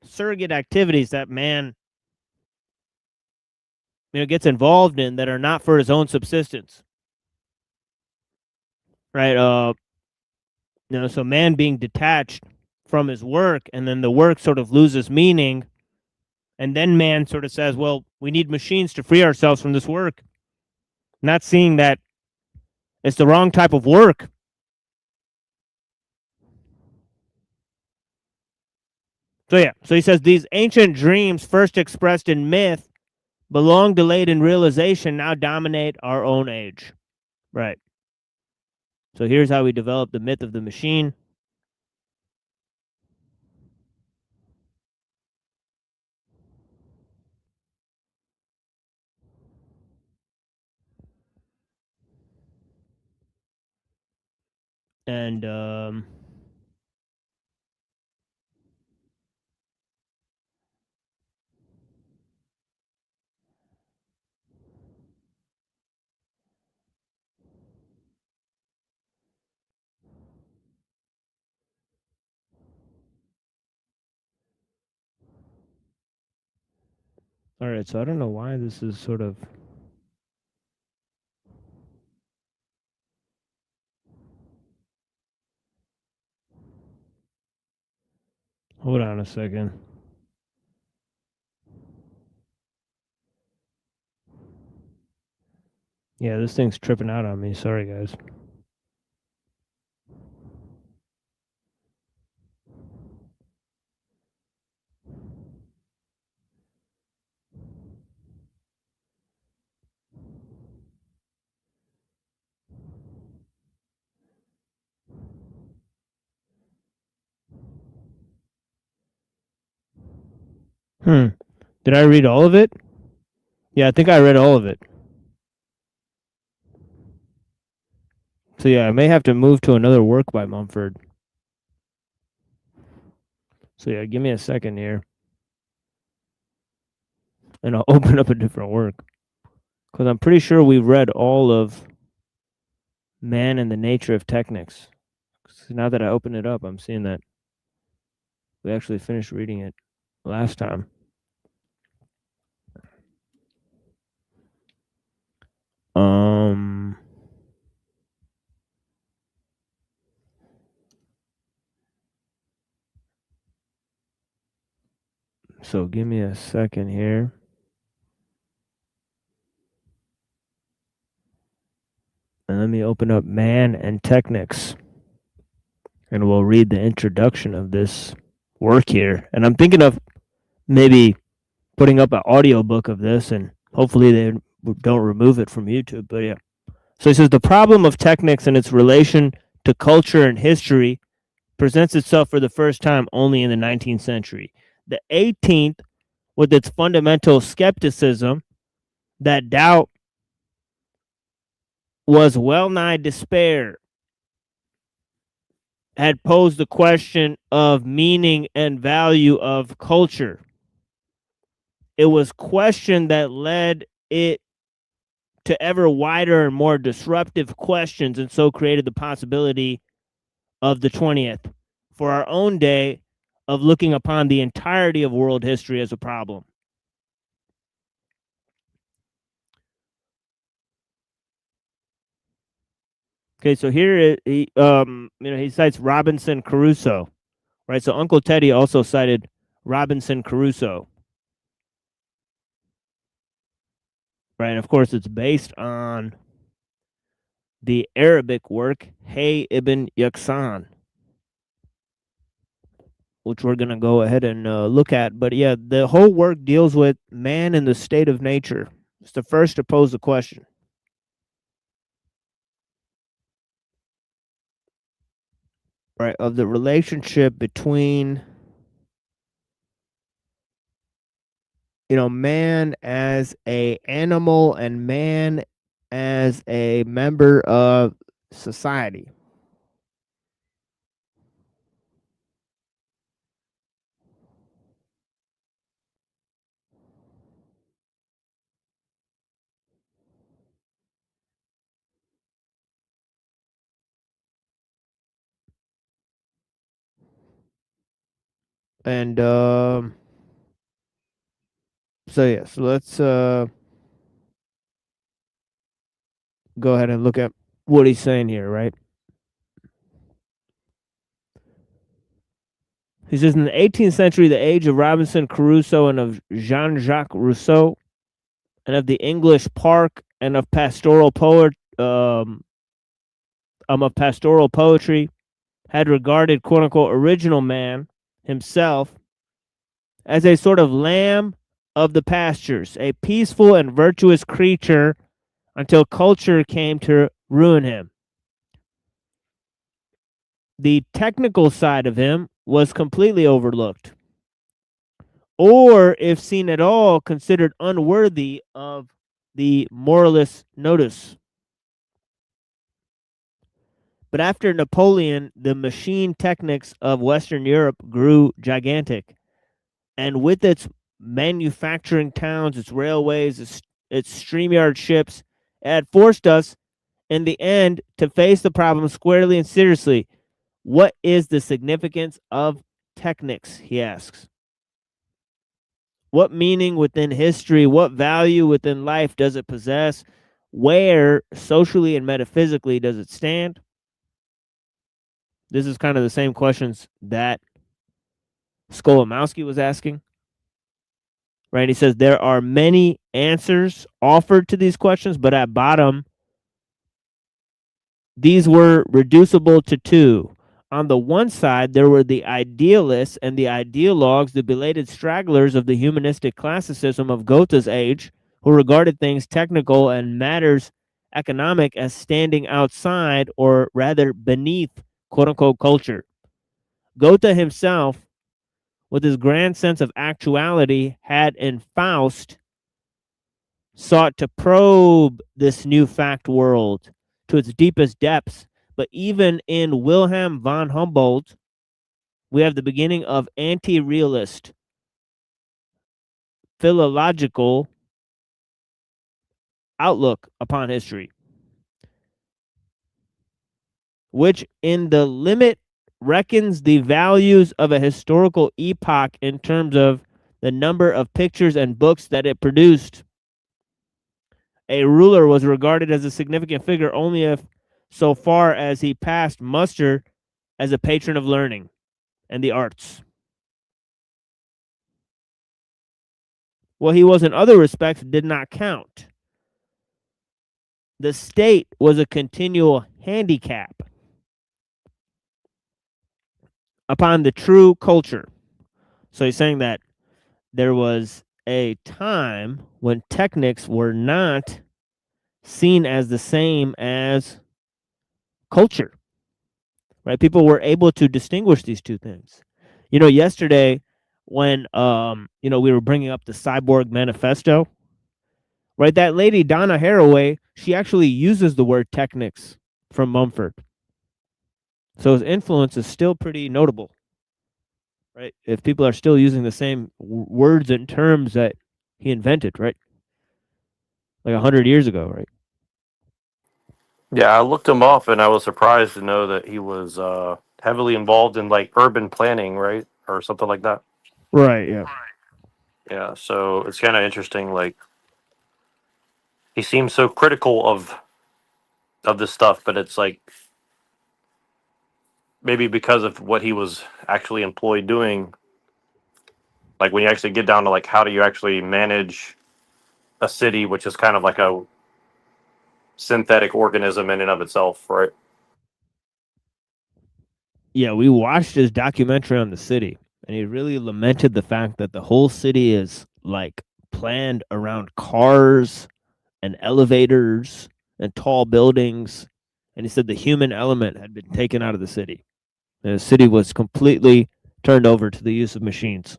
surrogate activities that man gets involved in that are not for his own subsistence. Right? So man being detached from his work, and then the work sort of loses meaning, and then man sort of says, well, we need machines to free ourselves from this work. Not seeing that it's the wrong type of work. So yeah, so he says these ancient dreams, first expressed in myth, but long delayed in realization, now dominate our own age. Right. So here's how we develop the myth of the machine. And All right, so I don't know why this is sort of. Hold on a second. Yeah, this thing's tripping out on me. Sorry, guys. Did I read all of it? Yeah, I think I read all of it. So yeah, I may have to move to another work by Mumford. So yeah, give me a second here. And I'll open up a different work. Because I'm pretty sure we read all of Man and the Nature of Technics. So now that I open it up, I'm seeing that we actually finished reading it last time. So give me a second here. And let me open up Man and Technics. And we'll read the introduction of this work here. And I'm thinking of maybe putting up an audiobook of this, and hopefully they don't remove it from YouTube. But yeah. So he says the problem of technics and its relation to culture and history presents itself for the first time only in the 19th century. The 18th, with its fundamental skepticism that doubt was well nigh despair, had posed the question of meaning and value of culture. It was question that led it to ever wider and more disruptive questions, and so created the possibility of the 20th for our own day of looking upon the entirety of world history as a problem. Okay, so here he cites Robinson Crusoe, right? So Uncle Teddy also cited Robinson Crusoe, right? And of course, it's based on the Arabic work Hay ibn Yaqsan, which we're going to go ahead and look at. But yeah, the whole work deals with man and the state of nature. It's the first to pose the question. Right, of the relationship between man as a animal and man as a member of society. And so let's go ahead and look at what he's saying here, right? He says, in the 18th century, the age of Robinson Crusoe and of Jean-Jacques Rousseau, and of the English park, and of pastoral poetry, had regarded "quote unquote" original man himself as a sort of lamb of the pastures, a peaceful and virtuous creature, until culture came to ruin him. The technical side of him was completely overlooked, or if seen at all, considered unworthy of the moralist's notice. But after Napoleon, the machine technics of Western Europe grew gigantic, and with its manufacturing towns, its railways, its stream-yard ships, it had forced us, in the end, to face the problem squarely and seriously. What is the significance of technics, he asks. What meaning within history, what value within life does it possess? Where socially and metaphysically does it stand? This is kind of the same questions that Skolimowski was asking. Right? He says there are many answers offered to these questions, but at bottom, these were reducible to two. On the one side, there were the idealists and the ideologues, the belated stragglers of the humanistic classicism of Goethe's age, who regarded things technical and matters economic as standing outside, or rather beneath, quote-unquote culture. Goethe himself, with his grand sense of actuality, had in Faust sought to probe this new fact world to its deepest depths. But even in Wilhelm von Humboldt, we have the beginning of anti-realist philological outlook upon history, which in the limit reckons the values of a historical epoch in terms of the number of pictures and books that it produced. A ruler was regarded as a significant figure only if so far as he passed muster as a patron of learning and the arts. What he was in other respects did not count. The state was a continual handicap upon the true culture. So he's saying that there was a time when technics were not seen as the same as culture, right? People were able to distinguish these two things. You know, yesterday when we were bringing up the Cyborg Manifesto, right? That lady Donna Haraway, she actually uses the word technics from Mumford. So his influence is still pretty notable, right? If people are still using the same words and terms that he invented, right? Like 100 years ago, right? Yeah, I looked him up and I was surprised to know that he was heavily involved in like urban planning, right? Or something like that. Right, yeah. Yeah, so it's kind of interesting. Like, he seems so critical of this stuff, but it's like maybe because of what he was actually employed doing. Like when you actually get down to like how do you actually manage a city, which is kind of like a synthetic organism in and of itself, right? Yeah, we watched his documentary on the city, and he really lamented the fact that the whole city is like planned around cars and elevators and tall buildings. And he said the human element had been taken out of the city. And the city was completely turned over to the use of machines.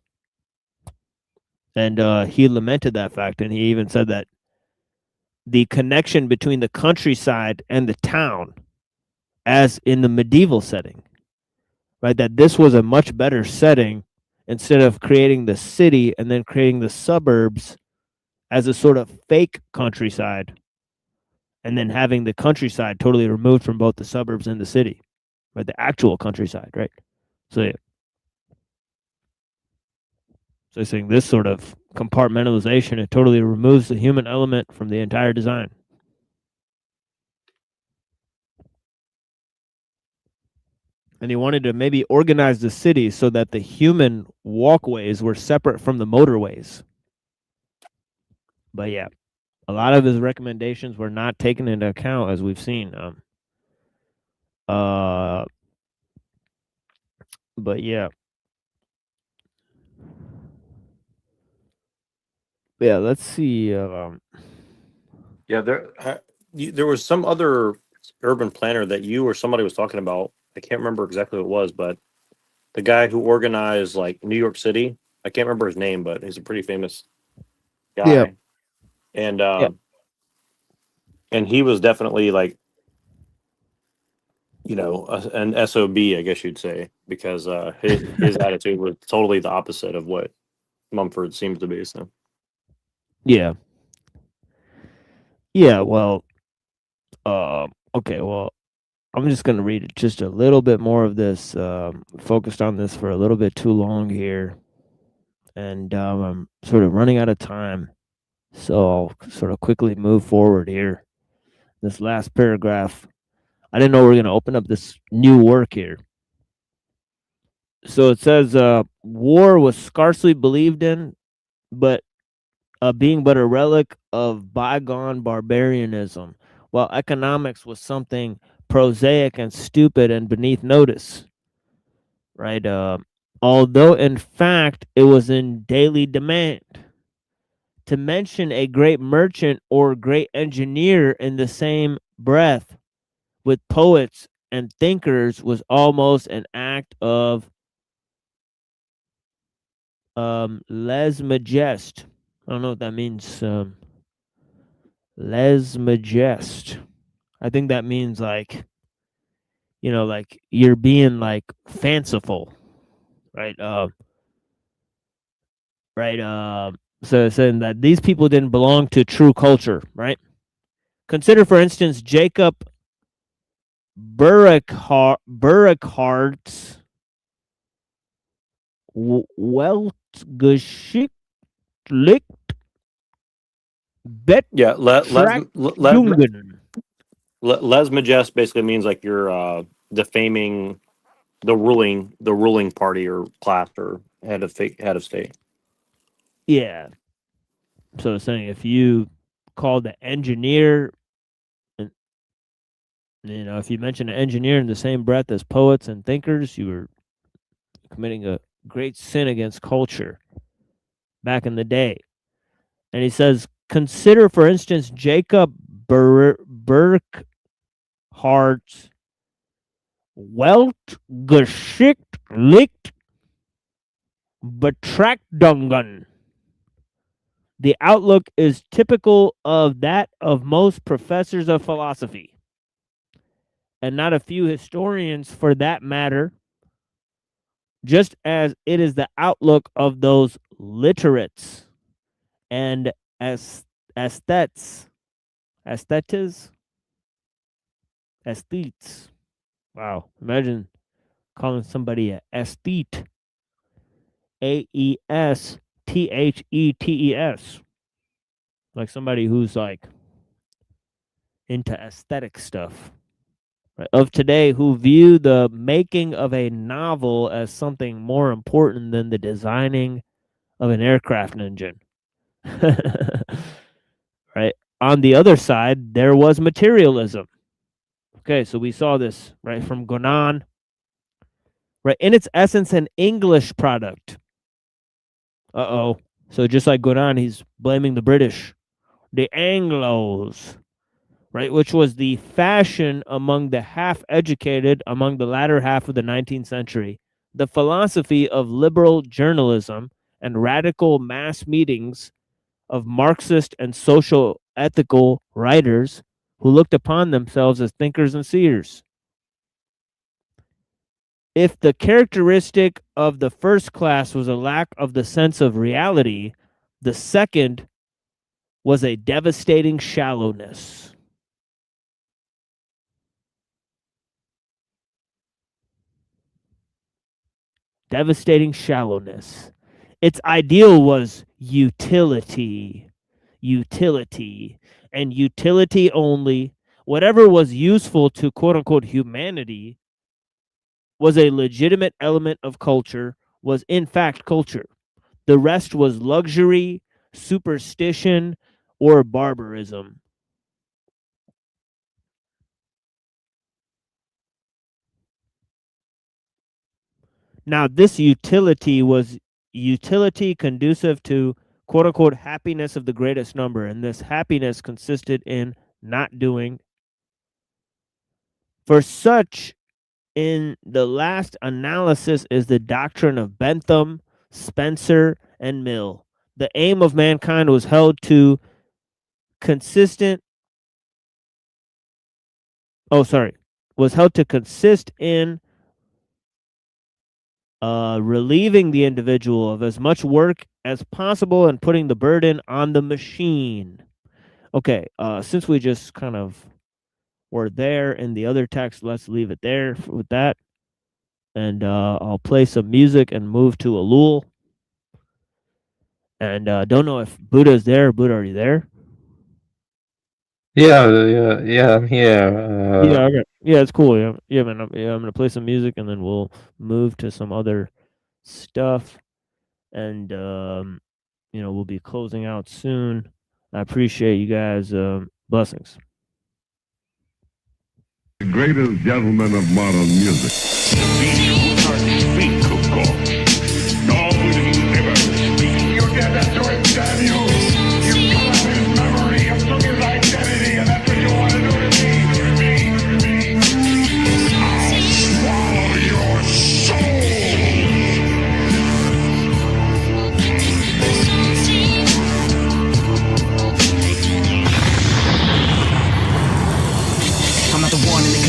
And he lamented that fact, and he even said that the connection between the countryside and the town, as in the medieval setting, right, that this was a much better setting instead of creating the city and then creating the suburbs as a sort of fake countryside, and then having the countryside totally removed from both the suburbs and the city, right, the actual countryside, right? So yeah. So he's saying this sort of compartmentalization, it totally removes the human element from the entire design. And he wanted to maybe organize the city so that the human walkways were separate from the motorways. But yeah, a lot of his recommendations were not taken into account, as we've seen. But yeah. Yeah, let's see. Yeah, there was some other urban planner that you or somebody was talking about. I can't remember exactly what it was, but the guy who organized like New York City, I can't remember his name, but he's a pretty famous guy. Yeah. And and he was definitely like, an SOB, I guess you'd say, because his attitude was totally the opposite of what Mumford seems to be. So Yeah. Yeah, well, okay, well, I'm just going to read it just a little bit more of this, focused on this for a little bit too long here. And I'm sort of running out of time, so I'll sort of quickly move forward here. This last paragraph, I didn't know we were going to open up this new work here. So it says, war was scarcely believed in, but being but a relic of bygone barbarianism, while economics was something prosaic and stupid and beneath notice, right? Although in fact it was in daily demand. To mention a great merchant or great engineer in the same breath with poets and thinkers was almost an act of lèse majesté. I don't know what that means. Lèse majesté. I think that means like, you know, like you're being like fanciful, right? So saying that these people didn't belong to true culture, right? Consider, for instance, Jacob Burckhart's Weltgeschichtlich Yeah, Betrachtungen. les majest basically means like you're defaming the ruling party or class or head of state. Yeah. So it's saying if you call the engineer, and you know, if you mention an engineer in the same breath as poets and thinkers, you were committing a great sin against culture back in the day. And he says, consider, for instance, Jacob Burckhardt's Weltgeschichtlich Betrachtungen. The outlook is typical of that of most professors of philosophy, and not a few historians for that matter, just as it is the outlook of those literates and aesthetes. Wow, imagine calling somebody a aesthete. AESTHETES. Like somebody who's like into aesthetic stuff. Right? Of today, who view the making of a novel as something more important than the designing of an aircraft engine. Right? On the other side, there was materialism. Okay, so we saw this, right, from Gonan. Right, in its essence, an English product. So just like Gonan, he's blaming the British, the Anglos, right, which was the fashion among the half-educated among the latter half of the 19th century. The philosophy of liberal journalism and radical mass meetings of Marxist and social ethical writers who looked upon themselves as thinkers and seers. If the characteristic of the first class was a lack of the sense of reality, the second was a devastating shallowness. Devastating shallowness. Its ideal was utility, and utility only. Whatever was useful to quote-unquote humanity was a legitimate element of culture, was in fact culture. The rest was luxury, superstition, or barbarism. Now, this utility was utility conducive to quote-unquote happiness of the greatest number, and this happiness consisted in not doing. For such, in the last analysis, is the doctrine of Bentham, Spencer, and Mill. The aim of mankind was held to consist in relieving the individual of as much work as possible and putting the burden on the machine. Okay, since we just kind of were there in the other text, let's leave it there with that. And I'll play some music and move to ellul. And don't know if Buddha's there. Buddha, are you there? Yeah, I'm here. Yeah, okay. Yeah, it's cool. Yeah, man. I'm gonna play some music and then we'll move to some other stuff. And we'll be closing out soon. I appreciate you guys. Blessings. The greatest gentleman of modern music.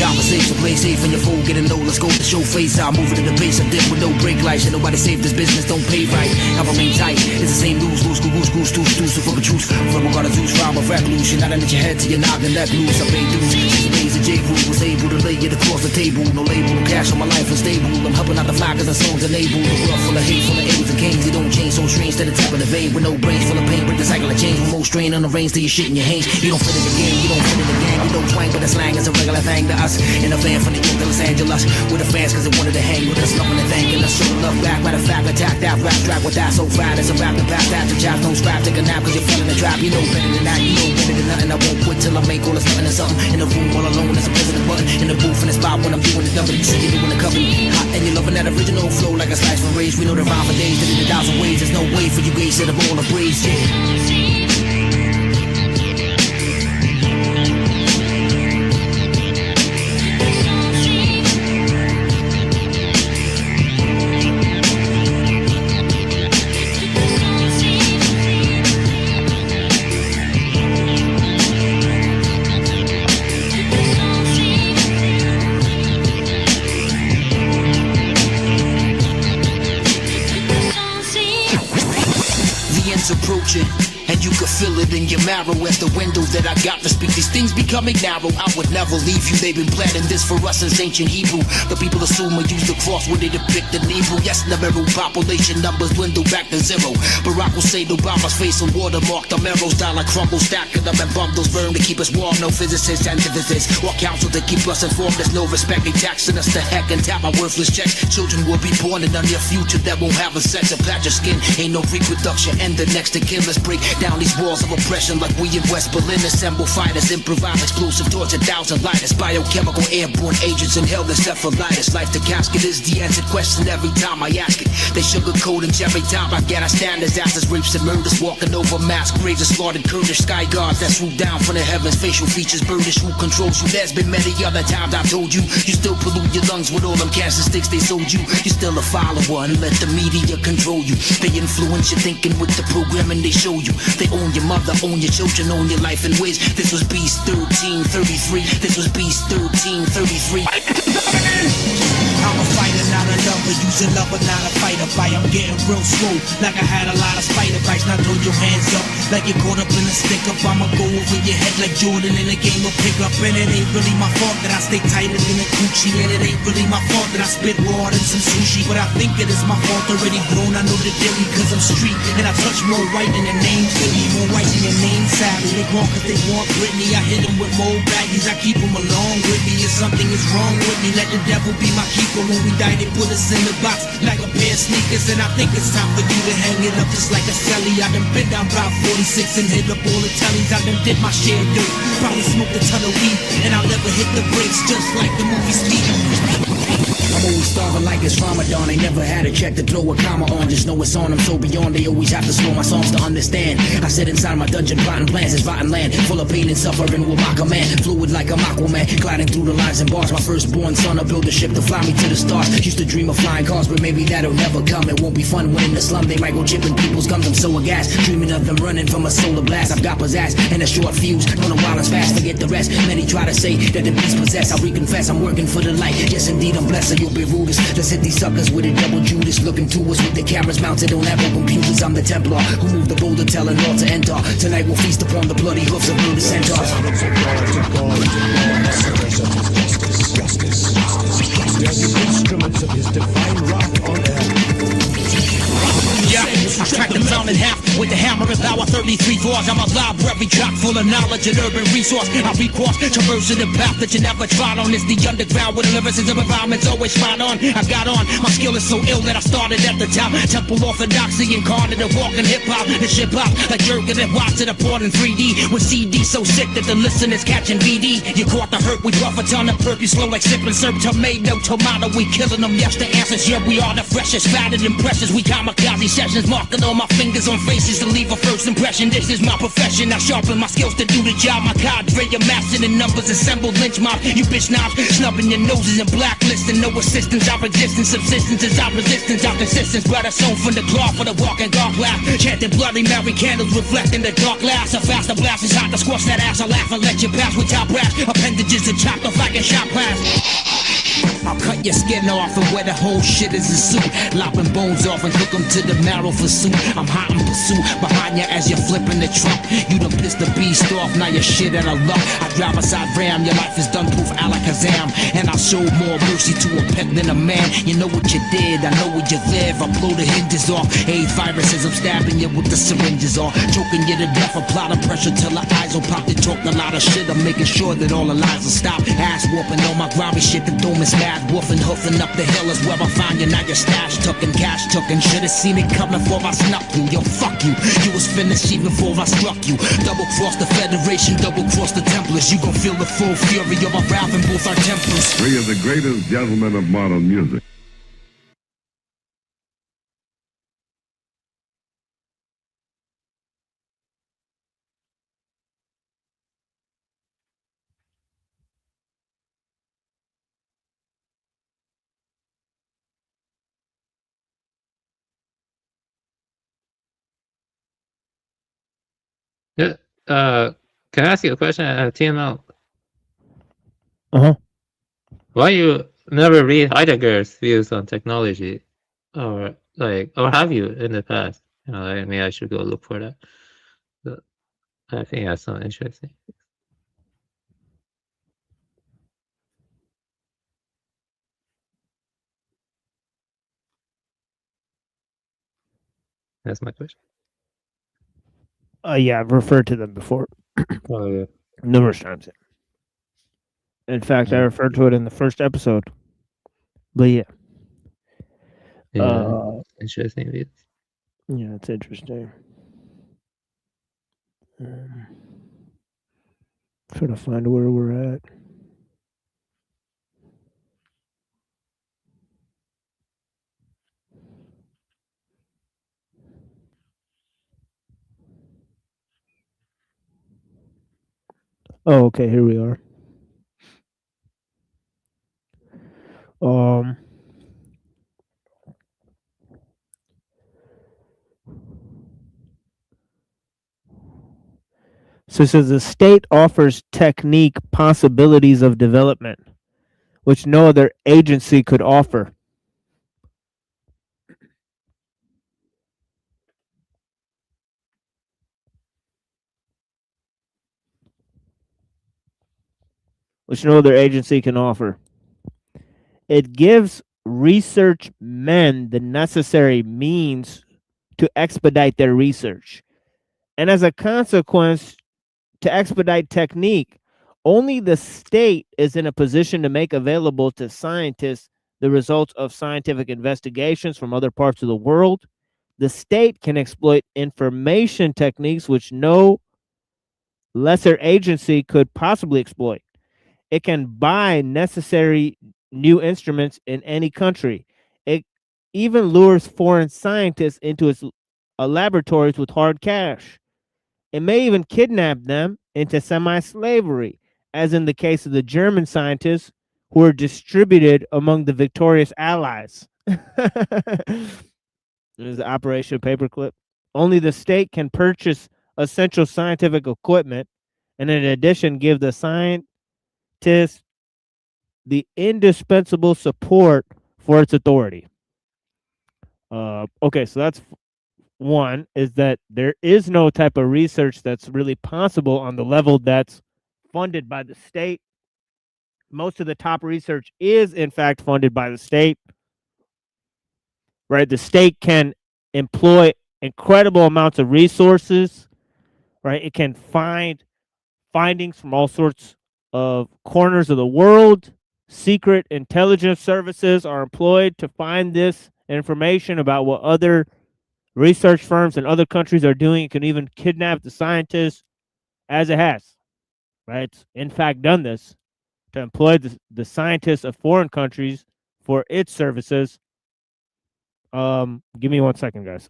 Conversation, play safe when your phone getting low. Let's go to show face. I'm moving to the base. I'm dip with no brake lights. And nobody save this business. Don't pay right. I remain tight. It's the same news. Loose, goose, goose, goose, goose. So fucking truth. From a god of Zeus, rhyme of revolution. Not under your head till you're knocking that loose. I pay dues. Since the days of J. Rule was able to lay it across the table. No label, no cash on my life unstable. I'm helping out the fly cause the songs enable. The world full of hate, full of A's and kings. They don't change so strange to the tap of the vein. With no brains, full of pain. Break the cycle of change. With more strain on the reins till you shit in your hands. You don't fit in the game. You don't fit in the gang. You don't twang, but the slang is a regular thing to us. In a van from New York to Los Angeles with the fans cause they wanted to hang with us. Nothing to thank and let's show love back. Matter of fact, attack that rap track with that so fat. It's a rap and pass that to jobs. No scrap, take a nap cause you're feeling the trap. You know better than that, you know better than nothing. I won't quit till I make all this nothing and something. In the room all alone as a president button. In the booth in the spot when I'm doing the dumping. You see you doing the company. Hot and you're loving that original flow like a slice from rage. We know the rhyme for days, did it 1,000 ways. There's no way for you guys to all the praise, yeah. Approaching, and you can feel it in your marrow as the window that I got to speak. These things becoming narrow. I would never leave you. They've been planning this for us since ancient Hebrew. The people assume we use the cross when they depict an evil. Yes, Nuero population numbers dwindle back to zero. Barack Hussein Obama's face on watermark. The marrows die like crumble, stacking up and bundles burn to keep us warm. No physicists, antithesis, or counsel to keep us informed. There's no respect. They taxing us to heck and tap our worthless checks. Children will be born in a near future that won't have a sex. A patch of skin ain't no reproduction. And the next to kin. Let's break down these walls of oppression like we in West Berlin. Assemble fighters, improvise explosive torch, 1,000 lighters, biochemical airborne agents, inhale the encephalitis. Life the casket is the answered question every time I ask it. They sugarcoat and every time I get I stand disasters, rapes and murders, walking over mass graves of slaughtered Kurdish sky guards that swoop down from the heavens. Facial features, birdish, who controls you? There's been many other times I told you. You still pollute your lungs with all them cancer sticks they sold you. You're still a follower and let the media control you. They influence your thinking with the programming they show you. They own your mother, own your children, own your life and ways. This was Beast 1333. This was Beast 1333. I'm a fighter, not a lover. Use a lover, not a fighter. Fight, I'm getting real slow. Like I had a lot of spider bites. Now throw your hands up. Like you're caught up in a stick up. I'ma go over your head like Jordan in a game of pickup. And it ain't really my fault that I stay tighter than a Gucci. And it ain't really my fault that I spit raw than some sushi. But I think it is my fault already grown. I know the theory cause I'm street. And I touch more white than the name Philly. More white than your name Sally. They wrong cause they want Britney. I hit them with more baggies. I keep them along with me. If something is wrong with me, let the devil be my keeper. When we die, they put us in the box like a pair of sneakers. And I think it's time for you to hang it up just like a celly. I done been down Route 46 and hit up all the tellies. I done did my share of dirt. Probably smoked a ton of weed. And I'll never hit the brakes just like the movie Speed. I'm always starving like it's Ramadan. They never had a check to throw a comma on. Just know it's on, I'm so beyond. They always have to slow my songs to understand. I sit inside my dungeon plotting plans. It's rotten land, full of pain and suffering. Will mock a man, fluid like a Aquaman, gliding through the lines and bars. My firstborn son, I build a ship to fly me to the stars. Used to dream of flying cars, but maybe that'll never come. It won't be fun when in the slum they microchipping people's gums. I'm so aghast, dreaming of them running from a solar blast. I've got pizzazz and a short fuse. Know the wild is fast, forget the rest. Many try to say that the beast possessed. I reconfess, I'm working for the light. Yes, indeed, I'm blessed. So you'll be rudest. Let's hit these suckers with a double Judas. Looking to us with the cameras mounted on Apple computers. I'm the Templar who moved the boulder, telling all to enter. Tonight we'll feast upon the bloody hoofs of murder centaurs. They're the instruments of his divine wrath on earth. Yeah, I cracked the sound in half with Our 33 floors, I'm a library chock full of knowledge and urban resource. I recourse, traversing the path that you never trod on. It's the underground with the lyricism environment's always spot on. I got on, my skill is so ill that I started at the top. Temple orthodoxy incarnate of walking hip-hop and ship-hop. Like Jurgen and Watts at a port in 3D. With CD so sick that the listeners catching VD. You caught the hurt, we drop a ton of perp. You slow like sipping syrup, tomato, tomato. We killing them, yes the answers. Yeah, we are the freshest, fatter than precious. We kamikaze sessions, marking all my fingers on faces to leave a first impression. This is my profession, I sharpen my skills to do the job. My cadre amassing in numbers, assembled lynch mob. You bitch knobs, snubbing your noses and blacklisting. No assistance, our existence, subsistence is our resistance. Our consistence, blood is sown from the cloth for the walking dark laugh. Chanting bloody Mary candles, reflecting the dark laughs. A faster blast is hot to squash that ass. I laugh and let you pass with top brass. Appendages are chopped off like a shot pass. I'll cut your skin off and wear the whole shit as a suit. Lopping bones off and cook them to the marrow for soup. I'm hot in pursuit behind you as you're flipping the truck. You done pissed the beast off, now you're shit out of luck. I drive a side ram, your life is done proof alakazam. And I'll show more mercy to a pet than a man. You know what you did, I know where you live. I blow the hinges off. AIDS viruses, I'm stabbing you with the syringes off. Choking you to death, apply the pressure till the eyes will pop. They talk a lot of shit, I'm making sure that all the lies will stop. Ass whooping on my grimy shit, the dome is mad. Woofing, hoofing up the hill is where I find you. Now your stash tucking, cash tucking. Should've seen it coming before I snuck you. Yo, fuck you. You was finished even before I struck you. Double cross the Federation, double cross the Templars. You gon' feel the full fury of our wrath in both our tempers. Three of the greatest gentlemen of modern music. Yeah. Can I ask you a question? TML. Why you never read Heidegger's views on technology, or have you in the past? You know, maybe I should go look for that. But I think that's so interesting. That's my question. Yeah, I've referred to them before. Oh yeah, numerous times. In fact, I referred to it in the first episode. But yeah. Interesting views. Yeah, it's interesting. Trying to find where we're at. Oh, okay, here we are. So it says the state offers technique possibilities of development, which no other agency could offer. Which no other agency can offer. It gives research men the necessary means to expedite their research. And as a consequence, to expedite technique, only the state is in a position to make available to scientists the results of scientific investigations from other parts of the world. The state can exploit information techniques which no lesser agency could possibly exploit. It can buy necessary new instruments in any country. It even lures foreign scientists into its laboratories with hard cash. It may even kidnap them into semi-slavery, as in the case of the German scientists who were distributed among the victorious allies. There's the Operation Paperclip. Only the state can purchase essential scientific equipment, and in addition, give the scientists the indispensable support for its authority. Okay, so that's one, is that there is no type of research that's really possible on the level that's funded by the state. Most of the top research is, in fact, funded by the state. Right? The state can employ incredible amounts of resources, right? It can find findings from all sorts of corners of the world. Secret intelligence services are employed to find this information about what other research firms in other countries are doing. It can even kidnap the scientists, as it has, right? It's in fact done this to employ the scientists of foreign countries for its services. Give me 1 second, guys.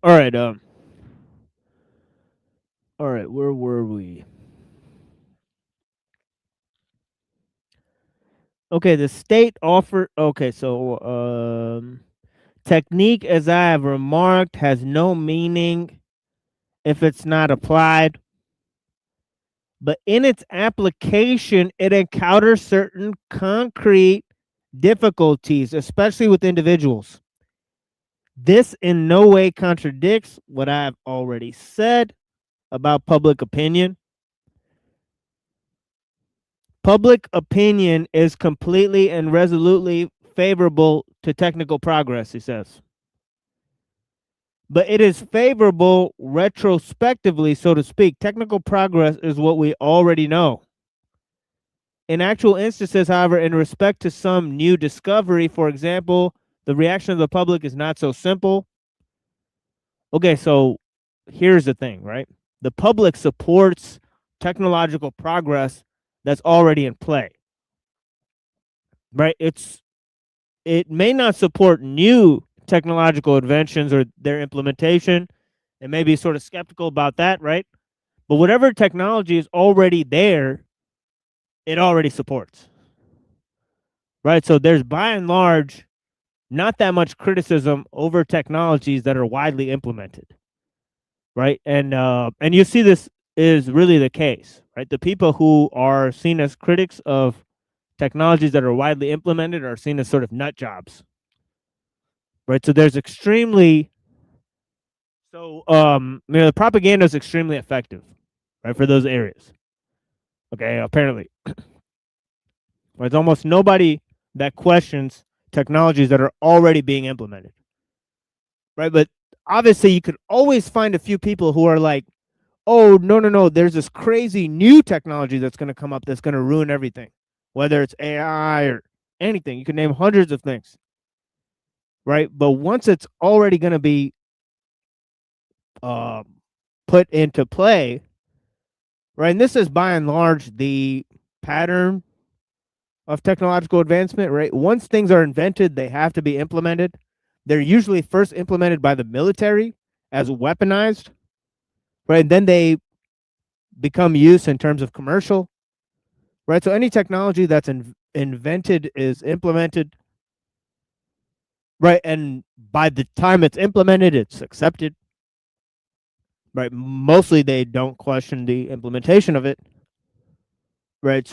All right, where were we? Okay, the state offer. Okay, so technique, as I have remarked, has no meaning if it's not applied. But in its application, it encounters certain concrete difficulties, especially with individuals. This in no way contradicts what I've already said about public opinion. Public opinion is completely and resolutely favorable to technical progress, he says. But it is favorable retrospectively, so to speak. Technical progress is what we already know. In actual instances, however, in respect to some new discovery, for example, the reaction of the public is not so simple. Okay, so here's the thing, right? The public supports technological progress that's already in play, right? It may not support new technological inventions or their implementation. It may be sort of skeptical about that, right? But whatever technology is already there, it already supports, right? So there's by and large not that much criticism over technologies that are widely implemented, right? And you see this is really the case, right? The people who are seen as critics of technologies that are widely implemented are seen as sort of nut jobs, right? So there's extremely the propaganda is extremely effective, right, for those areas. Okay, apparently, there's almost nobody that questions technologies that are already being implemented, right? But obviously, you could always find a few people who are like, "Oh, no, there's this crazy new technology that's going to come up that's going to ruin everything, whether it's AI or anything. You can name hundreds of things, right? But once it's already going to be put into play, right? And this is by and large the pattern of technological advancement, right? Once things are invented, they have to be implemented. They're usually first implemented by the military as weaponized, right? And then they become used in terms of commercial, right? So any technology that's invented is implemented, right? And by the time it's implemented, it's accepted, right? Mostly they don't question the implementation of it, right?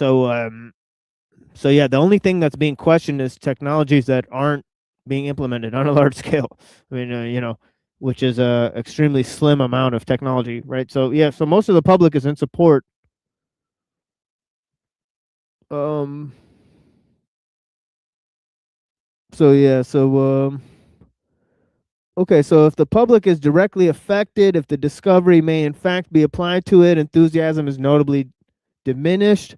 So yeah, the only thing that's being questioned is technologies that aren't being implemented on a large scale. I mean, which is a extremely slim amount of technology, right? So yeah, so most of the public is in support. Okay, so if the public is directly affected, if the discovery may in fact be applied to it, enthusiasm is notably diminished.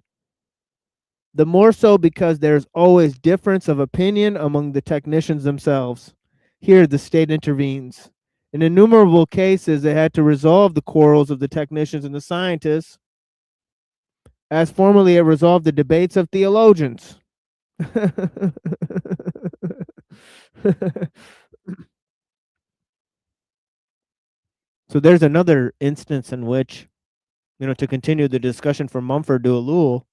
The more so because there's always difference of opinion among the technicians themselves. Here, the state intervenes. In innumerable cases, they had to resolve the quarrels of the technicians and the scientists, as formerly it resolved the debates of theologians. So there's another instance in which, to continue the discussion from Mumford to ellul,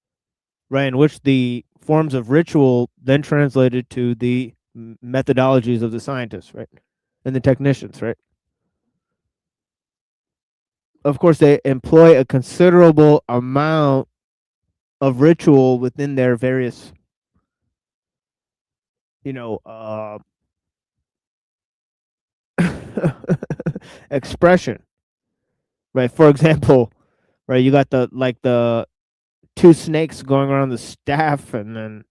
right, in which the forms of ritual then translated to the methodologies of the scientists, right, and the technicians, right. Of course, they employ a considerable amount of ritual within their various, expression, right? For example, right, you got the two snakes going around the staff, and then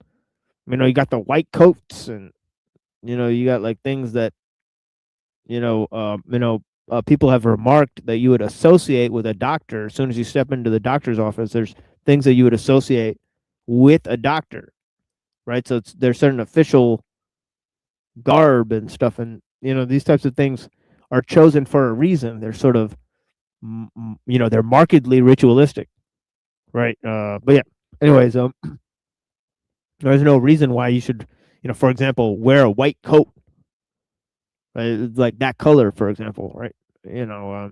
you got the white coats, and you got like things that people have remarked that you would associate with a doctor. As soon as you step into the doctor's office, there's things that you would associate with a doctor, right? So there's certain official garb and stuff, and these types of things are chosen for a reason. They're sort of they're markedly ritualistic, right? But yeah, anyways, there's no reason why you should, for example, wear a white coat, right? It's like that color, for example, right? Anyway,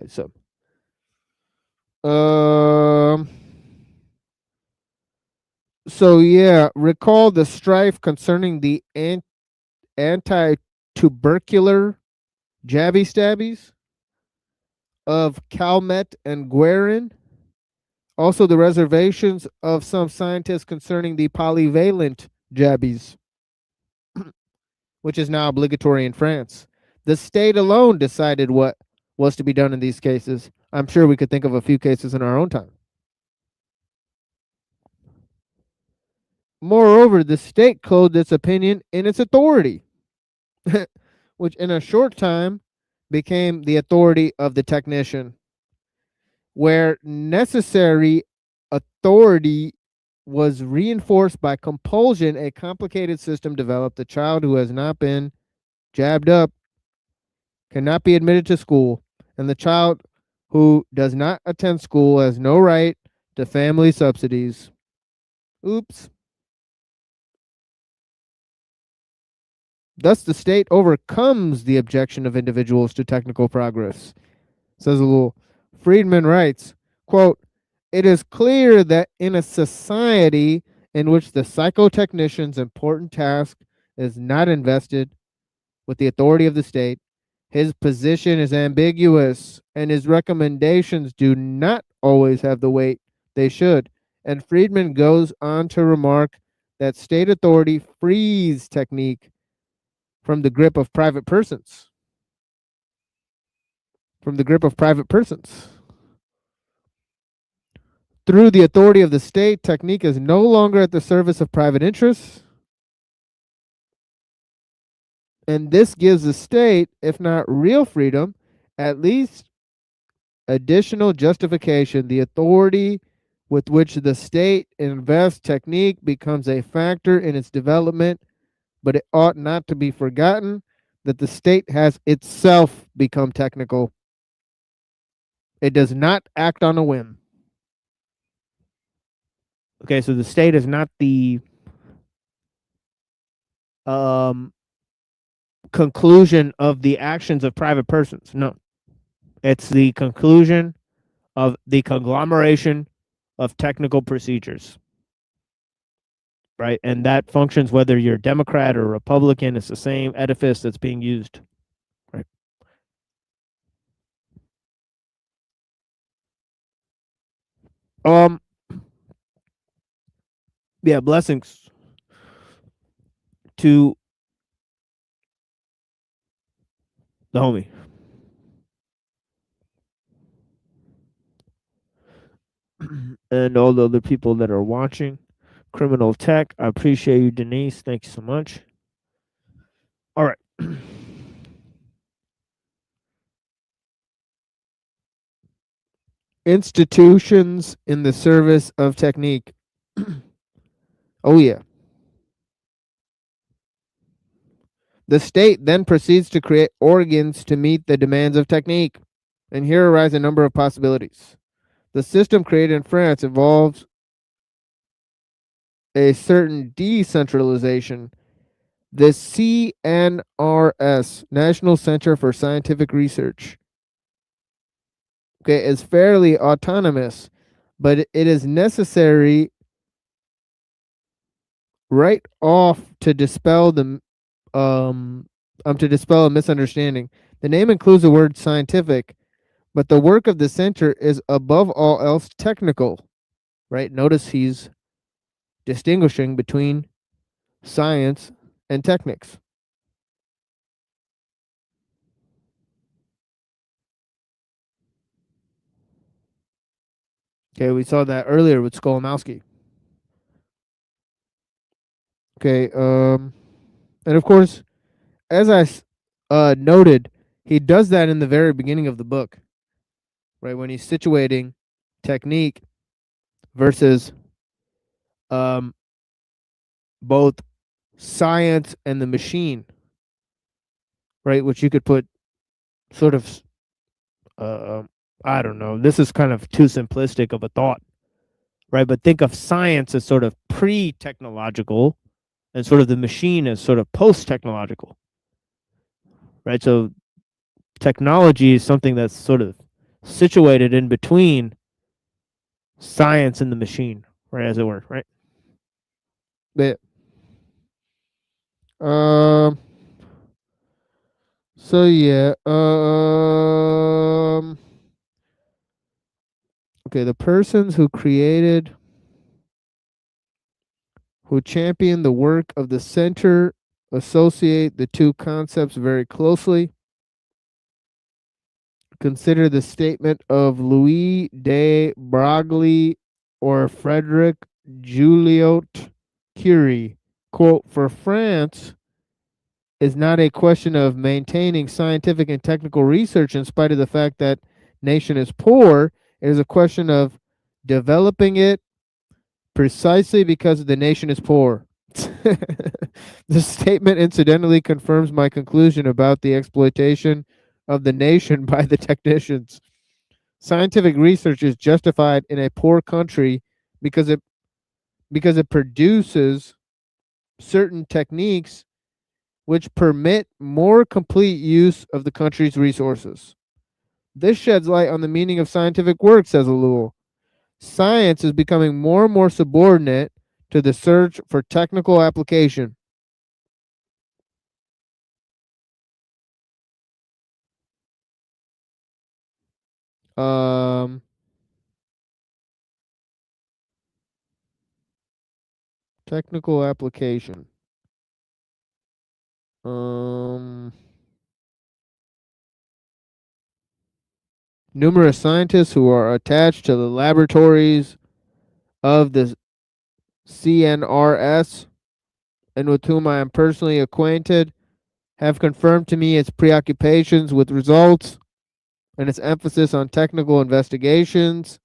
so so yeah, recall the strife concerning the anti-tubercular jabby stabbies of Calmet and Guerin. Also, the reservations of some scientists concerning the polyvalent jabbies, which is now obligatory in France. The state alone decided what was to be done in these cases. I'm sure we could think of a few cases in our own time. Moreover, the state clothed its opinion in its authority, which in a short time became the authority of the technician. Where necessary, authority was reinforced by compulsion. A complicated system developed. The child who has not been jabbed up cannot be admitted to school, and the child who does not attend school has no right to family subsidies. Oops. Thus, the state overcomes the objection of individuals to technical progress. Says a little. Friedman writes, quote, "It is clear that in a society in which the psychotechnician's important task is not invested with the authority of the state, his position is ambiguous and his recommendations do not always have the weight they should." And Friedman goes on to remark that state authority frees technique from the grip of private persons. Through the authority of the state, technique is no longer at the service of private interests. And this gives the state, if not real freedom, at least additional justification. The authority with which the state invests technique becomes a factor in its development, but it ought not to be forgotten that the state has itself become technical. It does not act on a whim. Okay, so the state is not the conclusion of the actions of private persons. No. It's the conclusion of the conglomeration of technical procedures. Right? And that functions whether you're Democrat or Republican. It's the same edifice that's being used. Right? Yeah, blessings to the homie. And all the other people that are watching. Criminal Tech, I appreciate you, Denise. Thank you so much. All right. Institutions in the service of technique. Oh, yeah. The state then proceeds to create organs to meet the demands of technique. And here arise a number of possibilities. The system created in France involves a certain decentralization. The CNRS, National Center for Scientific Research, okay, is fairly autonomous, but it is necessary right off to dispel the to dispel a misunderstanding. The name includes the word scientific, but the work of the center is above all else technical. Right? Notice he's distinguishing between science and technics. Okay, we saw that earlier with Skolimowski. Okay, and of course, as I noted, he does that in the very beginning of the book, right? When he's situating technique versus both science and the machine, right? Which you could put sort of, I don't know. This is kind of too simplistic of a thought, right? But think of science as sort of pre-technological, and sort of the machine as sort of post-technological, right? So technology is something that's sort of situated in between science and the machine, right, as it were, right? But so yeah, okay, the persons who champion the work of the center associate the two concepts very closely. Consider the statement of Louis de Broglie or Frederick Joliot Curie, quote, "For France is not a question of maintaining scientific and technical research in spite of the fact that nation is poor. It is a question of developing it precisely because the nation is poor." This statement incidentally confirms my conclusion about the exploitation of the nation by the technicians. Scientific research is justified in a poor country because it produces certain techniques which permit more complete use of the country's resources. This sheds light on the meaning of scientific work, says ellul. Science is becoming more and more subordinate to the search for technical application. Technical application. Numerous scientists who are attached to the laboratories of the CNRS and with whom I am personally acquainted have confirmed to me its preoccupations with results and its emphasis on technical investigations.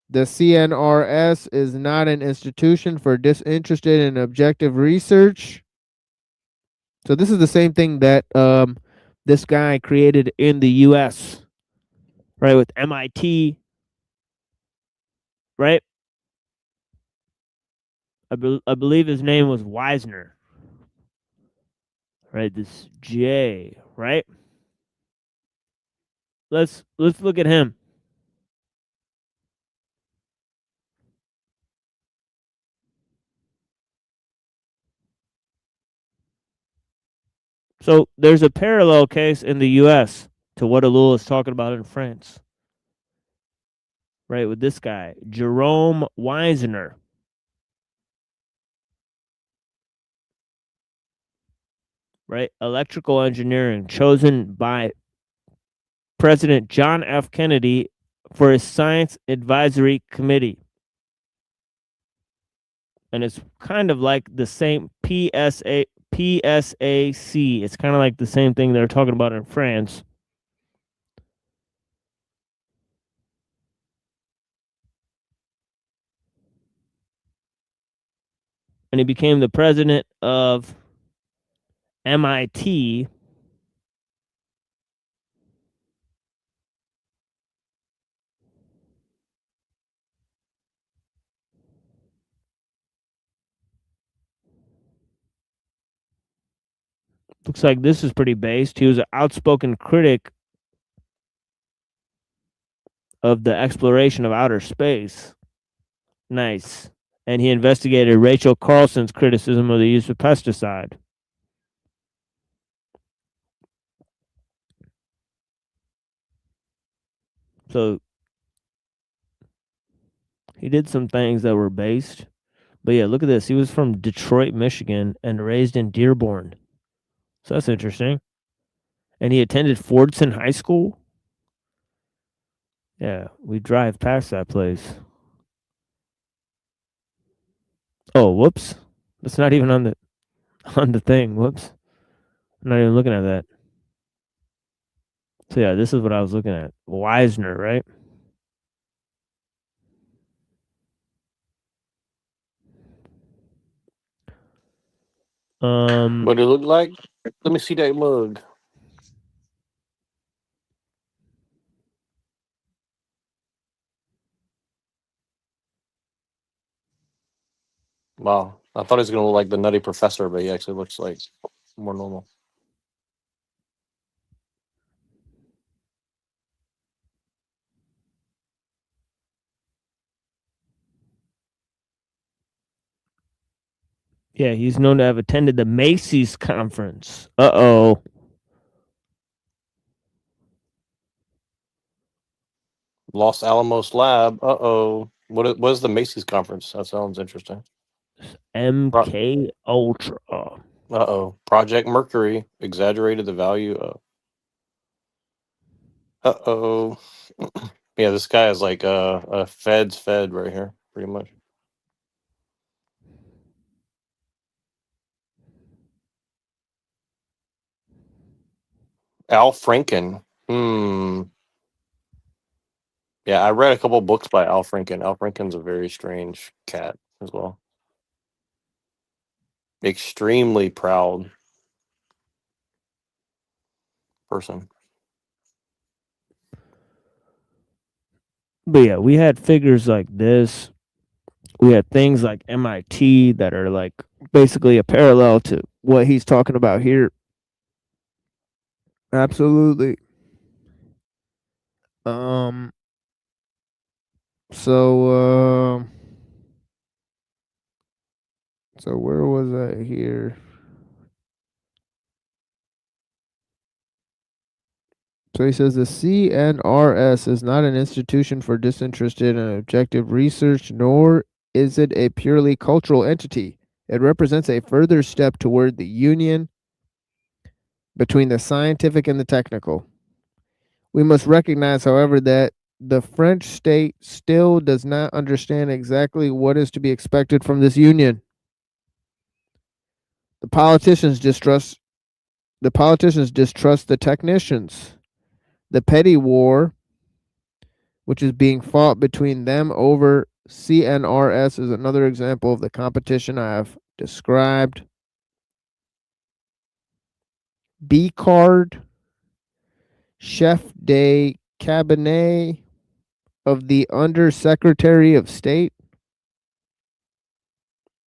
The CNRS is not an institution for disinterested and objective research. So this is the same thing that this guy created in the US, right, with MIT, right? I believe his name was Wisner, right? This J, right? Let's look at him. So there's a parallel case in the US to what ellul is talking about in France, right? With this guy, Jerome Wisner. Right? Electrical engineering, chosen by President John F. Kennedy for his Science Advisory Committee. And it's kind of like the same PSAC. It's kind of like the same thing they're talking about in France. And he became the president of MIT. Looks like this is pretty based. He was an outspoken critic of the exploration of outer space. Nice. And he investigated Rachel Carlson's criticism of the use of pesticide. So he did some things that were based. But yeah, look at this. He was from Detroit, Michigan, and raised in Dearborn. So that's interesting. And he attended Fordson High School. Yeah, we drive past that place. Oh, whoops. That's not even on the thing. Whoops. I'm not even looking at that. So yeah, this is what I was looking at. Wisner, right? What it look like? Let me see that mug. Wow. I thought he was gonna look like the Nutty Professor, but he actually looks like more normal. Yeah, he's known to have attended the Macy's conference. Uh-oh. Los Alamos Lab. Uh-oh. What is the Macy's conference? That sounds interesting. MK Ultra. Uh-oh. Project Mercury exaggerated the value of. Uh-oh. Yeah, this guy is like a Fed's Fed right here, pretty much. Al Franken. Yeah, I read a couple books by Al Franken. Al Franken's a very strange cat as well. Extremely proud person. But yeah, we had figures like this. We had things like MIT that are like basically a parallel to what he's talking about here. Absolutely. So where was I here? So he says the CNRS is not an institution for disinterested and objective research, nor is it a purely cultural entity. It represents a further step toward the union between the scientific and the technical. We must recognize, however, that the French state still does not understand exactly what is to be expected from this union. The politicians distrust the technicians. The petty war, which is being fought between them over CNRS, is another example of the competition I have described. Bicard, chef de cabinet of the Undersecretary of State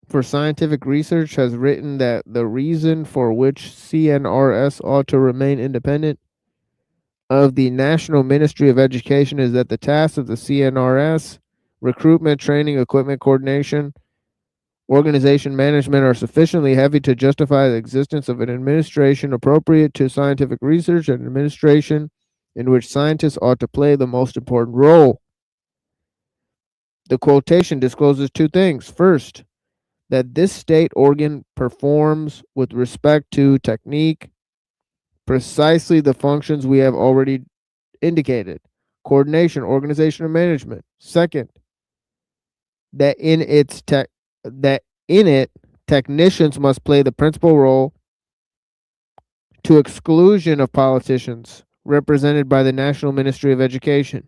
for Scientific Research, has written that the reason for which CNRS ought to remain independent of the National Ministry of Education is that the tasks of the CNRS, recruitment, training, equipment coordination, organization management, are sufficiently heavy to justify the existence of an administration appropriate to scientific research, and an administration in which scientists ought to play the most important role. The quotation discloses two things. First, that this state organ performs with respect to technique precisely the functions we have already indicated: coordination, organization, and management. Second, that in it technicians must play the principal role, to exclusion of politicians represented by the National Ministry of Education.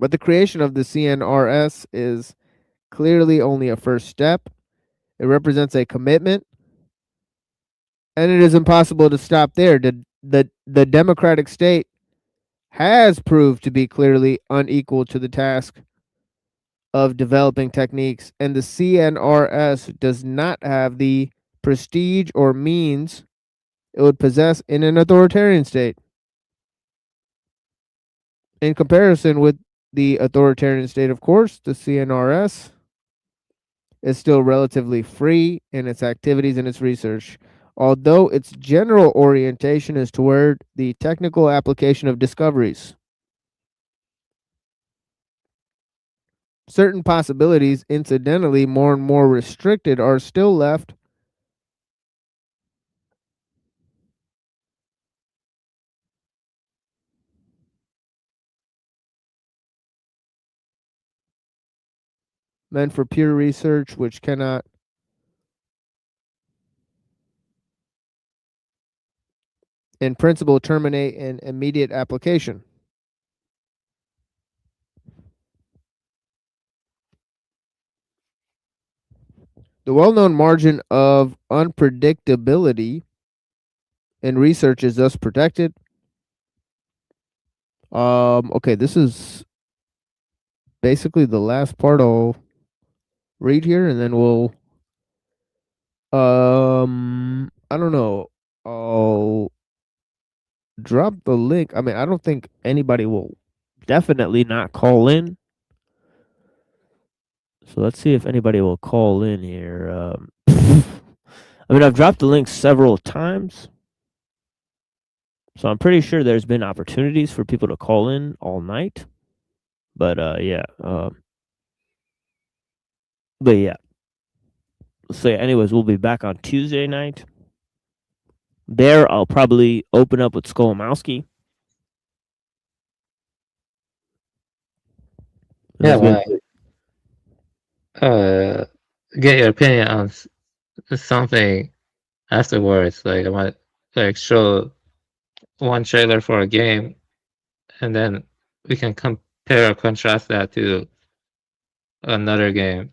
But the creation of the CNRS is clearly only a first step. It represents a commitment, and it is impossible to stop there. The democratic state has proved to be clearly unequal to the task of developing techniques, and the CNRS does not have the prestige or means it would possess in an authoritarian state. In comparison with the authoritarian state, of course, the CNRS is still relatively free in its activities and its research, although its general orientation is toward the technical application of discoveries. Certain possibilities, incidentally more and more restricted, are still left meant for pure research, which cannot in principle terminate in immediate application. The well-known margin of unpredictability in research is thus protected. Okay, this is basically the last part I'll read here, and then we'll I don't know. I'll drop the link. I mean, I don't think anybody will definitely not call in. So let's see if anybody will call in here. I mean, I've dropped the link several times. So I'm pretty sure there's been opportunities for people to call in all night. But yeah. But yeah. So anyways, we'll be back on Tuesday night. There, I'll probably open up with Skolomowski. Yeah, well, get your opinion on something afterwards. Like I might show one trailer for a game, and then we can compare or contrast that to another game.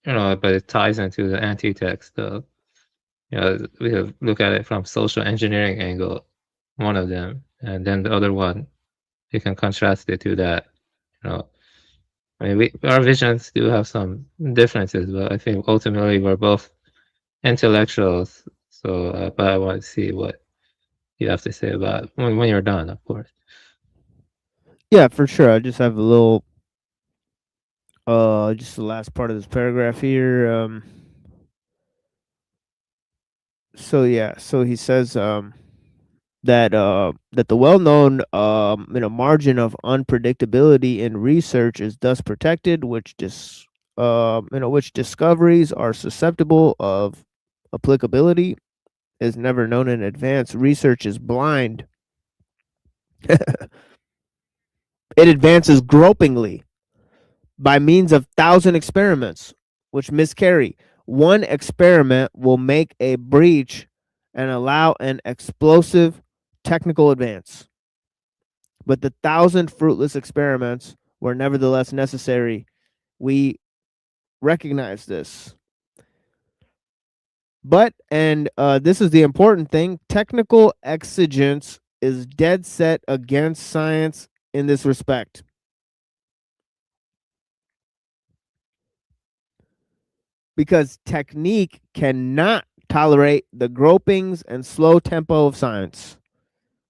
But it ties into the anti-text. So, we have look at it from social engineering angle, one of them, and then the other one, you can contrast it to that. I mean, our visions do have some differences, but I think ultimately we're both intellectuals. So, but I want to see what you have to say about when you're done, of course. Yeah, for sure. I just have a little, just the last part of this paragraph here. So yeah, so he says, that the well-known margin of unpredictability in research is thus protected, which which discoveries are susceptible of applicability is never known in advance. Research is blind. It advances gropingly by means of 1,000 experiments, which miscarry. One experiment will make a breach and allow an explosive technical advance. But the 1,000 fruitless experiments were nevertheless necessary. We recognize this. But, and this is the important thing, technical exigence is dead set against science in this respect. Because technique cannot tolerate the gropings and slow tempo of science.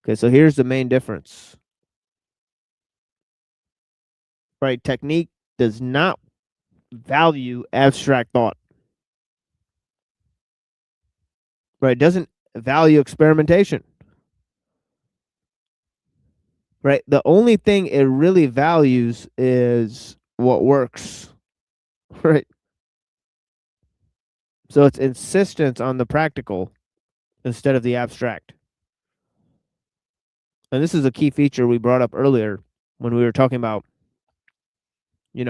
Okay, so here's the main difference. Right, technique does not value abstract thought. Right, it doesn't value experimentation. Right, the only thing it really values is what works. Right. So it's insistence on the practical instead of the abstract. And this is a key feature we brought up earlier when we were talking about, I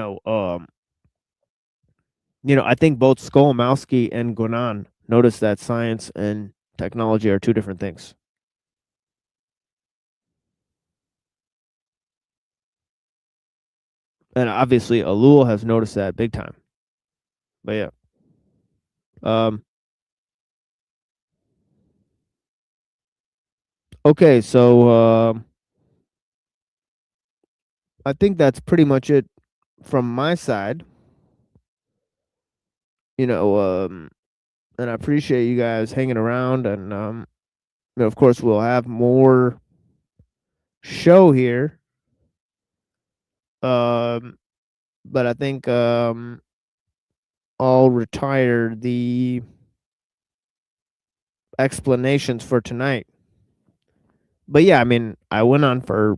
think both Skolomowski and Gonan noticed that science and technology are two different things. And obviously Ellul has noticed that big time. But yeah. Okay, so I think that's pretty much it from my side. And I appreciate you guys hanging around, and of course we'll have more show here. But I think I'll retire the explanations for tonight. But yeah, I mean, I went on for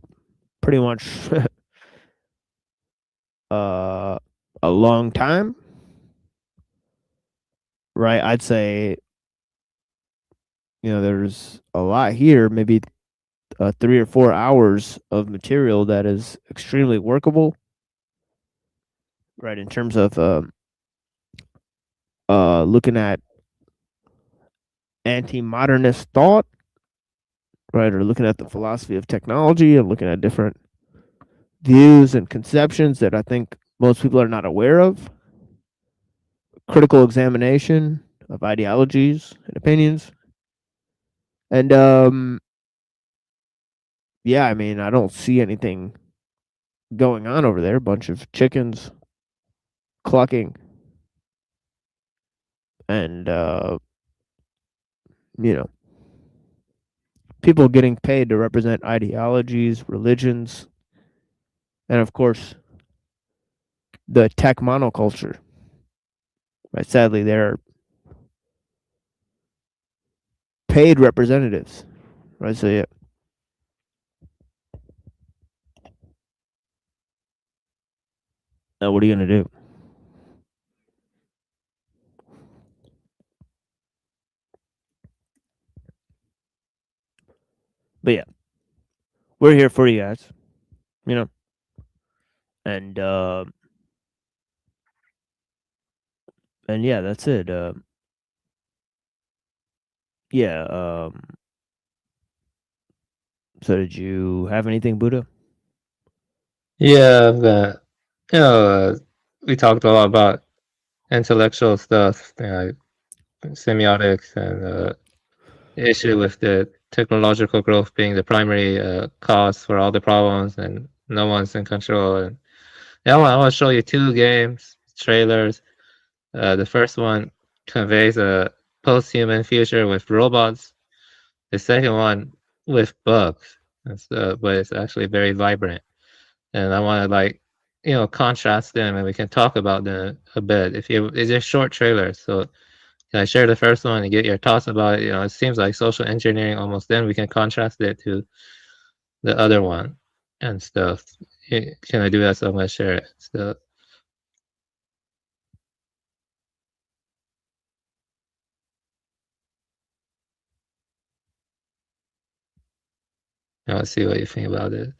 pretty much a long time. Right, I'd say, there's a lot here, maybe 3 or 4 hours of material that is extremely workable. right? In terms of looking at anti-modernist thought, right, or looking at the philosophy of technology and looking at different views and conceptions that I think most people are not aware of. Critical examination of ideologies and opinions. And yeah, I mean, I don't see anything going on over there. A bunch of chickens clucking and you know, people getting paid to represent ideologies, religions, and of course the tech monoculture. Right? Sadly, they're paid representatives. Right? So yeah. Now what are you gonna do? But yeah, we're here for you guys, you know, and yeah, that's it. Yeah. So did you have anything, Buddha? Yeah, but we talked a lot about intellectual stuff, semiotics, and issue with the technological growth being the primary cause for all the problems, and no one's in control. And yeah, I want to show you 2 games trailers. The first one conveys a post-human future with robots. The second one with bugs, but it's actually very vibrant. And I want to contrast them, and we can talk about them a bit. It's just short trailers, so can I share the first one and get your thoughts about it? It seems like social engineering almost. Then we can contrast it to the other one and stuff. Can I do that? So I'm gonna share it. So. Let's see what you think about it.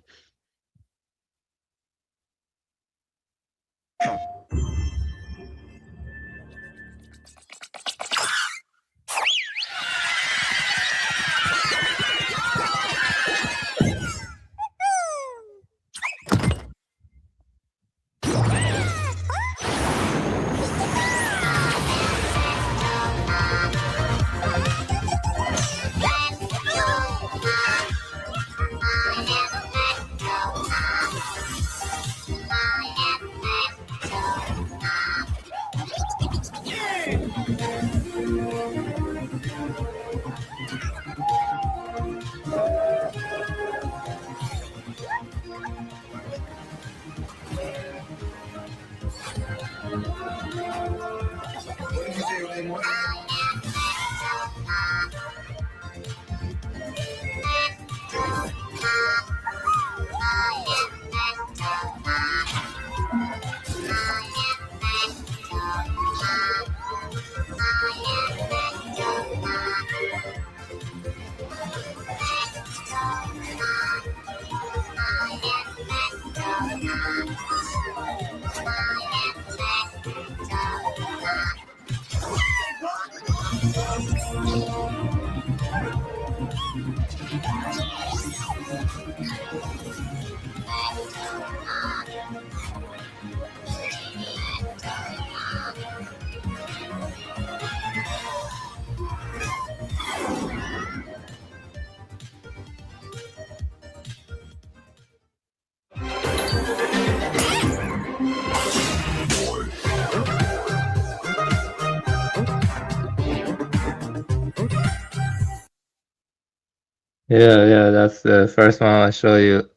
Yeah, that's the first one I'll show you.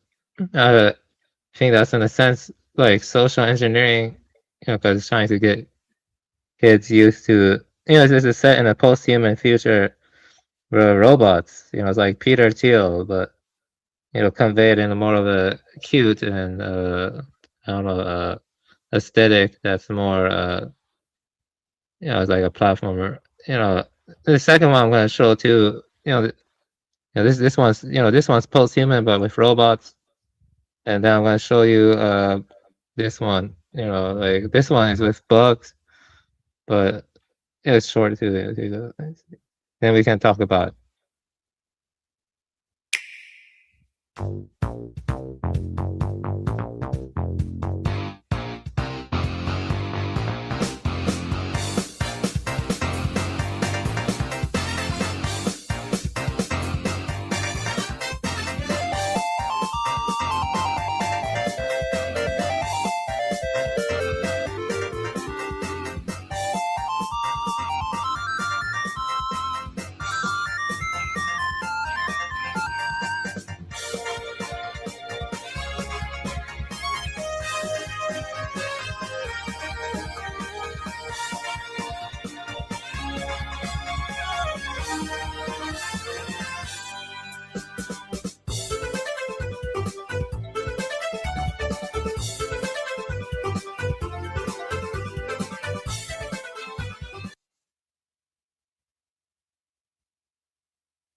I think that's in a sense like social engineering, because it's trying to get kids used to, this is set in a post-human future where robots, it's like Peter Thiel, but, conveyed in more of a cute and, I don't know, aesthetic that's more, it's like a platformer. The second one I'm going to show too, this one's this one's post-human but with robots, and then I'm going to show you this one like this one is with bugs, but it's short to the then we can talk about it.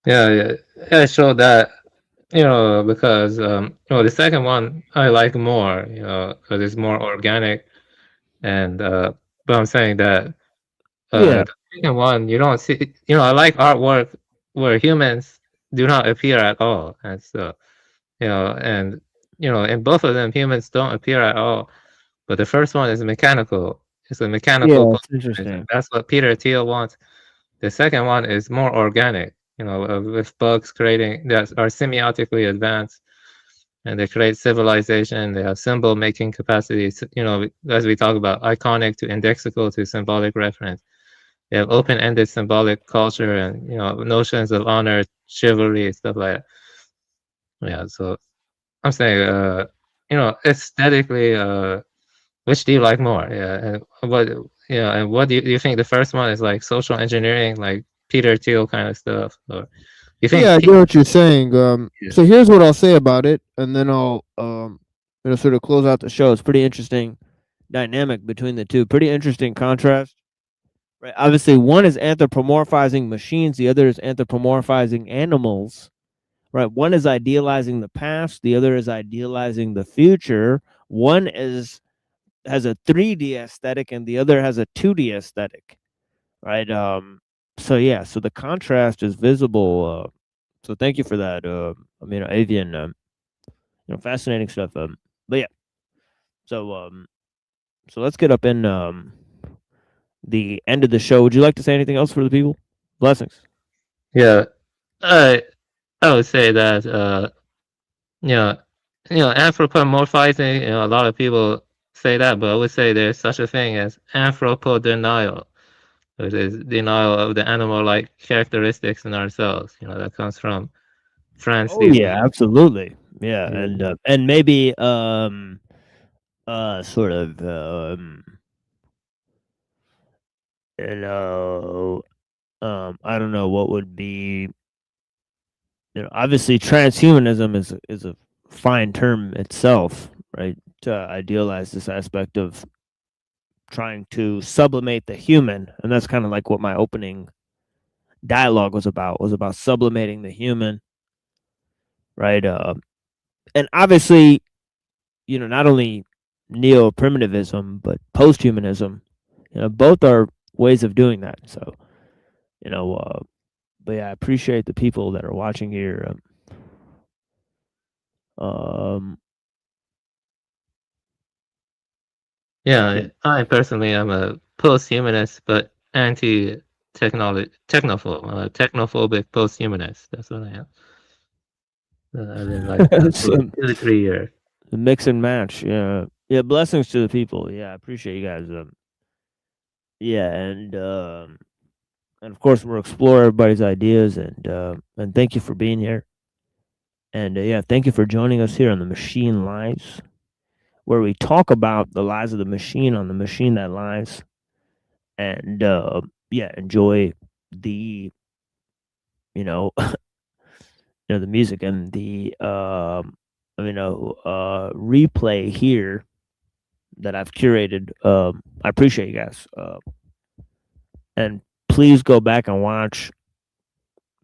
Yeah, I showed that, because the second one I like more, because it's more organic, and but I'm saying that Yeah. the second one you don't see, I like artwork where humans do not appear at all, and so and in both of them humans don't appear at all, but the first one is mechanical. It's a mechanical Yeah, it's posthumanism. interesting. That's what Peter Thiel wants. The second one is more organic, with bugs creating that are semiotically advanced, and they create civilization. They have symbol making capacities, as we talk about, iconic to indexical to symbolic reference. They have open-ended symbolic culture and notions of honor, chivalry, stuff like that. Yeah, so I'm saying, aesthetically, which do you like more? Yeah, and what do you think the first one is like social engineering, like Peter Thiel kind of stuff, or you think? Yeah, I get what you're saying. So here's what I'll say about it, and then I'll sort of close out the show. It's pretty interesting dynamic between the two. Pretty interesting contrast. Right. Obviously, one is anthropomorphizing machines, the other is anthropomorphizing animals. Right. One is idealizing the past, the other is idealizing the future. One has a 3D aesthetic and the other has a 2D aesthetic. Right. So yeah, so the contrast is visible. So thank you for that. Avian, fascinating stuff. But yeah. So so let's get up in the end of the show. Would you like to say anything else for the people? Blessings. Yeah, I would say that anthropomorphizing. A lot of people say that, but I would say there's such a thing as anthropodenial, which is denial of the animal-like characteristics in ourselves. That comes from Franz. Oh yeah, absolutely. Yeah, and maybe sort of I don't know what would be, obviously transhumanism is a fine term itself, right? To idealize this aspect of trying to sublimate the human, and that's kind of like what my opening dialogue was about sublimating the human, right? And obviously, not only neo-primitivism but post-humanism, both are ways of doing that. So, but yeah, I appreciate the people that are watching here. Yeah, I personally am a post-humanist, but technophobic post-humanist. That's what I am. I've been like 2 to 3 years. The mix and match. Yeah. Blessings to the people. Yeah, I appreciate you guys. Yeah, and of course we'll explore everybody's ideas, and thank you for being here. And yeah, thank you for joining us here on the Machine Lives, where we talk about the lies of the machine on the machine that lies. And yeah, enjoy the the music and the replay here that I've curated. I appreciate you guys. And please go back and watch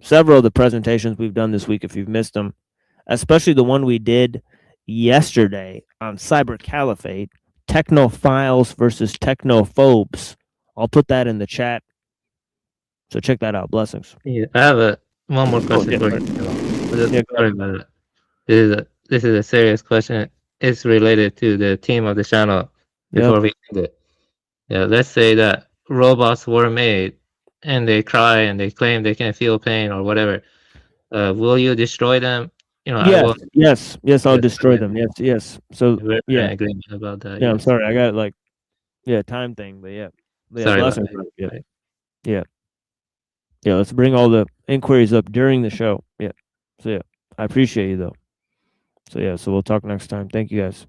several of the presentations we've done this week if you've missed them, especially the one we did yesterday on Cyber Caliphate, technophiles versus technophobes. I'll put that in the chat. So check that out. Blessings. Yeah, I have one more question for you. Sorry about that. This is a serious question. It's related to the theme of the channel. Before we end it, let's say that robots were made and they cry and they claim they can feel pain or whatever. Will you destroy them? Yes, I'll destroy them. Yes. So we're in agreement about that. I'm sorry. I got time thing, but Sorry blessings. about that. Yeah, let's bring all the inquiries up during the show. So I appreciate you though. So we'll talk next time. Thank you guys.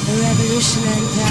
The revolution and I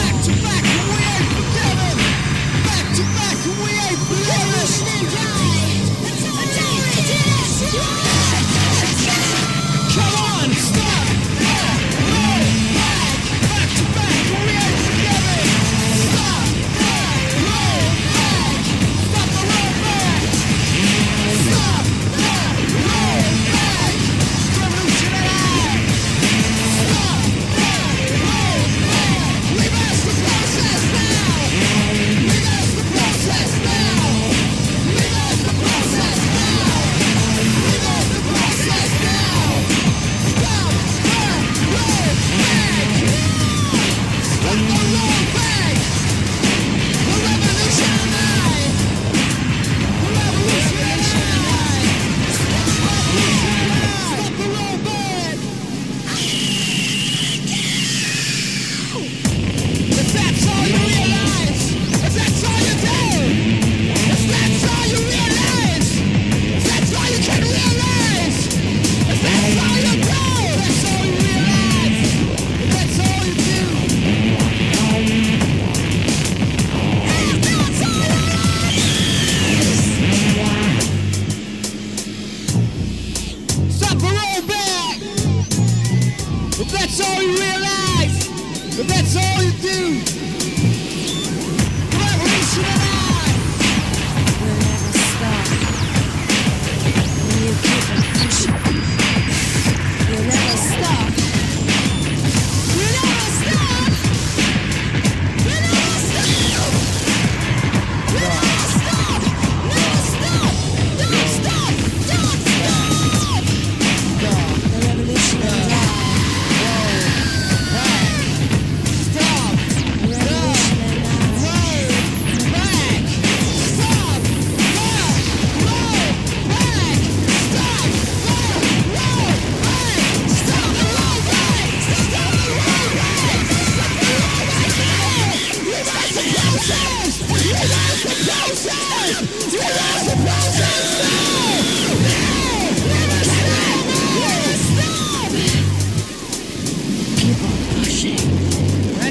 And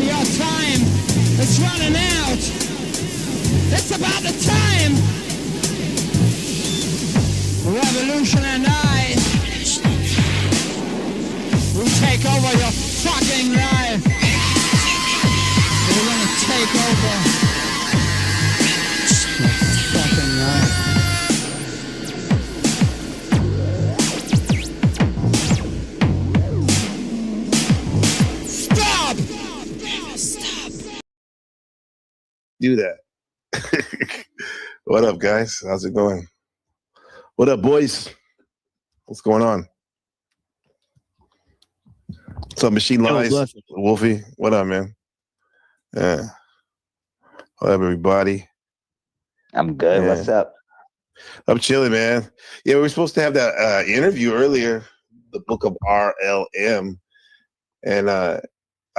your time is running out. It's about the time. Revolution and I will take over your fucking life. We're gonna take over your fucking life. Stop! Do that. What up, guys? How's it going? What up, boys? What's going on? What's up, Machine Lies? Wolfie, what up, man? Yeah. What up, everybody? I'm good. What's up? I'm chilling, man. Yeah, we were supposed to have that interview earlier, the book of RLM, and I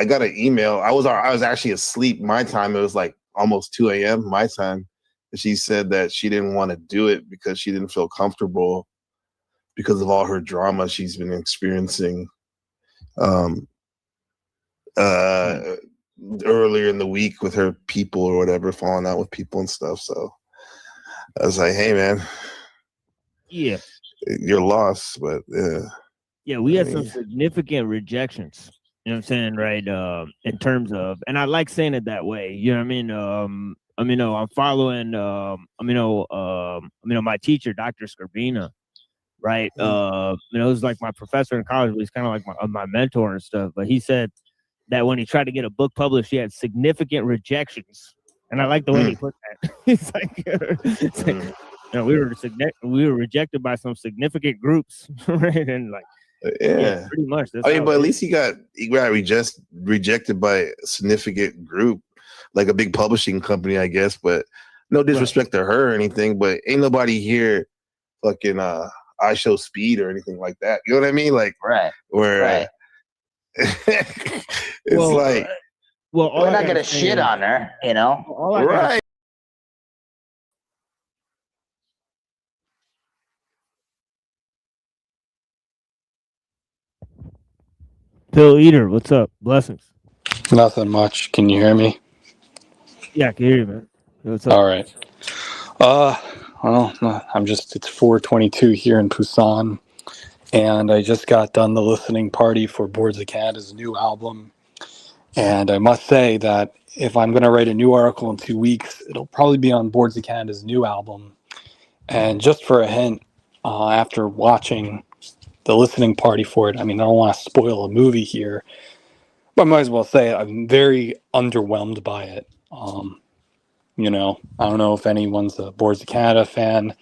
got an email. I was actually asleep my time. It was like almost 2 a.m. my time. And she said that she didn't want to do it because she didn't feel comfortable because of all her drama she's been experiencing earlier in the week with her people or whatever, falling out with people and stuff. So I was like, hey, man. Yeah. You're lost, but yeah, we had some significant rejections. You know what I'm saying, right? In terms of, and I like saying it that way. You know what I mean? I'm following. My teacher, Dr. Skrbina, right? It was like my professor in college, but he's kind of like my mentor and stuff. But he said that when he tried to get a book published, he had significant rejections, and I like the way he put that. It's like, we were rejected by some significant groups, right? And like. Yeah, pretty much. I mean, but at least he got rejected by a significant group, like a big publishing company, I guess. But no disrespect to her or anything, but ain't nobody here fucking I show speed or anything like that. You know what I mean? Like where it's like, we're not gonna shit on her, you know? Right. Bill Eater, what's up? Blessings. Nothing much. Can you hear me? Yeah, I can hear you, man. What's up? All right. Well, it's 4:22 here in Busan, and I just got done the listening party for Boards of Canada's new album. And I must say that if I'm going to write a new article in 2 weeks, it'll probably be on Boards of Canada's new album. And just for a hint, after watching the listening party for it, I mean, I don't want to spoil a movie here, but I might as well say I'm very underwhelmed by it. I don't know if anyone's a Boards of Canada fan.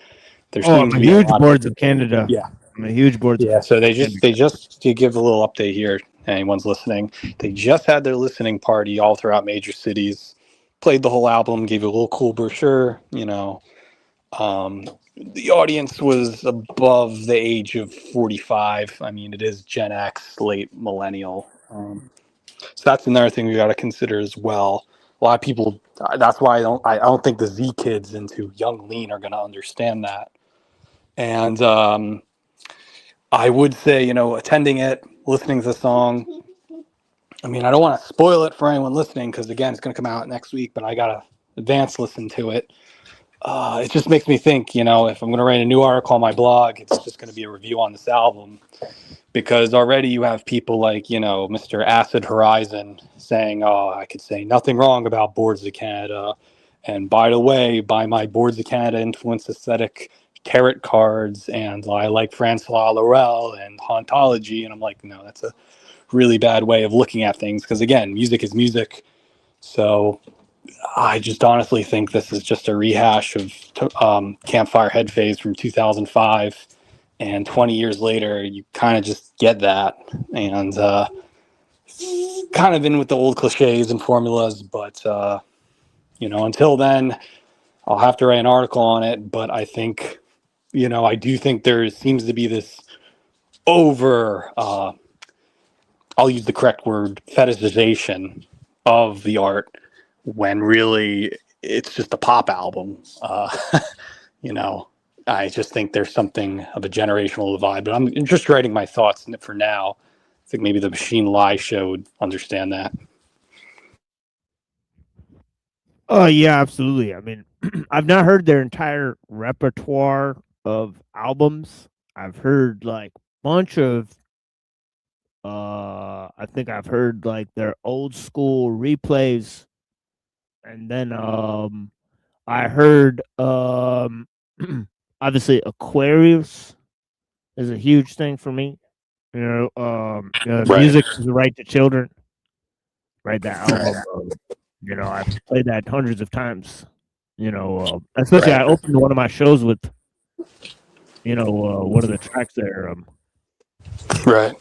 I'm a huge Boards of Canada. Yeah, I'm a huge Boards. Yeah, so they just to give a little update here, anyone's listening, they just had their listening party all throughout major cities, played the whole album, gave you a little cool brochure. The audience was above the age of 45. I mean, it is Gen X, late millennial. So that's another thing we got to consider as well. A lot of people. That's why I don't think the Z kids into Young Lean are going to understand that. And I would say, attending it, listening to the song. I mean, I don't want to spoil it for anyone listening because again, it's going to come out next week. But I got to advance listen to it. It just makes me think, if I'm going to write a new article on my blog, it's just going to be a review on this album. Because already you have people like, Mr. Acid Horizon saying, I could say nothing wrong about Boards of Canada. And by the way, by my Boards of Canada influenced aesthetic tarot cards, and I like Francois Laurel and hauntology. And I'm like, no, that's a really bad way of looking at things. Because again, music is music. So I just honestly think this is just a rehash of Campfire Head Phase from 2005. And 20 years later, you kind of just get that. And kind of in with the old cliches and formulas. But, until then, I'll have to write an article on it. But I think, I do think there seems to be this I'll use the correct word, fetishization of the art, when really it's just a pop album. You know, I just think there's something of a generational divide, but I'm just writing my thoughts in it for now. I think maybe the Machine Lie show would understand that. Oh yeah, absolutely. I mean, I've not heard their entire repertoire of albums. I've heard like bunch of I think I've heard like their old school replays, and then I heard obviously Aquarius is a huge thing for me. Right. Music is the right to children. Right, that album. I've played that hundreds of times. Especially I opened one of my shows with, one of the tracks there. Right.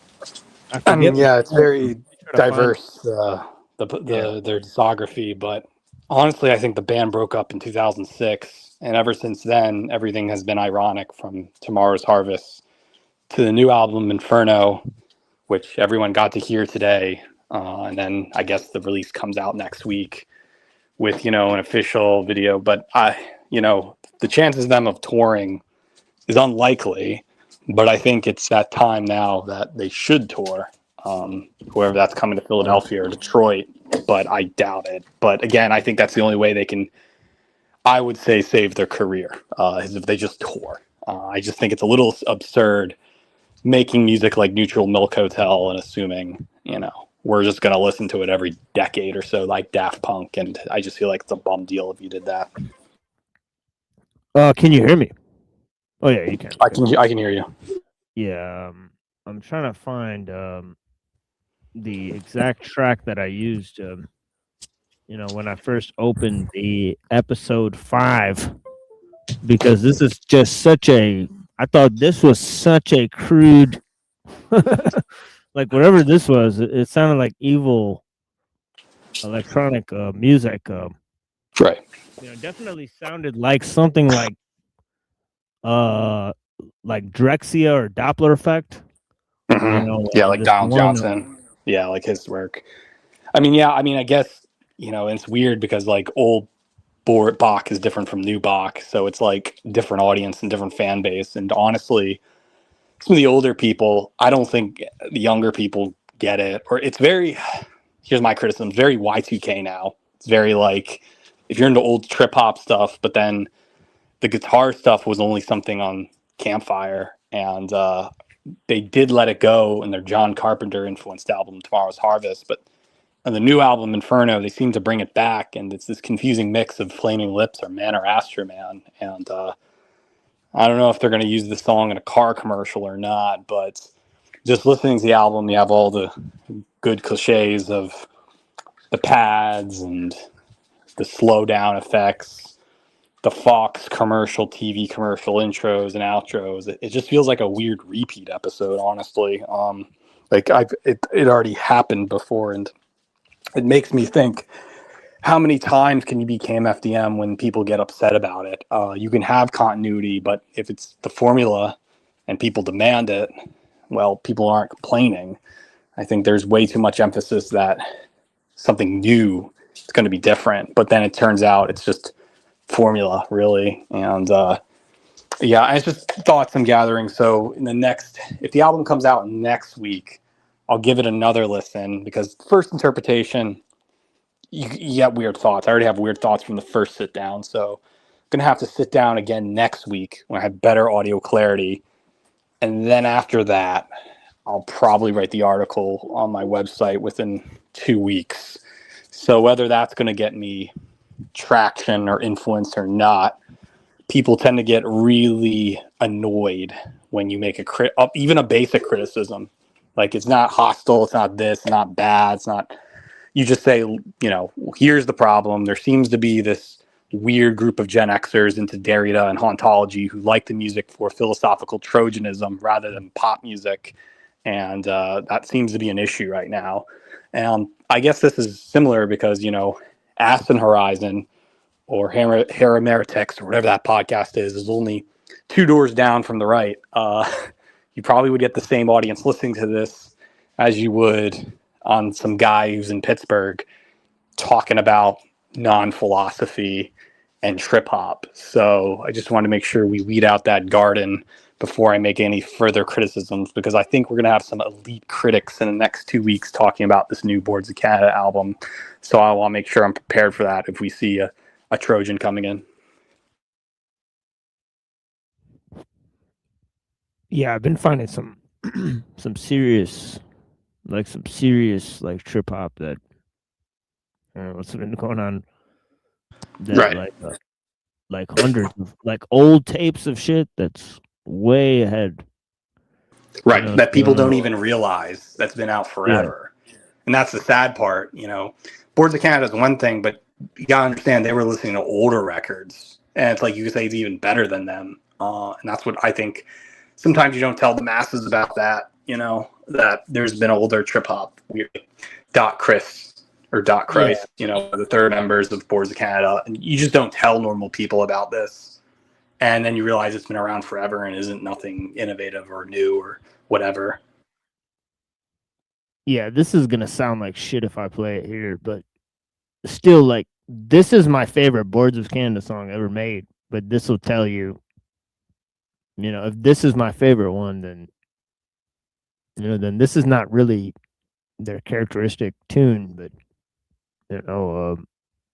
I mean, yeah, it's very diverse, Yeah. their discography, but honestly, I think the band broke up in 2006, and ever since then, everything has been ironic, from Tomorrow's Harvest to the new album Inferno, which everyone got to hear today, and then I guess the release comes out next week with, an official video. But the chances of them of touring is unlikely, but I think it's that time now that they should tour, whoever that's coming to Philadelphia or Detroit, but I doubt it. But again, I think that's the only way they can, I would say, save their career, is if they just tour. I just think it's a little absurd making music like Neutral Milk Hotel and assuming, we're just going to listen to it every decade or so, like Daft Punk. And I just feel like it's a bum deal if you did that. Can you hear me? Oh yeah, you can. I can hear you. Yeah, I'm trying to find the exact track that I used. When I first opened the episode 5, because this is just such a. I thought this was such a crude. Like whatever this was, it sounded like evil electronic music. Right. Definitely sounded like something like Drexia or Doppler effect. Mm-hmm. Yeah, like Donald Johnson. Yeah, like his work. I mean, I guess, it's weird because like old Bach is different from new Bach. So it's like different audience and different fan base. And honestly, some of the older people, I don't think the younger people get it. Or it's very, here's my criticism, it's very Y2K now. It's very like, if you're into old trip hop stuff, but then the guitar stuff was only something on Campfire. And they did let it go in their John Carpenter influenced album, Tomorrow's Harvest. But on the new album, Inferno, they seem to bring it back. And it's this confusing mix of Flaming Lips or Man or Astroman. And I don't know if they're going to use the song in a car commercial or not, but just listening to the album, you have all the good cliches of the pads and the slow down effects, the Fox commercial, TV commercial intros and outros. It just feels like a weird repeat episode, honestly. It already happened before, and it makes me think, how many times can you be KMFDM when people get upset about it? You can have continuity, but if it's the formula and people demand it, well, people aren't complaining. I think there's way too much emphasis that something new is going to be different, but then it turns out it's just formula, really. And it's just thoughts I'm gathering. So if the album comes out next week, I'll give it another listen, because first interpretation, you get weird thoughts. I already have weird thoughts from the first sit down. So I'm going to have to sit down again next week when I have better audio clarity. And then after that, I'll probably write the article on my website within 2 weeks. So whether that's going to get me traction or influence or not, people tend to get really annoyed when you make even a basic criticism. Like, it's not hostile, it's not this, not bad, it's not. You just say, here's the problem. There seems to be this weird group of Gen Xers into Derrida and hauntology who like the music for philosophical Trojanism rather than pop music. And that seems to be an issue right now. And I guess this is similar because, Aston Horizon or Hermereutics or whatever that podcast is only 2 doors down from the right. You probably would get the same audience listening to this as you would on some guy who's in Pittsburgh talking about non-philosophy and trip hop. So I just want to make sure we weed out that garden before I make any further criticisms, because I think we're going to have some elite critics in the next 2 weeks talking about this new Boards of Canada album. So I want to make sure I'm prepared for that if we see a Trojan coming in. Yeah, I've been finding some serious like trip hop that what's been going on. That Right. Like hundreds of like old tapes of shit that's way ahead. Right, You know, that people don't even realize that's been out forever. And that's the sad part, you know. Boards of Canada is one thing, but you gotta understand they were listening to older records. And it's like you could say it's even better than them. And that's what I think sometimes you don't tell the masses about that, you know, that there's been older trip hop. Dot Chris or Dot Christ, you know, the third members of Boards of Canada. And you just don't tell normal people about this. And then you realize it's been around forever and isn't nothing innovative or new or whatever. Yeah, this is gonna sound like shit if I play it here, but still, like, this is my favorite Boards of Canada song ever made. But this will tell you, you know, if this is my favorite one, then you know, then this is not really their characteristic tune, but you know,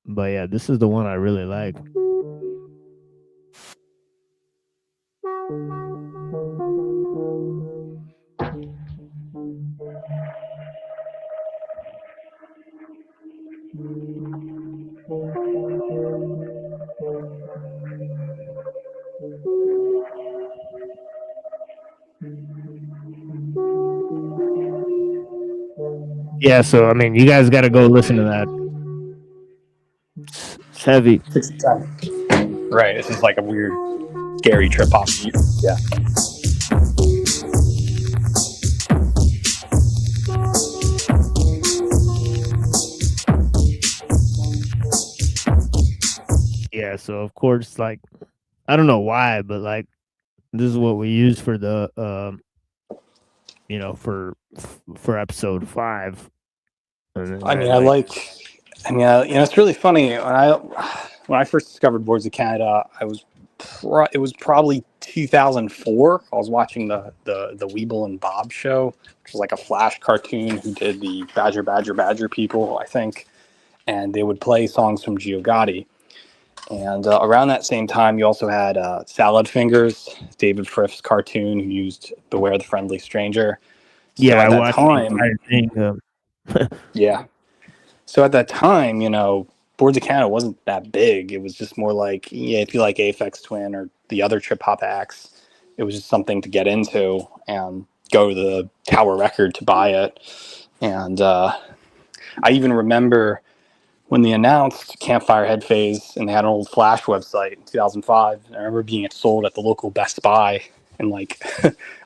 but yeah, this is the one I really like. Yeah, so I mean, you guys got to go listen to that. It's heavy. Right, this is like a weird, scary trip hop beat. Yeah. Yeah, so of course, like, I don't know why, but like, this is what we use for the, you know, for episode 5. I mean, you know, it's really funny. When I first discovered Boards of Canada, it was probably 2004. I was watching the Weeble and Bob show, which was like a Flash cartoon who did the Badger people, I think, and they would play songs from Gio Gotti. And around that same time, you also had Salad Fingers, David Friff's cartoon, who used "Beware the Friendly Stranger." So yeah, at I that watched time, yeah. So at that time, you know, Boards of Canada wasn't that big. It was just more like, yeah, if you like Aphex Twin or the other trip hop acts, it was just something to get into and go to the Tower Record to buy it. And I even remember when they announced Campfire Head Phase and they had an old Flash website in 2005. I remember being sold at the local Best Buy in like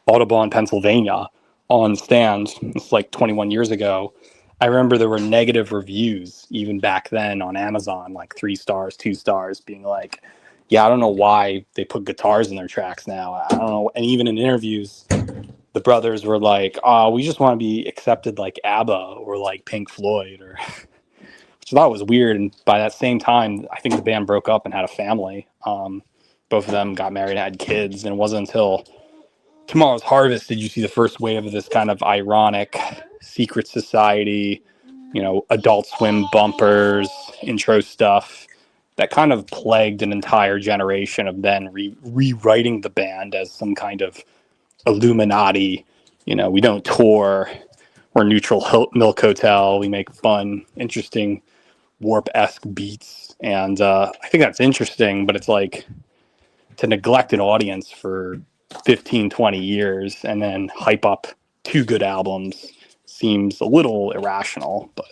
Audubon, Pennsylvania on stands. It's like 21 years ago. I remember there were negative reviews even back then on Amazon, like 3 stars, 2 stars, being like, yeah, I don't know why they put guitars in their tracks now. I don't know. And even in interviews, the brothers were like, oh, we just want to be accepted like ABBA or like Pink Floyd, or which I thought was weird. And by that same time, I think the band broke up and had a family. Both of them got married and had kids. And it wasn't until Tomorrow's Harvest did you see the first wave of this kind of ironic secret society, you know, Adult Swim bumpers, intro stuff that kind of plagued an entire generation of then rewriting the band as some kind of Illuminati. You know, we don't tour, we're neutral milk hotel, we make fun, interesting, warp-esque beats. And I think that's interesting, but it's like to neglect an audience for 15, 20 years and then hype up 2 good albums seems a little irrational. But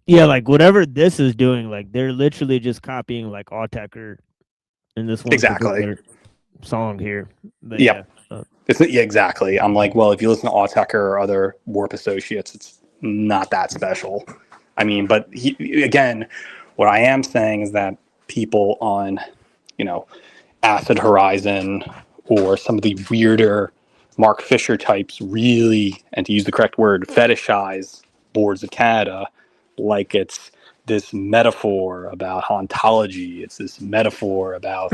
yeah, like whatever this is doing, like they're literally just copying like Autechre in this one exactly song here. But yeah, exactly. I'm like, well, if you listen to Autechre or other Warp associates, it's not that special. I mean, but again, what I am saying is that people on, you know, Acid Horizon or some of the weirder Mark Fisher types really, and to use the correct word, fetishize Boards of Canada like it's this metaphor about hauntology. It's this metaphor about,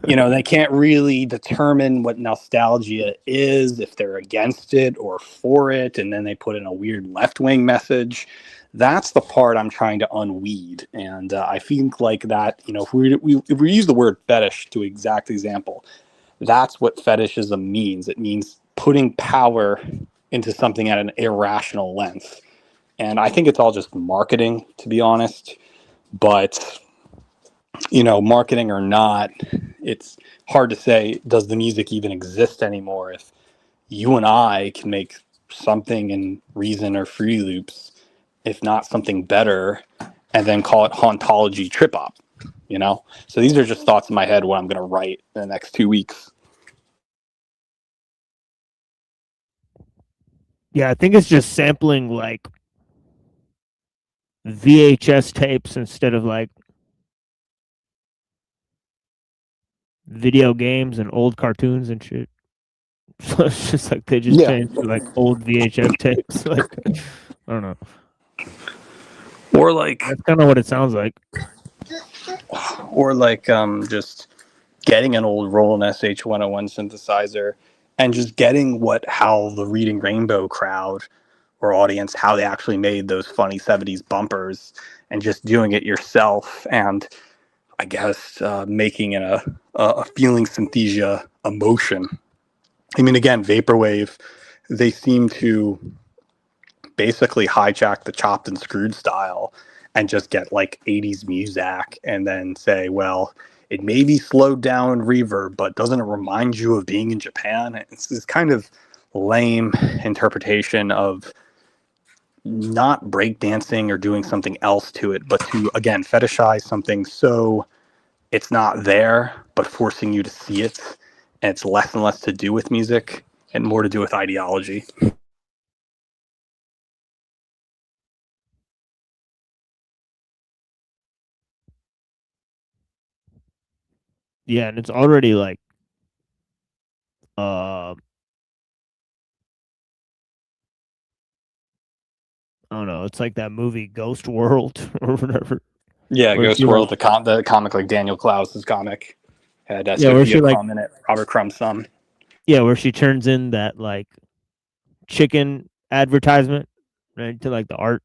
they can't really determine what nostalgia is, if they're against it or for it, and then they put in a weird left-wing message. That's the part I'm trying to unweed. And I think like that, if we use the word fetish to exact example, that's what fetishism means. It means putting power into something at an irrational length. And I think it's all just marketing, to be honest. But, marketing or not, it's hard to say, does the music even exist anymore if you and I can make something in Reason or Free Loops, if not something better, and then call it hauntology trip hop, So these are just thoughts in my head what I'm going to write in the next 2 weeks. Yeah, I think it's just sampling like VHS tapes instead of like video games and old cartoons and shit. So it's just like they just changed to like old VHS tapes. Like, I don't know. Or like that's kind of what it sounds like. Or like just getting an old Roland SH-101 synthesizer and just getting how the Reading Rainbow crowd or audience, how they actually made those funny 70s bumpers, and just doing it yourself, and I guess making it a feeling synthesia emotion. I mean, again, Vaporwave, they seem to basically hijack the chopped and screwed style and just get like 80s music and then say, well, it may be slowed down reverb, but doesn't it remind you of being in Japan? It's this kind of lame interpretation of not breakdancing or doing something else to it, but to, again, fetishize something so it's not there, but forcing you to see it. And it's less and less to do with music and more to do with ideology. Yeah, and it's already like I don't know, it's like that movie Ghost World or whatever. Yeah, Ghost World, the comic, like Daniel Klaus's comic, had Sophia Crumb in it, Robert Crumb's son. Yeah, where she turns in that like chicken advertisement, right, to like the art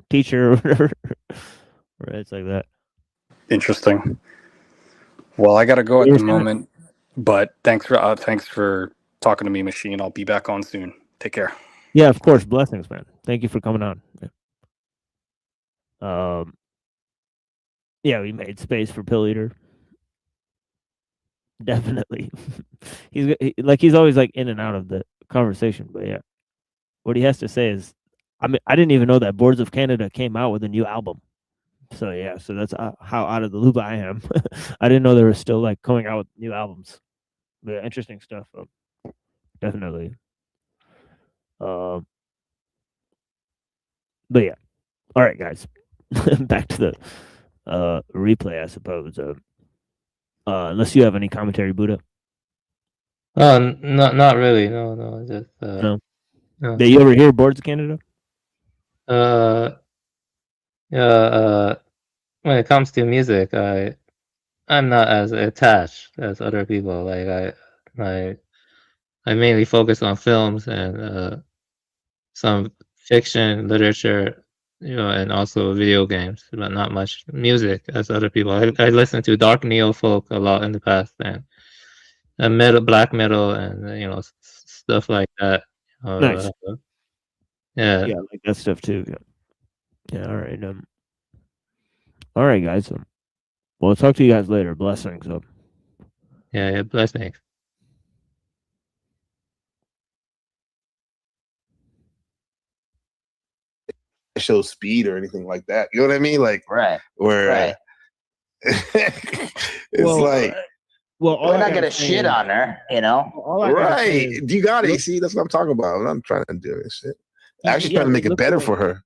teacher or whatever. Right, it's like that. Interesting. Well, I got to go at the moment, but thanks for talking to me, Machine. I'll be back on soon. Take care. Yeah, of course. Blessings, man. Thank you for coming on. Yeah, we made space for Pill Eater. Definitely. He's always like in and out of the conversation, but yeah. What he has to say is, I mean, I didn't even know that Boards of Canada came out with a new album. So yeah, so that's how out of the loop I am. I didn't know they were still like coming out with new albums. But yeah, interesting stuff. Definitely. But yeah. All right, guys. Back to the replay, I suppose. Unless you have any commentary, Buddha. Not really. No. Just no. Did you ever hear Boards of Canada? When it comes to music, I'm not as attached as other people. Like I mainly focus on films and some fiction, literature, and also video games, but not much music as other people. I listened to dark neo folk a lot in the past, and metal, black metal, and stuff like that. Nice. Yeah, I like that stuff too. Yeah. All right. All right, guys. Well, I'll talk to you guys later. Blessings. Yeah, blessings. Show speed or anything like that. You know what I mean? Like, right. Where it's like, well, we're not gonna shit on her, right? You got it. See, that's what I'm talking about. I'm not trying to do this shit. Actually, trying to make it better for her.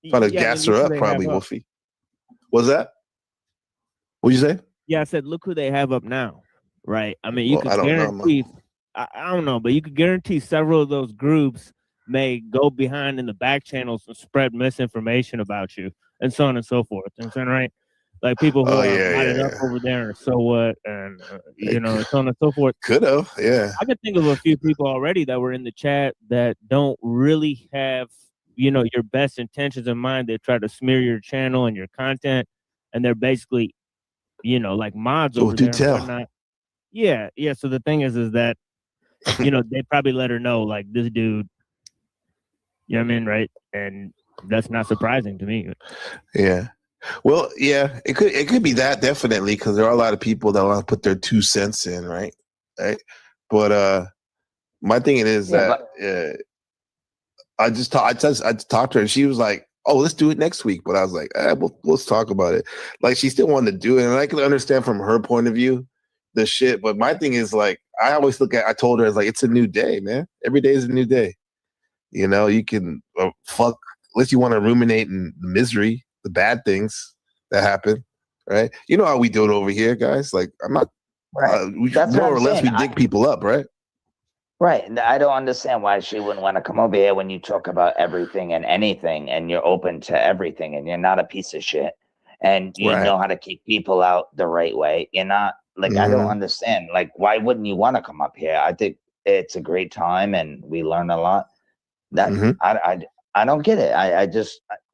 Trying to gas her up, probably, Wolfie. What's that? What'd you say? Yeah, I said, look who they have up now, right? I mean, you could guarantee. I don't know, but you could guarantee several of those groups may go behind in the back channels and spread misinformation about you, and so on and so forth. You know what I'm saying, right? Like people who are modded up over there, and so what, and you know, so on and so forth. Could have, yeah. I could think of a few people already that were in the chat that don't really have, you know, your best intentions in mind. They try to smear your channel and your content, and they're basically, you know, like mods over there and whatnot. Yeah, yeah. So the thing is that, you know, they probably let her know, like, this dude, you know what I mean, right? And that's not surprising to me. Yeah. Well, yeah, it could be that, definitely, because there are a lot of people that want to put their 2 cents in, right? But my thing is that I talked to her and she was like, "Oh, let's do it next week." But I was like, let's talk about it. Like, she still wanted to do it, and I can understand from her point of view the shit. But my thing is, like, I always I told her, it's like, it's a new day, man. Every day is a new day. You know, you can fuck unless you want to ruminate in the misery, the bad things that happen, right? You know how we do it over here, guys. Like, I'm not we That's more what or I'm less saying. we dig people up, right? Right. And I don't understand why she wouldn't want to come over here when you talk about everything and anything and you're open to everything and you're not a piece of shit and you know how to kick people out the right way. You're not like, I don't understand. Like, why wouldn't you want to come up here? I think it's a great time and we learn a lot. That I don't get it.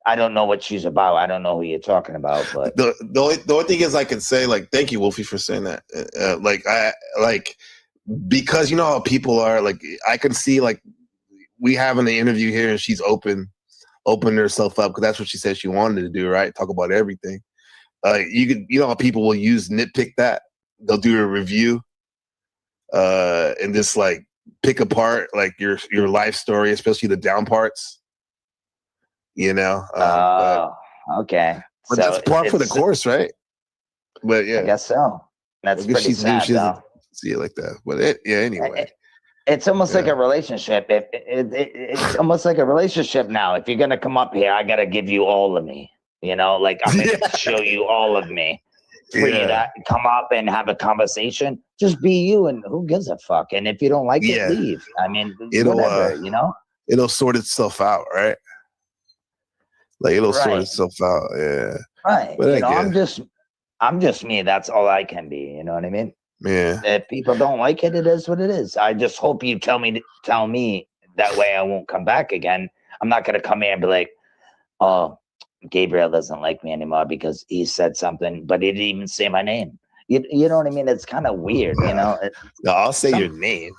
I don't know what she's about. I don't know who you're talking about, but the only thing is I can say, like, thank you, Wolfie, for saying that. Because you know how people are, like, I can see, like, we having an interview here and she's opening herself up because that's what she said she wanted to do, right? Talk about everything. You know how people will nitpick that. They'll do a review and just like pick apart like your life story, especially the down parts. You know. Okay. But that's par for the course, right? But yeah, I guess so. That's pretty sad, she doesn't though. see it like that. But anyway. It's almost like a relationship. It's almost like a relationship now. If you're gonna come up here, I gotta give you all of me. You know, like I'm gonna show you all of me. For you to come up and have a conversation, just be you, and who gives a fuck? And if you don't like it, leave. I mean, whatever, you know. It'll sort itself out, right? Like it'll sort itself out, yeah. Right. But you know, I'm just me. That's all I can be. You know what I mean? Yeah. If people don't like it, it is what it is. I just hope you tell me that way I won't come back again. I'm not gonna come here and be like, oh, Gabriel doesn't like me anymore because he said something, but he didn't even say my name. You know what I mean? It's kind of weird, you know. No, I'll say your name.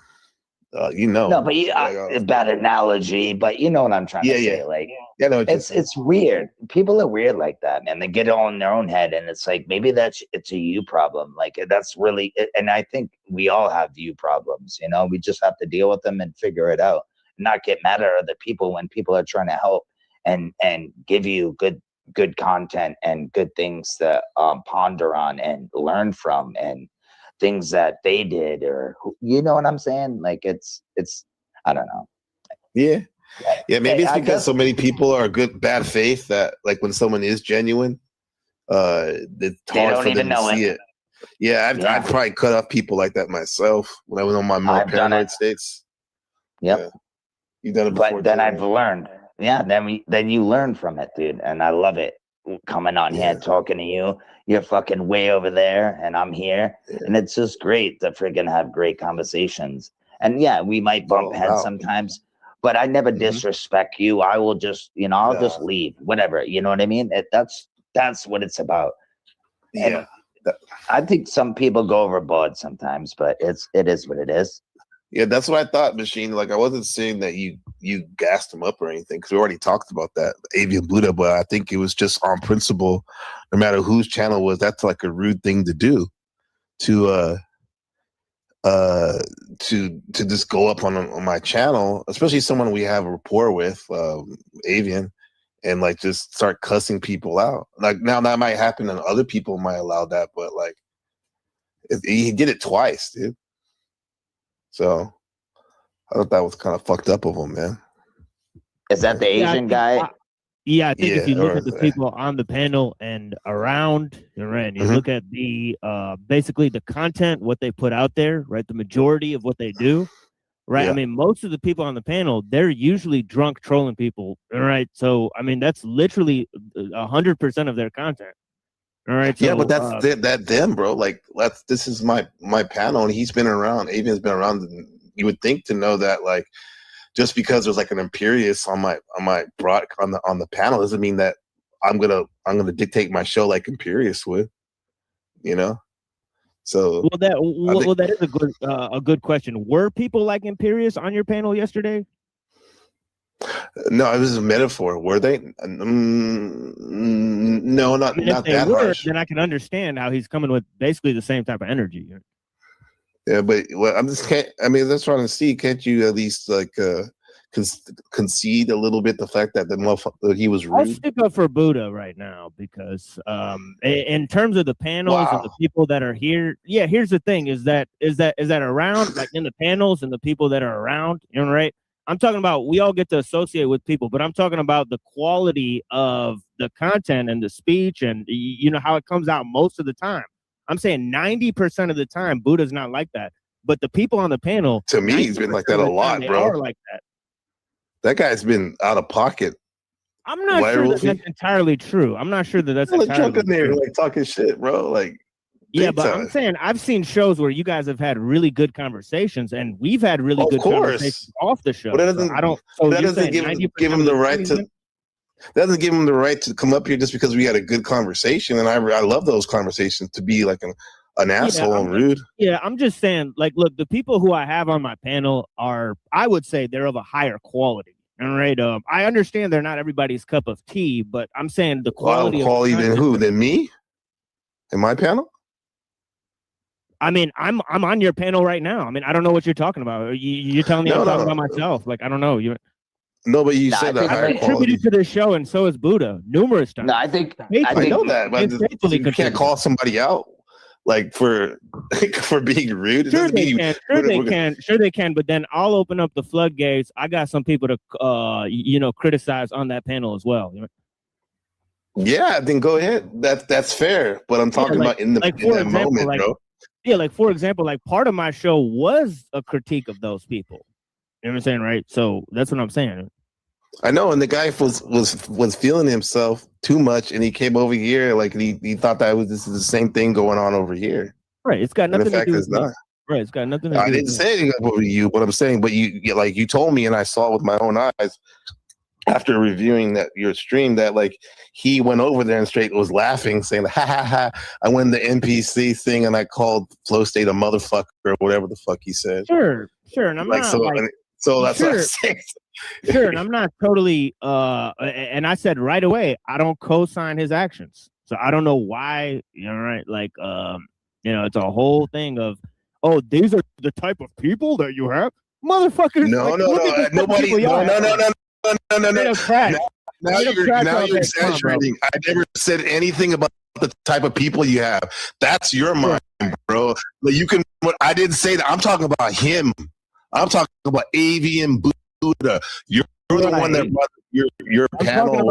You know. No, but a bad analogy, but you know what I'm trying to say. Like, it's weird. People are weird like that, man. They get all in their own head, and it's like maybe it's a you problem. Like that's really, and I think we all have you problems. You know, we just have to deal with them and figure it out. Not get mad at other people when people are trying to help and give you good content and good things to ponder on and learn from and things that they did, or you know what I'm saying? Like it's I don't know. Yeah. Maybe it's because so many people are bad faith that like when someone is genuine, it's hard for them to see it. Yeah, I've probably cut off people like that myself when I was on my more paranoid states. Yep. Yeah. You've done it before. But then I've learned. Yeah, then you learn from it, dude, and I love it. Coming on here talking to you, you're fucking way over there, and I'm here, and it's just great to freaking have great conversations. And yeah, we might bump heads sometimes, but I never disrespect you. I will just, you know, I'll just leave, whatever. You know what I mean? That's what it's about. Yeah, and I think some people go overboard sometimes, but it is what it is. Yeah, that's what I thought, Machine. Like, I wasn't saying that you gassed him up or anything, because we already talked about that, Avian Buddha, but I think it was just on principle, no matter whose channel it was, that's like a rude thing to do, to just go up on my channel, especially someone we have a rapport with, Avian, and like just start cussing people out. Like, now that might happen and other people might allow that, but like he did it twice, dude. So I thought that was kind of fucked up of him, man. Is that the Asian guy? I think if you look at the people on the panel and around, and you look at the basically the content, what they put out there, right? The majority of what they do, right? Yeah. I mean, most of the people on the panel, they're usually drunk trolling people, all right? So, I mean, that's literally 100% of their content, all right? So, Yeah, but that's that them, bro. Like, this is my panel, and he's been around. Avian's been around. And you would think to know that, like, just because there's like an imperious on my on the panel doesn't mean that I'm gonna dictate my show like Imperious would, you know. So well, that is a good question. Were people like Imperious on your panel yesterday? No, it was a metaphor. Were they? No, not if they that were, harsh. then I can understand how he's coming with basically the same type of energy. Yeah, but I'm just can't. I mean, that's trying to see. Can't you at least like concede a little bit the fact that that he was rude? I'll stick up for Buddha right now because in terms of the panels and the people that are here, yeah. Here's the thing: is that around like in the panels and the people that are around, you know, right? I'm talking about we all get to associate with people, but I'm talking about the quality of the content and the speech and you know how it comes out most of the time. I'm saying 90% of the time, Buddha's not like that. But the people on the panel, to me, he's been like that a lot, bro. Are like that. That guy's been out of pocket. I'm not sure that's entirely true. I'm not sure that's entirely drunk in there, true. like talking shit, bro. Like, yeah, but I'm saying I've seen shows where you guys have had really good conversations, and we've had really good conversations off the show. But that doesn't, I don't. So that doesn't give him the right to. That doesn't give him the right to come up here just because we had a good conversation, and I love those conversations. To be like an asshole and rude. Yeah, I'm just saying, like, look, the people who I have on my panel are, I would say, they're of a higher quality. All right. I understand they're not everybody's cup of tea, but I'm saying the quality. Than who? Than me? In my panel? I mean, I'm on your panel right now. I mean, I don't know what you're talking about. You're telling me I'm talking about myself. Like, I don't know. No, but you said that higher contributed to this show, and so is Buddha numerous times. No, I think I know that, but you can't call somebody out like for being rude. Sure they can. But then I'll open up the floodgates. I got some people to criticize on that panel as well. Yeah, then go ahead. That's fair. But I'm talking about in that moment, bro. Yeah, like for example, like part of my show was a critique of those people. You know what I'm saying, right? So that's what I'm saying. I know, and the guy was feeling himself too much, and he came over here like he thought that this is the same thing going on over here. Right, it's got nothing to do with not. Right, it's got nothing to do I didn't say anything over you, but I'm saying, but you told me, and I saw it with my own eyes after reviewing your stream that like he went over there and straight was laughing, saying, "Ha ha ha! I went the NPC thing, and I called Flow State a motherfucker or whatever the fuck he said." Sure, and I'm like not so. like, So that's sure. what I'm saying. Sure, and I'm not totally and I said right away, I don't co-sign his actions. So I don't know why, right? Like it's a whole thing of, oh, these are the type of people that you have. Motherfuckers. No, nobody. No. Now you're exaggerating. I never said anything about the type of people you have. That's your mind, bro. Like I didn't say that. I'm talking about him. I'm talking about Avian Buddha. You're the one that brought your panel.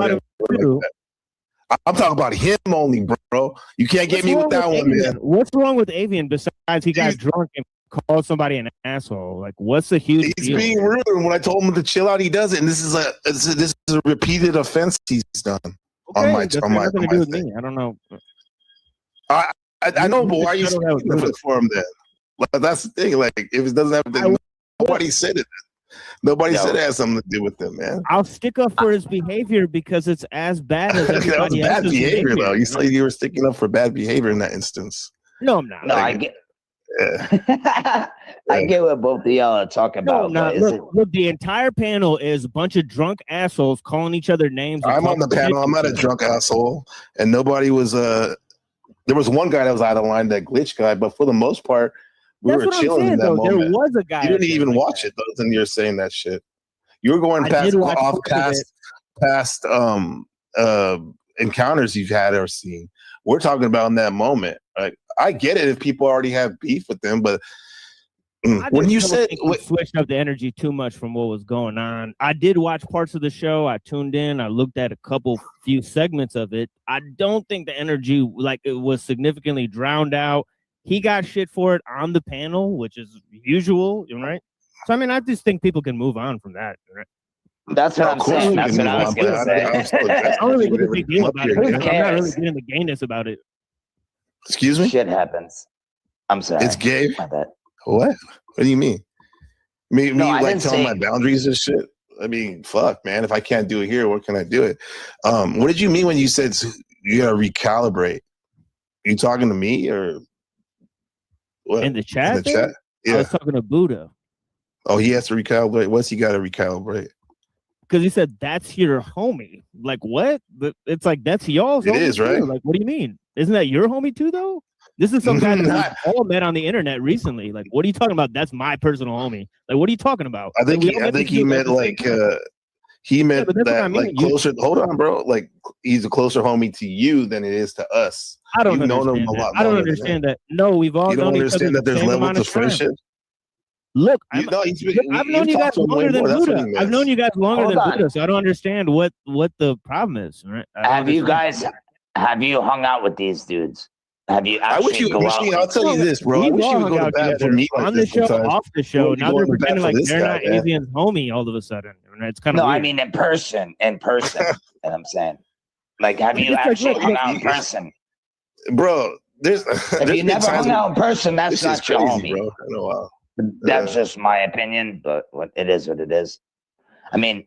I'm talking about him only, bro. You can't get me with that one, man. What's wrong with Avian besides he got drunk and called somebody an asshole? Like, what's the huge He's deal? being rude, and when I told him to chill out, he does it. And this is a repeated offense he's done on my thing. I don't know. I know, but why are you speaking for him then? Like, that's the thing. Like, if it doesn't have nobody said it. Nobody said it has something to do with them, man. I'll stick up for his behavior because it's as bad as everybody bad else's behavior, though. You say you were sticking up for bad behavior in that instance. No, I'm not. No, I get. Yeah. I get what both of y'all are talking about. Look, the entire panel is a bunch of drunk assholes calling each other names. I'm on the panel. I'm not a drunk asshole, and nobody was. There was one guy that was out of line, that glitch guy, but for the most part. We were chilling in that moment. There was a guy. You didn't even watch it, though, and you're saying that shit. You were going past encounters you've had or seen. We're talking about in that moment. Like, I get it if people already have beef with them, but when you said switched up the energy too much from what was going on, I did watch parts of the show. I tuned in. I looked at a few segments of it. I don't think the energy it was significantly drowned out. He got shit for it on the panel, which is usual, right? So I mean, I just think people can move on from that. Right? That's what I'm saying. That's what I was going to say. I don't really get a big deal about it. Who I'm not cares? really getting the gayness about it. Excuse me? Shit happens. I'm sorry. It's gay? My bad. What? What do you mean? Me I like didn't telling say- my boundaries and shit? I mean, fuck, man. If I can't do it here, where can I do it? What did you mean when you said you gotta recalibrate? You talking to me or what? In the chat? In the chat? I was talking to Buddha. Oh, he has to recalibrate. What's he got to recalibrate? Because he said that's your homie. Like what? But it's like that's y'all's. It homie is, too. right? Like, what do you mean? Isn't that your homie too, though? This is some guy that we all met on the internet recently. Like, what are you talking about? That's my personal homie. Like, what are you talking about? I think Like, he meant like he meant but that's what that I mean. like closer. Hold on, bro. Like he's a closer homie to you than it is to us. I don't You've known understand him a that. lot I don't longer than understand him. that. No, we've all You don't known each understand other that there's the same levels amount of time. friendship. Look, I've I've known you guys longer than Buddha. I've known you guys longer than Buddha, so I don't understand what the problem is. Right? Have you hung out with these dudes? Have you I wish actually you. I'll tell you this, bro. I We've wish you all would go hung to out bat for together me like on the this show, sometimes. off the show. You Now go they're to bat pretending for like this they're guy, not man. Avian's homie all of a sudden. It's kind of No, weird. I mean in person. And I'm saying, like, have you actually hung out in person? Bro, there's If you never hung out in person, that's this is not your crazy, homie. bro. I know. That's just my opinion, but what it is. I mean,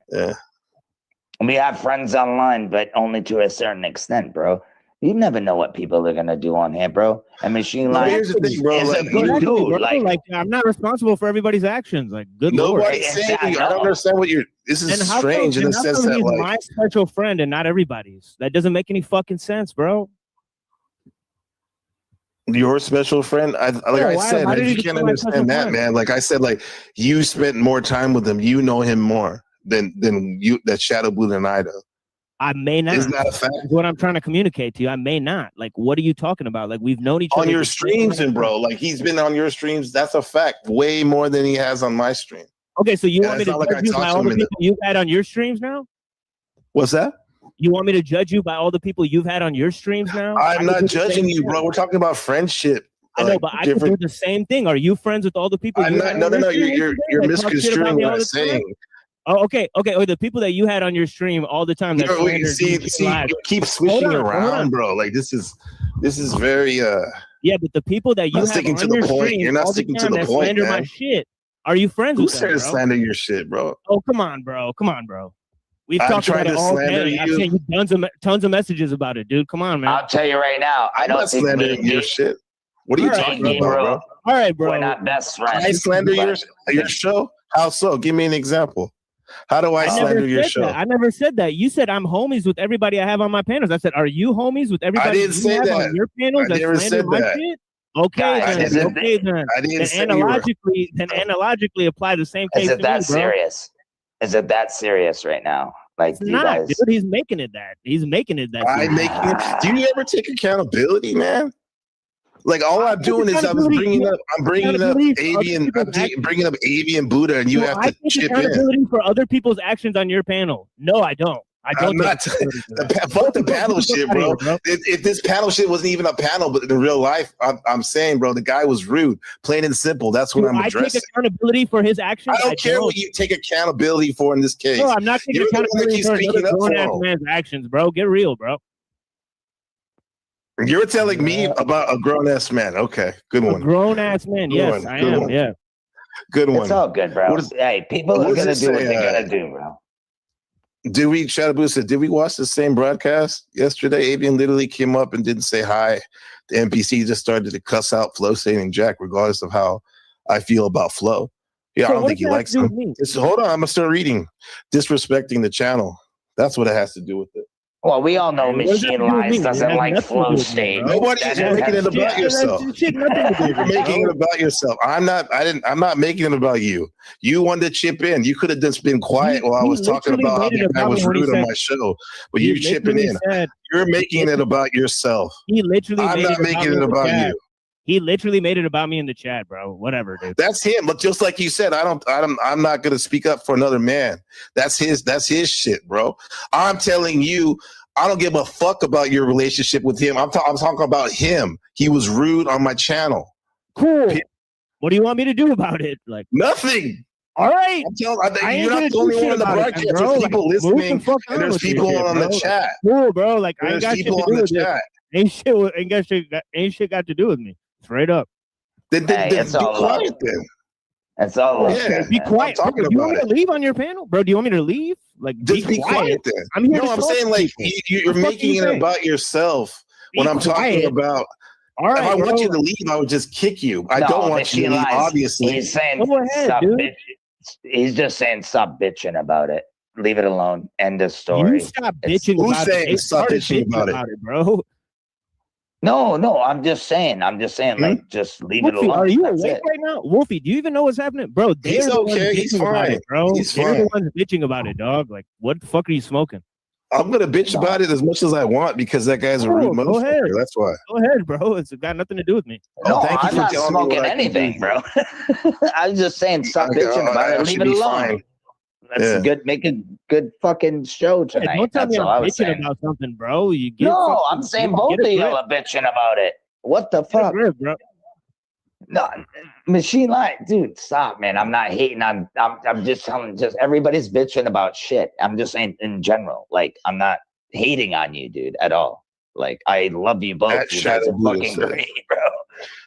we have friends online, but only to a certain extent, bro. You never know what people are gonna do on here, bro. And machine No, learning here's the thing, bro, is like, a good dude. Bro, Like, I'm not responsible for everybody's actions. Like, good lord. Nobody's saying. I don't understand what you're. This is And how strange come, in the how sense come that he's like. my special friend and not everybody's? That doesn't make any fucking sense, bro. Your special friend, I said, you can't understand that, man. Like I said, like you spent more time with him. You know him more than you. That Shadow Blue and I do. I may not. Isn't that a fact? That's what I'm trying to communicate to you. I may not. Like, what are you talking about? Like, we've known each other On your for so long. streams, and bro, like he's been on your streams. That's a fact. Way more than he has on my stream. Okay, so you And want me it's to not like judge I you talked by to all him the in the- people you've had on your streams now? What's that? You want me to judge you by all the people you've had on your streams now? I'm I not could do the judging same you, thing. bro. We're talking about friendship. I know, like, but I could do the same thing. Are you friends with all the people? I'm you not. had No, on no, your no. stream You're yesterday? Like, talk shit about misconstruing me what all I'm the time? saying. Oh, okay. Or the people that you had on your stream all the time. That No, wait, slandered see, you live. you keep switching Hold on. around, bro. Like this is very Yeah, but the people that you not have sticking on to the your point. stream You're not all the sticking to time the that point, slander my man. shit. Are you friends Who with them, said to bro? slander your shit, bro? Oh, come on, bro. We've I'm talked about trying it to all slander day. I've you. sent you tons of messages about it, dude. Come on, man. I'll tell you right now, I I'm don't not think slandering your shit. What are you All right, talking bro. about, bro? All right, bro. We're not best friends. I slander but- your show? How so? Give me an example. How do I slander your show? I never said that. You said I'm homies with everybody I have on my panels. I said, are you homies with everybody didn't you say have that. on your panels? I that never slander said my that. shit? Okay, Guys, then. Okay, then. I didn't Then say you were. analogically apply the same case Is it to that me, bro. serious? Is it that serious right now? Like, It's you not, guys. dude. He's making it that. He's making it that. I'm serious. making it. Do you ever take accountability, man? Like all I'm doing is I'm bringing up avian, bringing up avian Buddha, and you have I to take chip in. accountability for other people's actions on your panel. No, I don't. I don't. I'm not. Fuck the panel shit, bro. If this panel shit wasn't even a panel, but in real life, I'm saying, bro, the guy was rude, plain and simple. That's what I'm I addressing. take accountability for his actions. I don't care what you take accountability for in this case. No, I'm not taking You're the one that accountability keeps for speaking another up for grown-ass him. man's actions, bro. Get real, bro. You're telling me about a grown ass man. Okay, good A one. grown-ass man. Good Yes, one, I good am. one. Yeah. Good one. It's all good, bro. What is- Hey, people what are does gonna it do what say, they're gonna do, bro. Did we, Shadowboo said, did we watch the same broadcast yesterday? Avian literally came up and didn't say hi. The NPC just started to cuss out Flo, saying Jack, regardless of how I feel about Flo. Yeah, So I don't what think does he that likes have to him. do with me? Hold on, I'm gonna start reading. Disrespecting the channel. That's what it has to do with it. Well, we all know What does that Machine do with Lines me? It doesn't has like nothing to do flow with me, state. bro. Nobody's That making it about Shit, yourself. shit, nothing to do with You're me, making bro. it about yourself. I'm not making it about you. You wanted to chip in. You could have just been quiet while I He was talking literally about how made the it guy about was me when he rude on said- my show. But He you chipping literally in. said- You're making it about yourself. He literally I'm made not it about making me it in the about chat. you. He literally made it about me in the chat, bro. Whatever, dude. That's him. But just like you said, I'm not gonna speak up for another man. That's his shit, bro. I'm telling you, I don't give a fuck about your relationship with him. I'm talking about him. He was rude on my channel. Cool. What do you want me to do about it? Like Nothing. All right. You're not the only one on the broadcast. There's people listening, and there's people on the chat. Cool, bro. Like I ain't There's got shit to people do on the with it. chat. Ain't shit got to do with me. Straight up. Then it's be all quiet love. then. It's all love. Yeah, Be quiet. I'm talking Bro, do you about want me to leave on your panel, bro? Do you want me to leave? Like, Just be quiet then. I'm here. No, I'm saying like you're making it about yourself. When I'm talking about, all right, if I want bro. you to leave, I would just kick you. I don't want you to leave. Obviously, he's saying Go ahead, stop dude. bitching. He's just saying stop bitching about it. Leave it alone. End of story. You stop bitching Who's about saying it. stop bitching about it? bro. No, I'm just saying, like, just leave it Wolfie, alone. are you That's awake it. right now? Wolfie, do you even know what's happening? Bro, they're the ones bitching about it, bro. They're the ones bitching about it, dog. Like, what the fuck are you smoking? I'm gonna bitch about it as much as I want because that guy's a rude Go ahead. motherfucker. That's why. Go ahead, bro. It's got nothing to do with me. No, thank you I'm for not telling me smoking what I can anything, do. bro. I'm just saying stop bitching about it. Leave it alone. That's good. Make a good fucking show tonight. Don't tell That's me all I I'm was bitching saying. about something, bro. You get No, I'm saying both of y'all are bitching about it. What the fuck? Bro. No, machine line, dude. Stop, man. I'm not hating on. I'm just telling. Just everybody's bitching about shit. I'm just saying in general. Like I'm not hating on you, dude, at all. Like I love you both. That You guys Shadow are Buddha fucking says. great, bro.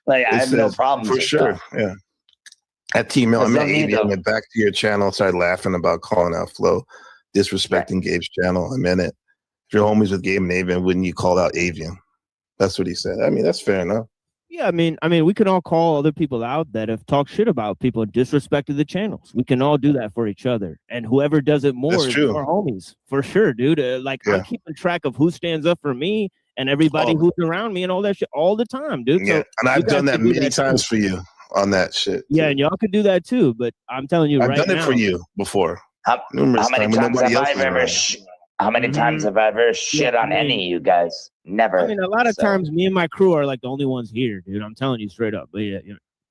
Like I have no problems for with sure. that. Yeah. At T-Mail, I There's met no need Avian, to- went back to your channel, started laughing about calling out Flo, disrespecting Gabe's channel. I meant it. If you're homies with Gabe and Avian, wouldn't you call out Avian? That's what he said. I mean, that's fair enough. Yeah, I mean, we can all call other people out that have talked shit about people and disrespected the channels. We can all do that for each other, and whoever does it more That's is true. more homies for sure, dude. I'm keeping track of who stands up for me and everybody who's around me and all that shit all the time, dude. Yeah, So and I've you guys done that can do many times too. for you on that shit. Yeah, and y'all could do that too. But I'm telling you, I've right done it now, for you before. How Numerous many times when times nobody have else I was ever? around. How many times have I ever shit on any of you guys? Never. I mean, a lot of So- times, me and my crew are like the only ones here, dude. I'm telling you straight up. But yeah.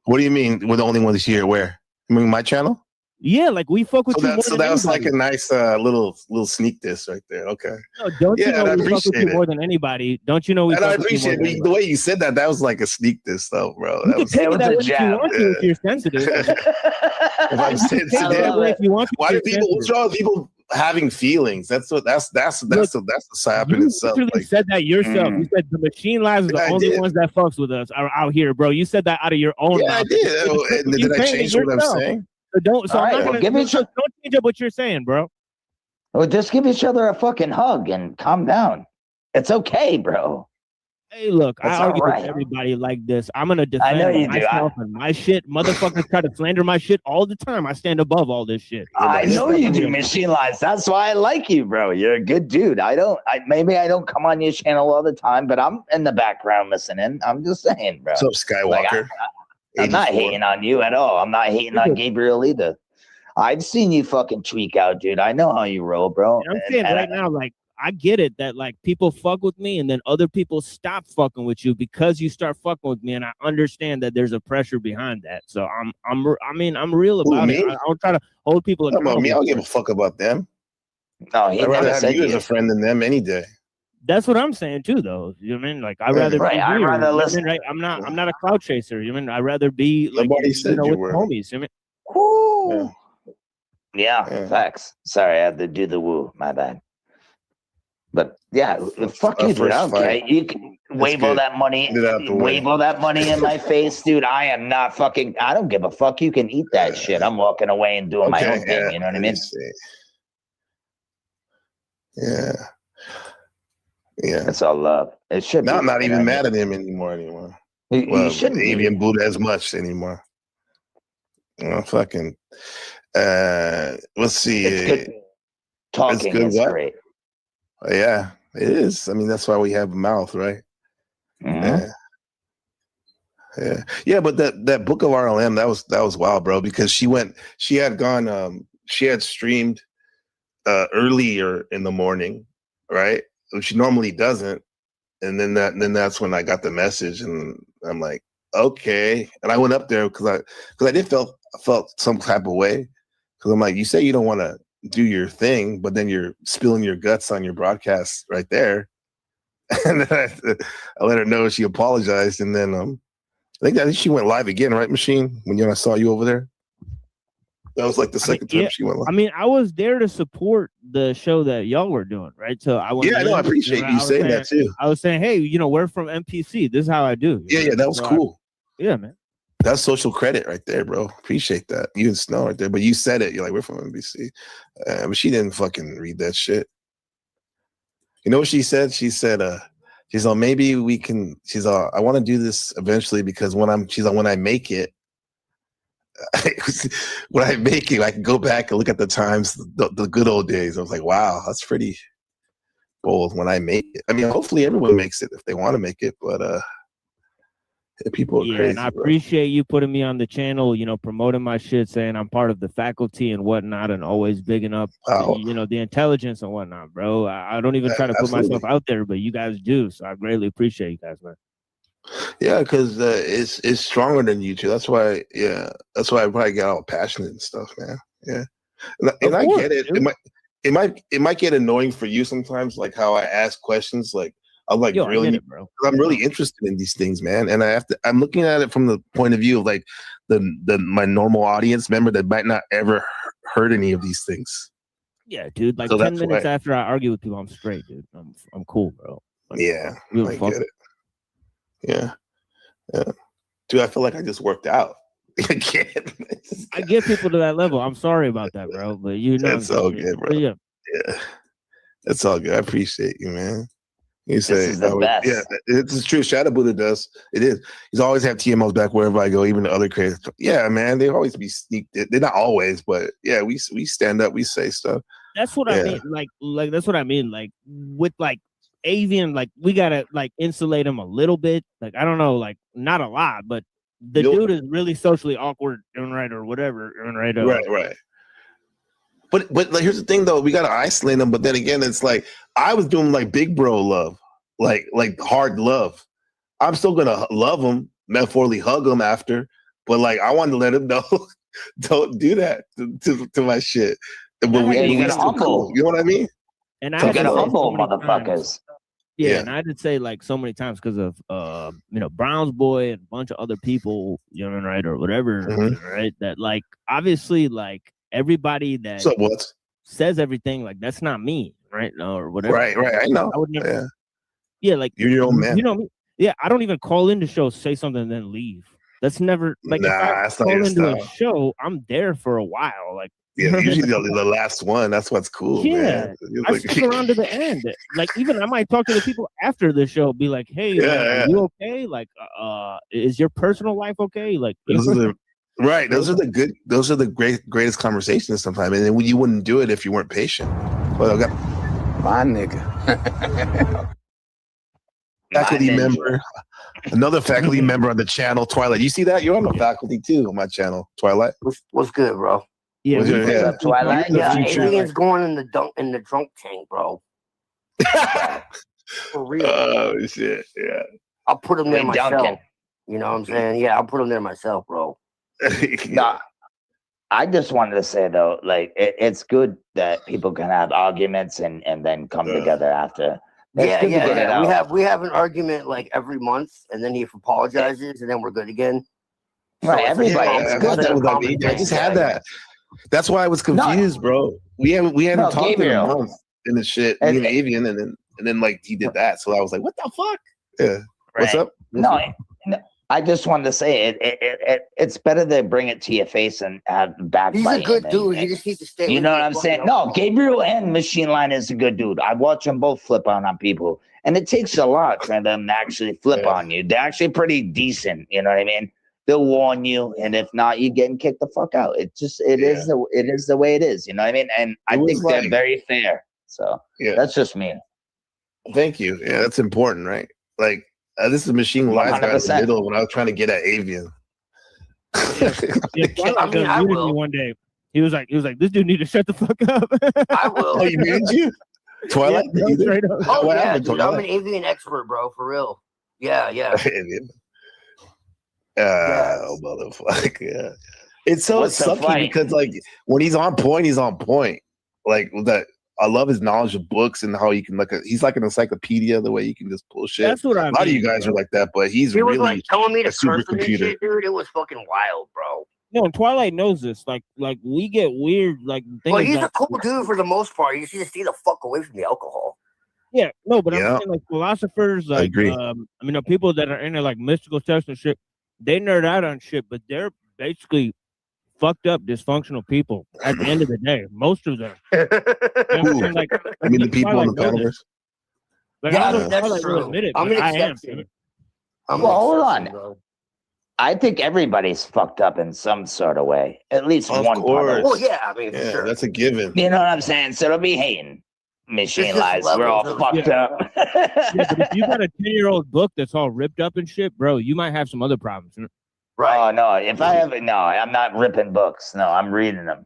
What do you mean we're the only ones here? Where? You mean my channel? Yeah, like we fuck with So you that, more so than that was anybody. like a nice little sneak diss right there. Okay. No, don't you know and I we fuck with appreciate you it. more than anybody? Don't you know we And I fuck with you more appreciate than it. anybody? The way you said that. That was like a sneak diss, though, bro. You That can was, take it was that a way if you jab. want to, if you're sensitive. if I'm sensitive, that way if you want to. why do people? What's wrong with people having feelings? That's the sap in You itself. literally Like, said that yourself. You said the machine lives are the Yeah, I only did. ones that fucks with us are out here, bro. You said that out of your own yeah, I mouth. did. Oh, and You did I saying it change what I'm yourself. saying? So don't. So All I'm right, not well, gonna. give each- Don't change up what you're saying, bro. Well, just give each other a fucking hug and calm down. It's okay, bro. Hey, look, It's I argue all right. with everybody like this. I'm gonna I know defend you do. myself and my shit. Motherfuckers try to slander my shit all the time. I stand above all this shit. I know you do, machine lies. That's why I like you, bro. You're a good dude. Maybe I don't come on your channel all the time, but I'm in the background listening. I'm just saying, bro. What's up, Skywalker? I'm not 84. hating on you at all. I'm not hating on Gabriel either. I've seen you fucking tweak out, dude. I know how you roll, bro. And I'm saying right now, like, I get it that like people fuck with me and then other people stop fucking with you because you start fucking with me, and I understand that there's a pressure behind that. So I'm real Who, about me? it. I don't try to hold people What about me? I accountable. don't give a fuck about them. No, he I'd rather never have said you as you. a friend than them any day. That's what I'm saying too, though. You know what I mean? Like I'd rather Right, be I'd here. rather You know what I listen. mean? Right? I'm not a cloud chaser. You know what I mean? I'd rather be like Nobody said you with were. homies. You know Woo. Yeah. Yeah, facts. Sorry, I had to do the woo. My bad. But yeah, fuck Our you, dude. first I don't fight. care. You can wave all good. that money, Get out the way. wave all that money in my face, dude. I am not fucking. I don't give a fuck. You can eat that shit. I'm walking away and doing my own thing. You know what I mean? Yeah. Yeah. It's all love. It should be. Now I'm not you know even what I mad mean? at him anymore. You shouldn't be. Avian Buddha as much anymore. Fucking. Let's see. It's good. Talking good is what? great. Yeah, it is. I mean, that's why we have a mouth, right? Mhm. Yeah. But that book of RLM, that was wild, bro. Because she had streamed earlier in the morning, right? Which she normally doesn't. And then that's when I got the message, and I'm like, okay. And I went up there because I did felt some type of way, because I'm like, you say you don't want to do your thing, but then you're spilling your guts on your broadcast right there. And then I let her know. She apologized, and then I think she went live again, right, Machine? When I saw you over there. That was like the second time she went live. I mean, I was there to support the show that y'all were doing, right? So I went. Yeah, I know. I appreciate you saying that too. I was saying, hey, we're from MPC. This is how I do. Yeah, that was cool. Yeah, man. That's social credit right there, bro. Appreciate that. You and Snow right there, but you said it. You're like, we're from NBC, but she didn't fucking read that shit. You know what she said? She said, she's like, maybe we can. She's like, I want to do this eventually because when I make it, I can go back and look at the times, the good old days. I was like, wow, that's pretty bold. When I make it, I mean, hopefully everyone makes it if they want to make it, but people are crazy. And I appreciate you putting me on the channel, promoting my shit, saying I'm part of the faculty and whatnot, and always bigging up, the intelligence and whatnot, bro. I don't even try to put myself out there, but you guys do, so I greatly appreciate you guys, man. Yeah, because it's stronger than you two. That's why I probably got all passionate and stuff, man. Yeah, and I get it. Dude. It might get annoying for you sometimes, like how I ask questions, like. I'm like, really, I'm really interested in these things, man. And I'm looking at it from the point of view of like my normal audience member that might not ever heard any of these things. Yeah, dude. Like so 10 minutes after I argue with people, I'm straight, dude. I'm cool, bro. Like, yeah, I get it. Yeah. Dude, I feel like I just worked out. I get people to that level. I'm sorry about that, bro. But that's all good, bro. Yeah, that's all good. I appreciate you, man. You say, this is the best. Yeah, it's true. Shadow Buddha does. It is. He's always have TMOs back wherever I go, even the other creators. Yeah, man, they always be sneaked. They're not always, but yeah, we stand up, we say stuff. That's what I mean. Like that's what I mean. Like with like avian, like we gotta like insulate him a little bit. Like I don't know, like not a lot, but the dude is really socially awkward, right, or whatever, right. Right. But like, here's the thing though, we gotta isolate them. But then again, it's like I was doing like big bro love, like hard love. I'm still gonna love him, metaphorically hug him after. But like I wanted to let him know, don't do that to my shit. But you gotta humble. Cool. You know what I mean? And I gotta humble motherfuckers. Yeah, and I did say like so many times because of Brown's boy and a bunch of other people, right, or whatever, right? That like obviously like. Everybody that says everything like that's not me, right? Or whatever. Right. I know. I would never. Yeah, like you're your own man. You know me. Yeah, I don't even call into shows, say something, and then leave. That's never like if I call into a show, I'm there for a while. Like usually the last one. That's what's cool. Yeah, man. I stick around to the end. Like even I might talk to the people after the show, be like, "Hey, are you okay? Like, is your personal life okay? Like." Right, those are the greatest conversations sometimes, and then you wouldn't do it if you weren't patient. Well, I got my nigga, faculty member, another faculty member on the channel, Twilight. You see that? You're on the faculty too on my channel, Twilight. What's good, bro? Yeah, what's up, Twilight? Yeah, aliens going in the drunk tank, bro. For real. Oh shit, yeah. I'll put them there myself. You know what I'm saying? Yeah, I'll put them there myself, bro. Nah, I just wanted to say though, like it's good that people can have arguments and then come together after. Yeah. We have an argument like every month, and then he apologizes, and then we're good again. Right, so everybody. It's good. I just had that. That's why I was confused, bro. We hadn't talked in a month in the shit. Me and Avian, and then like he did that, so I was like, what the fuck? Yeah. Right. What's up? No. I just wanted to say it's better to bring it to your face and have backbiting. He's a good dude. You just need to stay. You know what I'm saying? No, Gabriel and Machine Line is a good dude. I watch them both flip on people, and it takes a lot for them to actually flip on you. They're actually pretty decent. You know what I mean? They'll warn you, and if not, you're getting kicked the fuck out. It is the way it is. You know what I mean? And I think they're very fair. So that's just me. Thank you. Yeah, that's important, right? Like. This is Machine Lies guy in the middle when I was trying to get at Avian. I will. Me one day. He was like, this dude need to shut the fuck up. I will. Oh, you muted you? Twilight? Yeah, dude, I'm an Avian expert, bro, for real. Yeah. Oh, motherfucker. Yeah. It's so sucky because like when he's on point, he's on point. Like that. I love his knowledge of books and how he can he's like an encyclopedia, the way you can just pull shit. That's what I mean. A lot of you guys are like that, but he really was like telling me to a supercomputer. Shit, dude. It was fucking wild, bro. No, Twilight knows this. Like we get weird. Like, well, he's a cool dude for the most part. You just need to stay the fuck away from the alcohol. Yeah, no, but I'm saying like philosophers, like I agree. People that are into like mystical stuff and shit, they nerd out on shit, but they're basically fucked up, dysfunctional people. At the end of the day, most of them. Like, I mean, the people in the metaverse. Like, Yeah, I don't know that's if Twilight will true. admit it, I'm but an I am. exception. Well, hold on. I think everybody's fucked up in some sort of way. At least Of one part. course. Well, yeah, I mean, Yeah, sure. that's a given. You know what I'm saying? So don't be hating. Machine lies. We're all fucked up. Yeah, but if you got a 10-year-old book that's all ripped up and shit, bro, you might have some other problems. Right. Oh no! If I have no, I'm not ripping books. No, I'm reading them.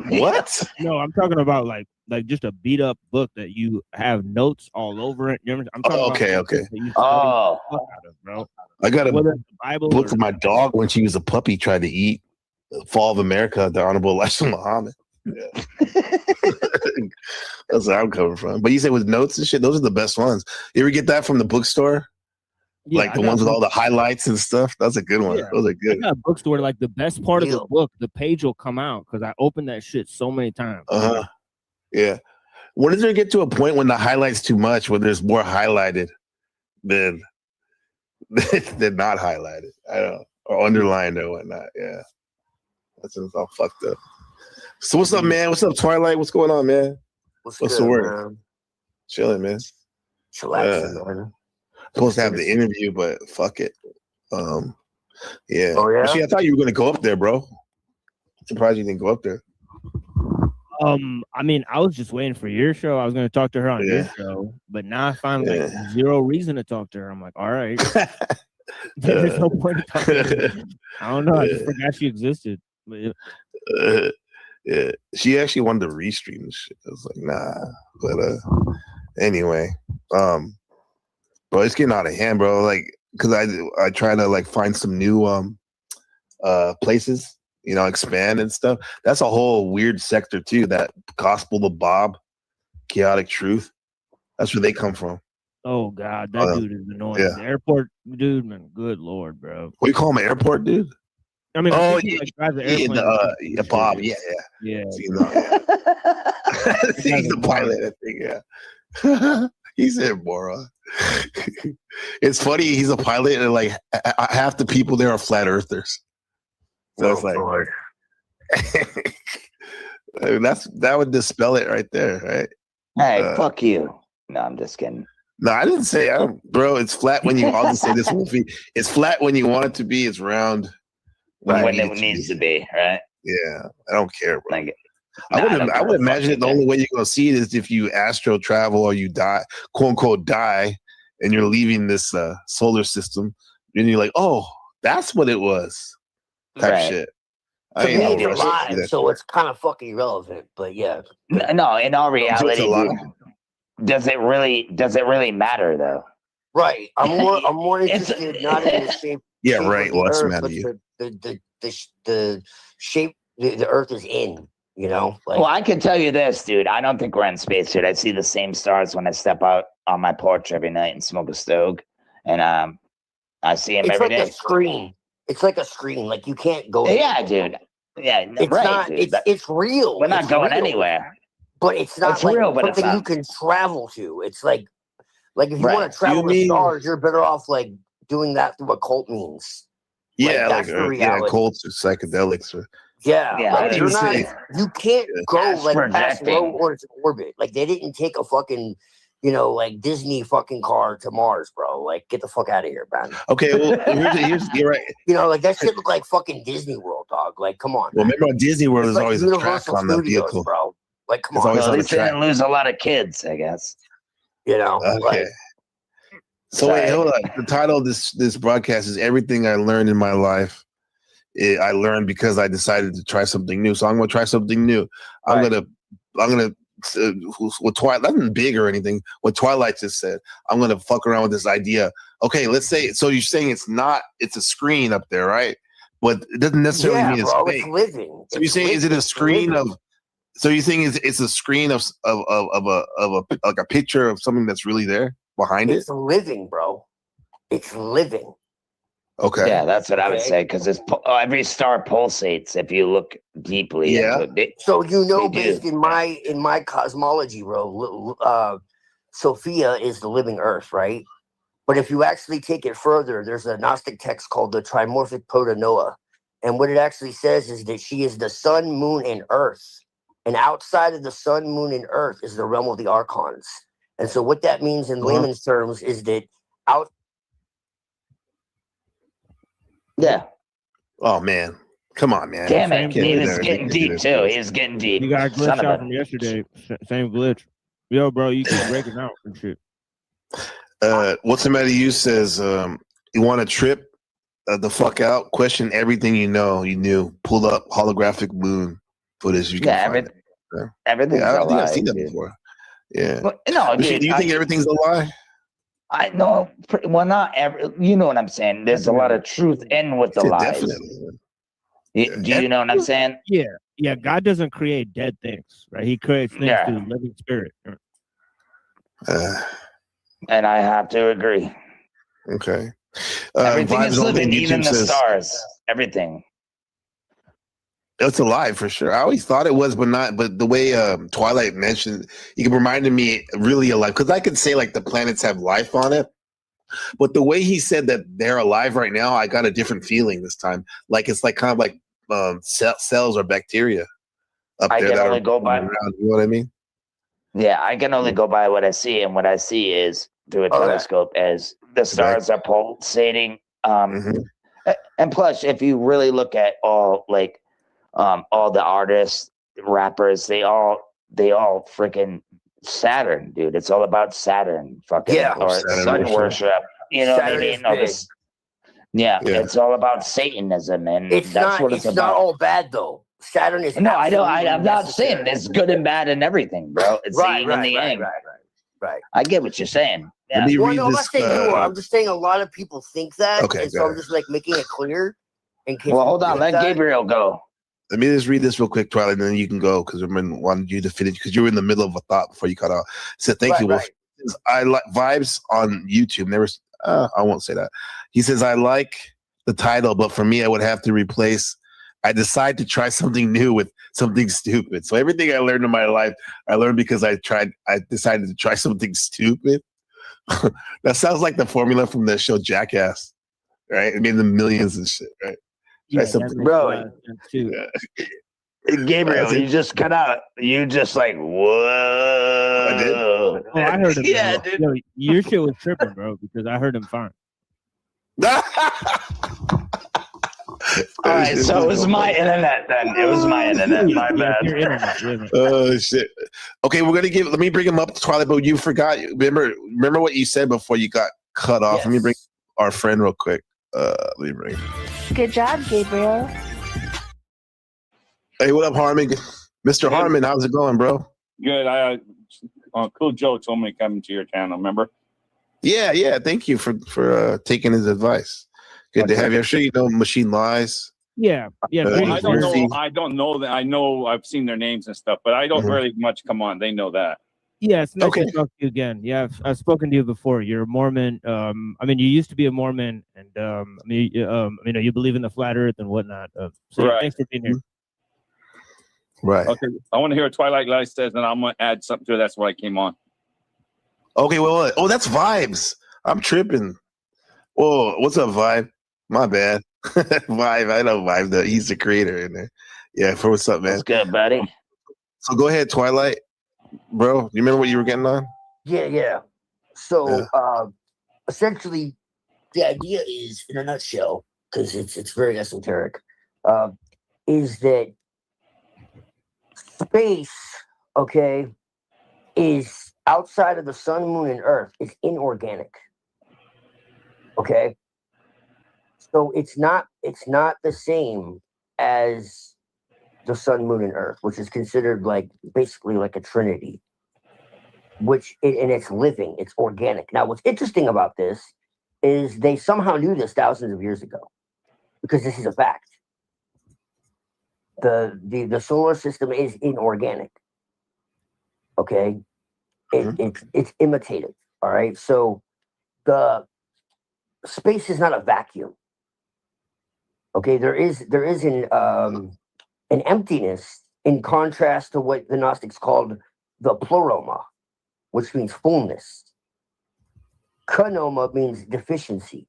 What? No, I'm talking about like just a beat up book that you have notes all over it. You know, I'm talking about Okay. that you study Oh, the fuck out of, bro. I got a Whether it's the Bible book or- for my dog when she was a puppy, tried to eat Fall of America, the Honorable Elijah Muhammad. Yeah. That's where I'm coming from. But you say with notes and shit, those are the best ones. You ever get that from the bookstore? Yeah, like the I got ones with all the books. highlights and stuff? That's a good one. Yeah. Those are I good. got a bookstore, like the best part of the book, the page will come out because I opened that shit so many times. Yeah. When does it get to a point when the highlights too much, when there's more highlighted than not highlighted? I don't know. Or underlined or whatnot. Yeah. That's all fucked up. So what's up, man? What's up, Twilight? What's going on, man? What's the good, word? man? Chilling, man. Chillaxing, man. Supposed to have the interview, but fuck it. Yeah. Oh, yeah? Actually, I thought you were gonna go up there, bro. Surprised you didn't go up there. I was just waiting for your show. I was going to talk to her on your show, but now I find like zero reason to talk to her. I'm like, all right. There's no point in talking to her. I don't know. I just forgot she existed. But yeah, she actually wanted to restream this shit. I was like, nah. But anyway, bro, it's getting out of hand, bro. Like, cause I try to like find some new places, you know, expand and stuff. That's a whole weird sector too. That Gospel of Bob, Chaotic Truth. That's where they come from. oh God, that dude is annoying. yeah. The airport dude, man. Good Lord, bro. What do you call him, an airport dude? I mean, Oh, I think he, like, drives the airplane. yeah, Bob. Yeah. Yeah. So, you know, he's the pilot, I think. Yeah. He said moron. It's funny. He's a pilot, and like half the people there are flat earthers. So it's like, I mean, that would dispel it right there, right? Hey, fuck you. No, I'm just kidding. No, I didn't say, bro. It's flat when you. I'll just say this, Wolfie. It's flat when you want it to be. It's round when it needs to be, right? Yeah, I don't care, bro. Like, I would imagine that the only way you're gonna see it is if you astral travel or you die, quote unquote, die, and you're leaving this solar system, and you're like, oh, that's what it was, type shit. So you need it live, so it's kind of fucking irrelevant. But yeah, no, in all reality, does it really matter though? Right. I'm more interested not in the shape. Yeah, shape right. of the What's the Earth, matter but with you? the shape the Earth is in. You know. Like, Well, I can tell you this, dude. I don't think we're in space, dude. I see the same stars when I step out on my porch every night and smoke a stogie, and I see them it's every like day. a screen. It's like a screen. Like you can't go. Yeah, dude. Yeah, It's right, not. dude. It's real. We're not It's going real. anywhere. But it's not It's like real, but it's something you not. can travel to. It's like if you Right. want to travel You to mean- stars, you're better off like doing that through occult means. Yeah, that's the reality. cults or psychedelics or. Yeah, Yeah, like I you're would not. say- You can't go That's like past projecting. low Earth orbit. Like they didn't take a fucking, like Disney fucking car to Mars, bro. Like get the fuck out of here, man. Okay, well, here's you're right. Like that shit look like fucking Disney World, dog. Like come on. Well, man. remember on Disney World, It's there's like always a track Universal on the Studios, vehicle. bro. Like come It's on. always Well, at on the least they track. didn't lose a lot of kids, I guess. Okay. Like So wait, hold on. The title of this broadcast is "Everything I Learned in My Life." I learned because I decided to try something new. So I'm gonna try something new. I'm gonna with Twilight, nothing big or anything. What Twilight just said, I'm gonna fuck around with this idea. Okay, let's say. So you're saying it's a screen up there, right? But it doesn't necessarily mean it's bro, fake. it's living. So you're saying, is it a screen of? So you think it's a screen of a picture of something that's really there behind it? It's living, bro. It's living. Okay. Yeah, that's what I would say, because every star pulsates if you look deeply into it. So based in my cosmology, bro, Sophia is the living Earth, right? But if you actually take it further, there's a Gnostic text called the Trimorphic Proto-Noah. And what it actually says is that she is the sun, moon, and earth. And outside of the sun, moon, and earth is the realm of the archons. And so what that means in layman's terms is that Yeah. Oh, man. Come on, man. Damn it. He was getting deep, too. He was getting deep. You got a glitch out from yesterday. Same glitch. Yo, bro, you keep breaking out and shit. What's the matter? You says you want to trip the fuck out, question everything you knew, pull up holographic moon footage. You can find everything's I a think I've lie, seen that dude. before. Yeah. Well, no, dude, do you think everything's a lie? I know. Well, not every. You know what I'm saying. There's a lot of truth in with the lies. Definitely. Do you know what I'm saying? Yeah. God doesn't create dead things, right? He creates things through living spirit. And I have to agree. Okay. Everything is living, even the says, stars. Everything. It's alive for sure. I always thought it was, but not. But the way Twilight mentioned, it reminded me really alive, because I could say like the planets have life on it, but the way he said that they're alive right now, I got a different feeling this time. Like it's like kind of like cells or bacteria up there. I can only go by. Around, you know what I mean? Yeah, I can only go by what I see, and what I see is through a telescope as the stars are pulsating. And plus, if you really look at all the artists, rappers, they all freaking Saturn, dude. It's all about Saturn, fucking sun worship. You know what I mean? All this. Yeah, it's all about Satanism, and that's what it's about. It's not all bad though. Saturn is no. I'm not saying it's good and bad and everything, bro. It's the yin and the yang. Right. I get what you're saying. Yeah. Let me read I'm not this, saying you are. I'm just saying a lot of people think that, Okay, and so I'm just like making it clear. In case well, hold on. Let Gabriel go. Let me just read this real quick, Twilight, and then you can go, because I wanted you to finish, because you were in the middle of a thought before you cut off. So thank you. Well, I like Vibes on YouTube. I won't say that. He says, I like the title, but for me, I would have to replace, I decide to try something new with something stupid. So everything I learned in my life, I learned because I decided to try something stupid. That sounds like the formula from the show Jackass, right? I mean, the millions and shit, right? Try something, bro. Gabriel, you just cut out. You just like, whoa. I did? Oh, I heard him. Yeah, dude. Yo, your shit was tripping, bro, because I heard him fine. All right, so it was my internet then. It was my internet. My bad. Oh shit. Okay, let me bring him up to Twilight, but you forgot. Remember what you said before you got cut off. Let me bring our friend real quick. Let me bring him. Good job, Gabriel. Hey, what up, Harmon? Mr. Harmon, how's it going, bro? Good. Cool Joe told me to come to your channel, remember? Yeah. Thank you for taking his advice. Good to have you. I'm sure you know Machine Lies. Yeah. Well, I don't know that. I know I've seen their names and stuff, but I don't really much come on. They know that. Yeah, it's nice to talk to you again. Yeah, I've spoken to you before. You're a Mormon. I mean, you used to be a Mormon, and you believe in the flat Earth and whatnot. So Right. thanks for being here. Right. Okay. I want to hear what Twilight Light says, and I'm going to add something to it. That's why I came on. Okay, well, that's Vibes. I'm tripping. Whoa, what's up, Vibe? My bad. Vibe, I know Vibe, though. He's the creator in there. Yeah, what's up, man? What's good, buddy? So go ahead, Twilight. Bro, you remember what you were getting on? Yeah. So essentially, the idea is, in a nutshell, because it's very esoteric, is that space, is outside of the sun, moon, and earth, is inorganic. Okay? So it's not the same as the sun, moon, and earth, which is considered basically like a trinity, and it's living, it's organic. Now, what's interesting about this is they somehow knew this thousands of years ago, because this is a fact. The solar system is inorganic. Okay, it's imitative. All right, so the space is not a vacuum. Okay, there is an emptiness in contrast to what the Gnostics called the pleroma, which means fullness. Pneuma means deficiency.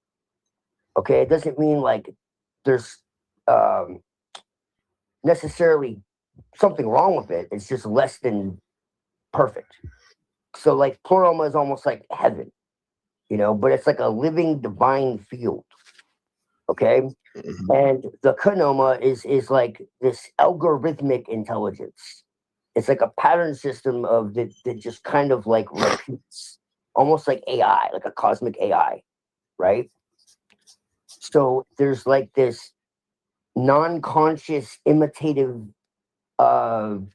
Okay, it doesn't mean like there's necessarily something wrong with it. It's just less than perfect. So like pleroma is almost like heaven, you know, but it's like a living divine field. Okay. And the pneuma is like this algorithmic intelligence. It's like a pattern system of that just kind of like repeats, almost like AI, like a cosmic AI, right? So there's like this non-conscious imitative program.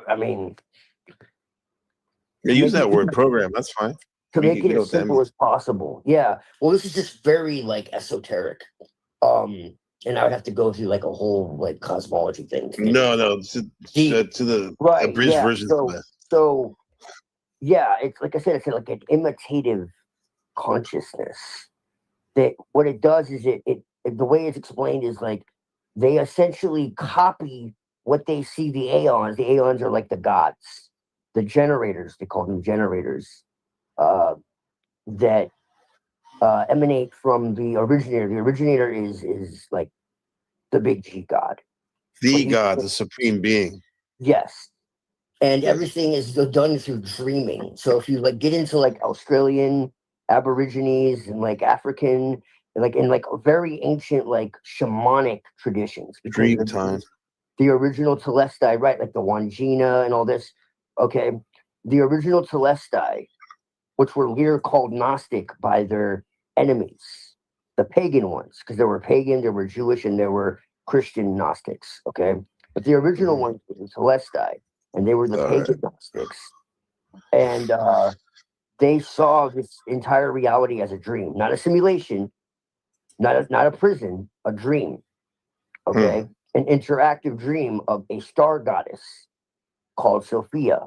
I mean, they use that word program. That's fine. To make it as simple as possible. Yeah. Well, this is just very like esoteric. And I would have to go through like a whole like cosmology thing. No, to the abridged version of that. So yeah, it's like I said, it's like an imitative consciousness. That what it does is it the way it's explained is like they essentially copy what they see the aeons. The aeons are like the gods, the generators. They call them generators that emanate from the originator. The originator is like the big G God. The God, the supreme being. Yes. And everything is done through dreaming. So if you like get into like Australian Aborigines and like African and like in like very ancient like shamanic traditions, dream time, the original Telestai, right? Like the Wangina and all this. Okay, the original Telestai, which were later called Gnostic by their enemies, the pagan ones, because there were pagan, there were Jewish, and there were Christian Gnostics. Okay, but the original ones were the Telestai, and they were the pagan Gnostics, and they saw this entire reality as a dream, not a simulation, not a prison, a dream. Okay, an interactive dream of a star goddess called Sophia,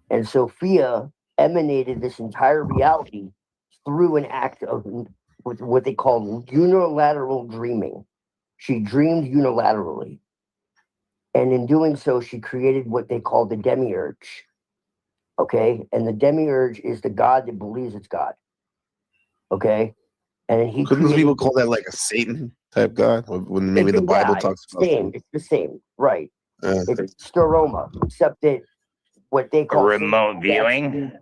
and Sophia emanated this entire reality through an act of what they call unilateral dreaming. She dreamed unilaterally, and in doing so, she created what they call the demiurge. Okay, and the demiurge is the God that believes it's God. Okay, and he couldn't people call that like a Satan type God when maybe the Bible talks about it's the same, right? It's steroma, except that what they call remote viewing.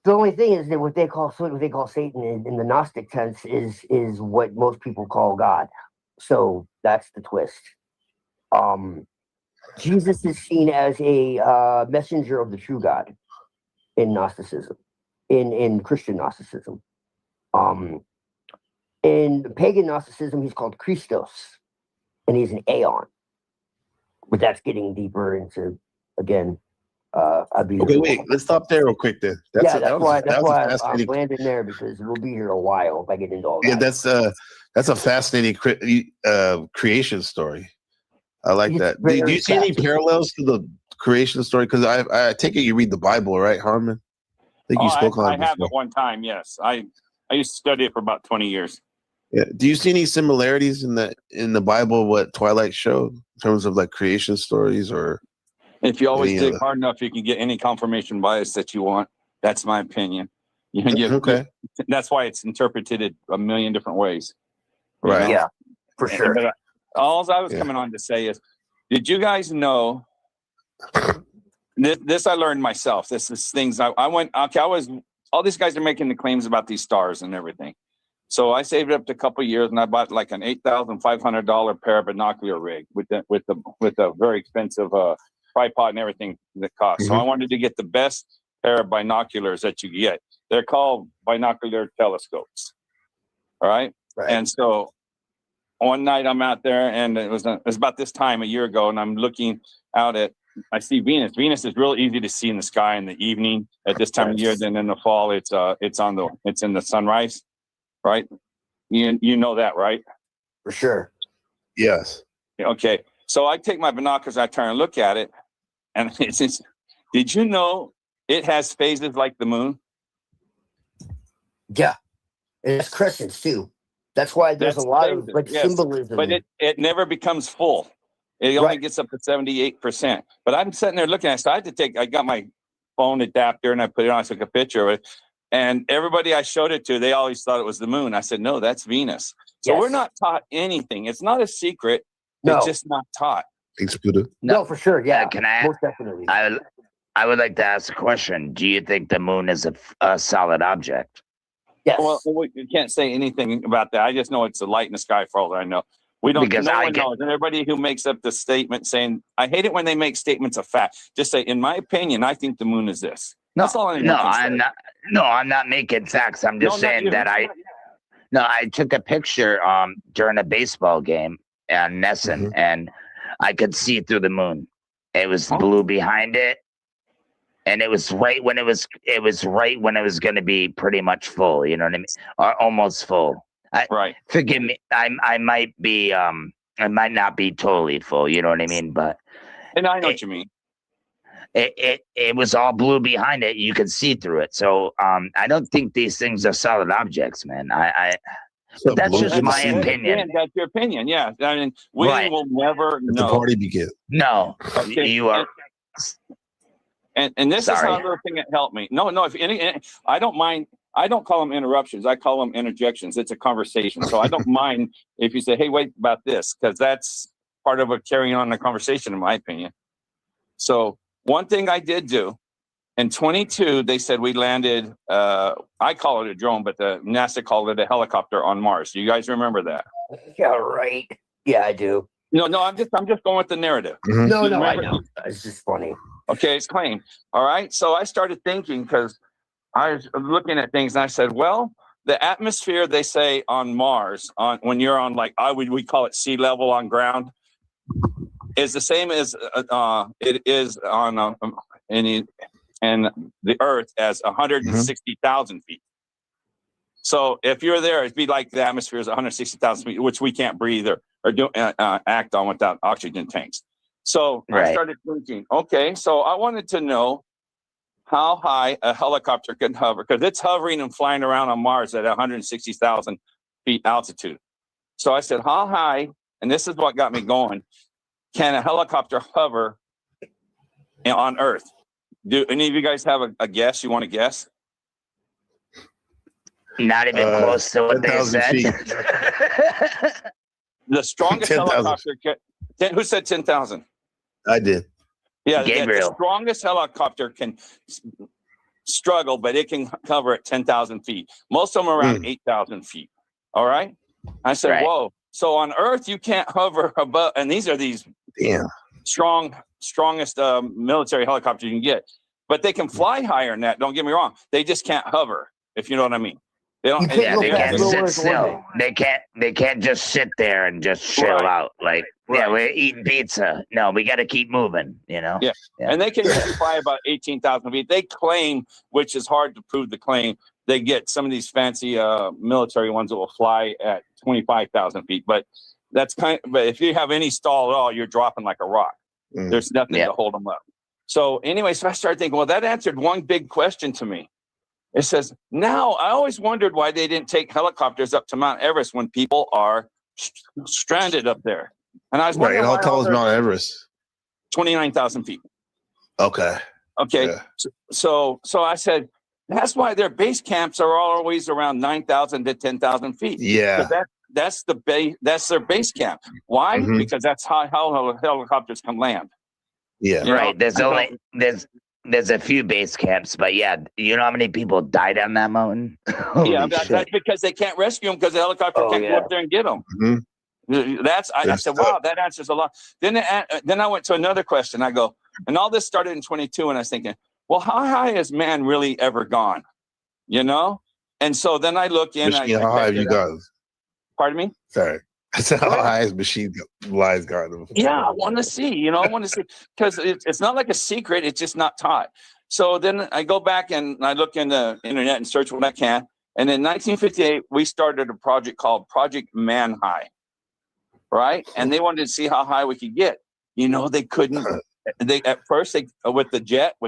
The only thing is that what they call Satan in the Gnostic sense is what most people call God. So that's the twist. Jesus is seen as a messenger of the true God in Gnosticism, in Christian Gnosticism. In pagan Gnosticism, he's called Christos, and he's an aeon. But that's getting deeper into, again, okay, wait, let's stop there real quick then. That's why I'm landing there, because we'll be here a while if I get into all that. Yeah, that's a fascinating creation story. I like that. Do you see any parallels to the creation story? Because I take it you read the Bible, right, Harmon? I think you spoke on it before. I have at one time, yes. I used to study it for about 20 years. Yeah. Do you see any similarities in the Bible, what Twilight showed, in terms of like creation stories? Or if you always dig hard enough, you can get any confirmation bias that you want. That's my opinion. Okay. That's why it's interpreted a million different ways. Right. Yeah, for sure. But all I was coming on to say is, did you guys know this? I learned myself. This is things I went. Okay, all these guys are making the claims about these stars and everything. So I saved up to a couple of years, and I bought like an $8,500 pair of binocular rig with a very expensive tripod and everything that costs. So I wanted to get the best pair of binoculars that you get. They're called binocular telescopes. All right. And so one night I'm out there, and it was about this time a year ago, and I'm looking out I see Venus. Venus is real easy to see in the sky in the evening at this time of year. Then in the fall, it's in the sunrise, right? You know that, right? For sure. Yes. Okay. So I take my binoculars, I turn and look at it, and did you know it has phases like the moon? Yeah. It has crescents too. That's why there's That's a lot of phases, like yes. symbolism. But it never becomes full. It only gets up to 78%. But I'm sitting there looking at it. So I got my phone adapter and I put it on. I took a picture of it. And everybody I showed it to, they always thought it was the moon. I said, no, that's Venus. So we're not taught anything. It's not a secret. It's just not taught. Thanks, Buddha. No, for sure. Yeah. Can I? Most definitely. I would like to ask a question. Do you think the moon is a solid object? Yes. Well, you can't say anything about that. I just know it's a light in the sky for all that I know. We don't. Because no one knows. And everybody who makes up the statement saying, I hate it when they make statements of fact. Just say, in my opinion, I think the moon is this. That's all I know. I'm not making facts. I'm just saying that I took a picture during a baseball game at Nesson, and I could see through the moon. It was blue behind it, and it was right when it was going to be pretty much full. You know what I mean? Or almost full. Right. Forgive me. I might not be totally full. You know what I mean? But and I know what you mean. It was all blue behind it. You could see through it. So I don't think these things are solid objects, man. But that's just my opinion. That's your opinion. Yeah. I mean, we will never know. The party begins. No, you are. And this is another thing that helped me. No. I don't mind. I don't call them interruptions. I call them interjections. It's a conversation. So I don't mind if you say, hey, wait about this, because that's part of a carrying on the conversation, in my opinion. So one thing I did do in 22, they said we landed, I call it a drone, but the NASA called it a helicopter on Mars. Do you guys remember that? Yeah, right. Yeah, I do. No, I'm just going with the narrative. No, I know. It's just funny. Okay, it's claimed. All right. So I started thinking, because I was looking at things and I said, well, the atmosphere, they say on Mars, when you're on we call it sea level on ground, is the same as it is on in the Earth as 160,000 feet. So if you're there, it'd be like the atmosphere is 160,000 feet, which we can't breathe or do act on without oxygen tanks. So I started thinking, okay, so I wanted to know how high a helicopter can hover, because it's hovering and flying around on Mars at 160,000 feet altitude. So I said, how high, and this is what got me going, can a helicopter hover on Earth? Do any of you guys have a guess? You want to guess? Not even close to what they said. The strongest 10, helicopter who said 10,000? I did. Yeah, Gabriel. The strongest helicopter can struggle, but it can cover at 10,000 feet. Most of them are around 8,000 feet. All right. I said, whoa. So on Earth, you can't hover above, and these are strongest military helicopters you can get, but they can fly higher than that. Don't get me wrong. They just can't hover, if you know what I mean. They don't. They can't sit still. They can't just sit there and just chill out. We're eating pizza. No, we got to keep moving. You know. Yeah. And they can fly about 18,000 feet. They claim, which is hard to prove the claim, they get some of these fancy military ones that will fly at 25,000 feet. But but if you have any stall at all, you're dropping like a rock. There's nothing to hold them up. So anyway, so I started thinking, well, that answered one big question to me. It says, now I always wondered why they didn't take helicopters up to Mount Everest when people are stranded up there. And I was wondering, how tall is Mount Everest? 29,000 feet. Okay. Yeah. So I said, that's why their base camps are always around 9,000 to 10,000 feet. Yeah. That's their base camp. Why? Because that's how helicopters can land. Yeah. Right. There's a few base camps, but you know how many people died on that mountain? Yeah, that's because they can't rescue them because the helicopter can't go up there and get them. I said, wow, that answers a lot. Then I went to another question. I go, and all this started in 22, and I was thinking, well, how high has man really ever gone? You know? And so then I look in. How high have you gone? Pardon me? Sorry. I said, how high has machine lies gone? Yeah, I want to see. I want to see, because it's not like a secret. It's just not taught. So then I go back and I look in the internet and search what I can. And in 1958, we started a project called Project Man High, right? And they wanted to see how high we could get. They couldn't. At first, with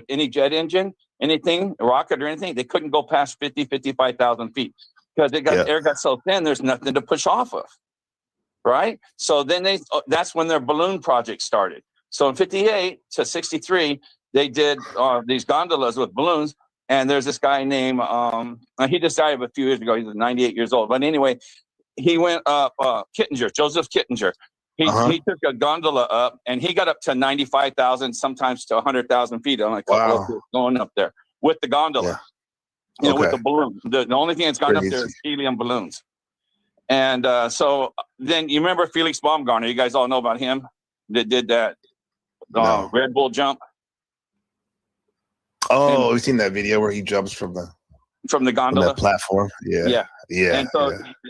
any jet engine, anything, rocket or anything, they couldn't go past 55,000 feet. because air got so thin, there's nothing to push off of, right? So then that's when their balloon project started. So in 58 to 63, they did these gondolas with balloons. And there's this guy named, he just died a few years ago. He's 98 years old. But anyway, he went up, Kittinger, Joseph Kittinger. He took a gondola up, and he got up to 95,000, sometimes to 100,000 feet on a couple of going up there with the gondola. You know, with the balloon. The only thing that's gone up there is helium balloons. And so then you remember Felix Baumgartner. You guys all know about him that did that Red Bull jump. Oh, we've seen that video where he jumps from the gondola platform. Yeah. And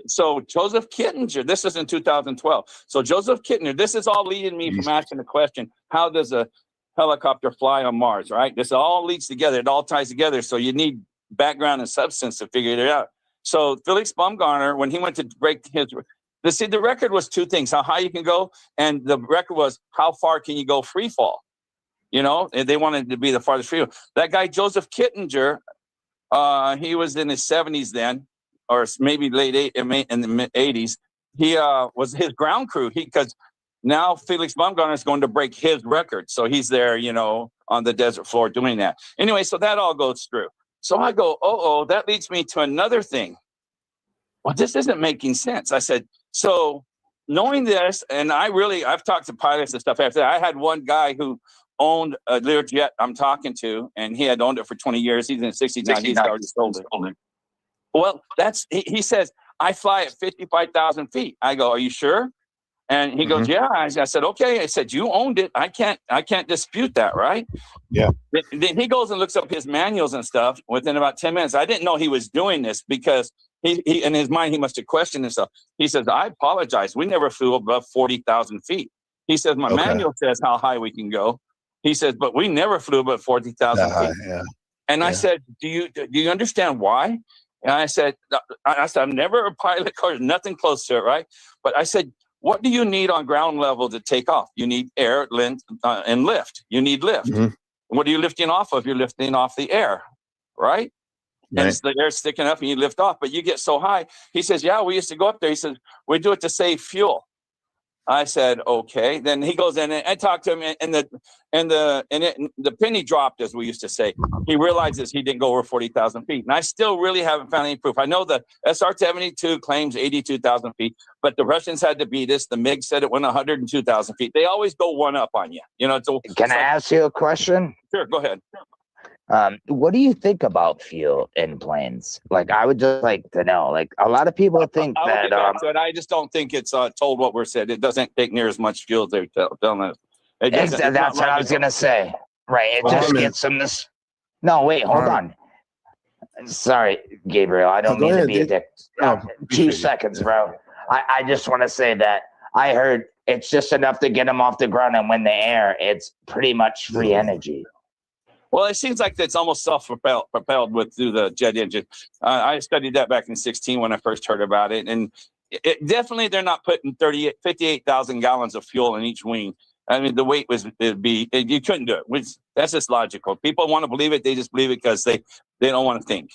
so Joseph Kittinger, this is in 2012. So Joseph Kittinger, this is all leading me from asking the question, how does a helicopter fly on Mars, right? This all leads together. It all ties together. So you need background and substance to figure it out. So Felix Baumgartner, when he went to break the record was two things, how high you can go, and the record was how far can you go free fall. You know, they wanted to be the farthest free. That guy, Joseph Kittinger, he was in his 70s then, or maybe in the mid 80s. He was his ground crew. Because now Felix Baumgartner is going to break his record. So he's there, you know, on the desert floor doing that. Anyway, so that all goes through. So I go, that leads me to another thing. Well, this isn't making sense. I said, so knowing this, and I've talked to pilots and stuff after that. I had one guy who owned a Learjet I'm talking to, and he had owned it for 20 years. He's in his 60s now. He's already sold it. Well, he says, I fly at 55,000 feet. I go, are you sure? And he goes, yeah. I said, okay. I said, you owned it. I can't dispute that, right? Yeah. Then he goes and looks up his manuals and stuff within about 10 minutes. I didn't know he was doing this because he in his mind, he must have questioned himself. He says, I apologize. We never flew above 40,000 feet. He says, my manual says how high we can go. He says, but we never flew above 40,000 feet. Yeah. And I said, do you understand why? And I said, I'm never a pilot car, nothing close to it, right? But I said, what do you need on ground level to take off? You need air, and lift. You need lift. What are you lifting off of? You're lifting off the air, right? And it's the air sticking up and you lift off, but you get so high. He says, yeah, we used to go up there. He says, we do it to save fuel. I said, okay. Then he goes in and I talked to him, and the penny dropped, as we used to say. He realizes he didn't go over 40,000 feet. And I still really haven't found any proof. I know the SR-72 claims 82,000 feet, but the Russians had to beat us. The MiG said it went 102,000 feet. They always go one up on you. You know. Can I ask you a question? Sure, go ahead. What do you think about fuel in planes? Like, I would just like to know. Like, a lot of people think that. I just don't think it's told what we're said. It doesn't take near as much fuel as they're telling us. That's what I was gonna say. Right. It just gets them this. No, wait, hold on. Sorry, Gabriel. I don't mean to be a dick. 2 seconds, bro. I just want to say that I heard it's just enough to get them off the ground, and when they air, it's pretty much free energy. Well, it seems like it's almost self-propelled through the jet engine. I studied that back in 2016 when I first heard about it. And it definitely, they're not putting 58,000 gallons of fuel in each wing. I mean, the weight you couldn't do it. That's just logical. People want to believe it. They just believe it because they don't want to think.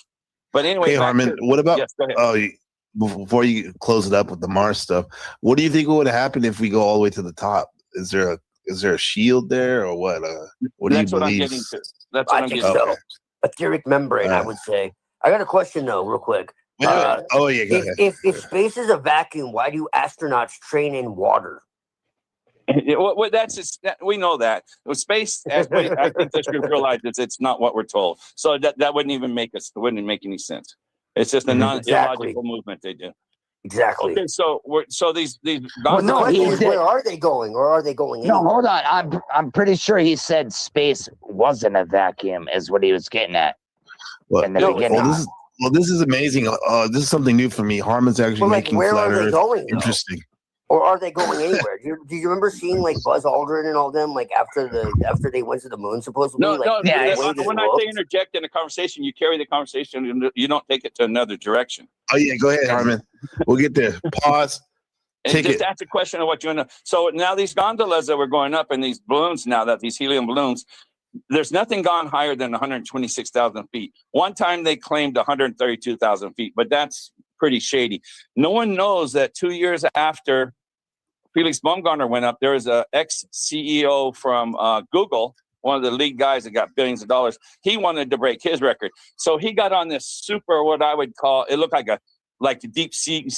But anyway. Hey, Harmon, what about, yes, go ahead. Before you close it up with the Mars stuff, what do you think would happen if we go all the way to the top? Is there a shield there, or what? What do you believe? What I'm getting to. That's what I think so. Etheric membrane, I would say. I got a question though, real quick. Go ahead. If space is a vacuum, why do astronauts train in water? Well, we know that. With space, I think this group realizes it's not what we're told. So that wouldn't even make any sense. It's just a illogical movement they do. Exactly. Okay, so these. Where are they going, or are they going? No, hold on. I'm pretty sure he said space wasn't a vacuum, is what he was getting at in the beginning. This is amazing. This is something new for me. Harmon's actually making where flat are they Earth going, interesting. Or are they going anywhere? Do you remember seeing like Buzz Aldrin and all them after they went to the moon supposedly? No. When I say interject in a conversation, you carry the conversation and you don't take it to another direction. Oh yeah, go ahead, Harmon. We'll get there. Pause. And just ask a question of what you know. So now these gondolas that we're going up and these balloons these helium balloons, there's nothing gone higher than 126,000 feet. One time they claimed 132,000 feet, but that's pretty shady. No one knows that 2 years after Felix Baumgartner went up, there was a ex-CEO from Google, one of the lead guys that got billions of dollars. He wanted to break his record. So he got on this super, what I would call, it looked like a deep sea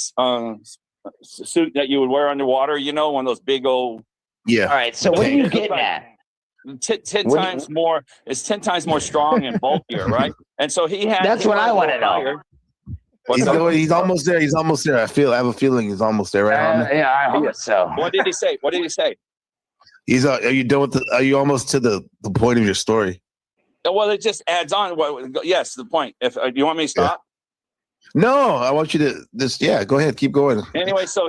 suit that you would wear underwater, you know, one of those big old. Yeah. All right. So what are you getting at? 10 times more. It's 10 times more strong and bulkier, right? And so he had. That's what I want to know. He's almost there. He's almost there. I have a feeling he's almost there, right? Yeah, I hope so. What did he say? What did he say? He's. Are you done with? Are you almost to the point of your story? Well, it just adds on. Yes, the point. If you want me to stop. No, I want you to just go ahead, keep going. Anyway, so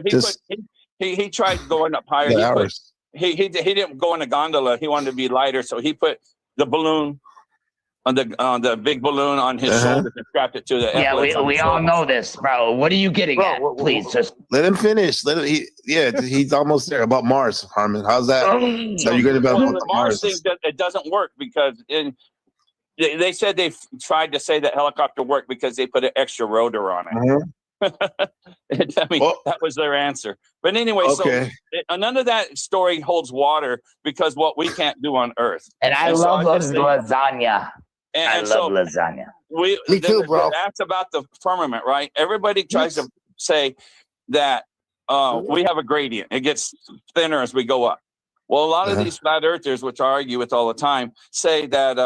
he tried going up higher. He didn't go in a gondola. He wanted to be lighter, so he put the balloon on the big balloon on his shoulder and strapped it to the. Yeah, we all know this, bro. What are you getting at? Please, just let him finish. He's almost there. About Mars, Harmon. How's that? Are you good about the Mars thing? It doesn't work because they said they tried to say that helicopter worked because they put an extra rotor on it. Mm-hmm. I mean, that was their answer. But anyway, so none of that story holds water because what we can't do on Earth. And I love lasagna. I love lasagna. Me too, bro. That's about the firmament, right? Everybody tries to say that we have a gradient. It gets thinner as we go up. Well, a lot of these flat earthers, which I argue with all the time, say that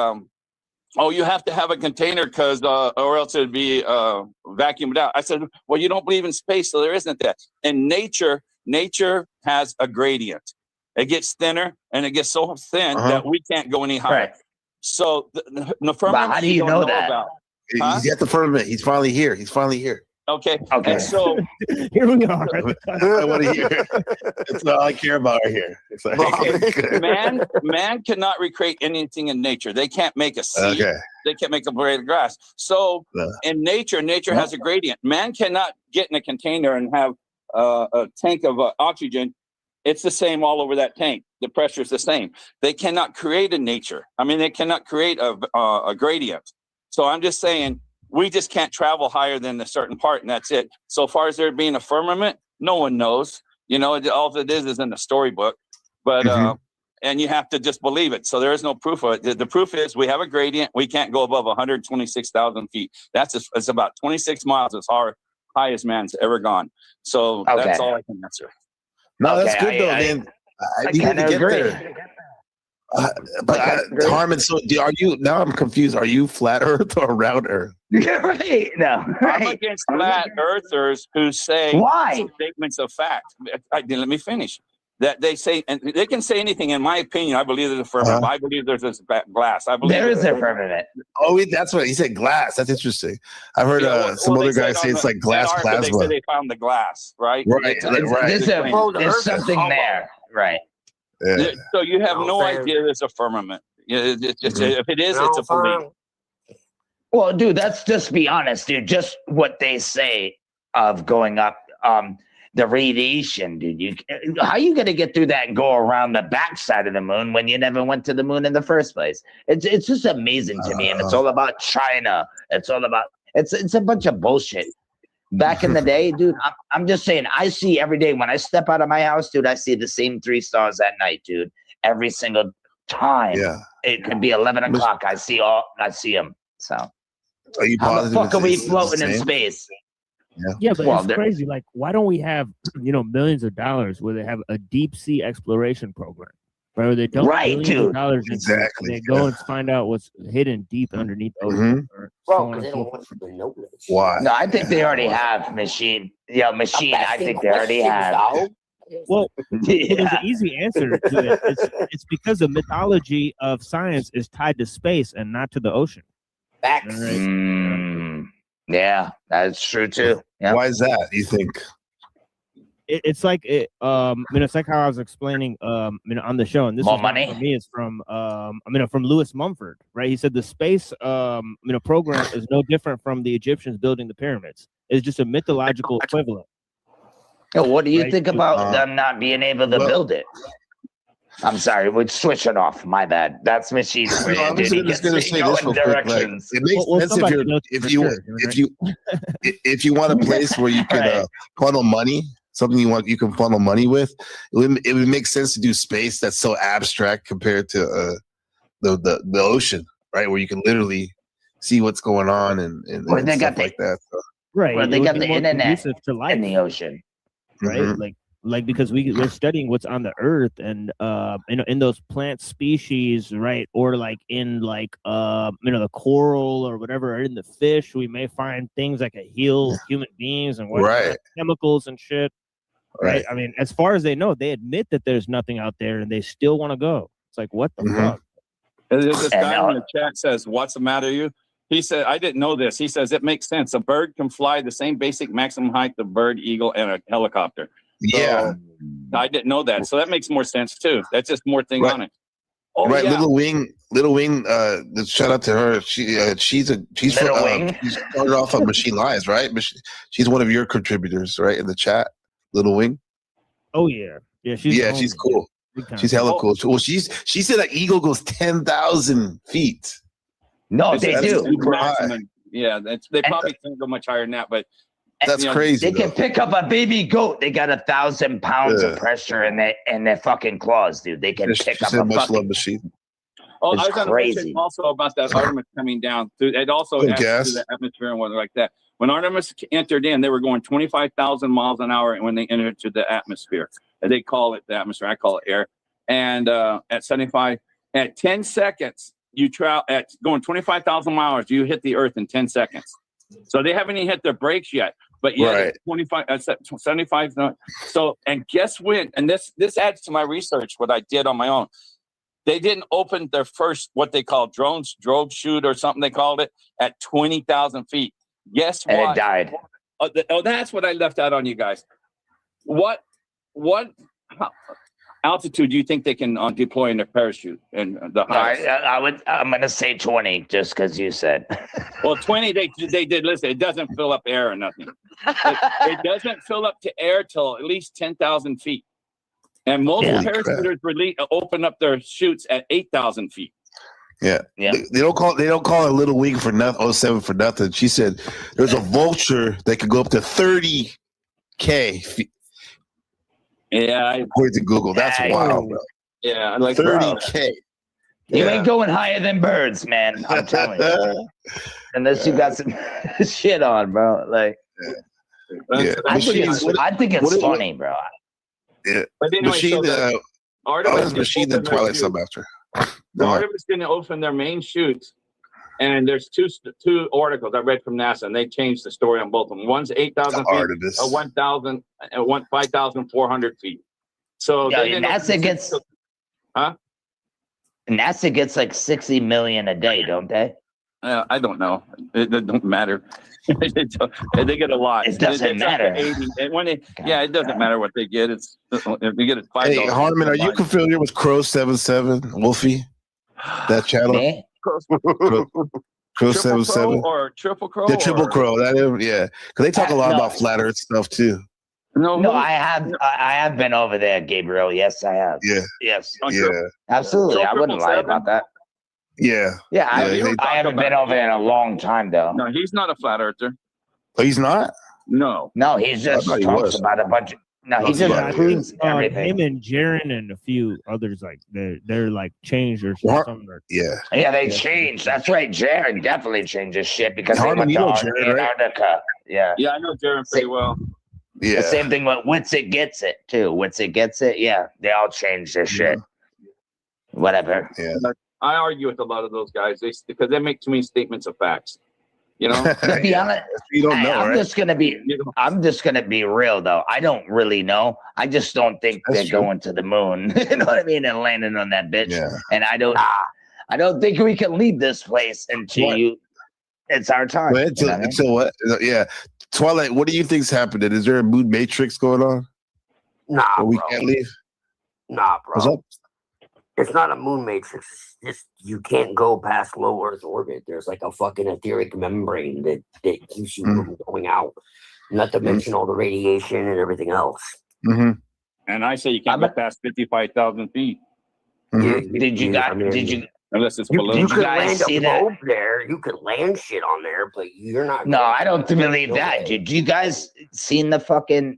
you have to have a container because or else it'd be vacuumed out. I said, well, you don't believe in space, so there isn't that. And nature has a gradient. It gets thinner and it gets so thin that we can't go any higher. Right. So the firmament. How do you know that? He's at the firmament. He's finally here. Okay. And so here we are. I want to hear. That's all I care about right here. It's like, man cannot recreate anything in nature. They can't make a seed. Okay. They can't make a blade of grass. So in nature has a gradient. Man cannot get in a container and have a tank of oxygen. It's the same all over that tank. The pressure is the same. They cannot create a nature. I mean, they cannot create a gradient. So I'm just saying, we just can't travel higher than a certain part, and that's it. So far as there being a firmament, no one knows. You know, all it is in the storybook. But and you have to just believe it. So there is no proof of it. The proof is we have a gradient. We can't go above 126,000 feet. It's about 26 miles as high as man's ever gone. So that's all I can answer. No, that's good though, man. I need to get there. Harmon, so are you now? I'm confused. Are you flat Earth or round Earth? Right. No. I'm against flat earthers who say statements of fact. Let me finish. That they say, and they can say anything. In my opinion, I believe there's a firmament. I believe there's this glass. I believe there is a firmament. Oh, that's what he said. Glass. That's interesting. I've heard some other guys say it's like glass plasma. They say they found the glass, right? Right. There's something there, right? Yeah. So you have no idea there's a firmament. If it is, it's a belief. Well, dude, let's just be honest, dude. Just what they say of going up, the radiation, dude. How you gonna get through that and go around the backside of the moon when you never went to the moon in the first place? It's just amazing to me, and it's all about China. It's all about it's a bunch of bullshit. Back in the day, dude, I'm just saying, I see every day when I step out of my house, dude, I see the same 3 stars at night, dude. Every single time. Yeah. It could be 11 o'clock. I see them. So are you how the fuck are we floating in space? Yeah, but it's crazy. Like, why don't we have, millions of dollars where they have a deep sea exploration program? Where they dump millions of dollars exactly. They go and find out what's hidden deep underneath the ocean. Bro, because they don't want you to know this. Why? No, I think they already have machine. Yeah, machine. I think they already have. Well, there's an easy answer to it. It's because the mythology of science is tied to space and not to the ocean. Facts. Yeah, that's true too. Yeah. Why is that, you think? It's like it's like how I was explaining on the show, and this More is money? For me is from from Lewis Mumford, right? He said the space program is no different from the Egyptians building the pyramids. It's just a mythological equivalent. What do you think about them not being able to build it? I'm sorry, we're switching off. My bad. That's machine for you, I'm dude. He just gets gonna me say this going real quick. Like, directions. it makes sense if you want a place where you can funnel money, something you can funnel money with. It would make sense to do space that's so abstract compared to the ocean, right? Where you can literally see what's going on and they got stuff like that. So. Right. Well, they it would got be the more internet conducive to life, in the ocean, right? Mhm. Like because we're studying what's on the earth, and in those plant species, right? Or like in like the coral or whatever, or in the fish, we may find things that can heal human beings and whatnot, Right. chemicals and shit. Right. Right. I mean, as far as they know, they admit that there's nothing out there, and they still want to go. It's like, what the fuck? And there's this guy in the chat says, "What's the matter, you?" He said, "I didn't know this." He says, "It makes sense. A bird can fly the same basic maximum height of bird, eagle, and a helicopter." Yeah, I didn't know that, so that makes more sense too. That's just more thing on it. Oh, right, yeah. Little Wing. Shout out to her. She's she started off on Machine Lies, right? She's one of your contributors, right, in the chat. Little Wing. Oh yeah, she's cool. She's hella cool. Well, she said that eagle goes 10,000 feet. No, they do. Super high. Yeah, they probably can't go much higher than that, but that's crazy. They can pick up a baby goat. They got 1,000 pounds of pressure in their fucking claws, dude. They can pick up a much fucking love machine. Oh, It's I was going to crazy. mention also about that Artemis coming down. It also adds to the atmosphere and whatnot like that. When Artemis entered in, they were going 25,000 miles an hour when they entered to the atmosphere. And they call it the atmosphere. I call it air. And at 10 seconds, you travel at going 25,000 miles. You hit the Earth in 10 seconds. So they haven't even hit their brakes yet. But yet, 75. So, and guess when? And this adds to my research, what I did on my own. They didn't open their first, what they call drone shoot or something they called it, at 20,000 feet. Guess what? And it died. Oh, that's what I left out on you guys. What altitude do you think they can deploy in their parachute? And the highest? I'm going to say 20, just because you said. Well, 20, they did. Listen, it doesn't fill up air or nothing. It doesn't fill up to air till at least 10,000 feet. And most parachuters open up their chutes at 8,000 feet. Yeah. They don't call it Little Wing for nothing. 07 for nothing. She said there's a vulture that could go up to 30K feet. Yeah, according to Google, that's wild, bro. Yeah, like 30K. You ain't going higher than birds, man. I'm telling you. Unless you got some shit on, bro. Like, I think it's funny, bro. Yeah, but anyway, Machine. Machine the Twilight Sub after. Artemis didn't open their main chutes, and there's two articles I read from NASA, and they changed the story on both of them. One's 8,000 feet, 1,000, and 5,400 feet. So NASA gets, NASA gets like 60 million a day, don't they? I don't know. It don't matter. They get a lot. It doesn't matter. It doesn't matter what they get. It's if you get it $5. Hey, Harmon, are you familiar with Crow 77 Wolfie? That channel. Crow 77 or Triple Crow. The Triple Crow. That is, yeah, because they talk a lot about flat Earth stuff too. No, I have been over there, Gabriel. Yes, I have. Yeah. Yes. Yeah. Absolutely. I wouldn't lie about that. Yeah. Yeah, I haven't been over there in a long time, though. No, he's not a flat earther. Oh, he's not? No. No, he just talks about a bunch of. No, he just includes everything. Him and Jaren and a few others, like they're like changed or something. Yeah. Yeah, they changed. That's right. Jaren definitely changed his shit because they went to Antarctica. Yeah. Yeah, I know Jaren pretty well. Yeah. The same thing with Witsit Gets It too. Witsit Gets It. Yeah, they all changed their shit. Whatever. Yeah. I argue with a lot of those guys because they make too many statements of facts. You know, to be honest, you don't know. I'm just gonna be real though. I don't really know. I just don't think they're going to the moon. You know what I mean? And landing on that bitch. Yeah. And I don't think we can leave this place until it's our time. Well, until what? Yeah. Twilight, what do you think's happening? Is there a moon matrix going on? Nah, we bro. can't leave? Nah, bro. What's up? It's not a moon matrix. It's just you can't go past low Earth orbit. There's like a fucking etheric membrane that keeps you from going out. Not to mention all the radiation and everything else. Mm-hmm. And I say you can't go past 55,000 feet. Did you unless it's you political. could land a probe there. You could land shit on there, but you're not. No, I don't believe that, dude. You guys seen the fucking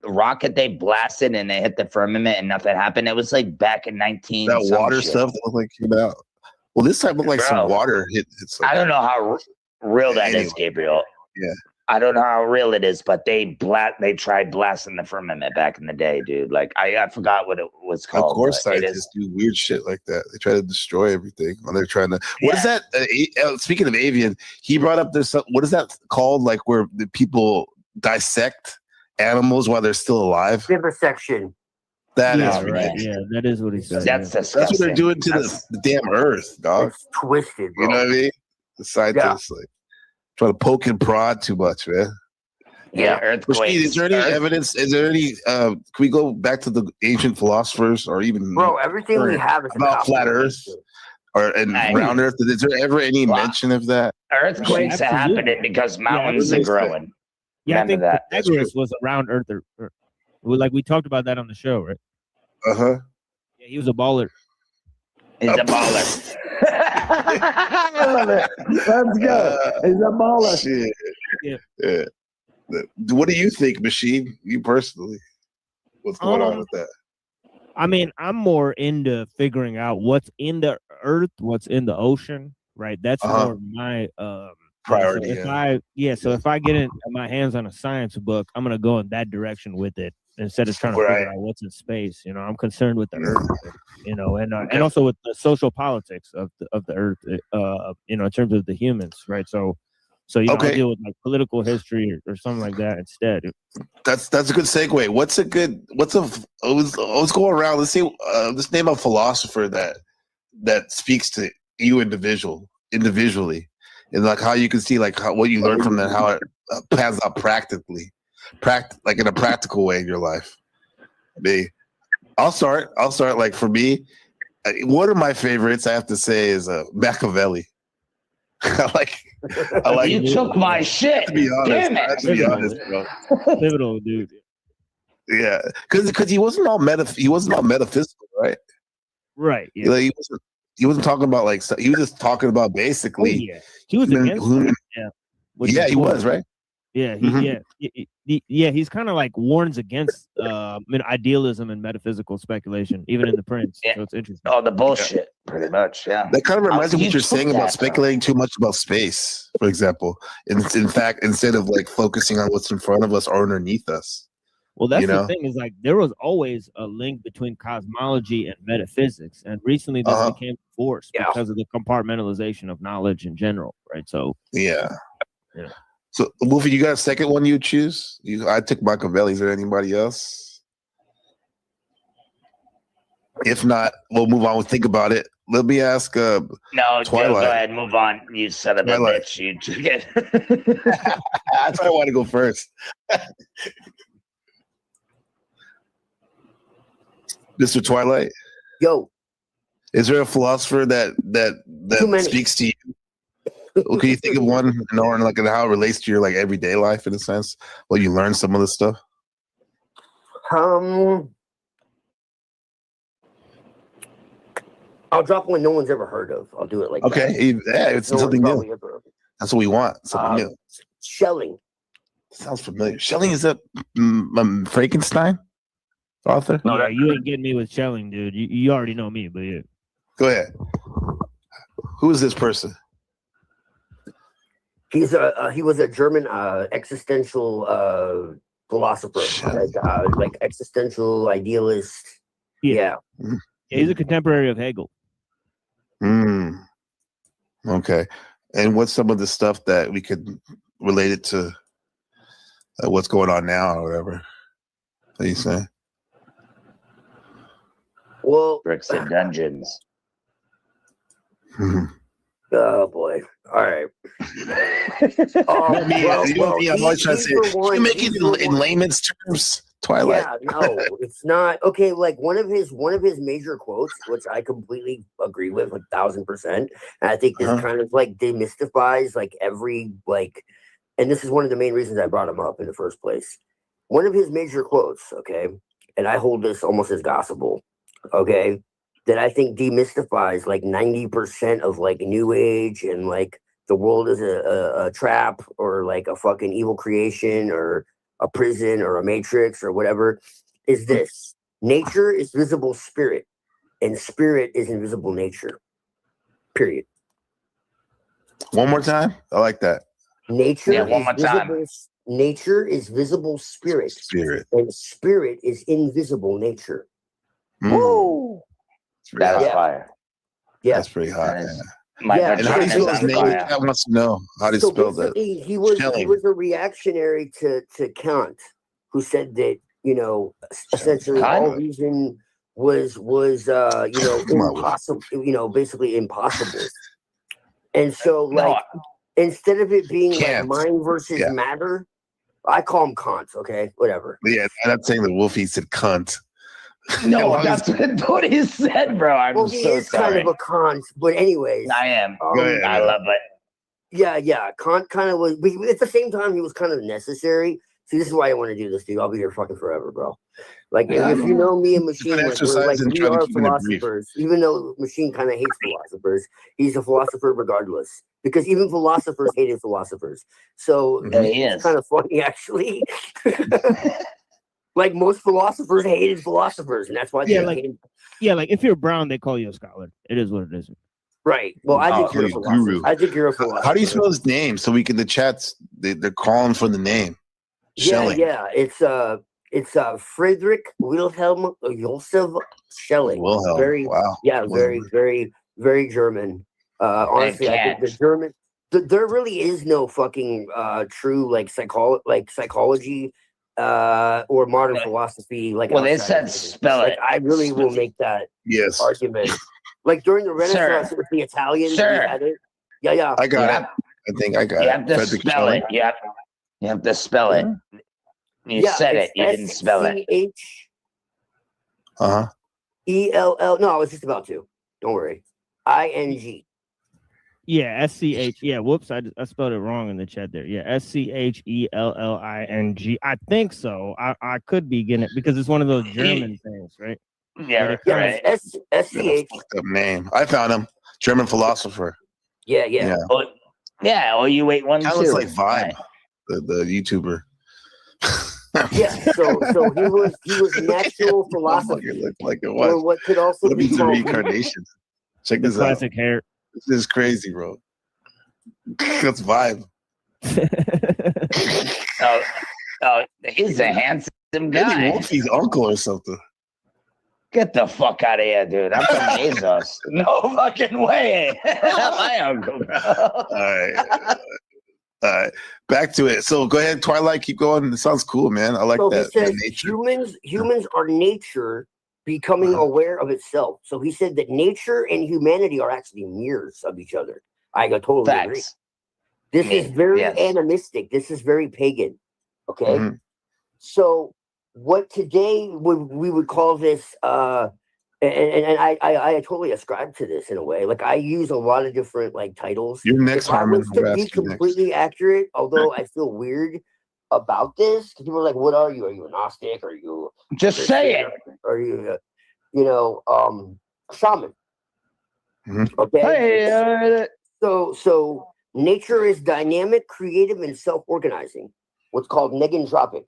rocket they blasted and they hit the firmament and nothing happened? It was like back in 19. That water stuff that looked like came out. Well, this time looked like some water hit. I don't know how real that is, Gabriel. Yeah. I don't know how real it is, but they tried blasting the firmament back in the day, dude. Like I forgot what it was called. Of course, scientists do weird shit like that. They try to destroy everything when they're trying to. What is that? Speaking of avian, he brought up this. What is that called? Like where the people dissect animals while they're still alive? Vivisection. That is ridiculous. Yeah, that is what he said. That's what they're doing to the damn Earth, dog. It's twisted, bro. You know what I mean? The scientists like trying to poke and prod too much, man. Yeah, earthquakes. Is there any evidence? Is there any? Can we go back to the ancient philosophers, or even everything we have is about flat Earth or round Earth? Is there ever any mention of that? Earthquakes are happening because mountains are growing. Yeah, I think Pythagoras was a round earther. Like we talked about that on the show, right? Yeah, he was a baller. He's a baller. I love it. That's good. He's a baller. Shit. Yeah. What do you think, Machine? You personally, what's going on with that? I mean, I'm more into figuring out what's in the earth, what's in the ocean, right? That's more my priority. So if I get my hands on a science book, I'm gonna go in that direction with it instead of trying to figure out what's in space. You know, I'm concerned with the earth, you know, and also with the social politics of the earth, you know, in terms of the humans, right? So you know, I deal with like political history or something like that instead. That's a good segue. Let's go around. Let's see. Let's name a philosopher that speaks to you individually, and like how you can see like what you learn from that, how it pans out practically, like in a practical way in your life. I'll start. Like for me, one of my favorites, I have to say, is Machiavelli. I like. You took my shit. To be honest, Damn it. bro. Pivotal, dude. Yeah, because he wasn't all metaphysical, right? Right. Yeah. Like, he wasn't talking about like he was just talking about basically. He was against it. Yeah, he was, right? Yeah, he's kind of like warns against idealism and metaphysical speculation, even in the Prince. Yeah. So it's interesting. Oh, the bullshit, pretty much. Yeah. That kind of reminds me of what you're saying about speculating too much about space, for example. In fact, instead of like focusing on what's in front of us or underneath us. Well, that's the thing is like there was always a link between cosmology and metaphysics, and recently this became forced because of the compartmentalization of knowledge in general, right? So yeah. So, Wolfie, you got a second one you choose? I took Machiavelli. Is there anybody else? If not, we'll move on. We'll think about it. Let me ask. No, Twilight. Joe, go ahead, move on. You son of a bitch. You took it. That's why I want to go first. Mr. Twilight. Yo. Is there a philosopher that speaks to you? Well, can you think of one, or like how it relates to your like everyday life in a sense? Well, you learn some of this stuff. I'll drop one no one's ever heard of. I'll do it like that. Yeah, it's something new. That's what we want. Something new. Schelling. Sounds familiar. Schelling is a Frankenstein author. No, you ain't getting me with Schelling, dude. You already know me, but yeah. Go ahead. Who is this person? He was a German existential philosopher, like existential idealist. Yeah. He's a contemporary of Hegel. Okay. And what's some of the stuff that we could relate it to what's going on now or whatever? What are you saying? Well, Bricks and Dungeons. Oh boy! All right. I'm always trying to say, you make it in layman's terms, Twilight. Yeah, no, it's not okay. Like one of his major quotes, which I completely agree with, like 1000%. And I think this kind of like demystifies like every like, and this is one of the main reasons I brought him up in the first place. One of his major quotes, okay, and I hold this almost as gospel, okay. that I think demystifies like 90% of like New Age and like the world is a trap or like a fucking evil creation or a prison or a matrix or whatever, is this: nature is visible spirit, and spirit is invisible nature. Period. One more time. I like that. Nature Nature is visible spirit. Spirit. And spirit is invisible nature. Woo! That's fire. Yeah. That's pretty hot. My And how do you spell his name? That wants to know. How do you spell that? He was a reactionary to Kant, who said that, you know, essentially all reason was impossible, basically impossible. And so like instead of it being like mind versus matter, I call him Kant, okay? Whatever. Yeah, I'm not saying the Wolfie said cunt. No, that's what he said, bro. I'm he so is sorry. kind of a Kant, but anyways. I am. ahead, I love it. Yeah. Kant kind of was, but at the same time, he was kind of necessary. See, this is why I want to do this, dude. I'll be here fucking forever, bro. Like, if you know me and Machine, like, we are philosophers. Even though Machine kind of hates philosophers, he's a philosopher regardless. Because even philosophers hated philosophers. So it's kind of funny, actually. Like, most philosophers hated philosophers, and that's why they hated. Yeah, like, if you're brown, they call you a scholar. It is what it is. Right. Well, I think you're a philosopher. I think you're a philosopher. How do you spell his name so we can, the chats, they're calling for the name? Schelling. Yeah. It's Friedrich Wilhelm Joseph Schelling. Wilhelm. Wow. Yeah, very German. Honestly, I think the German. There really is no fucking true like psychology or modern philosophy. Like, well, they said spell it. I really will make that argument. Like during the Renaissance with the Italians, we had it. Yeah. I got it. I think I got it. You have to spell it. You have to spell it. You said it. You didn't spell it. SCHELL. No, I was just about to. Don't worry. ING. Yeah, SCH. Yeah, whoops, I spelled it wrong in the chat there. Yeah, SCHELLING. I think so. I could be getting it because it's one of those German things, right? Yeah, right. SCH. Name. I found him. German philosopher. Yeah. Or you wait one. Kind of looks like Vibe, the YouTuber. Yeah, so he was natural philosophy. Looked like it was. Or what could also be called reincarnation. Check this out. Classic hair. This is crazy, bro. That's Vibe. He's a handsome guy. Maybe Wolfie's uncle or something. Get the fuck out of here, dude. I'm from Bezos. No fucking way. My uncle, bro. All right. Back to it. So go ahead, Twilight. Keep going. It sounds cool, man. I like that. He said humans are nature becoming aware of itself. So he said that nature and humanity are actually mirrors of each other. I totally agree. This is very animistic. This is very pagan. Okay. So what today we would call this, and I totally ascribe to this in a way. Like I use a lot of different like titles. You're next, Harmon. To be completely accurate, although I feel weird about this because people are like, "What are you? Are you a Gnostic? Are you just say it? Are you, shaman?" Okay. Hey, so nature is dynamic, creative, and self-organizing. What's called negentropic.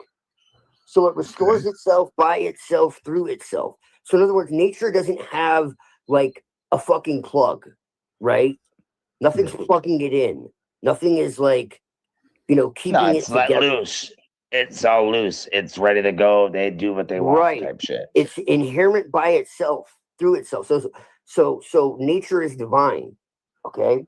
So it restores itself by itself through itself. So in other words, nature doesn't have like a fucking plug, right? Nothing's plugging it in. Nothing is like, keeping it together. Let loose. It's all loose. It's ready to go. They do what they want type shit. It's inherent by itself, through itself. So nature is divine. Okay.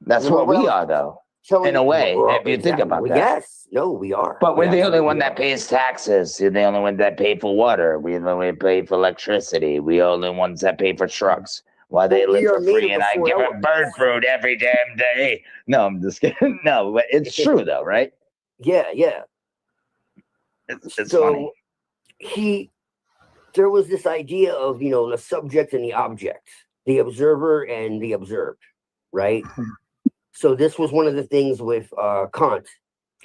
That's what we are though. In a way, if you think about that. Yes. No, we are. But we're the only one that pays taxes. We're the only one that pay for water. We're the only one that pay for electricity. We're the only ones that pay for trucks. While they live for free and I give them bird fruit every damn day. No, I'm just kidding. No, but it's true though, right? Yeah. It's funny. There was this idea of, the subject and the object, the observer and the observed, right? So this was one of the things with Kant,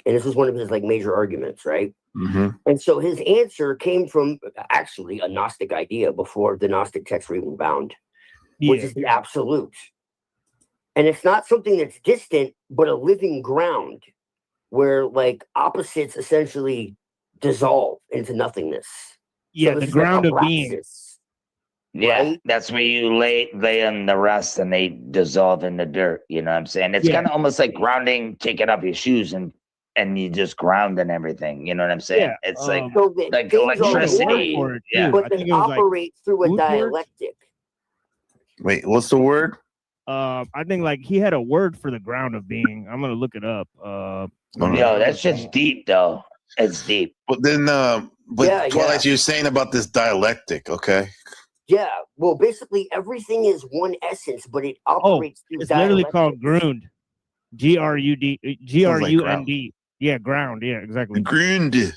and this was one of his like major arguments, right? And so his answer came from actually a Gnostic idea before the Gnostic texts were even bound, which is the absolute. And it's not something that's distant, but a living ground where like opposites essentially dissolve into nothingness. Yeah, the ground of being. Yeah, right? That's where you lay in the rust and they dissolve in the dirt. You know what I'm saying? It's kind of almost like grounding, taking off your shoes and you just ground and everything. You know what I'm saying? Yeah, It's like things electricity. are Yeah. but they operate through a Woodward? dialectic. Wait, what's the word? I think like he had a word for the ground of being. I'm gonna look it up. Yo, that's just deep though. It's deep. But then, Twilight, you're saying about this dialectic, okay? Yeah, well, basically everything is one essence, but it operates through It's literally dialectic. called grund. Grund. Yeah, ground. Yeah, exactly. Grund.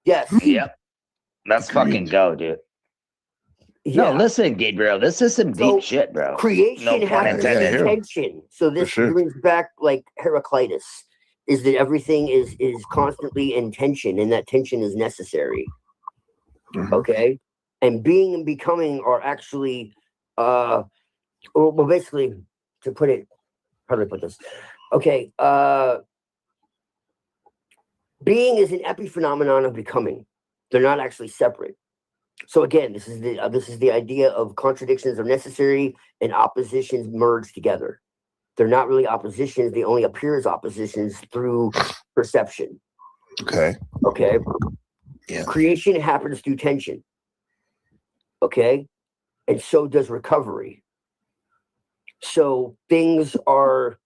Yes. Yep. Let's fucking go, dude. No, listen, Gabriel. This is some deep shit, bro. Creation No pun happens in intended. tension. So this brings back like Heraclitus, is that everything is constantly in tension, and that tension is necessary. Okay, and being and becoming are actually, well, basically, to put it, how do I put this? Okay, being is an epiphenomenon of becoming. They're not actually separate. So again, this is the idea of contradictions are necessary and oppositions merge together. They're not really oppositions; they only appear as oppositions through perception. Okay. Yeah. Creation happens through tension. Okay, and so does recovery. So things are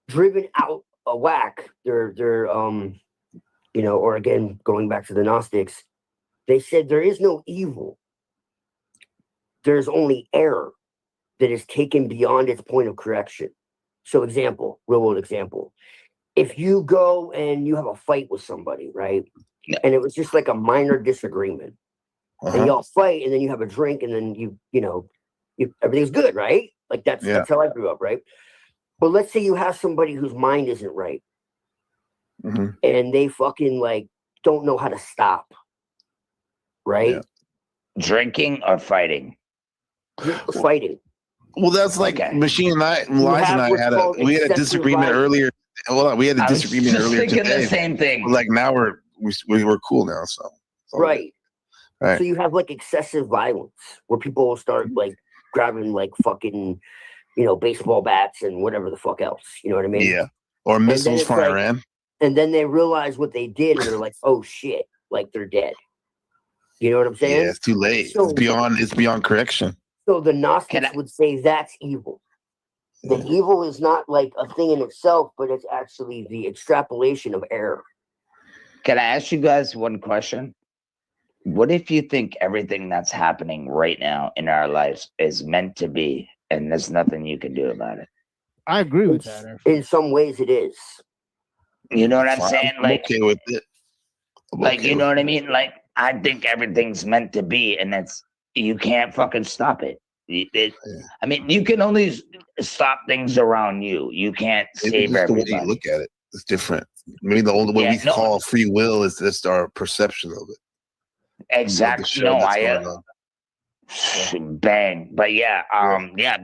driven out of whack. They're or again, going back to the Gnostics, they said there is no evil. There's only error that is taken beyond its point of correction. So real world example. If you go and you have a fight with somebody, right? And it was just like a minor disagreement. And y'all fight and then you have a drink and then you everything's good, right? Like that's how I grew up, right? But let's say you have somebody whose mind isn't right. And they fucking like don't know how to stop. Right? Drinking or fighting? Fighting. Well, that's like Machine and I, Liza and I had a disagreement earlier. Hold on, we had a disagreement earlier thinking today. the same thing. Like now we're cool now, so right. Right. So you have like excessive violence where people will start like grabbing like fucking, baseball bats and whatever the fuck else. You know what I mean? Yeah. Or missiles from Iran. And then they realize what they did and they're like, oh shit, like they're dead. You know what I'm saying? Yeah, it's too late. So, it's beyond correction. So the Gnostics would say that's evil. The evil is not like a thing in itself, but it's actually the extrapolation of error. Can I ask you guys one question? What if you think everything that's happening right now in our lives is meant to be, and there's nothing you can do about it? I agree with that. In some ways, it is. You know what I'm saying? I'm okay with it. You know what I mean? Like, I think everything's meant to be, and you can't fucking stop it. I mean, you can only stop things around you. You can't save everybody. The way you look at it, it's different. Maybe the only way we call free will is just our perception of it. Exactly. Bang. But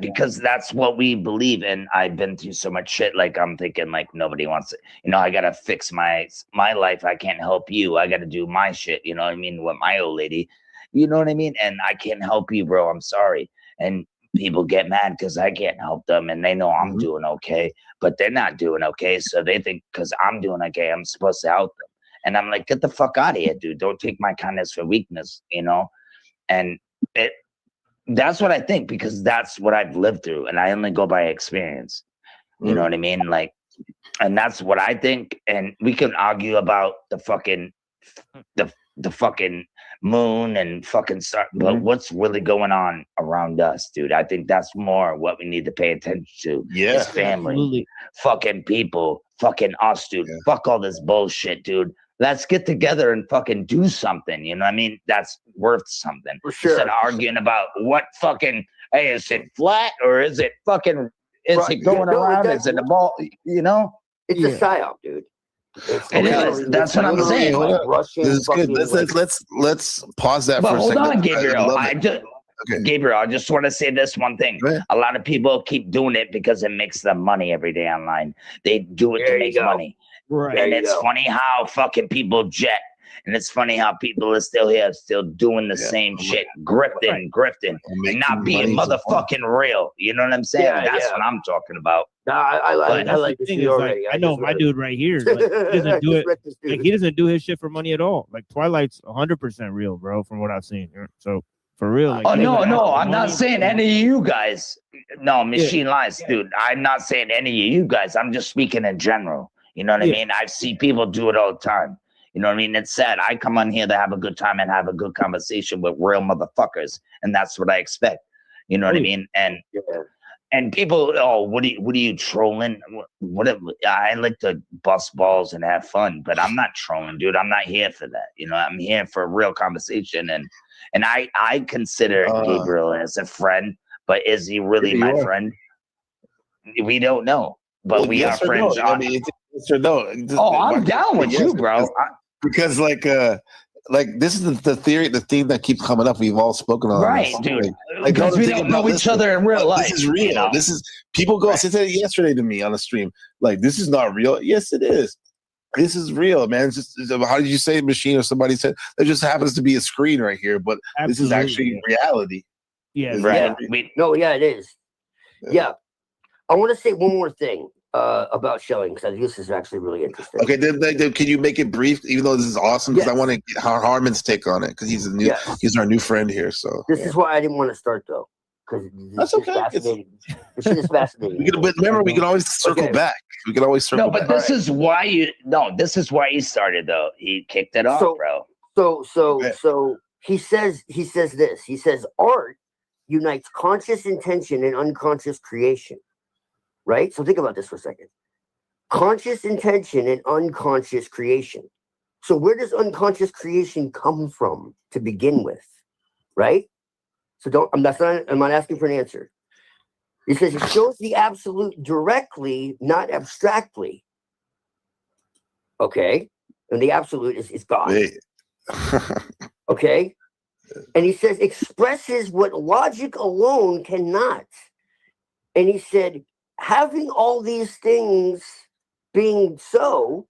because that's what we believe. And I've been through so much shit. Like I'm thinking like nobody wants it. I gotta fix my life. I can't help you. I gotta do my shit. You know what I mean? With my old lady. You know what I mean? And I can't help you, bro. I'm sorry. And people get mad because I can't help them. And they know I'm doing okay, but they're not doing okay. So they think because I'm doing okay, I'm supposed to help them. And I'm like, get the fuck out of here, dude. Don't take my kindness for weakness, And that's what I think, because that's what I've lived through. And I only go by experience. You know what I mean? Like, and that's what I think. And we can argue about the fucking moon and fucking star, but what's really going on around us, dude? I think that's more what we need to pay attention to. Yeah. Is family, fucking people, fucking us, dude. Fuck all this bullshit, dude. Let's get together and fucking do something. You know what I mean? That's worth something. For sure. Instead of arguing about what fucking, hey, is it flat or is it fucking, is it going around? Is it a ball? It's a psyop, dude. It is. That's what I'm saying. Hold up. Russian This is good. fucking, Let's pause that But for a hold second. on, Gabriel. Okay. Gabriel, I just want to say this one thing. A lot of people keep doing it because it makes them money every day online. They do it to make money. Right. And it's funny how fucking people jet. And it's funny how people are still here, still doing the same shit, grifting, and not being motherfucking real. You know what I'm saying? That's what I'm talking about. No, I like the this thing dude is, already. I know my dude right here. Like, he doesn't do it. Like, he doesn't do his shit for money at all. Like Twilight's 100% real, bro, from what I've seen. So for real. Like, no, I'm not saying any of you guys. No, machine lies, dude. I'm not saying any of you guys. I'm just speaking in general. You know what I mean? I see people do it all the time. You know what I mean? It's sad. I come on here to have a good time and have a good conversation with real motherfuckers, and that's what I expect. You know what I mean? And people, what are you trolling? I like to bust balls and have fun, but I'm not trolling, dude. I'm not here for that. You know, I'm here for a real conversation, and I consider Gabriel as a friend, but is he really my friend? We don't know, but we are friends. No. I mean, yes or no. I'm down with you, bro. Because like this is the theme that keeps coming up. We've all spoken on, right, dude. Because we don't know each other in real life. This is real. You know? This is people go. They said yesterday to me on the stream, like, this is not real. Yes, it is. This is real, man. It's just, how did you say, machine, or somebody said there just happens to be a screen right here, but this is actually reality. Yeah, right. It is. Yeah. I want to say one more thing about Schelling, because this is actually really interesting. Okay, then can you make it brief, even though this is awesome? Because I want to get Harmon's take on it, because he's our new friend here. So this is why I didn't want to start though, because that's okay. Fascinating. This shit is fascinating. But remember, we can always circle back. We can always circle back. No, but this is why he started though. He kicked it off, bro. So he says this. He says art unites conscious intention and unconscious creation. Right? So think about this for a second. Conscious intention and unconscious creation. So where does unconscious creation come from to begin with? Right? So I'm not asking for an answer. It says it shows the absolute directly, not abstractly. Okay? And the absolute is God. Okay? And he says expresses what logic alone cannot. And he said, having all these things being so,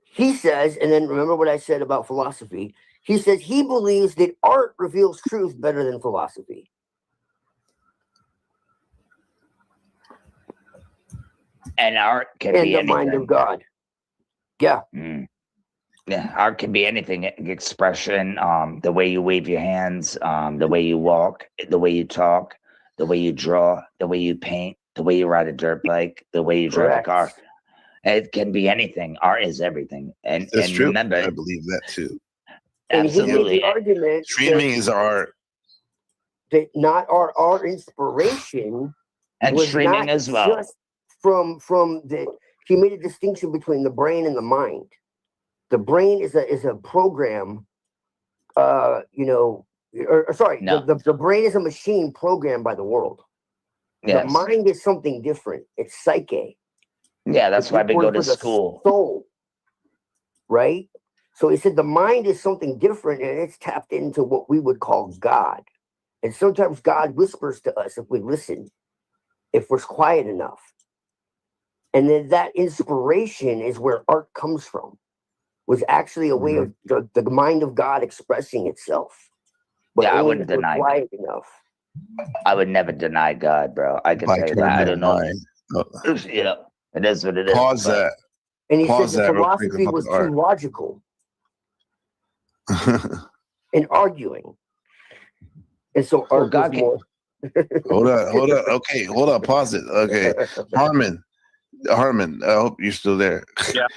he says, and then remember what I said about philosophy, he says he believes that art reveals truth better than philosophy. And art can be anything. The mind of God. Yeah. Yeah, art can be anything. Expression, the way you wave your hands, the way you walk, the way you talk, the way you draw, the way you paint, the way you ride a dirt bike, the way you drive a car. It can be anything. Art is everything. And true. Remember, I believe that too. Absolutely. The argument streaming is art. That not our inspiration. And streaming as well. Just from the, he made a distinction between the brain and the mind. The brain is a program, the brain is a machine programmed by the world. Yes. The mind is something different. It's psyche. Yeah, that's why we go to school. Soul. Right? So he said the mind is something different, and it's tapped into what we would call God. And sometimes God whispers to us if we listen, if we're quiet enough. And then that inspiration is where art comes from. Was actually a way of the mind of God expressing itself. But I wouldn't deny quiet enough. I would never deny God, bro. I can tell you that. I don't know. Yeah, it is what it is. Pause that. And he said the philosophy was too logical and arguing. And so art God more. Hold on. Okay, hold on. Pause it. Okay. Harmon, I hope you're still there. Yeah.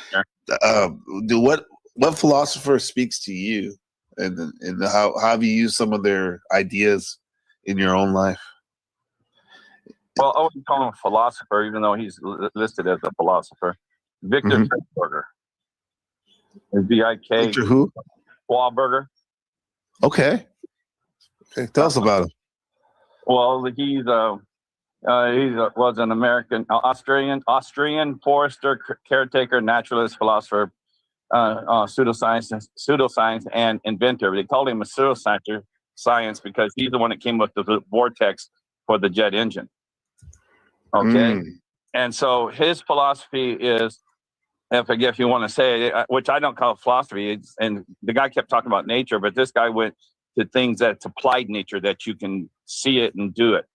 What philosopher speaks to you, and how have you used some of their ideas in your own life? Well, I wouldn't call him a philosopher, even though he's listed as a philosopher. Victor Wahlberger. V-I-K. Victor who? Wahlberger. Okay. Tell us about him. Well, he's Was an American, Austrian forester, caretaker, naturalist, philosopher, pseudoscience, and inventor. They called him a pseudoscience because he's the one that came up with the vortex for the jet engine. Okay, and so his philosophy is, if you want to say it, which I don't call philosophy, and the guy kept talking about nature, but this guy went to things that's applied nature, that you can see it and do it.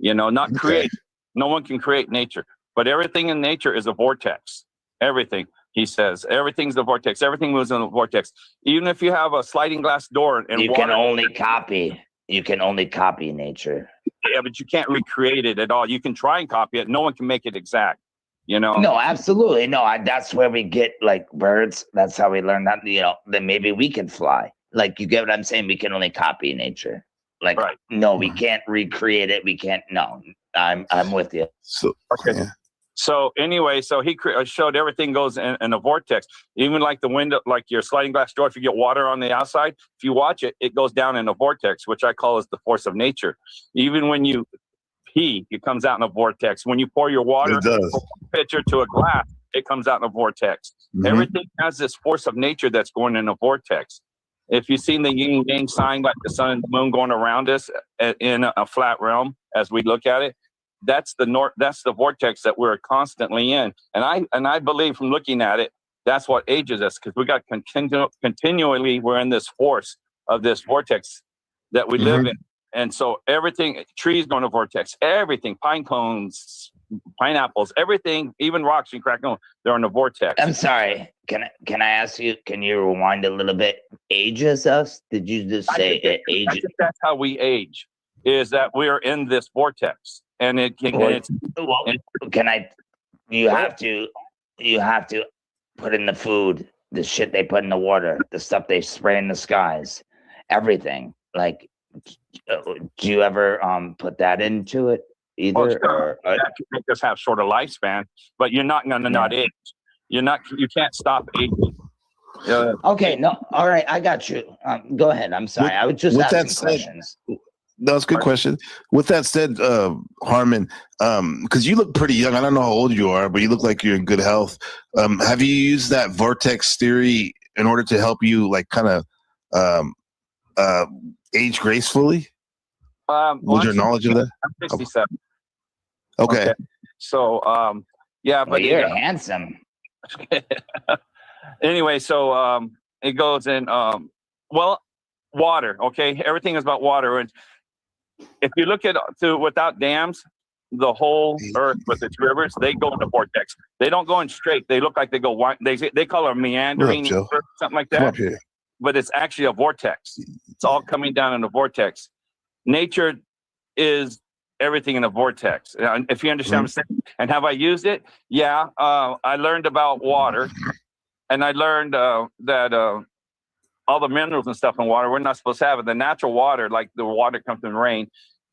You know, not create. No one can create nature, but everything in nature is a vortex. Everything, he says, everything's a vortex. Everything moves in a vortex. Even if you have a sliding glass door and you can only copy. You can only copy nature. Yeah, but you can't recreate it at all. You can try and copy it. No one can make it exact. You know? No, absolutely. No, that's where we get like birds. That's how we learn that. You know, then maybe we can fly. Like, you get what I'm saying? We can only copy nature. Like, no, we can't recreate it. We can't. No, I'm with you. So, okay. So anyway, so he showed everything goes in a vortex. Even like the window, like your sliding glass door, if you get water on the outside, if you watch it, it goes down in a vortex, which I call is the force of nature. Even when you pee, it comes out in a vortex. When you pour your water from a pitcher to a glass, it comes out in a vortex. Everything has this force of nature that's going in a vortex. If you've seen the yin yang sign, like the sun and the moon going around us in a flat realm, as we look at it, that's the vortex that we're constantly in. And I believe from looking at it, that's what ages us, because we got continually, we're in this force of this vortex that we live in. And so everything, trees go in a vortex, everything, pine cones, pineapples, everything, even rocks you crack on, they're in a vortex. I'm sorry. Can I ask you, can you rewind a little bit? Ages us? Did you just say it ages? I think that's how we age, is that we are in this vortex. And it can, you have to put in the food, the shit they put in the water, the stuff they spray in the skies, everything. Like, do you ever put that into it either? That can make us have shorter lifespan, but you're not going to not age. You can't stop aging. Okay, no, all right, I got you. Go ahead. I'm sorry. I was just asking questions. That was a good question. With that said, Harmon, because you look pretty young. I don't know how old you are, but you look like you're in good health. Have you used that vortex theory in order to help you, like, kind of age gracefully? With your knowledge of that? I'm 67. Okay. So, yeah, but you're handsome. Anyway, so it goes in. Water. Okay, everything is about water. And if you look at without dams, the whole earth with its rivers, they go in a vortex. They don't go in straight. They look like they go. They call it a meandering, something like that. But it's actually a vortex. It's all coming down in a vortex. Nature is everything in a vortex. If you understand what I'm saying. And have I used it? Yeah. I learned about water, and I learned that all the minerals and stuff in water, we're not supposed to have it. The natural water, like the water comes from rain,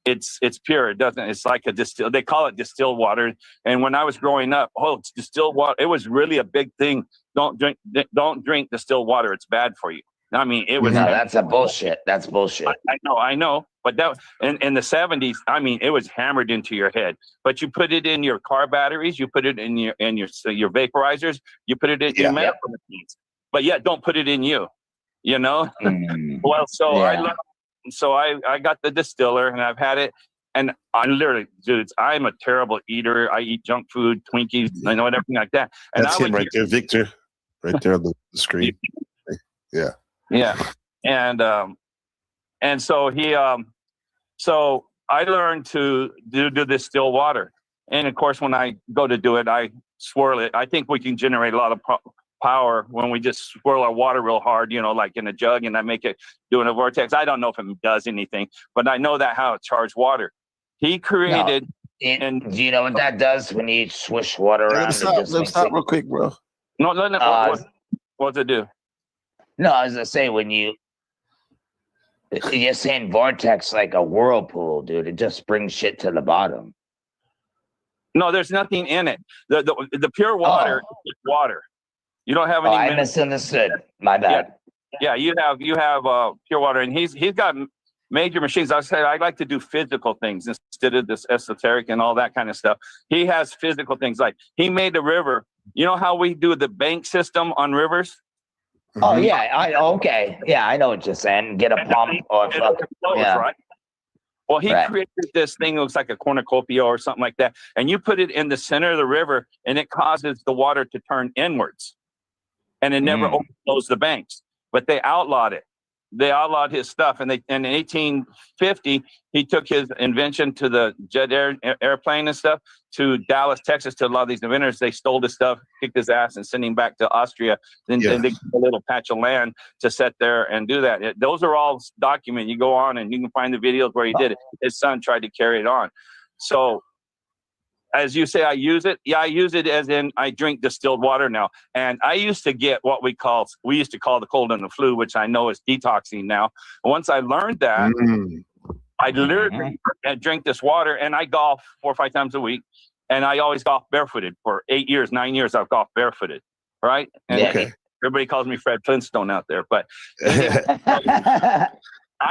it's pure. It doesn't. It's like a distilled. They call it distilled water. And when I was growing up, it's distilled water. It was really a big thing. Don't drink distilled water. It's bad for you. I mean, it was. No, that's a bullshit. That's bullshit. I know. But that in the 70s, I mean, it was hammered into your head. But you put it in your car batteries. You put it in your vaporizers. You put it in your medical machines. But yet, don't put it in you. You know. Well, so I learned. So I got the distiller, and I've had it. And I literally, dudes, I'm a terrible eater. I eat junk food, Twinkies, and everything like that. And that's him right there, Victor, right there on the screen. Yeah. Yeah. And so so I learned to do this still water. And of course, when I go to do it, I swirl it. I think we can generate a lot of power when we just swirl our water real hard, like in a jug, and I make it doing a vortex. I don't know if it does anything, but I know that how it charged water. He created. And do you know what that does when you swish water around? Let me stop real quick, bro. No. What does it do? No, I was gonna say, when you're saying vortex like a whirlpool, dude, it just brings shit to the bottom. No, there's nothing in it. The pure water is water. You don't have any. I misunderstood. My bad. Yeah, you have pure water, and he's got major machines. I said I like to do physical things instead of this esoteric and all that kind of stuff. He has physical things, like he made a river. You know how we do the bank system on rivers? Oh yeah, okay. Yeah, I know what you're saying. Get a pump or yeah. Right? Well, he created this thing that looks like a cornucopia or something like that, and you put it in the center of the river, and it causes the water to turn inwards, and it never overflows the banks. But they outlawed it. They outlawed his stuff, and in 1850 he took his invention to the jet airplane and stuff to Dallas, Texas, to a lot of these inventors. They stole his stuff, kicked his ass, and sent him back to Austria. Then they got a little patch of land to sit there and do that. Those are all documented. You go on and you can find the videos where he did it. His son tried to carry it on. So, as you say, I use it. Yeah, I use it as in I drink distilled water now. And I used to get what we used to call the cold and the flu, which I know is detoxing now. Once I learned that, I literally drink this water, and I golf 4 or 5 times a week. And I always golf barefooted for 8 years, 9 years. I've golfed barefooted, right? And everybody calls me Fred Flintstone out there, but I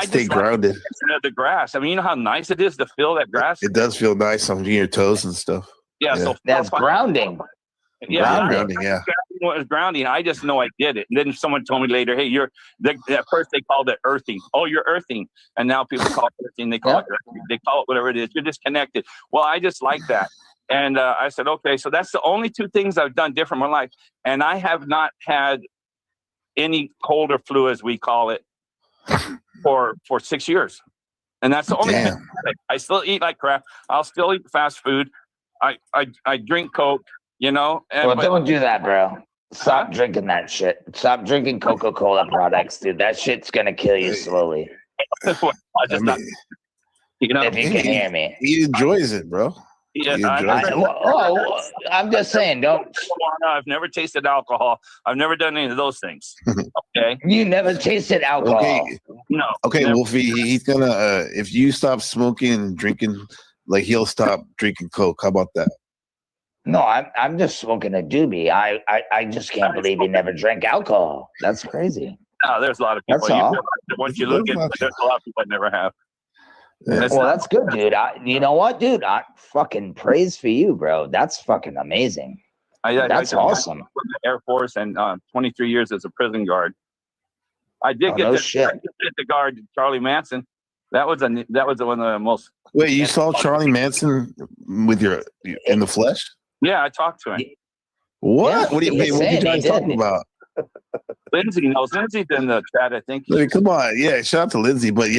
stay grounded. The grass. I mean, you know how nice it is to feel that grass. It does feel nice on your toes and stuff. Yeah, so that's grounding. Yeah, grounding. Yeah, what is grounding? I just know I did it. And then someone told me later, "Hey, at first they called it earthing. Oh, you're earthing." And now people call it earthing. They call it earthing. They call it whatever it is. You're disconnected. Well, I just like that. And I said, okay, so that's the only 2 things I've done different in my life. And I have not had any cold or flu, as we call it, for 6 years. And that's the only thing. I still eat like crap. I'll still eat fast food. I drink Coke, you know. Well, don't do that, bro. Stop drinking that shit. Stop drinking Coca-Cola products, dude. That shit's gonna kill you slowly. You know, if you can hear me. He enjoys it, bro. Yeah, I'm just saying, don't. I've never tasted alcohol. I've never done any of those things. Okay. You never tasted alcohol. Okay. No. Okay, never. Wolfie, he's gonna if you stop smoking and drinking, like he'll stop drinking Coke. How about that? No, I'm just smoking a doobie. I just can't believe he never drank alcohol. That's crazy. No, there's a lot of people. That's all. Once you look at it, there's a lot of people that never have. That's good, dude. You know what, dude? I fucking praise for you, bro. That's fucking amazing. That's awesome. The Air Force and 23 years as a prison guard. I did get the guard Charlie Manson. That was one of the most. Wait, you saw Charlie Manson with in the flesh? Yeah, I talked to him. What? Yeah, what did you guys talk about? Lindsay knows. Lindsay's in the chat, I think. Come on, yeah. Shout out to Lindsay, but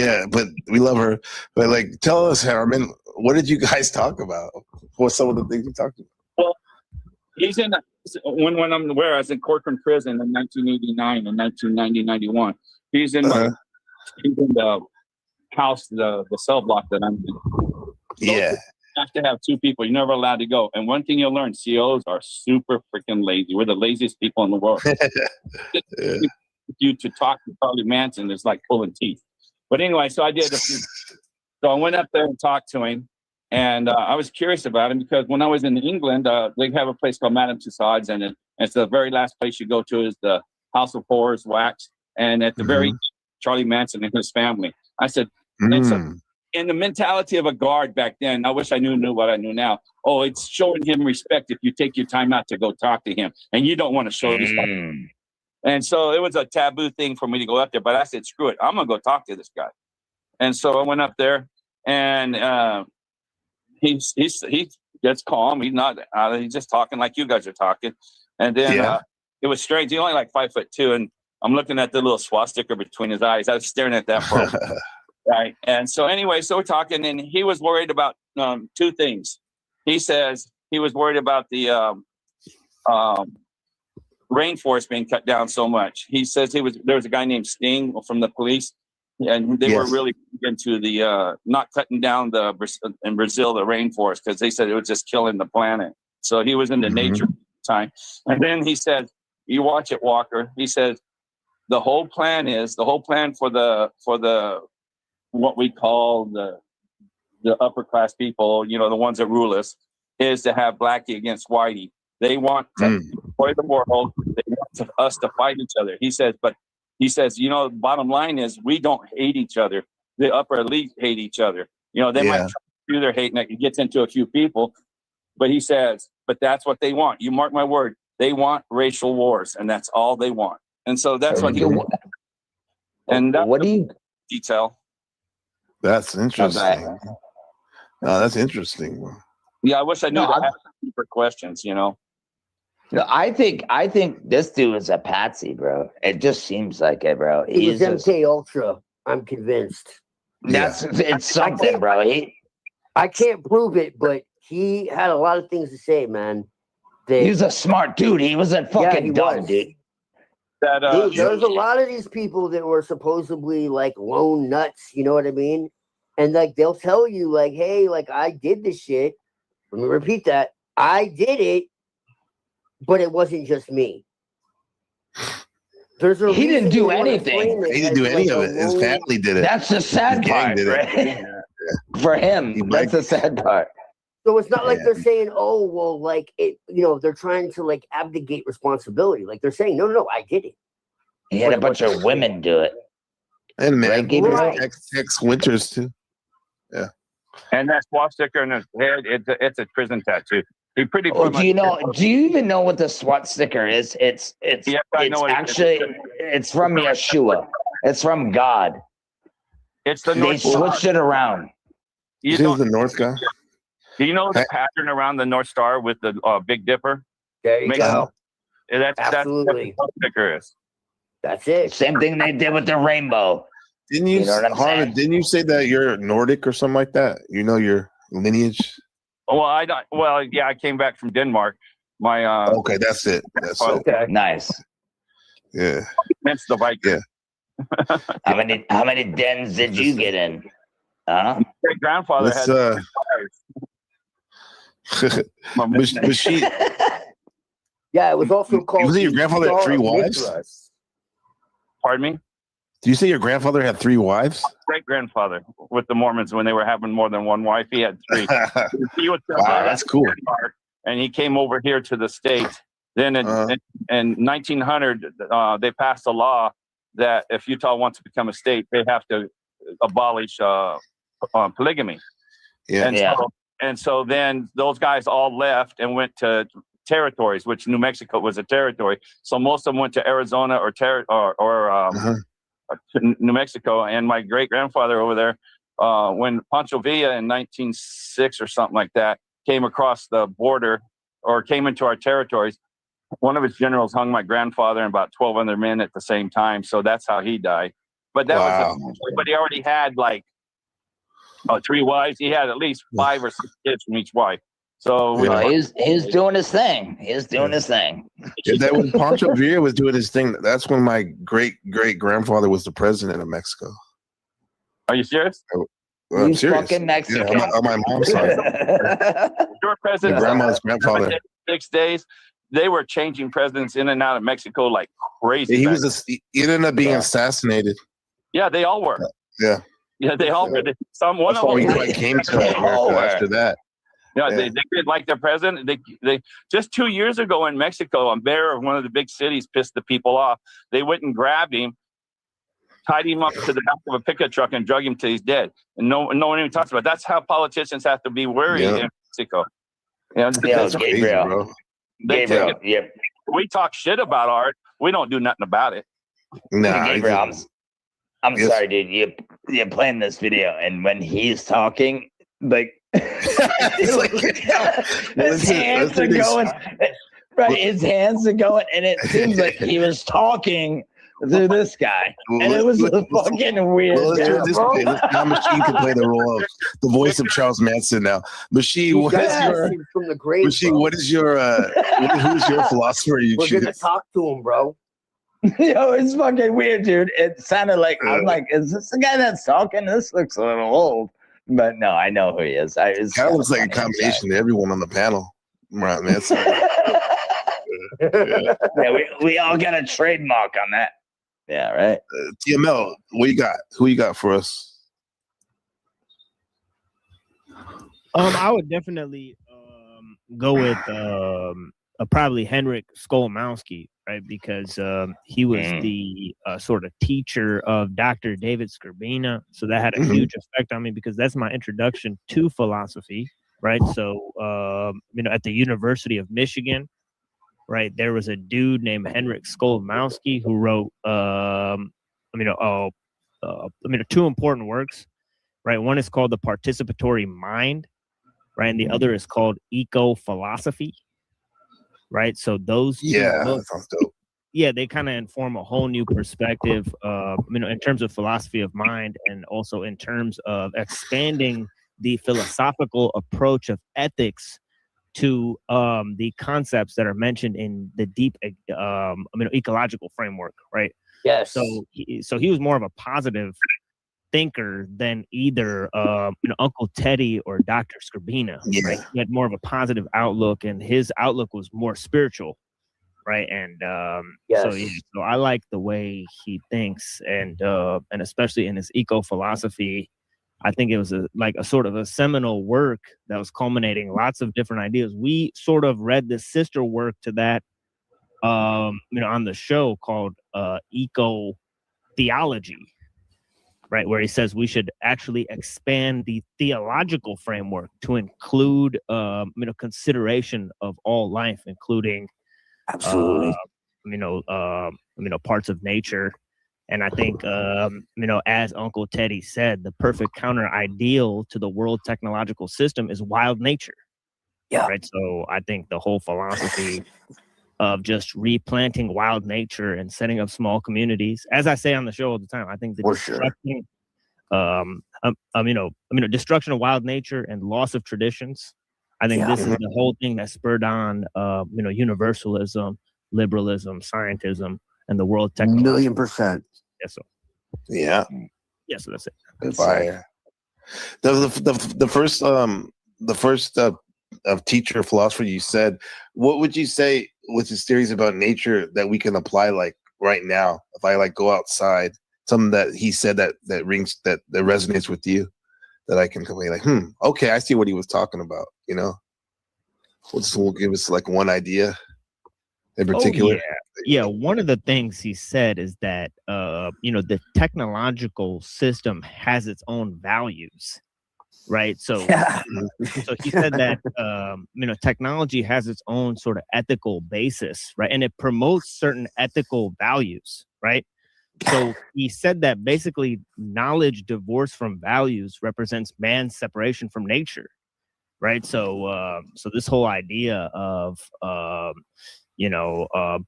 we love her. But like, tell us, Harriman, what did you guys talk about? What some of the things you talked about? Well, he's in when I'm where I was in Corcoran Prison in 1989 and 1990, 91. He's in the house, the cell block that I'm in. Yeah. You have to have 2 people. You're never allowed to go. And one thing you'll learn, COs are super freaking lazy. We're the laziest people in the world. You to talk to Charlie Manson is like pulling teeth. But anyway, so I did. So I went up there and talked to him. And I was curious about him because when I was in England, they have a place called Madame Tussauds. And it's the very last place you go to is the House of Horrors wax. And at the very Charlie Manson and his family. I said, in the mentality of a guard back then, I wish I knew what I knew now. Oh, it's showing him respect if you take your time out to go talk to him, and you don't want to show respect. And so it was a taboo thing for me to go up there, but I said, screw it, I'm gonna go talk to this guy. And so I went up there, and he gets calm. He's not. He's just talking like you guys are talking. And then it was strange. He's only like 5'2", and I'm looking at the little swastika between his eyes. I was staring at that for. Right. And so anyway, so we're talking, and he was worried about 2 things. He says he was worried about the rainforest being cut down so much. He says there was a guy named Sting from the police, and they were really into the not cutting down in Brazil the rainforest because they said it was just killing the planet. So he was into nature at the time. And then he said, you watch it, Walker. He says the whole plan for the what we call the upper class people, you know, the ones that rule us, is to have Blackie against Whitey. They want to destroy the world. They want us to fight each other. He says, you know, the bottom line is we don't hate each other. the upper elite hate each other. You know, they might do their hate, and it gets into a few people. But he says, but that's what they want. You mark my word. They want racial wars, and that's all they want. And so that's what he. And that's what do you detail? That's interesting. That's interesting. Yeah, I wish I knew to ask deeper questions. You know. No, I think this dude is a patsy, bro. It just seems like it, bro. He was MK Ultra. I'm convinced. It's something, bro. I can't prove it, but he had a lot of things to say, man. He's a smart dude. He wasn't fucking dumb, dude. Dude, there's a lot of these people that were supposedly like lone nuts, you know what I mean? And like they'll tell you, like, hey, like I did this shit. Let me repeat that. I did it, but it wasn't just me. He didn't do anything. He didn't do any of it. His family did it. That's the sad part, right? For him, that's the sad part. So it's not like they're saying, oh, well, like it, you know, they're trying to like abdicate responsibility. Like they're saying, no, I did it. He had a bunch of women do it. And man, Right. X Winters too. Yeah. And that swastika in his head, it's a prison tattoo. He pretty Oh, do you even know what the SWAT sticker is? It's actually it's from Yeshua. It's from God. It's the They North switched it around. He's the North guy. Do you know the pattern around the North Star with the Big Dipper? There you go. That's Absolutely. what the sticker is. That's it. Same thing they did with the rainbow. Didn't you, know what I'm Harvard, saying? didn't you say that you're Nordic or something like that? You know your lineage? Well, I came back from Denmark. My okay, that's it. That's it. Nice. Yeah. Hence the Viking. Yeah. How many dens did you get in? Huh? Great grandfather Let's, had. Yeah, it was also called. Was it your grandfather had 3 wives? Pardon me? Do you say your grandfather had 3 wives? Great grandfather with the Mormons when they were having more than one wife, he had 3. He was Wow, that's cool. And he came over here to the States. Then in 1900, they passed a law that if Utah wants to become a state, they have to abolish polygamy. Yeah. And so then those guys all left and went to territories, which New Mexico was a territory. So most of them went to Arizona or New Mexico. And my great grandfather over there, when Pancho Villa in 1906 or something like that came across the border or came into our territories, one of his generals hung my grandfather and about 12 other men at the same time. So that's how he died. But that but he already had like 3 wives. He had at least 5 or 6 kids from each wife. So he's doing his thing. He's doing his thing. That when Pancho Villa was doing his thing, that's when my great grandfather was the president of Mexico. Are you serious? I'm You serious. fucking Mexican. Yeah, on my mom's side. Your president, My grandma's grandfather. 6 days. They were changing presidents in and out of Mexico like crazy. He was he ended up being assassinated. Yeah, they all were. Yeah. Yeah, they all were. One That's of why them he came to America after that. Yeah, they did like their president. They just 2 years ago in Mexico, a mayor of one of the big cities pissed the people off. They went and grabbed him, tied him up to the back of a pickup truck, and drug him till he's dead. And no one even talks about it. That's how politicians have to be wary in Mexico. That's crazy, bro. Gabriel, we talk shit about art. We don't do nothing about it. Gabriel, I'm sorry, dude. You're playing this video, and when he's talking, like, his hands are going, right? His hands are going, and it seems like he was talking to this guy, and it was fucking weird. Well, let's do it this way. Now Machine can play the role of the voice of Charles Manson. Now, Machine, what is your who's your philosopher you choose? We're gonna talk to him, bro. Yo, it's fucking weird, dude. It sounded like I'm like, is this the guy that's talking? This looks a little old, but no, I know who he is. Kind of looks like a combination of everyone on the panel, right, Manson? Yeah, we all got a trademark on that. Yeah, right. TML, what you got? Who you got for us? I would definitely go with probably Henryk Skolimowski, right? Because he was the sort of teacher of Dr. David Skrbina. So that had a huge effect on me because that's my introduction to philosophy, right? So, at the University of Michigan, right, there was a dude named Henryk Skolimowski who wrote, two important works, right? One is called The Participatory Mind, right? And the other is called Eco-Philosophy. Right, so those two books, that sounds dope. Yeah, they kind of inform a whole new perspective, in terms of philosophy of mind, and also in terms of expanding the philosophical approach of ethics to the concepts that are mentioned in the deep, ecological framework. Right. Yes. So he was more of a positive thinker than either Uncle Teddy or Dr. Skrbina. Yeah. Right? He had more of a positive outlook, and his outlook was more spiritual, right? And so I like the way he thinks, and especially in his eco-philosophy, I think it was a sort of a seminal work that was culminating lots of different ideas. We sort of read the sister work to that, on the show called Eco Theology. Right, where he says we should actually expand the theological framework to include, consideration of all life, including, absolutely, parts of nature. And I think, as Uncle Teddy said, the perfect counter ideal to the world technological system is wild nature. Yeah. Right. So I think the whole philosophy of just replanting wild nature and setting up small communities, as I say on the show all the time, I think the destruction, destruction of wild nature and loss of traditions. I think this is the whole thing that spurred on, universalism, liberalism, scientism, and the world technology. 1,000,000%. Yes, so. Yeah. Yeah, so that's it. Good fire. The first teacher philosopher you said, what would you say with his theories about nature that we can apply like right now? If I go outside, something that he said that rings that resonates with you, that I can be like, okay, I see what he was talking about. We'll give us like one idea in particular. Yeah, one of the things he said is that the technological system has its own values. Right. So, so he said that, technology has its own sort of ethical basis. Right. And it promotes certain ethical values. Right. So he said that basically knowledge divorced from values represents man's separation from nature. Right. So this whole idea of,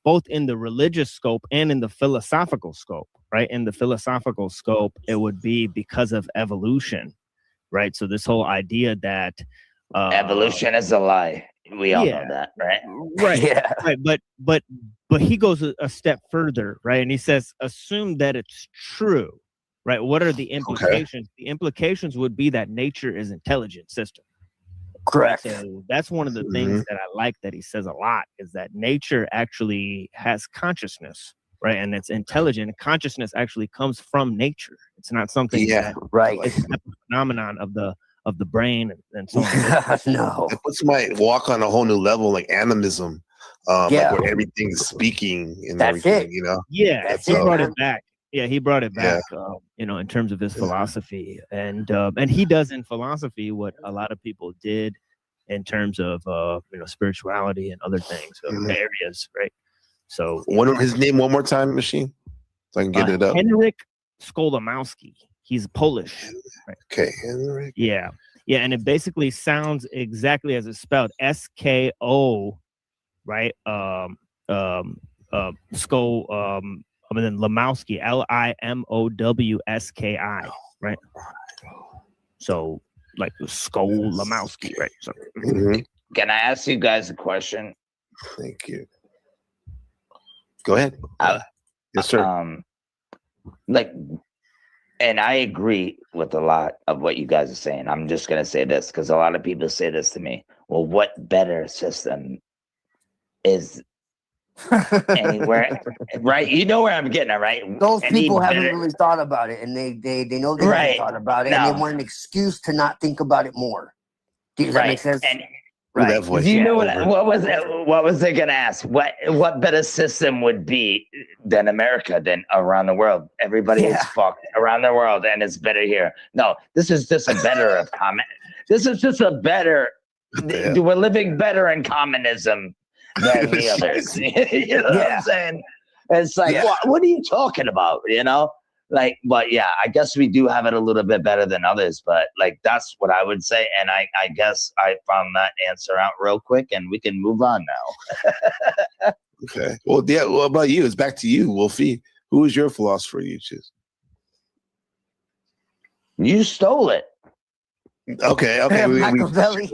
both in the religious scope and in the philosophical scope. Right. In the philosophical scope, it would be because of evolution. Right. So this whole idea that evolution is a lie. We all know that, right? Right. Yeah. Right. But he goes a step further, right? And he says, assume that it's true. Right. What are the implications? Okay. The implications would be that nature is an intelligent system. Correct. So that's one of the things that I like that he says a lot, is that nature actually has consciousness. Right, and it's intelligent. Consciousness actually comes from nature. It's not something that it's a phenomenon of the brain and so on. No, it puts my walk on a whole new level, like animism, where everything's speaking and everything. Yeah, he brought it back. Yeah, he brought it back. In terms of his philosophy, and he does in philosophy what a lot of people did in terms of spirituality and other things, areas, right? So his name one more time, Machine, so I can get it up. Henryk Skolimowski. He's Polish. Right? Okay, Henryk. Yeah, and it basically sounds exactly as it's spelled. SKO, right? Then Lamowski, LIMOWSKI, right? So like Skolimowski, right? So, Can I ask you guys a question? Thank you. Go ahead. Yes, sir. And I agree with a lot of what you guys are saying. I'm just going to say this because a lot of people say this to me. Well, what better system is anywhere? Right? You know where I'm getting at, right? Those people haven't really thought about it, and they know they haven't thought about it, and they want an excuse to not think about it more. Does that make sense? Right. That voice. Do you know what was it? What was I gonna ask? What better system would be than America than around the world? Everybody is fucked around the world, and it's better here. No, this is just a better of comment. This is just a better. We're living better in communism than the others. You know what I'm saying? It's like, what are you talking about? You know? Like, but yeah, I guess we do have it a little bit better than others, but like, that's what I would say. And I guess I found that answer out real quick and we can move on now. Okay. Well, yeah. What about you? It's back to you, Wolfie. Who is your philosopher you choose? You stole it. Okay. Machiavelli.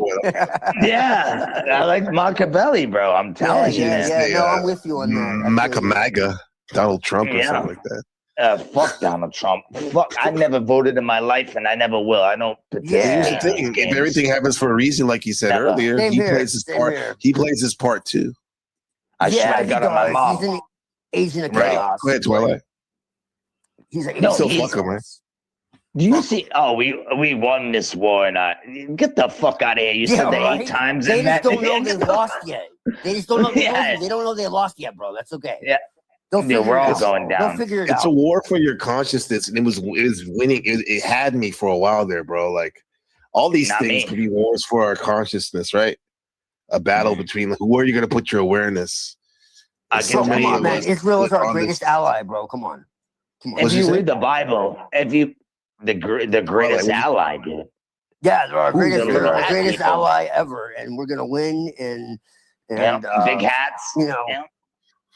Yeah. I like Machiavelli, bro. I'm telling you. No, I'm with you on that. MAGA, Donald Trump or something like that. Fuck Donald Trump. Fuck, I never voted in my life, and I never will. I don't. Here's the thing: if everything happens for a reason, like you said earlier, he plays his part. He plays his part too. I should have got on my mom. He's an agent of Right. chaos. Go ahead, Twilight. He's like, still fuck him, man. Do you see? Oh, we won this war, and get the fuck out of here! You said that 8 times. They and just that, don't know they lost yet. They just don't know. They don't know they lost yet, bro. That's okay. Yeah. We're all going down. They'll figure it out. It's a war for your consciousness, and it was winning. It had me for a while there, bro. Like all these things could be wars for our consciousness, right? A battle between who are you going to put your awareness? Come on, man. Israel is our greatest ally, bro. Come on. If you read the Bible, the greatest ally, dude. Yeah, they're our greatest ally ever, and we're gonna win. And big hats. You know,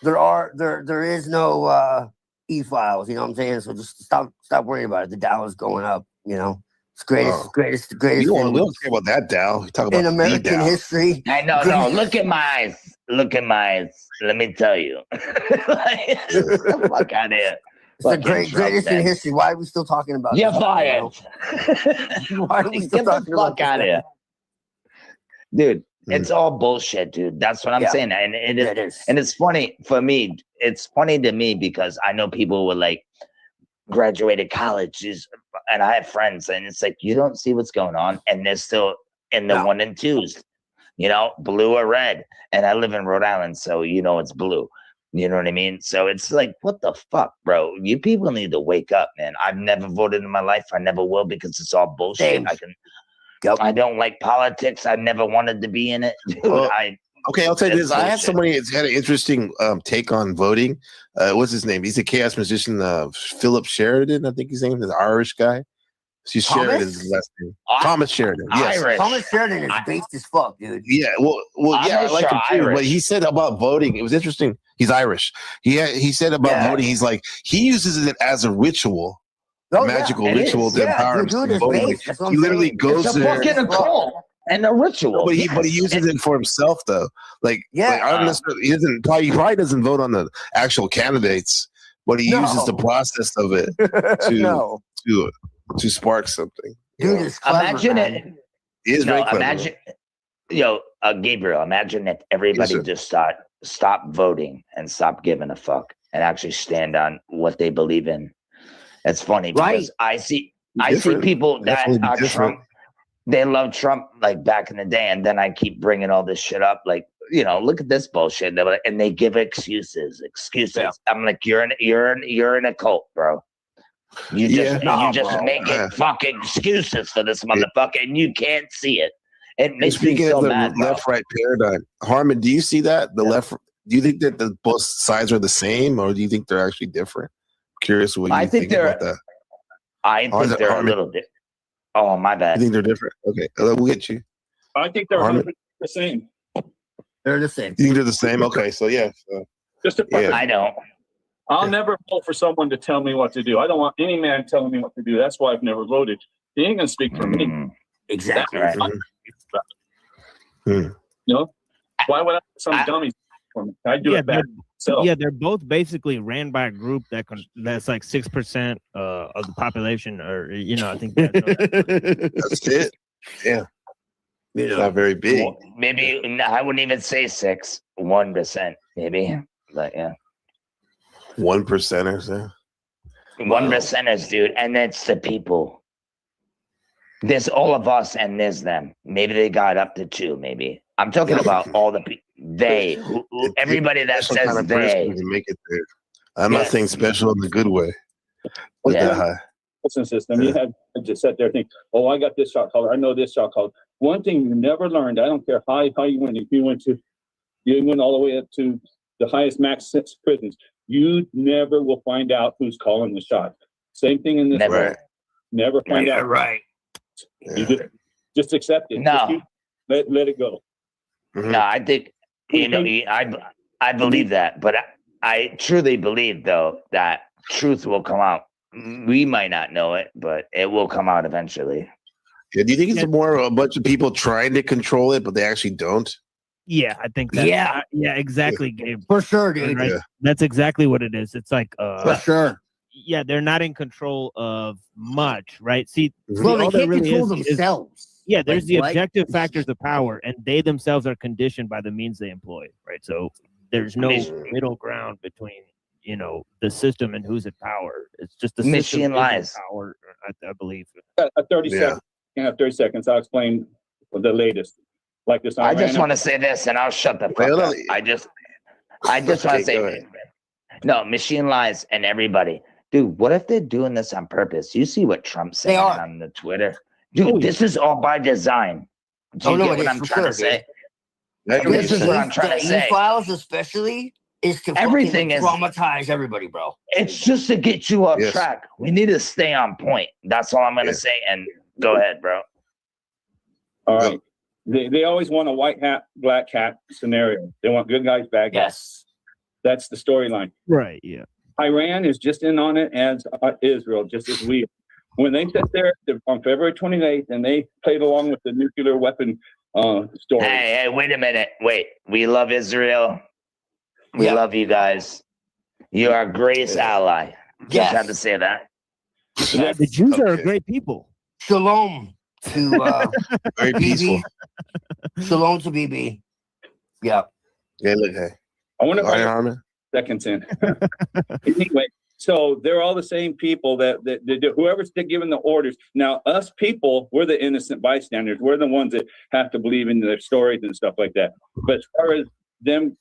there is no e-files. You know what I'm saying? So just stop worrying about it. The Dow is going up. You know, it's greatest. We don't care about that Dow. We talk about in American history. I know. No, look at my eyes. Look at my eyes. Let me tell you. Like, the fuck out of here. It's the greatest in history. Why are we still talking about You're fired. Why are we still talking about this? Out of here. Dude, it's all bullshit, dude. That's what I'm saying. And it is. And it's funny for me. It's funny to me because I know people were like graduated college, and I have friends, and it's like you don't see what's going on, and they're still in the 1 and 2s, you know, blue or red. And I live in Rhode Island, so you know it's blue. You know what I mean? So it's like, what the fuck, bro? You people need to wake up, man. I've never voted in my life. I never will because it's all bullshit. I don't like politics. I never wanted to be in it. Dude, okay, I'll tell you this. I have somebody that's had an interesting take on voting. What's his name? He's a chaos musician, Philip Sheridan, I think his name is, an Irish guy. See, Sheridan is his last name. Thomas Sheridan. Yes. Irish. Thomas Sheridan is based as fuck, dude. Yeah, well, yeah, I like him too. But he said about voting, it was interesting. He's Irish. He said about voting, he's like, he uses it as a ritual, magical ritual to empower himself. He literally goes there. It's a fucking cult and a ritual. But he uses it for himself though. Like, I don't necessarily, he probably doesn't vote on the actual candidates, but he uses the process of it to spark something. Dude, it's clever, imagine it. He is very clever. Imagine, Gabriel, imagine if everybody just stop voting and stop giving a fuck and actually stand on what they believe in. It's funny because I see people that are Trump. They love Trump like back in the day, and then I keep bringing all this shit up. Like, you know, look at this bullshit, and they give excuses. Yeah. I'm like, you're in a cult, bro. You just making fucking excuses for this motherfucker, and you can't see it. It makes me so mad. Left-right paradigm. Harmon, do you see that? The left. Do you think that both sides are the same, or do you think they're actually different? I'm curious what you think about that. I think they're a little different. Oh, my bad. You think they're different? Okay, we'll get you. I think they're the same. They're the same. You think they're the same? Okay, so yeah. Just I don't. I'll never vote for someone to tell me what to do. I don't want any man telling me what to do. That's why I've never voted. He ain't gonna speak for me. Exactly. Right. You know, why would I have some dummies for me? I do it back myself. Yeah, they're both basically ran by a group that's like 6% of the population, or I think that's it. Yeah, it's not very big. Well, maybe I wouldn't even say 1%, maybe, but yeah. 1%ers, 1%ers, dude, and it's the people. There's all of us and there's them. Maybe they got up to 2. Maybe I'm talking about all the they. Everybody that Special says kind of they. person can make it there. I'm not saying special in the good way. What's that high? System. You have to just sit there and think, oh, I got this shot color. I know this shot color. One thing you never learned, I don't care how you went, if you went all the way up to the highest max prisons, you never will find out who's calling the shot. Same thing in this. Never find out. Right. You just accept it. No. Let it go. No, I think, I believe that, but I truly believe, though, that truth will come out. We might not know it, but it will come out eventually. Yeah, do you think it's more a bunch of people trying to control it, but they actually don't? Yeah, I think that. Yeah, exactly, Gabe. For sure, dude. Right? Yeah. That's exactly what it is. It's like, for sure. Yeah, they're not in control of much, right? See, well, they can't control themselves. Yeah, there's the objective factors of power, and they themselves are conditioned by the means they employ, right? So there's no middle ground between, the system and who's in power. It's just the machine lies. Power, I believe. 30 seconds. You have 30 seconds. I'll explain the latest. Like this. I just want to say this, and I'll shut the fuck up. I just want to say this. No, machine lies and everybody. Dude, what if they're doing this on purpose? You see what Trump's saying on the Twitter? Dude, this is all by design. Do you get what I'm trying to say? This is what I'm trying to say. E-files especially is to everything traumatize everybody, bro. It's just to get you off track. We need to stay on point. That's all I'm going to say. And go ahead, bro. All right. They always want a white hat, black hat scenario. They want good guys, bad guys. Yes. That's the storyline. Right, yeah. Iran is just in on it as Israel, just as we. When they sat there on February 28th and they played along with the nuclear weapon story. Hey, wait a minute. Wait. We love Israel. We love you guys. You are our greatest ally. Just had to say that. Yeah, the Jews are a great people. Shalom to very peaceful. Shalom to BB. Yeah. Yeah, look, hey. I wonder if I seconds in. Anyway, so they're all the same people that do, whoever's giving the orders. Now, us people, we're the innocent bystanders. We're the ones that have to believe in their stories and stuff like that. But as far as them,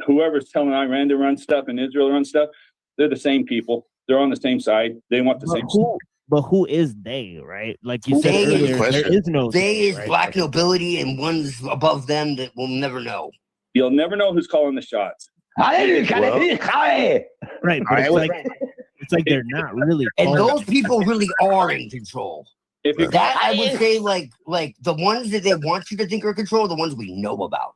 whoever's telling Iran to run stuff and Israel to run stuff, they're the same people. They're on the same side. They want the same stuff. But who is they, right? Like you said earlier, there is no they is right? Black nobility and ones above them that we'll never know. You'll never know who's calling the shots. Right, but it's like they're not really. And those people really are in control. That I would say, like the ones that they want you to think are in control, are the ones we know about.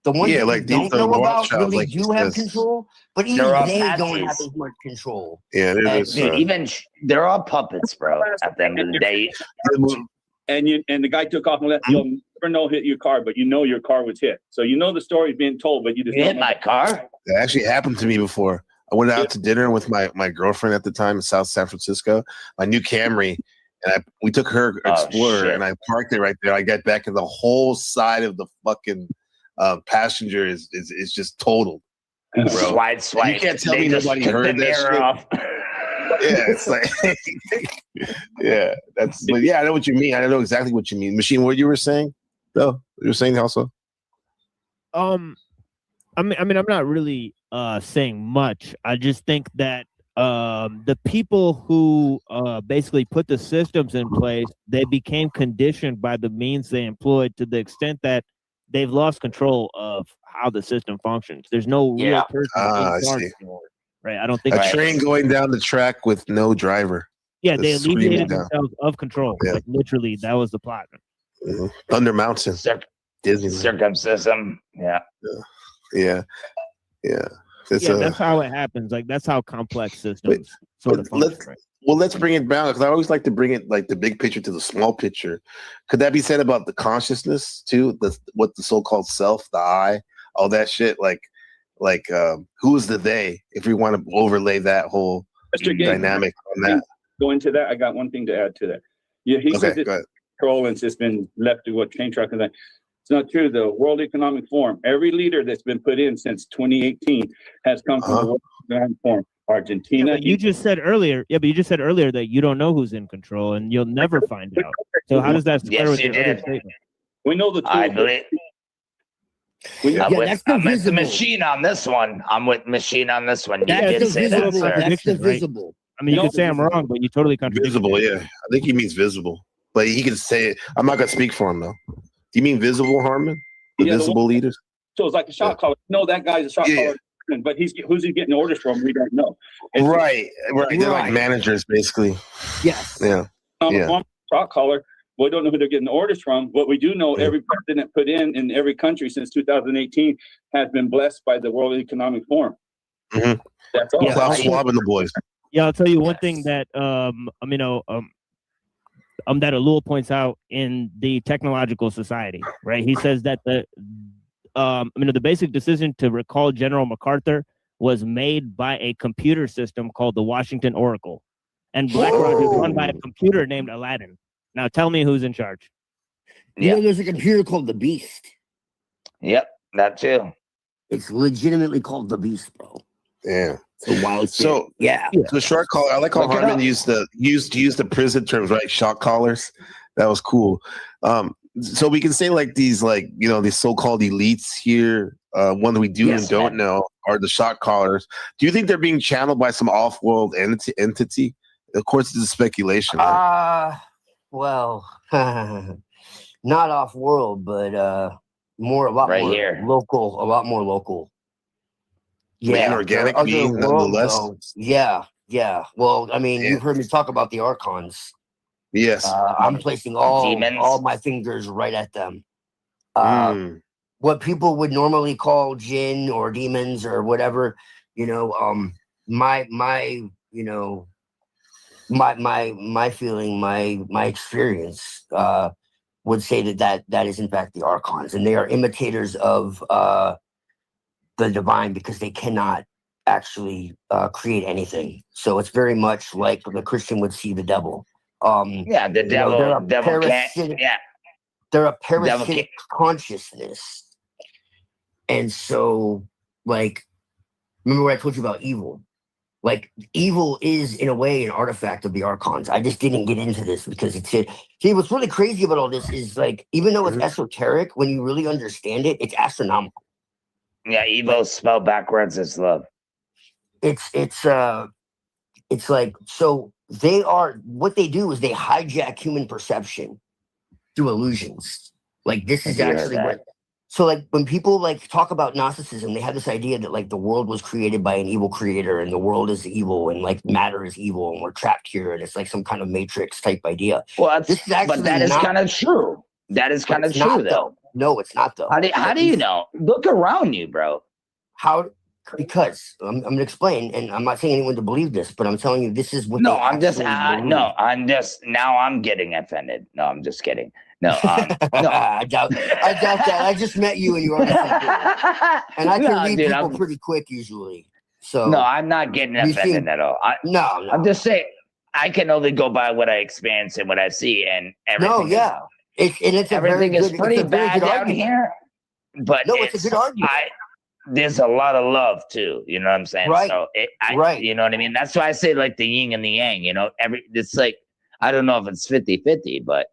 The ones that we don't know about really do have control, but even they don't have as much control. Yeah, dude, even they're all puppets, bro. At the end of the day, and the guy took off and left. You'll never know hit your car, but you know your car was hit. So you know the story is being told, but you just hit my car. That actually happened to me before. I went out to dinner with my girlfriend at the time in South San Francisco. My new Camry, and we took her Explorer, and I parked it right there. I got back, and the whole side of the fucking passenger is just totaled. Bro. Swipe. You can't tell me nobody heard that shit. Off. Yeah, it's like, yeah, but yeah, I know what you mean. I know exactly what you mean. Machine, what you were saying, though? You were saying also. I mean, I'm not really saying much. I just think that the people who basically put the systems in place, they became conditioned by the means they employed to the extent that they've lost control of how the system functions. There's no real person in charge anymore, right? I don't think a train going down the track with no driver. Yeah, they alleviated themselves of control. Yeah. Like literally, that was the plot. Mm-hmm. Thunder Mountain, Disney, circumcision. Yeah. That's how it happens. Like that's how complex systems sort of function. Right? Well, let's bring it down, because I always like to bring it like the big picture to the small picture. Could that be said about the consciousness too? What the so-called self, the I, all that shit. Like who's the they? If we want to overlay that whole dynamic on that. Go into that. I got one thing to add to that. Yeah, he says it's control and it's just been left to what train track and that. It's not true. The World Economic Forum, every leader that's been put in since 2018 has come from the World Economic Forum. Argentina. You just said earlier, but you just said earlier that you don't know who's in control and you'll never find out. So how does that square Yes, with you your other did. statement? We know the I tools. believe. I'm with the machine on this one. I'm with machine on this one. You did say that, sir. That's the visible. I mean, you could say I'm wrong, but you totally contradict. Visible, yeah. I think he means visible, but he can say it. I'm not gonna speak for him though. Do you mean visible, Harmon? The visible leaders? So it's like a shot caller. No, that guy's a shot caller, but who's he getting orders from? We don't know. Right. They're like managers, basically. Yes. Yeah. Shot caller. We don't know who they're getting orders from. What we do know, every president put in every country since 2018 has been blessed by the World Economic Forum. Mm-hmm. That's all. Klaus Schwab and the boys. Yeah, I'll tell you one thing that that Ellul points out in the Technological Society, right? He says that the basic decision to recall General MacArthur was made by a computer system called the Washington Oracle, and BlackRock is run by a computer named Aladdin. Now tell me who's in charge. You know, there's a computer called the Beast. Yep, that too. It's legitimately called the Beast, bro. Yeah. It's a wild shit. So the short caller. I like how Harmon used the prison terms, right? Shot callers. That was cool. So we can say like these, these so-called elites here. One we do and don't know are the shot callers. Do you think they're being channeled by some off-world entity? Of course, this is speculation. Right? Well, not off-world, but a lot more local. Yeah, an organic being, nonetheless. Yeah. Well, I mean, you've heard me talk about the archons. Yes. I'm placing all my fingers right at them. What people would normally call jinn or demons or whatever, my feeling, my experience would say that is in fact the archons, and they are imitators of the divine because they cannot actually create anything. So it's very much like the Christian would see the devil. The devil. They're a parasitic consciousness, and so remember what I told you about evil. Evil is in a way an artifact of the archons. I just didn't get into this because it's it. See, what's really crazy about all this is even though it's esoteric, when you really understand it, it's astronomical. Yeah, evil spelled backwards is love. It's like, so what they do is they hijack human perception through illusions. This is actually what. So when people talk about Gnosticism, they have this idea that the world was created by an evil creator and the world is evil and matter is evil and we're trapped here and it's some kind of matrix type idea. Well, that is kind of true. That is kind of true, though. No, it's not though. How do you know? Look around you, bro. Because I'm going to explain, and I'm not saying anyone to believe this, but I'm telling you this is what. No, I'm now I'm getting offended. No, I'm just kidding. No, no. I doubt that. I just met you and you are, and I can read people pretty quick usually. So no, I'm not getting offended at all. No, I'm just saying I can only go by what I experience and what I see, and everything. No, yeah. Everything is pretty bad down here, but it's a good argument. There's a lot of love too. You know what I'm saying? Right. So you know what I mean? That's why I say the yin and the yang. It's I don't know if it's 50-50, but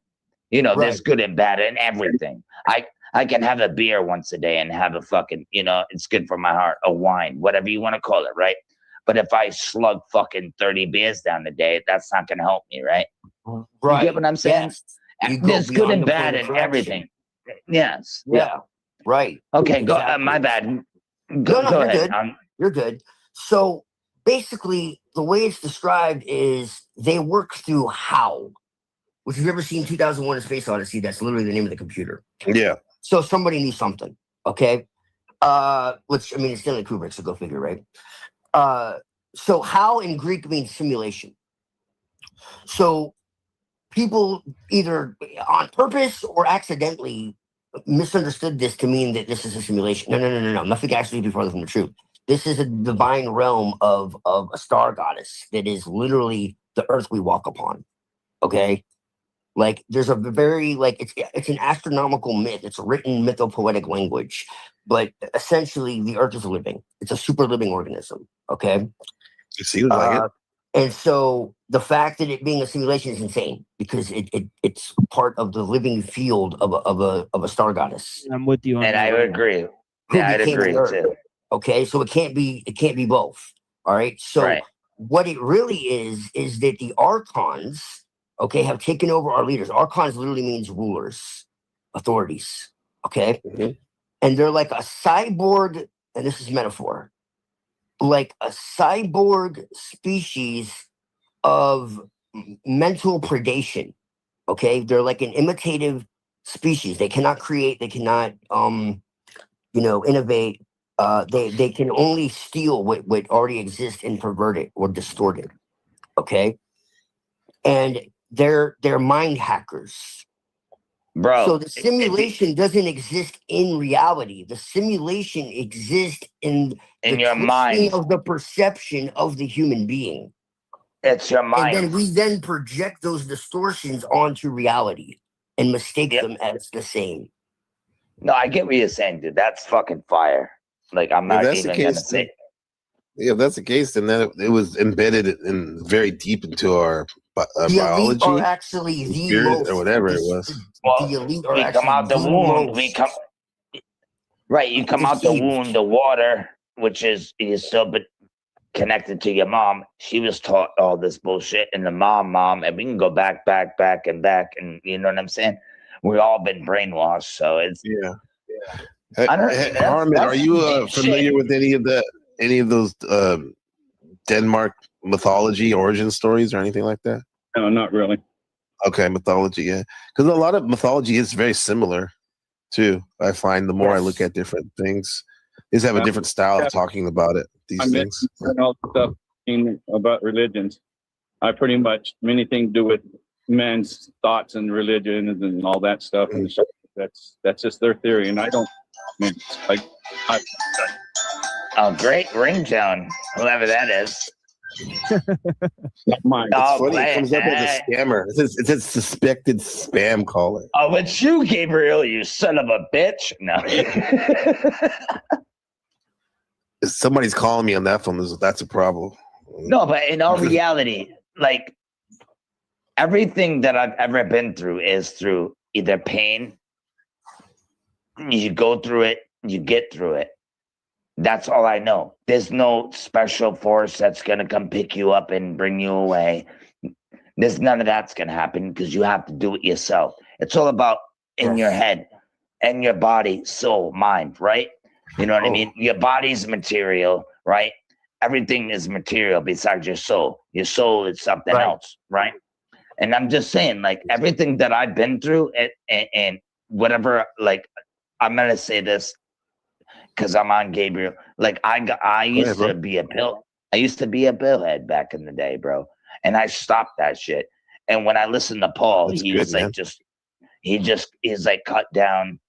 there's good and bad in everything. I can have a beer once a day and have a fucking it's good for my heart, a wine, whatever you want to call it, right? But if I slug fucking 30 beers down the day, that's not gonna help me, right? Right. You get what I'm saying? Yes. There's good and bad in everything. Yes. Yeah. Right. Okay. Exactly. Go. My bad. Go ahead. Good. You're good. So basically, the way it's described is they work through how. Which, if you've ever seen 2001: A Space Odyssey, that's literally the name of the computer. Yeah. So somebody knew something. Okay. Which it's Stanley Kubrick, so go figure, right? So how in Greek means simulation. So people either on purpose or accidentally misunderstood this to mean that this is a simulation. No. Nothing actually be farther from the truth. This is a divine realm of a star goddess that is literally the earth we walk upon. Okay? There's a very, it's an astronomical myth. It's a written mythopoetic language. But essentially, the earth is living. It's a super living organism. Okay? It seems like it. And so the fact that it being a simulation is insane because it's part of the living field of a star goddess. I'm with you on And that. I would agree. Who Yeah, I'd became agree the Earth. too. Okay, so it can't be both. All right. So Right. what it really is that the archons, okay, have taken over our leaders. Archons literally means rulers, authorities. Okay. And they're like a cyborg, and this is metaphor, like a cyborg species of mental predation. Okay, they're like an imitative species. They cannot create. They cannot, innovate. They can only steal what already exists and pervert it or distort it. Okay, and they're mind hackers. Bro, so the simulation doesn't exist in reality. The simulation exists in the your twisting mind. of the perception of the human being. It's your mind. And then we then project those distortions onto reality and mistake them as the same. No, I get what you're saying, dude. That's fucking fire. Like, I'm not even gonna say. Yeah, if that's the case, then it was embedded in very deep into our biology, are actually the spirit, most, or whatever it was. Well, the elite are we come actually out the the womb. most We come. Right, you come out the womb. The water, which is still connected to your mom. She was taught all this bullshit, and the mom, and we can go back, and you know what I'm saying. We've all been brainwashed, so it's I don't. Harmon, are you familiar with any of those Denmark mythology origin stories or anything like that? No, not really. Okay, mythology, yeah, because a lot of mythology is very similar too. I find the more I look at different things, they just have a different style of talking about it. These things. And all the stuff about religions. I pretty much anything to do with men's thoughts and religion and all that stuff. And that's just their theory, and I don't. I mean, like, oh, great ringtone, whoever that is. Mine. It's funny. It comes up as a scammer. It's a suspected spam caller. Oh, it's you, Gabriel, you son of a bitch. No. If somebody's calling me on that phone, that's a problem. No, but in all reality, like, everything that I've ever been through is through either pain, you go through it, you get through it. That's all I know. There's no special force that's going to come pick you up and bring you away. There's none of that's going to happen because you have to do it yourself. It's all about in your head and your body, soul, mind, right? You know what I mean? Your body's material, right? Everything is material besides your soul. Your soul is something else, right? And I'm just saying, like, everything that I've been through and whatever, like, I'm going to say this because I'm on Gabriel. Like, I used to be a billhead back in the day, bro. And I stopped that shit. And when I listened to Paul, he's like cut down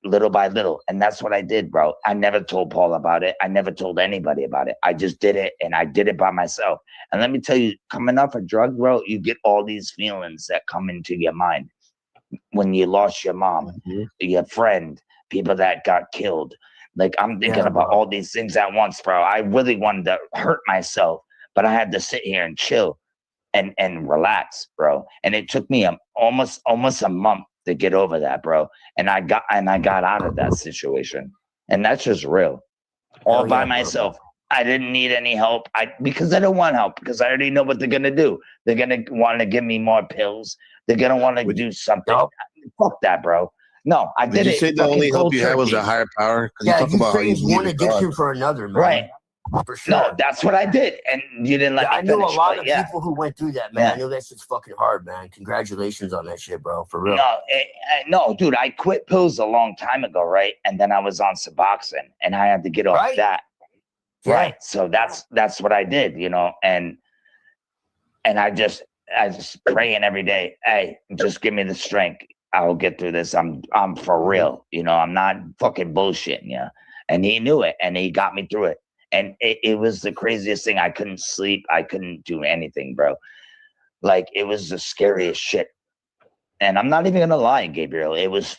little by little. And that's what I did, bro. I never told Paul about it. I never told anybody about it. I just did it, and I did it by myself. And let me tell you, coming off a drug, bro, you get all these feelings that come into your mind. When you lost your mom, your friend, people that got killed. Like, I'm thinking about all these things at once, bro. I really wanted to hurt myself, but I had to sit here and chill and relax, bro. And it took me almost a month to get over that, bro. And I got out of that situation. And that's just real. All by myself. I didn't need any help. Because I don't want help, because I already know what they're gonna do. They're gonna want to give me more pills. They're gonna want to do something. Fuck that, bro. No, I did it. Did you say the only help you had was a higher power? Yeah, you trade one addiction for another, man. Right. For sure. No, that's what I did. And you didn't let me finish. I know a lot of people who went through that, man. I know that shit's fucking hard, man. Congratulations on that shit, bro. For real. No, dude, I quit pills a long time ago, right? And then I was on Suboxone, and I had to get off that. Yeah. Right. So that's what I did, you know, and I just praying every day. Hey, just give me the strength. I'll get through this. I'm for real. You know, I'm not fucking bullshitting you. And he knew it, and he got me through it. And it was the craziest thing. I couldn't sleep. I couldn't do anything, bro. Like, it was the scariest shit. And I'm not even gonna lie, Gabriel. I was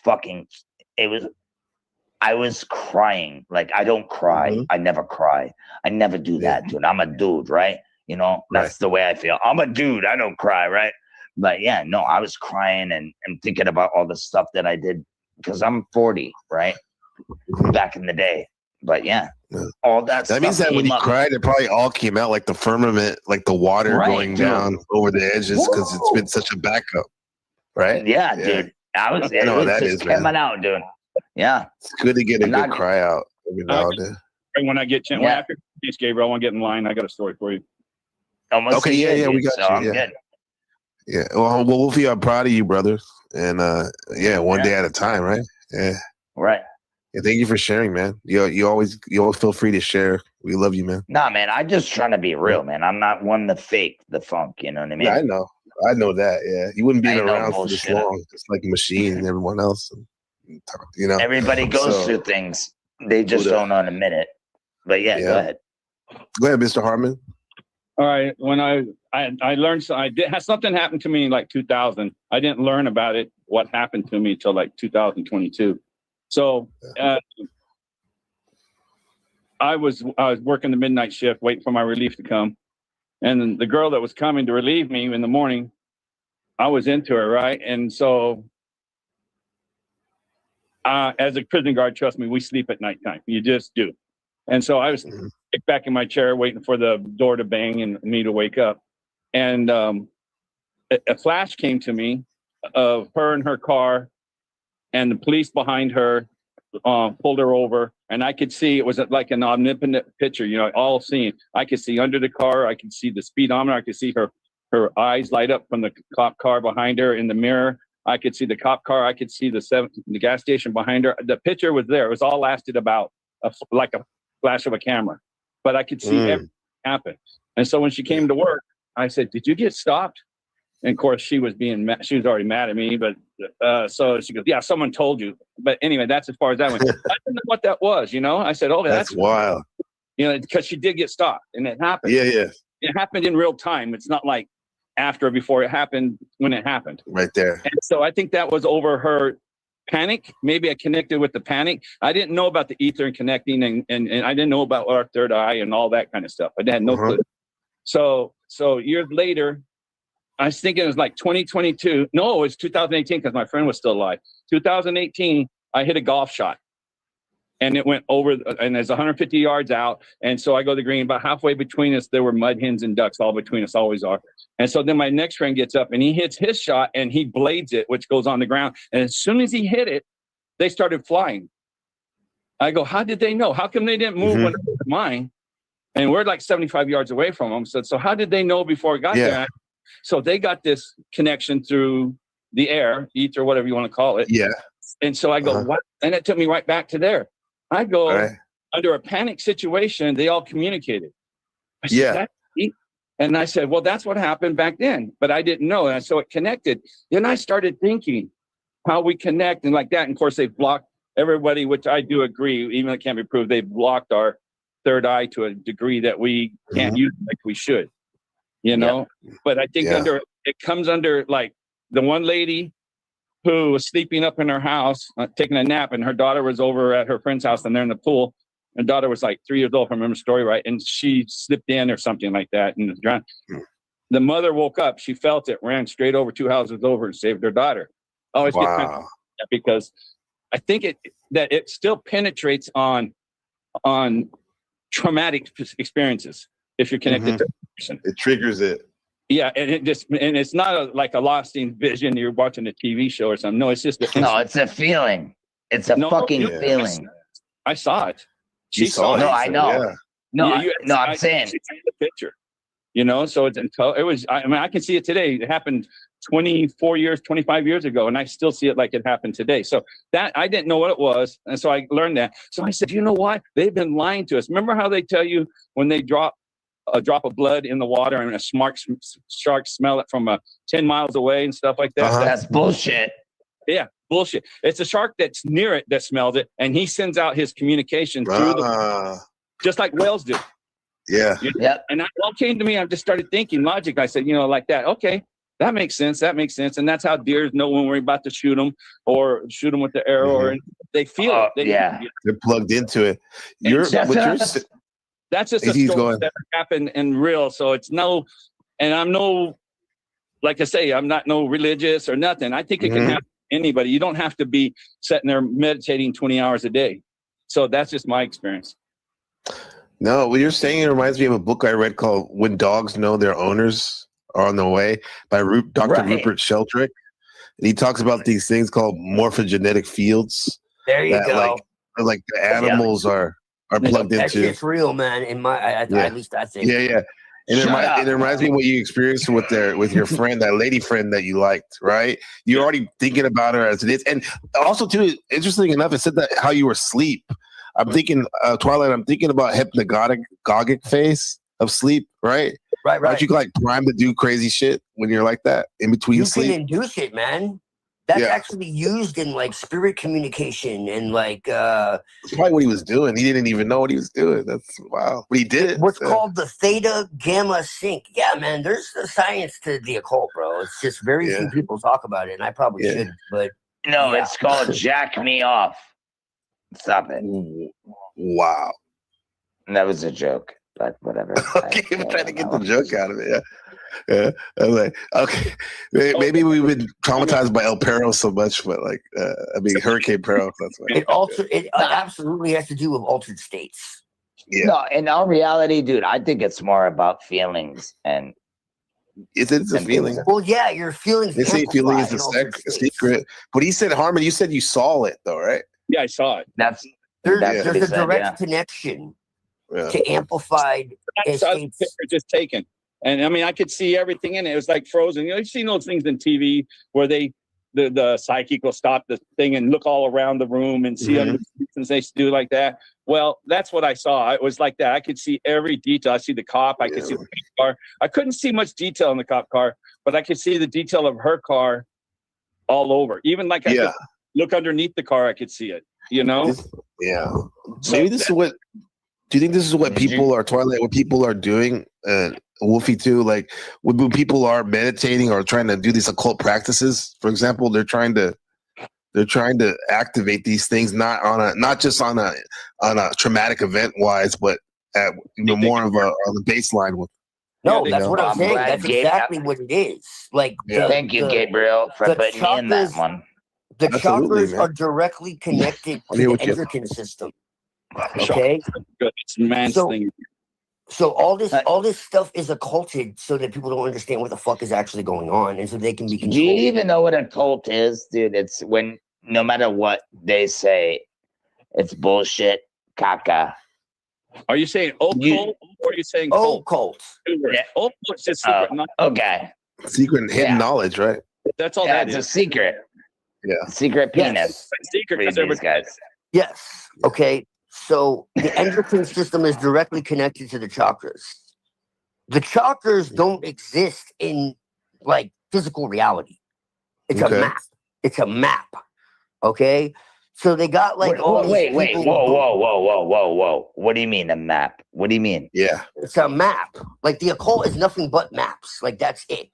crying. Like, I don't cry. I never cry. I never do that, dude. I'm a dude, right? You know, that's the way I feel. I'm a dude. I don't cry, right? But yeah, no, I was crying and thinking about all the stuff that I did because I'm 40, right? Back in the day. But yeah, all that stuff means that when you up. cried, it probably all came out like the firmament, like the water going down over the edges because it's been such a backup, right? Yeah, dude. It was just coming out, dude. Yeah. It's good to get a good cry out every now and then. When I get when after this, Gabriel, I want to get in line. I got a story for you. Okay, yeah, we got you. Yeah. Yeah, well, Wolfie, I'm proud of you, brother. And one day at a time, right? Yeah. Right. Yeah, thank you for sharing, man. You always feel free to share. We love you, man. Nah, man, I'm just trying to be real, man. I'm not one to fake the funk, you know what I mean? Yeah, I know that. Yeah, you wouldn't be around for this long, just like a machine and everyone else. You know, everybody goes through things. They just don't admit it. But yeah, go ahead. Go ahead, Mr. Hartman. All right. When I learned, something happened to me in like 2000. I didn't learn about it, what happened to me until like 2022. So I was working the midnight shift, waiting for my relief to come. And the girl that was coming to relieve me in the morning, I was into her, right? And so as a prison guard, trust me, we sleep at nighttime. You just do. And so I was kicked back in my chair waiting for the door to bang and me to wake up. And a flash came to me of her in her car and the police behind her pulled her over. And I could see it was like an omnipotent picture, you know, all seeing. I could see under the car. I could see the speedometer. I could see her eyes light up from the cop car behind her in the mirror. I could see the cop car. I could see the gas station behind her. The picture was there. It was all lasted about like a flash of a camera, but I could see everything happen. And so when she came to work, I said, "Did you get stopped?" And of course, she was she was already mad at me. But so she goes, "Yeah, someone told you." But anyway, that's as far as that went. I didn't know what that was. You know, I said, "Oh, that's wild." You know, because she did get stopped, and it happened. Yeah. It happened in real time. It's not like after or before. It happened when it happened. Right there. And so I think that was over her panic. Maybe I connected with the panic. I didn't know about the ether and connecting, and I didn't know about our third eye and all that kind of stuff. I had no clue. So years later, I was thinking it was like 2022. No, it was 2018 because my friend was still alive. 2018, I hit a golf shot. And it went over, and there's 150 yards out. And so I go to the green. About halfway between us, there were mud hens and ducks all between us, always are. And so then my next friend gets up and he hits his shot and he blades it, which goes on the ground. And as soon as he hit it, they started flying. I go, how did they know? How come they didn't move when it was mine? And we're like 75 yards away from them. So how did they know before it got there? So they got this connection through the air, ether, whatever you want to call it. Yeah. And so I go, what? And it took me right back to there. I go, under a panic situation, they all communicated. I said, and I said, well, that's what happened back then, but I didn't know. And so it connected. Then I started thinking how we connect and like that. And of course, they've blocked everybody, which I do agree, even though it can't be proved, they've blocked our third eye to a degree that we can't use it like we should, you know? But I think it comes under like the one lady who was sleeping up in her house, taking a nap, and her daughter was over at her friend's house and they're in the pool. Her daughter was like 3 years old, if I remember the story right, and she slipped in or something like that and was drowned. The mother woke up, she felt it, ran straight over 2 houses over and saved her daughter. Always get kind of, because I think it still penetrates on traumatic experiences if you're connected to a person. It triggers it. Yeah, and it's not like a lost in vision. You're watching a TV show or something. No, it's just it's a feeling. It's a fucking feeling. I saw it. She saw it. No, I know. Yeah. No, I'm saying the picture. You know, so it was. I mean, I can see it today. It happened 24 years, 25 years ago, and I still see it like it happened today. So that I didn't know what it was, and so I learned that. So I said, you know what? They've been lying to us. Remember how they tell you when they drop a drop of blood in the water and a shark smell it from 10 miles away and stuff like that? That's bullshit. Yeah, bullshit. It's a shark that's near it that smells it, and he sends out his communication through the just like whales do. Yeah. And that all came to me. I just started thinking logic. I said, you know, like that. Okay, that makes sense. That makes sense. And that's how deers know when we're about to shoot them or shoot them with the arrow, or they feel it. They're plugged into it. That's just a story that happened in real. So it's no, and I'm no, like I say, I'm not no religious or nothing. I think it can happen to anybody. You don't have to be sitting there meditating 20 hours a day. So that's just my experience. No, what you're saying, it reminds me of a book I read called When Dogs Know Their Owners Are on the Way by Dr. Rupert Sheldrake. And he talks about these things called morphogenetic fields. There you go. Like the animals are plugged into. That shit's real, man. In my, at least I think. Yeah. And it reminds me of what you experienced with your friend, that lady friend that you liked, right? You're already thinking about her as it is. And also, too, interesting enough, it said that how you were asleep. I'm thinking, Twilight, I'm thinking about hypnagogic phase of sleep, right? Right. Aren't you like primed to do crazy shit when you're like that in between sleep? You can induce it, man. That's actually used in like spirit communication and like that's probably what he was doing. He didn't even know what he was doing. That's wow. But he did it. What's called the theta gamma sync. Yeah, man, there's a science to the occult, bro. It's just very few people talk about it, and I probably should, but no, it's called jack me off. Stop it. Wow. That was a joke, but whatever. Okay, I'm trying to get the joke out of it. Yeah. I was like, okay, maybe we've been traumatized by El Perro so much, but like, Hurricane Perro. That's why. It absolutely has to do with altered states. Yeah. No, in all reality, dude, I think it's more about feelings and. It's a feeling. Well, yeah, your feelings. They say feeling is a secret, but he said, Harmon, you said you saw it though, right? Yeah, I saw it. There's a direct connection to amplified. I saw the picture just taken. And I mean, I could see everything in it. It was like frozen. You've seen those things in TV where the psychic will stop the thing and look all around the room and see other things they do like that. Well, that's what I saw. It was like that. I could see every detail. I see the cop. I could see the car. I couldn't see much detail in the cop car, but I could see the detail of her car all over. Even like I could look underneath the car, I could see it. You know? Yeah. Maybe this is what. Do you think this is what people are, Twilight? What people are doing? Wolfie too, like when people are meditating or trying to do these occult practices, for example, they're trying to activate these things not just on a traumatic event wise, but at more of on the baseline with. No, that's what I'm saying. That's exactly what it is. Like, thank you, Gabriel, for putting me in that one. The chakras are directly connected to the endocrine system. Okay, it's man's thing. So all this stuff is occulted so that people don't understand what the fuck is actually going on, and so they can be controlled. Do you even know what a cult is, dude? It's when no matter what they say, it's bullshit, caca. Are you saying occult or are you saying occult? Yeah. Occult is just secret. Okay. Secret and hidden knowledge, right? That's all. It's a secret. Yeah. Secret penis. Secret for these guys. Yes. Okay. So the endocrine system is directly connected to the chakras. The chakras don't exist in like physical reality. It's a map. It's a map. Okay. So they got like wait, whoa. What do you mean a map? What do you mean? Yeah. It's a map. Like the occult is nothing but maps. Like that's it.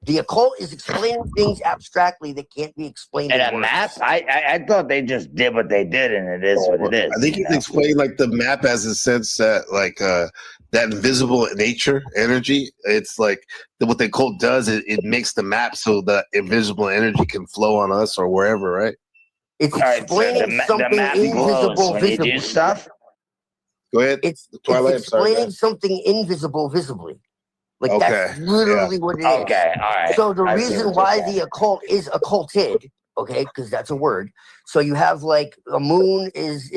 The occult is explaining things abstractly that can't be explained. And a map? I thought they just did what they did, and it is what it is. I think he's explained like the map as a sense that like that invisible nature energy. It's like what the occult does. It makes the map so that invisible energy can flow on us or wherever, right? It's explaining something invisible visibly. Do stuff. Go ahead. It's explaining something invisible visibly. Like that's literally what it is. Okay, all right. So the reason why the occult is occulted, okay, because that's a word. So you have like a moon is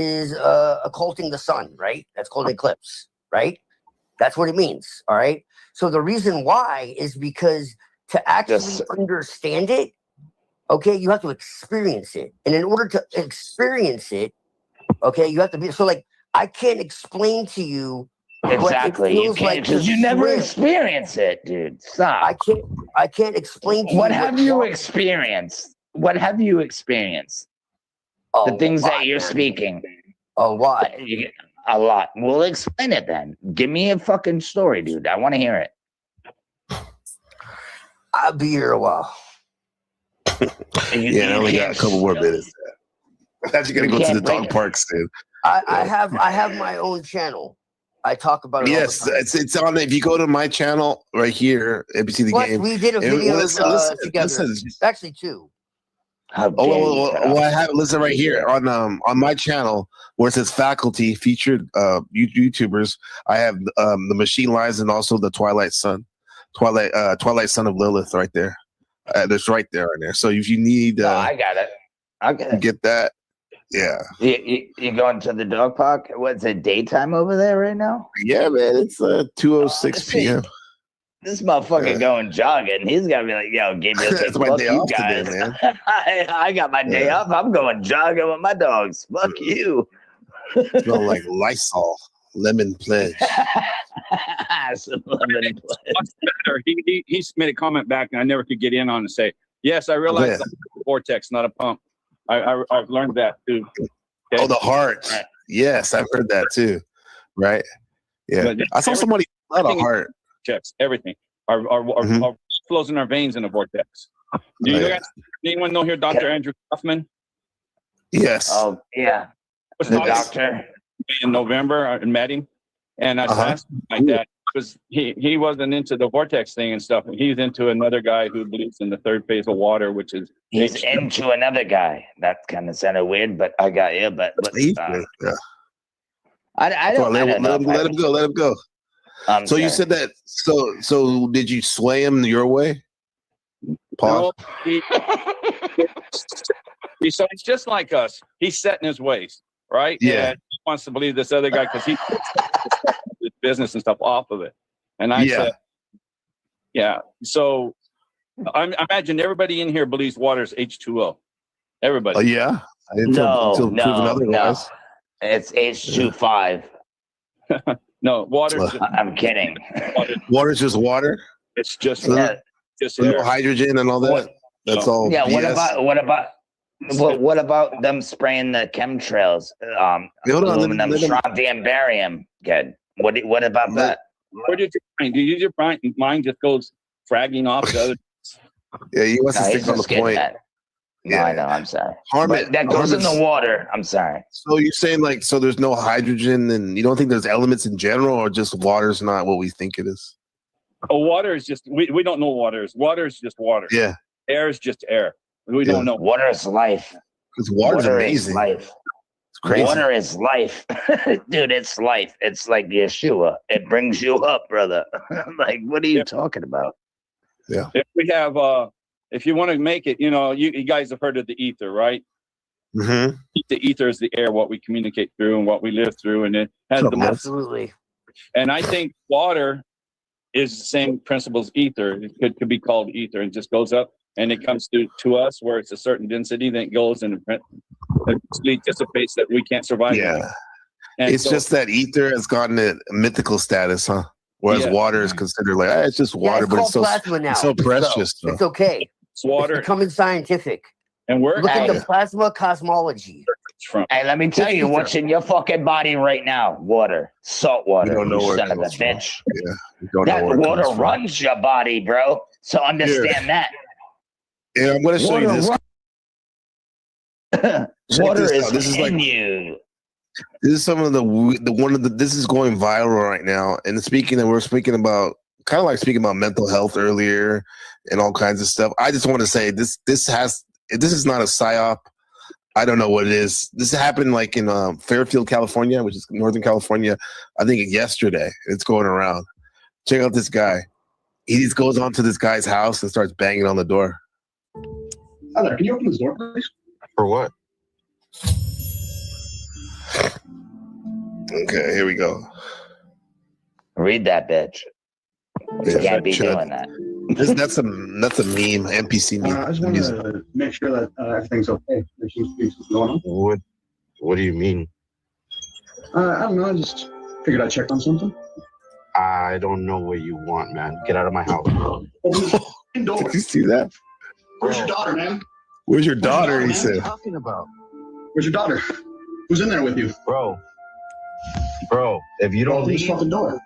occulting the sun, right? That's called eclipse, right? That's what it means. All right. So the reason why is because to actually understand it, okay, you have to experience it. And in order to experience it, okay, you have to be so like I can't explain to you. Exactly, you can't because you never experience it, dude. Stop. I can't explain to you. What have you experienced? What have you experienced? The things that you're speaking. A lot. A lot. Well, explain it then. Give me a fucking story, dude. I want to hear it. I'll be here a while. I only got a couple more minutes. I thought you gotta go to the dog park soon. I have my own channel. I talk about it. Yes, it's on. If you go to my channel right here, ABC the Plus, Game. we did a video together. Listen. Actually, two. Listen right here on my channel where it says faculty featured YouTubers. I have the Machine Lives and also the Twilight Son of Lilith right there. That's right there. So if you need, I got it. I got it. Get that. Yeah. You going to the dog park? What's it, daytime over there right now? Yeah, man. It's 2:06 p.m. This motherfucker going jogging. He's got to be like, yo, Gabriel, That's my day off today, man. I got my day off. I'm going jogging with my dogs. Fuck you. Smell like Lysol. Lemon pledge. Some lemon pledge. He made a comment back, and I never could get in on and say, yes, I realize that's a vortex, not a pump. I've learned that too. Okay? Oh, the heart. Right. Yes, I've heard that too. Right? Yeah. I saw somebody not a heart. Checks everything. Our flows in our veins in a vortex. Do you guys, anyone know here Dr. Andrew Kaufman? Yes. Oh, yeah. The doctor. In November, I met him, and I asked him like that because he wasn't into the vortex thing and stuff. He's into another guy who believes in the third phase of water, which is he's into another guy. That kind of sounded weird, but I got you. But I don't. Let him go. Let him go. So you said that. So did you sway him your way? Pause. No, so he's just like us. He's set in his ways, right? Yeah. And he wants to believe this other guy because he his business and stuff off of it. And I said, yeah. So I imagine everybody in here believes water is H2O. Everybody. Oh yeah. No. It's H25. No, water. I'm kidding. Water's just water. It's just just no hydrogen and all that. That's all. Yeah. BS. What about them spraying the chemtrails? Aluminum, strontium, barium. Good. What about that? Where did your mind? Do you use your mind just goes fragging off the other? Yeah, he wants to stick on the point. No, I know. I'm sorry. That goes in the water. I'm sorry. So you're saying so there's no hydrogen, and you don't think there's elements in general, or just water's not what we think it is? Oh, water is just we don't know what water is. Water is just water. Yeah. Air is just air. We don't know. Water is life. Because water's amazing. Is life. It's crazy. Water is life. Dude, it's life. It's like Yeshua. It brings you up, brother. Like, what are you talking about? Yeah. If we have if you want to make it, you guys have heard of the ether, right? Mm-hmm. The ether is the air, what we communicate through and what we live through, and it has absolutely. And I think water is the same principle as ether. It could be called ether. It just goes up and it comes to us where it's a certain density, then it goes and it dissipates that we can't survive. Yeah. It's just that ether has gotten a mythical status, huh? Whereas water is considered like it's just water, but it's so precious. So it's okay. It's water. It's becoming scientific. And we're look at the plasma cosmology. Hey, let me tell you what's in your fucking body right now. Water. Salt water. You don't know where son it of a comes from. bitch. Yeah. You don't that know where water it comes runs your body, bro. So understand that. Yeah, I'm gonna show you this. Water is this is like you. This is some of this is going viral right now. And we're speaking about kind of like speaking about mental health earlier and all kinds of stuff. I just want to say this is not a psyop. I don't know what it is. This happened like in Fairfield, California, which is Northern California. I think yesterday. It's going around. Check out this guy. He just goes onto this guy's house and starts banging on the door. Hi there. Can you open this door, please? For what? Okay, here we go. Read that, bitch. You can't be doing that. That's a meme, NPC meme. I just want to make sure that everything's okay. There seems to be something going on. What do you mean? I don't know. I just figured I'd check on something. I don't know what you want, man. Get out of my house. Did you see that? Where's your daughter, man? Where's your daughter? He said. What are you talking about? Where's your daughter? Who's in there with you? Bro, if you don't open this fucking door.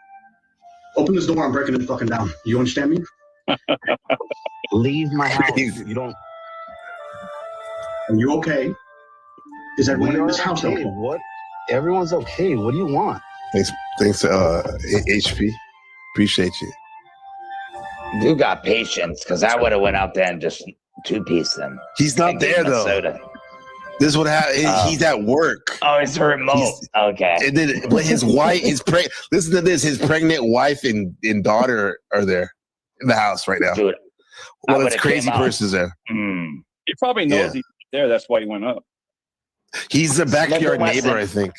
Open this door, I'm breaking it fucking down. You understand me? Leave my house. You don't. Are you okay? Is everyone in this house okay? What? Everyone's okay. What do you want? Thanks, HP. Appreciate you. You got patience, because I would have went out there and just two-piece them. He's not there though. Soda. This is what happened. He's at work. Oh, it's remote. Okay. And then, but his wife is pregnant. Listen to this. His pregnant wife and daughter are there in the house right now. Dude, one of those crazy persons there. He probably knows he's there. That's why he went up. He's the backyard neighbor, I think.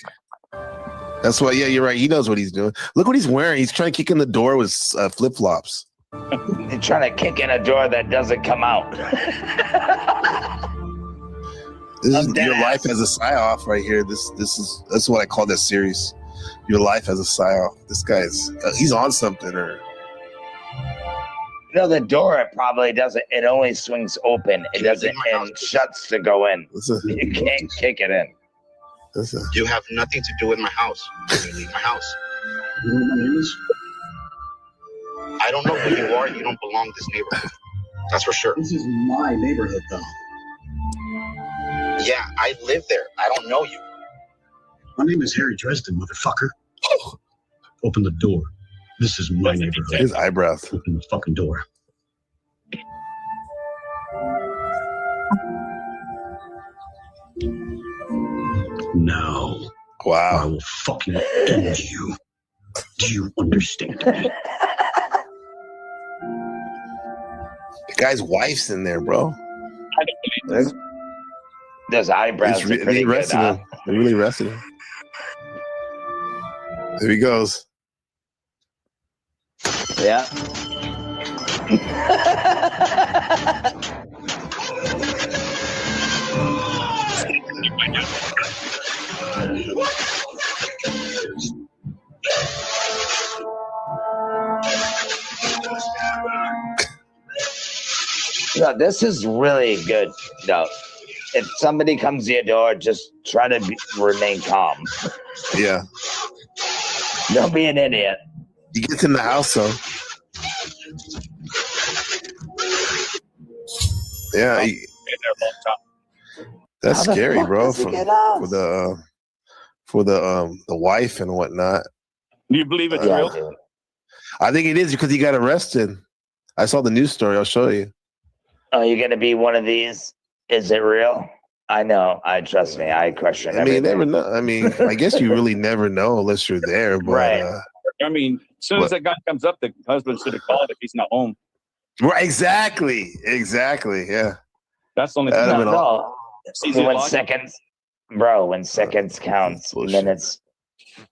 That's why. Yeah, you're right. He knows what he's doing. Look what he's wearing. He's trying to kick in the door with flip flops. He's trying to kick in a door that doesn't come out. This is your life as a psy-off right here. That's what I call this series. Your life as a psy-off. This guy's he's on something, or the door it probably doesn't. It only swings open. It doesn't and shuts to go in. You can't kick it in. You have nothing to do with my house. You leave my house. You know what my name is? I don't know who you are. You don't belong to this neighborhood. That's for sure. This is my neighborhood, though. Yeah, I live there. I don't know you. My name is Harry Dresden, motherfucker. Open the door. This is my neighborhood. His eyebrows. Open the fucking door. Now. Wow. I will fucking end you. Do you understand me? The guy's wife's in there, bro. Those eyebrows are pretty good, huh? They really arrested him. There he goes. Yeah. No, this is really good. No, if somebody comes to your door, just try to remain calm. Yeah. Don't be an idiot. He gets in the house, though. Yeah. That's scary, bro. For the wife and whatnot. Do you believe it's real? I think it is because he got arrested. I saw the news story. I'll show you. Oh, you're gonna be one of these? Is it real? I know. Trust me. I question everything. You never know. I mean, I guess you really never know unless you're there. But, right. I mean, as soon as that guy comes up, the husband should have called if he's not home. Right. Exactly. Yeah. That's the only thing. No. When seconds, bro. When seconds counts, minutes.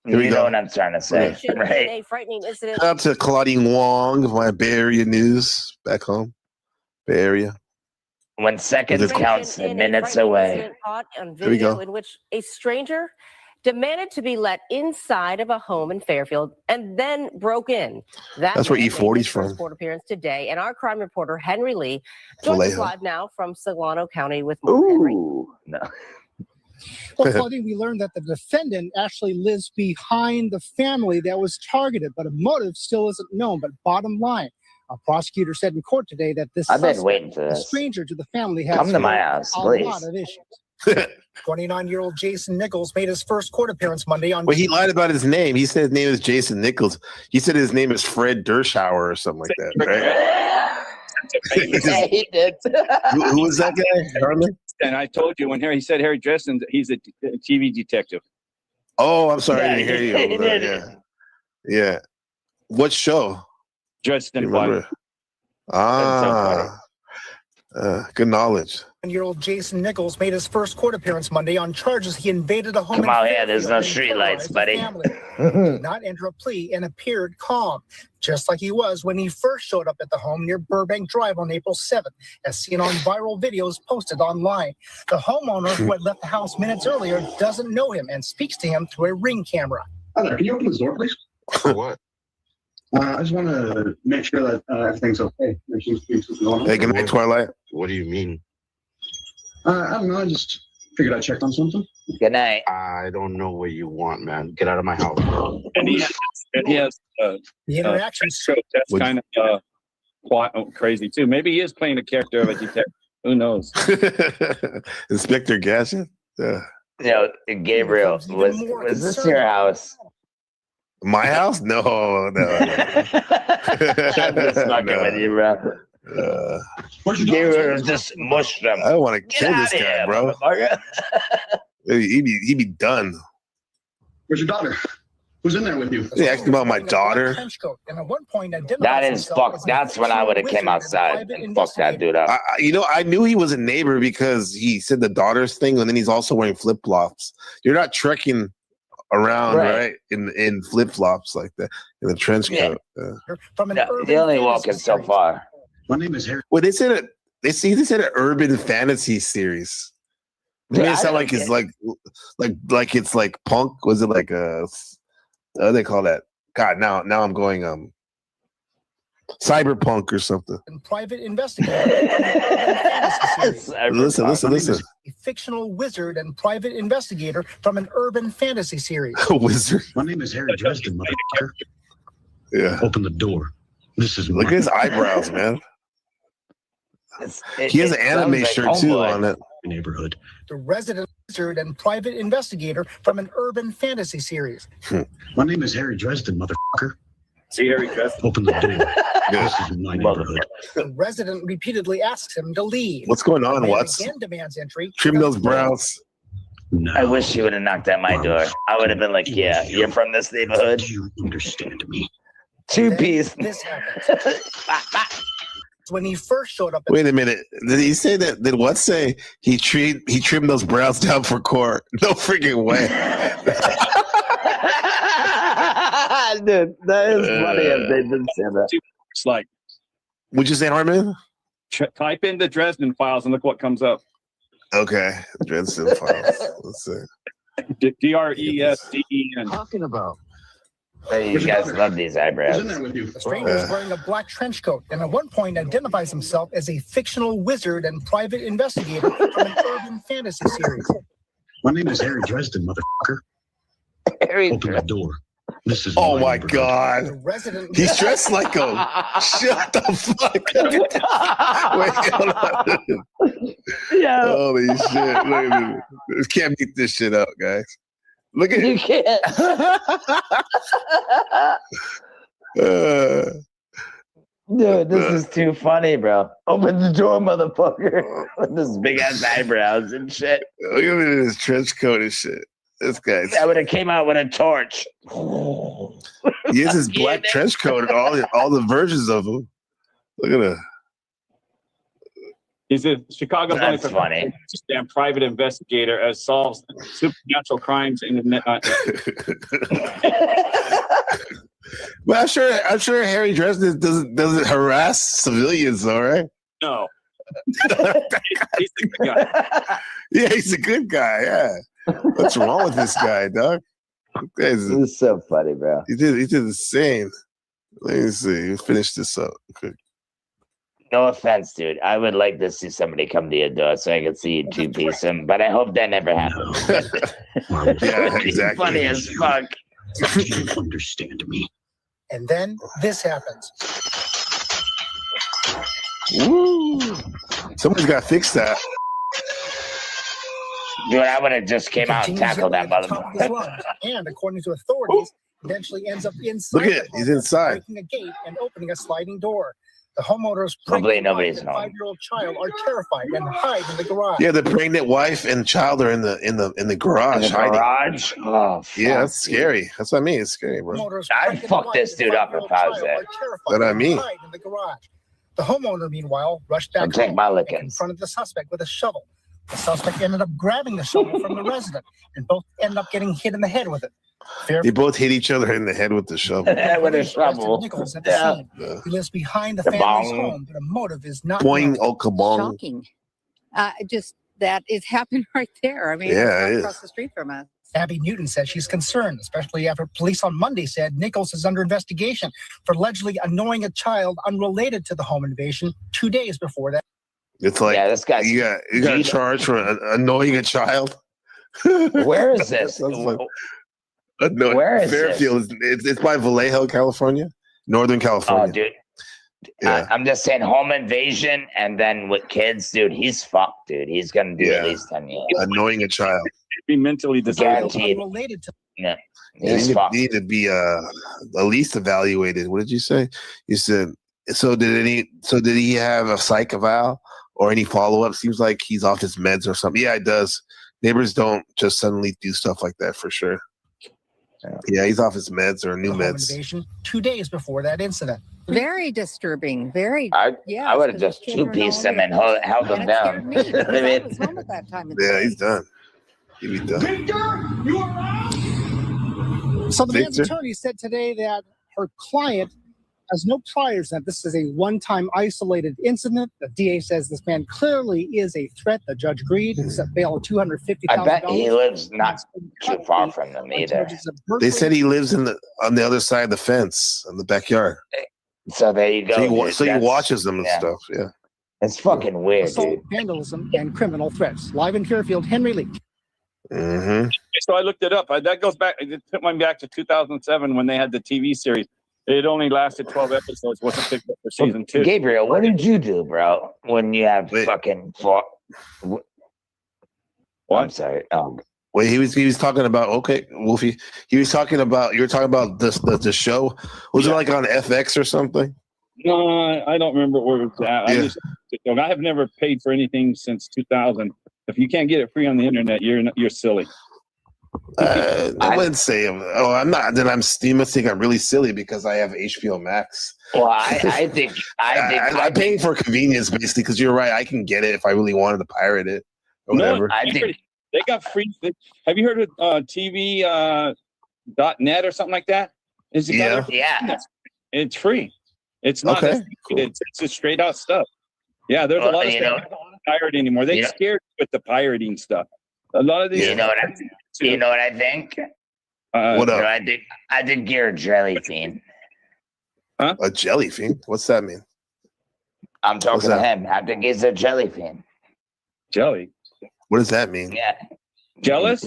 You know what I'm trying to say, right? A frightening incident. Shout out to Claudine Wong of my Bay Area news back home. Bay Area. When seconds counts, minutes away. On video in which a stranger demanded to be let inside of a home in Fairfield and then broke in. That's where E40's from. Court appearance today, and our crime reporter Henry Lee joins us live now from Solano County with more. Ooh, no. Well, Claudine, we learned that the defendant actually lives behind the family that was targeted, but a motive still isn't known. But bottom line, a prosecutor said in court today that this I've been waiting for this. A stranger to the family has come to my house, please. A lot of issues. 29-year-old Jason Nichols made his first court appearance Monday on. Well, he lied about his name. He said his name is Jason Nichols. He said his name is Fred Dershauer or something like that, right? Yeah, he did. Who was that guy? Harlan? And I told you when he said Harry Dresden, he's a TV detective. Oh, I'm sorry, I didn't hear you. Yeah. What show? Dresden. Good knowledge. 29-year-old Jason Nichols made his first court appearance Monday on charges he invaded a home. Come out here, there's no street lights, buddy. Did not enter a plea and appeared calm, just like he was when he first showed up at the home near Burbank Drive on April 7th, as seen on viral videos posted online. The homeowner who had left the house minutes earlier doesn't know him and speaks to him through a Ring camera. Hi there, can you open this door, please? For what? I just want to make sure that everything's okay. There seems to be something going on. Hey, good night, Twilight. What do you mean? I don't know. I just figured I checked on something. Good night. I don't know what you want, man. Get out of my house. And he has the interactions. That's kind of quite crazy too. Maybe he is playing a character of a detective. Who knows? Inspector Gadget. Yeah. You know, Gabriel, was this your house? My house? No. I'm just fucking with you, bro. You just mushed them. I don't want to kill this guy, bro. He'd be done. Where's your daughter? Who's in there with you? They asked about my daughter. That is fucked. That's when I would have came outside and fucked that dude up. I knew he was a neighbor because he said the daughter's thing, and then he's also wearing flip flops. You're not trekking around, right? In flip flops like that in the trench coat. They only walking so far. My name is Harry. Well, they said it. They said an urban fantasy series. It made it sound like it's like it's like punk. Was it like a? What do they call that? God, now I'm going cyberpunk or something. And private investigator. Listen. A fictional wizard and private investigator from an urban fantasy series. A wizard. My name is Harry Dresden, motherfucker. Yeah. Open the door. This is look at his eyebrows, man. He has an anime shirt too on it. Neighborhood. The resident wizard and private investigator from an urban fantasy series. My name is Harry Dresden, motherfucker. See Harry Dresden. Open the door. This is my neighborhood. The resident repeatedly asks him to leave. What's going on, Watts? Again demands entry. Trim those brows. No. I wish you would have knocked at my door. I would have been like, yeah, you're from this neighborhood. Do you understand me? Two-piece. This happens. When he first showed up. Wait a minute. Did he say that? Did what say he trimmed those brows down for court? No freaking way. Dude, that is funny if they didn't say that. It's like, what'd you say, Hartman? Type in the Dresden files and look what comes up. Okay, Dresden files. Let's see. DRESDEN. Talking about. Hey, you guys love these eyebrows. The stranger is wearing a black trench coat and at one point identifies himself as a fictional wizard and private investigator from an urban fantasy series. My name is Harry Dresden, motherfucker. Open the door. This is oh my God. He's dressed like a shut the fuck up. Wait, hold on. Yeah. Holy shit. Look at this. Can't beat this shit up, guys. Look at you can't. Dude, this is too funny, bro. Open the door, motherfucker. With this big ass eyebrows and shit. Look at his trench coat and shit. This guy's. I would have came out with a torch. He has his black trench coat and all the versions of him. Look at that. He's a Chicago's only funny. Damn private investigator as solves supernatural crimes in the net. Well, I'm sure Harry Dresden doesn't harass civilians, all right? No. He's a good guy. Yeah, he's a good guy. Yeah. What's wrong with this guy, dog? This is so funny, bro. He did the same. Let me see. Finish this up. Okay. No offense, dude. I would like to see somebody come to your door so I could see you two-piece him, but I hope that never happens. Yeah, exactly. Funny as fuck. Do you understand me? And then this happens. Woo! Somebody's got to fix that. Dude, I would have just came out and tackled that motherfucker. And according to authorities, eventually ends up inside. Look at it. He's inside. Breaking a gate and opening a sliding door. The homeowner's probably pregnant nobody's and home. 5-year-old child are terrified and hide in the garage. Yeah, the pregnant wife and child are in the garage. In the garage? Oh, yeah, that's scary. That's what I mean. It's scary, bro. I'd fuck this dude up if I was there. What I mean. Hide in the garage. The homeowner, meanwhile, rushed back take home my and lickings. confronted the suspect with a shovel. The suspect ended up grabbing the shovel from the resident, and both ended up getting hit in the head with it. They both hit each other in the head with the shovel. With a shovel. Nichols at the scene. He lives behind the family's home, but a motive is not Boing, known. oh, kabong. Shocking. Just that it happened right there. I mean, Yeah, it's it across the street from us. Abby Newton said she's concerned, especially after police on Monday said Nichols is under investigation for allegedly annoying a child unrelated to the home invasion 2 days before that. It's like this guy's you got charged for annoying a child. Where is this? Where is Fairfield? It's by Vallejo, California, Northern California. Oh, dude. Yeah. I'm just saying, home invasion and then with kids, dude, he's fucked, dude. He's gonna do at least 10 years. Annoying a child. Be mentally disabled. Guaranteed. Unrelated to Yeah. He need to be at least evaluated. What did you say? You said so. Did he have a psych eval or any follow up? Seems like he's off his meds or something. Yeah, it does. Neighbors don't just suddenly do stuff like that for sure. Yeah, he's off his meds or new meds. Invasion 2 days before that incident. Very disturbing. Very. I would have just two-pieced him and held him down. Me, I was home at that time. Yeah, he's done. He'd be done. So the man's attorney said today that her client has no priors, that this is a one-time isolated incident. The DA says this man clearly is a threat. The judge agreed and set bail of $250,000. I bet he lives not too far from them either. They said he lives on the other side of the fence in the backyard. So there you go. So he watches them and stuff. Yeah, it's fucking weird, dude. Vandalism and criminal threats. Live in Fairfield, Henry Lee. Mm-hmm. So I looked it up. That goes back. It took me back to 2007 when they had the TV series. It only lasted 12 episodes. Wasn't picked up for season 2. Gabriel, what did you do, bro? When you have fucking fought? What? I'm sorry. Wait, he was talking about Wolfie. He was talking about you were talking about the show. Was it like on FX or something? No, I don't remember where it's at. I have never paid for anything since 2000. If you can't get it free on the internet, you're silly. I wouldn't say. Oh, I'm not. Then you must think I'm really silly because I have HBO Max. Well, I think I'm paying for convenience basically because you're right. I can get it if I really wanted to pirate it or whatever. I think they got free. Have you heard of TV.net or something like that? Yeah. It's free. It's not. Okay, cool. It's just straight out stuff. Yeah, there's a lot of stuff not pirate anymore. They scared with the pirating stuff. A lot of these. You know what I think? What up? I think you're a jelly fiend. Huh? A jelly fiend? What's that mean? I'm talking to him. I think he's a jelly fiend. Jelly? What does that mean? Yeah. Jealous?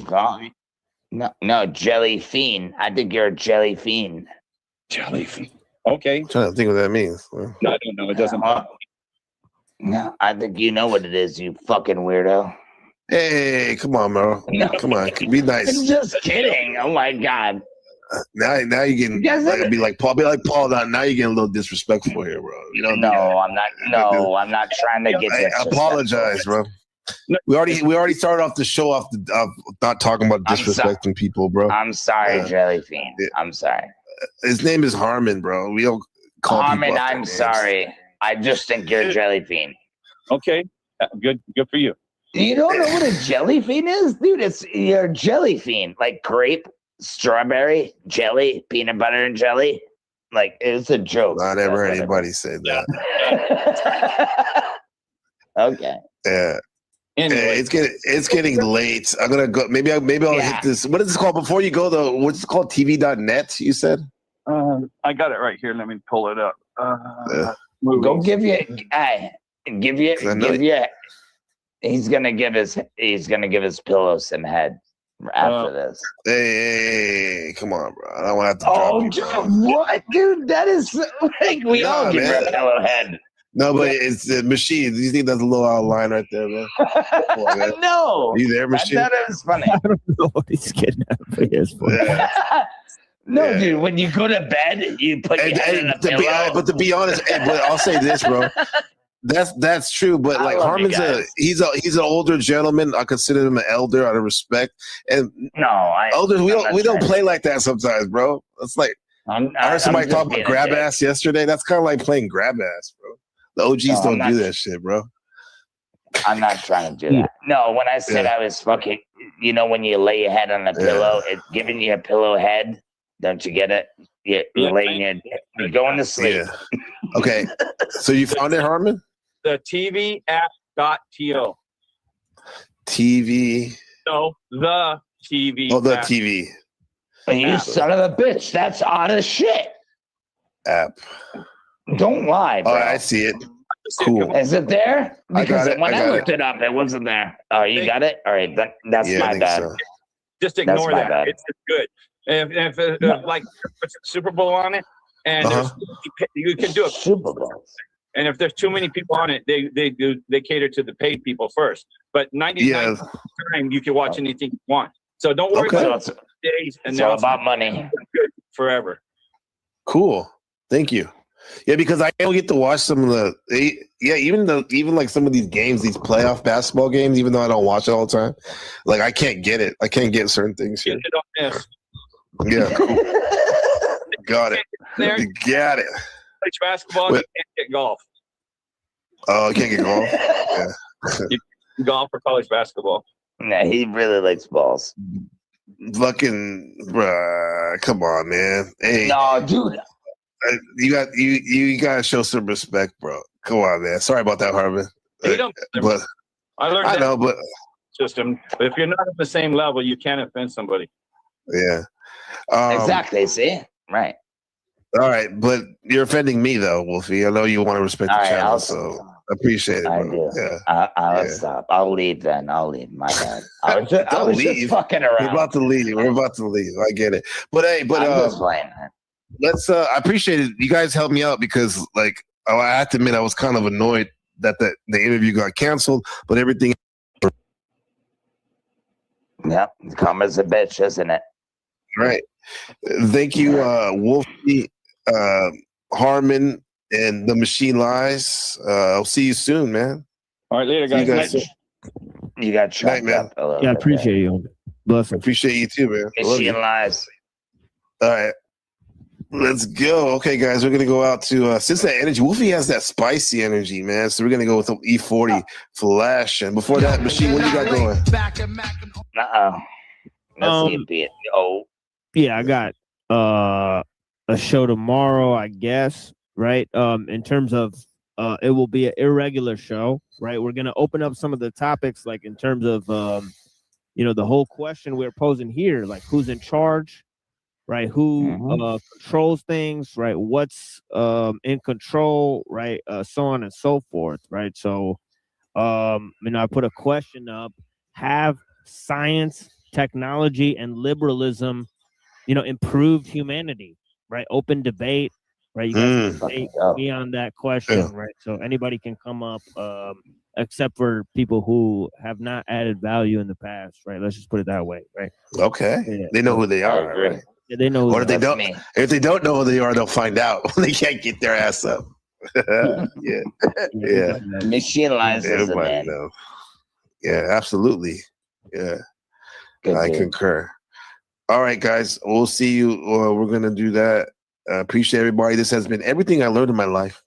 No, jelly fiend. I think you're a jelly fiend. Jelly fiend. Okay. I'm trying to think what that means. No, I don't know. It doesn't matter. No, I think you know what it is, you fucking weirdo. Hey, come on, bro. No. Come on, be nice. I'm just kidding. Oh my god. Now you're getting be like Paul. Now you're getting a little disrespectful here, bro. You know? I'm not. No, I'm not trying to get. I apologize, bro. We already started off the show off not talking about disrespecting people, bro. I'm sorry, Jelly Fiend. I'm sorry. His name is Harmon, bro. We don't call Harmon. people I'm sorry. I just think you're a jelly fiend. Okay, good for you. You don't know what a jelly fiend is, dude? You're a jelly fiend, like grape, strawberry, jelly, peanut butter and jelly. Like it's a joke. Not ever heard anybody say that. Okay. Yeah. Anyway. It's getting late. I'm gonna go. Maybe I'll hit this. What is this called? Before you go though, what's it called? TV.net. You said. I got it right here. Let me pull it up. Go give you. He's gonna give his pillow some head after this. Hey, come on, bro. I don't want to have to drop you. What, dude? That is like we all give a pillow head. No, but it's the machine. Do you think that's a little out of line right there, man? No. Are you there, machine? That is funny. I don't know what he's getting at. No, dude. When you go to bed, you put your head in a pillow. But to be honest, but I'll say this, bro. That's true, but like Harmon's he's an older gentleman. I consider him an elder out of respect. And elders we don't play like that sometimes, bro. It's like I heard somebody talk about grab ass yesterday. That's kind of like playing grab ass, bro. The OGs don't do that shit, bro. I'm not trying to do that. No, when I said I was fucking, you know, when you lay your head on a pillow, it's giving you a pillow head. Don't you get it? You're laying you're going to sleep. Yeah. Okay. So you found it, Harmon? The TV app.to. TV. No, the TV. Oh, the app. TV. You son of a bitch. That's odd as shit. App. Don't lie, bro. Oh, I see it. Cool. Is it there? Because when I looked it. it up, it wasn't there. Oh, you got it? All right. That's my bad. So. Just ignore that. Bad. It's good. If like put Super Bowl on it, and you can do a Super Bowl. And if there's too many people on it, they cater to the paid people first. But 99% of the time, you can watch anything you want. So don't worry Okay. about days. And It's all about money. Forever. Cool. Thank you. Yeah, because I don't get to watch some of even like some of these games, these playoff basketball games, even though I don't watch it all the time. Like I can't get it. I can't get certain things here. You don't miss. Yeah. Cool. Got it. There. You got it. College basketball, you can't get golf. Oh, I can't get golf. Yeah. You can golf for college basketball. Nah, he really likes balls. Fucking bruh, come on, man. Hey, No, dude. You gotta show some respect, bro. Come on, man. Sorry about that, Harvin. But I learned. I know, but system. If you're not at the same level, you can't offend somebody. yeah. Exactly. See, right. All right, but you're offending me though, Wolfie. I know you want to respect the All right, channel, so I appreciate it. I Bro. do. Yeah. I'll stop. I'll leave then. I'll leave. My bad. I was Don't just leave. fucking around. We're about to leave. We're about to leave. I get it. But hey, I'm just playing. let's I appreciate it. You guys helped me out because like I have to admit I was kind of annoyed that the interview got canceled, but everything Yep. Karma's a bitch, isn't it? right. Thank you, Wolfie, Harmon, and the Machine Lies. I'll see you soon, man. All right, later, See guys. You got chopped man. up a little Yeah, I bit appreciate you. Bless. Appreciate you too, man. I love you. Machine Lies. All right. Let's go. Okay, guys, we're gonna go out to since that energy, Wolfie has that spicy energy, man. So we're gonna go with the E40 Flash. And before that, Machine, what you got going? Let's see a bit. Oh, yeah, I got a show tomorrow, I guess, right? In terms of it will be an irregular show, right? We're gonna open up some of the topics, like in terms of the whole question we're posing here, like who's in charge, right? Who controls things, right? What's in control, right? So on and so forth, right? So I put a question up: have science, technology, and liberalism improved humanity, right? Open debate, right? You guys can debate me on that question, right? So anybody can come up, except for people who have not added value in the past, right? Let's just put it that way, right? Okay. Yeah. They know who they are, right? Yeah, they know. Or if they don't know who they are, they'll find out when they can't get their ass up. Yeah. Yeah. Machine Lies is the Everybody man. knows. Yeah, absolutely. Yeah. I concur. All right, guys. We'll see you. We're going to do that. Appreciate everybody. This has been everything I learned in my life.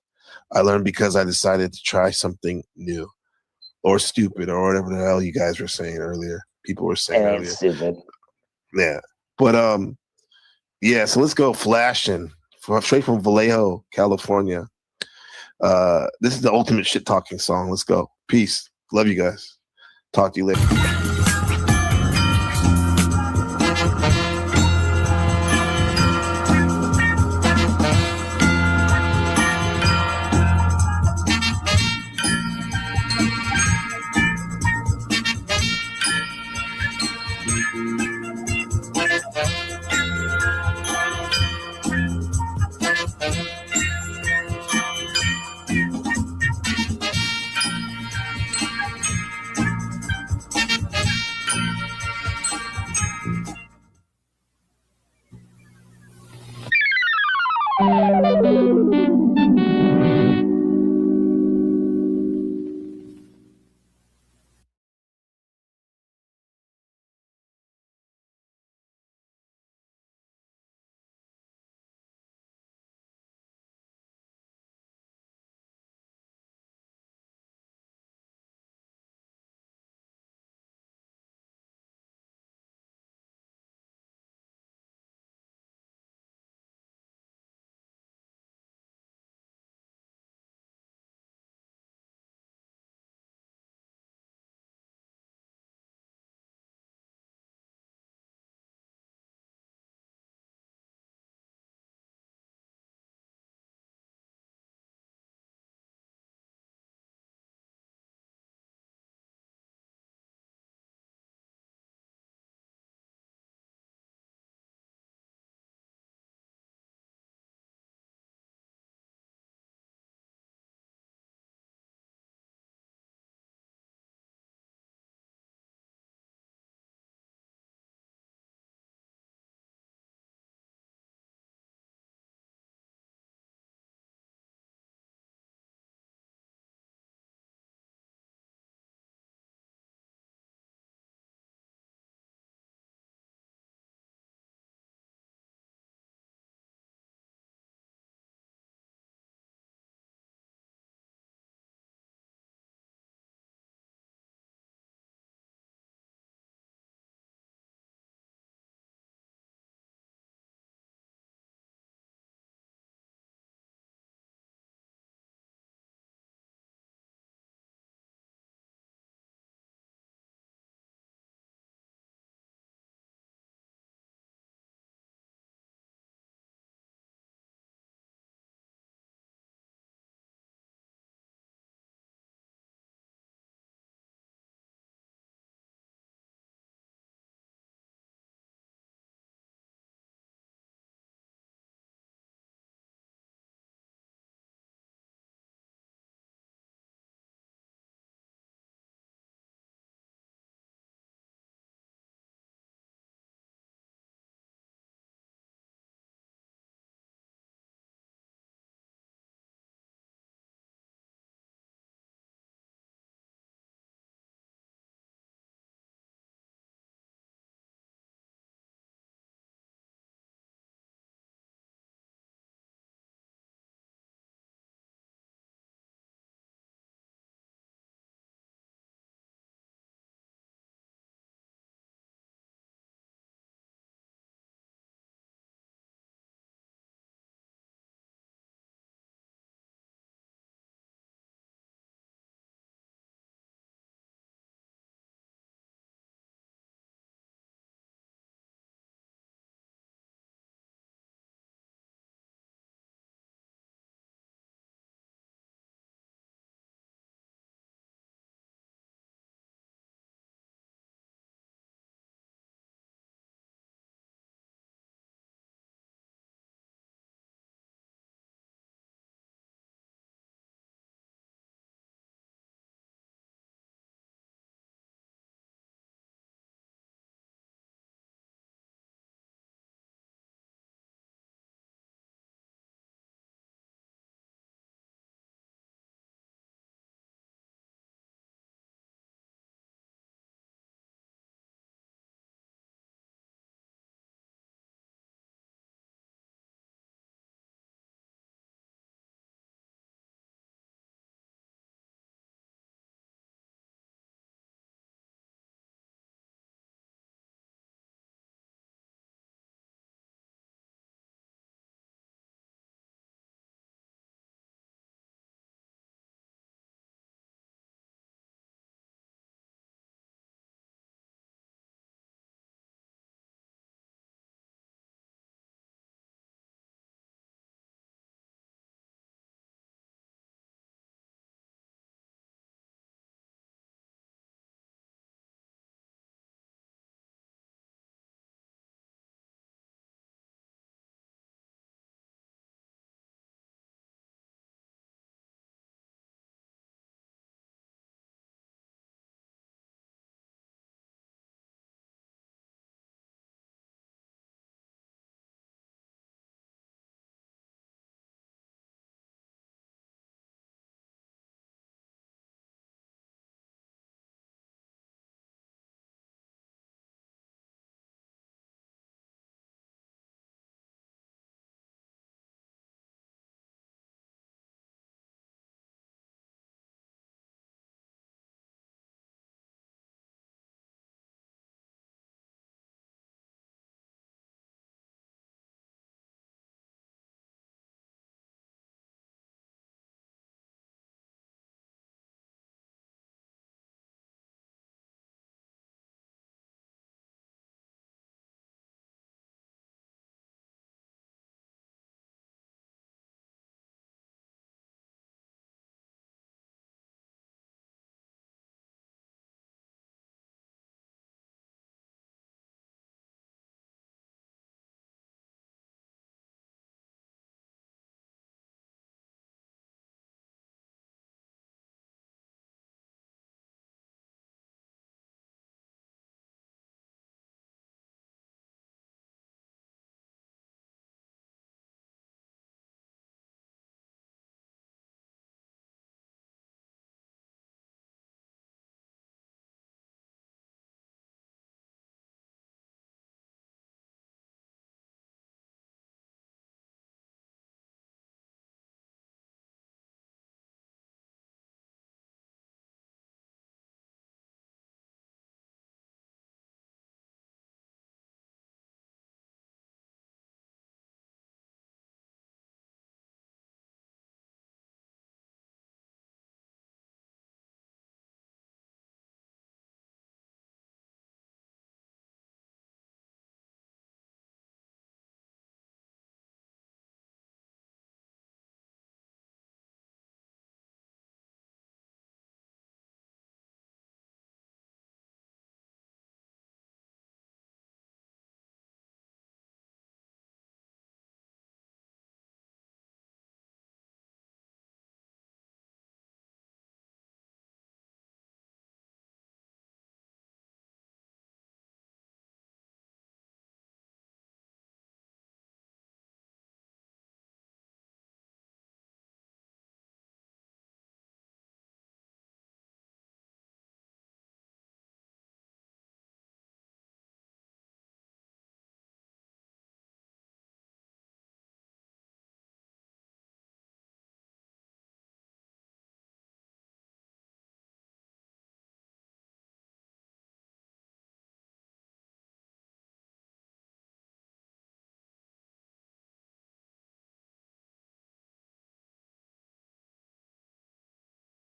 I learned because I decided to try something new or stupid or whatever the hell you guys were saying earlier. People were saying earlier. Stupid. Yeah. But yeah, so let's go flashing straight from Vallejo, California. This is the ultimate shit talking song. Let's go. Peace. Love you guys. Talk to you later.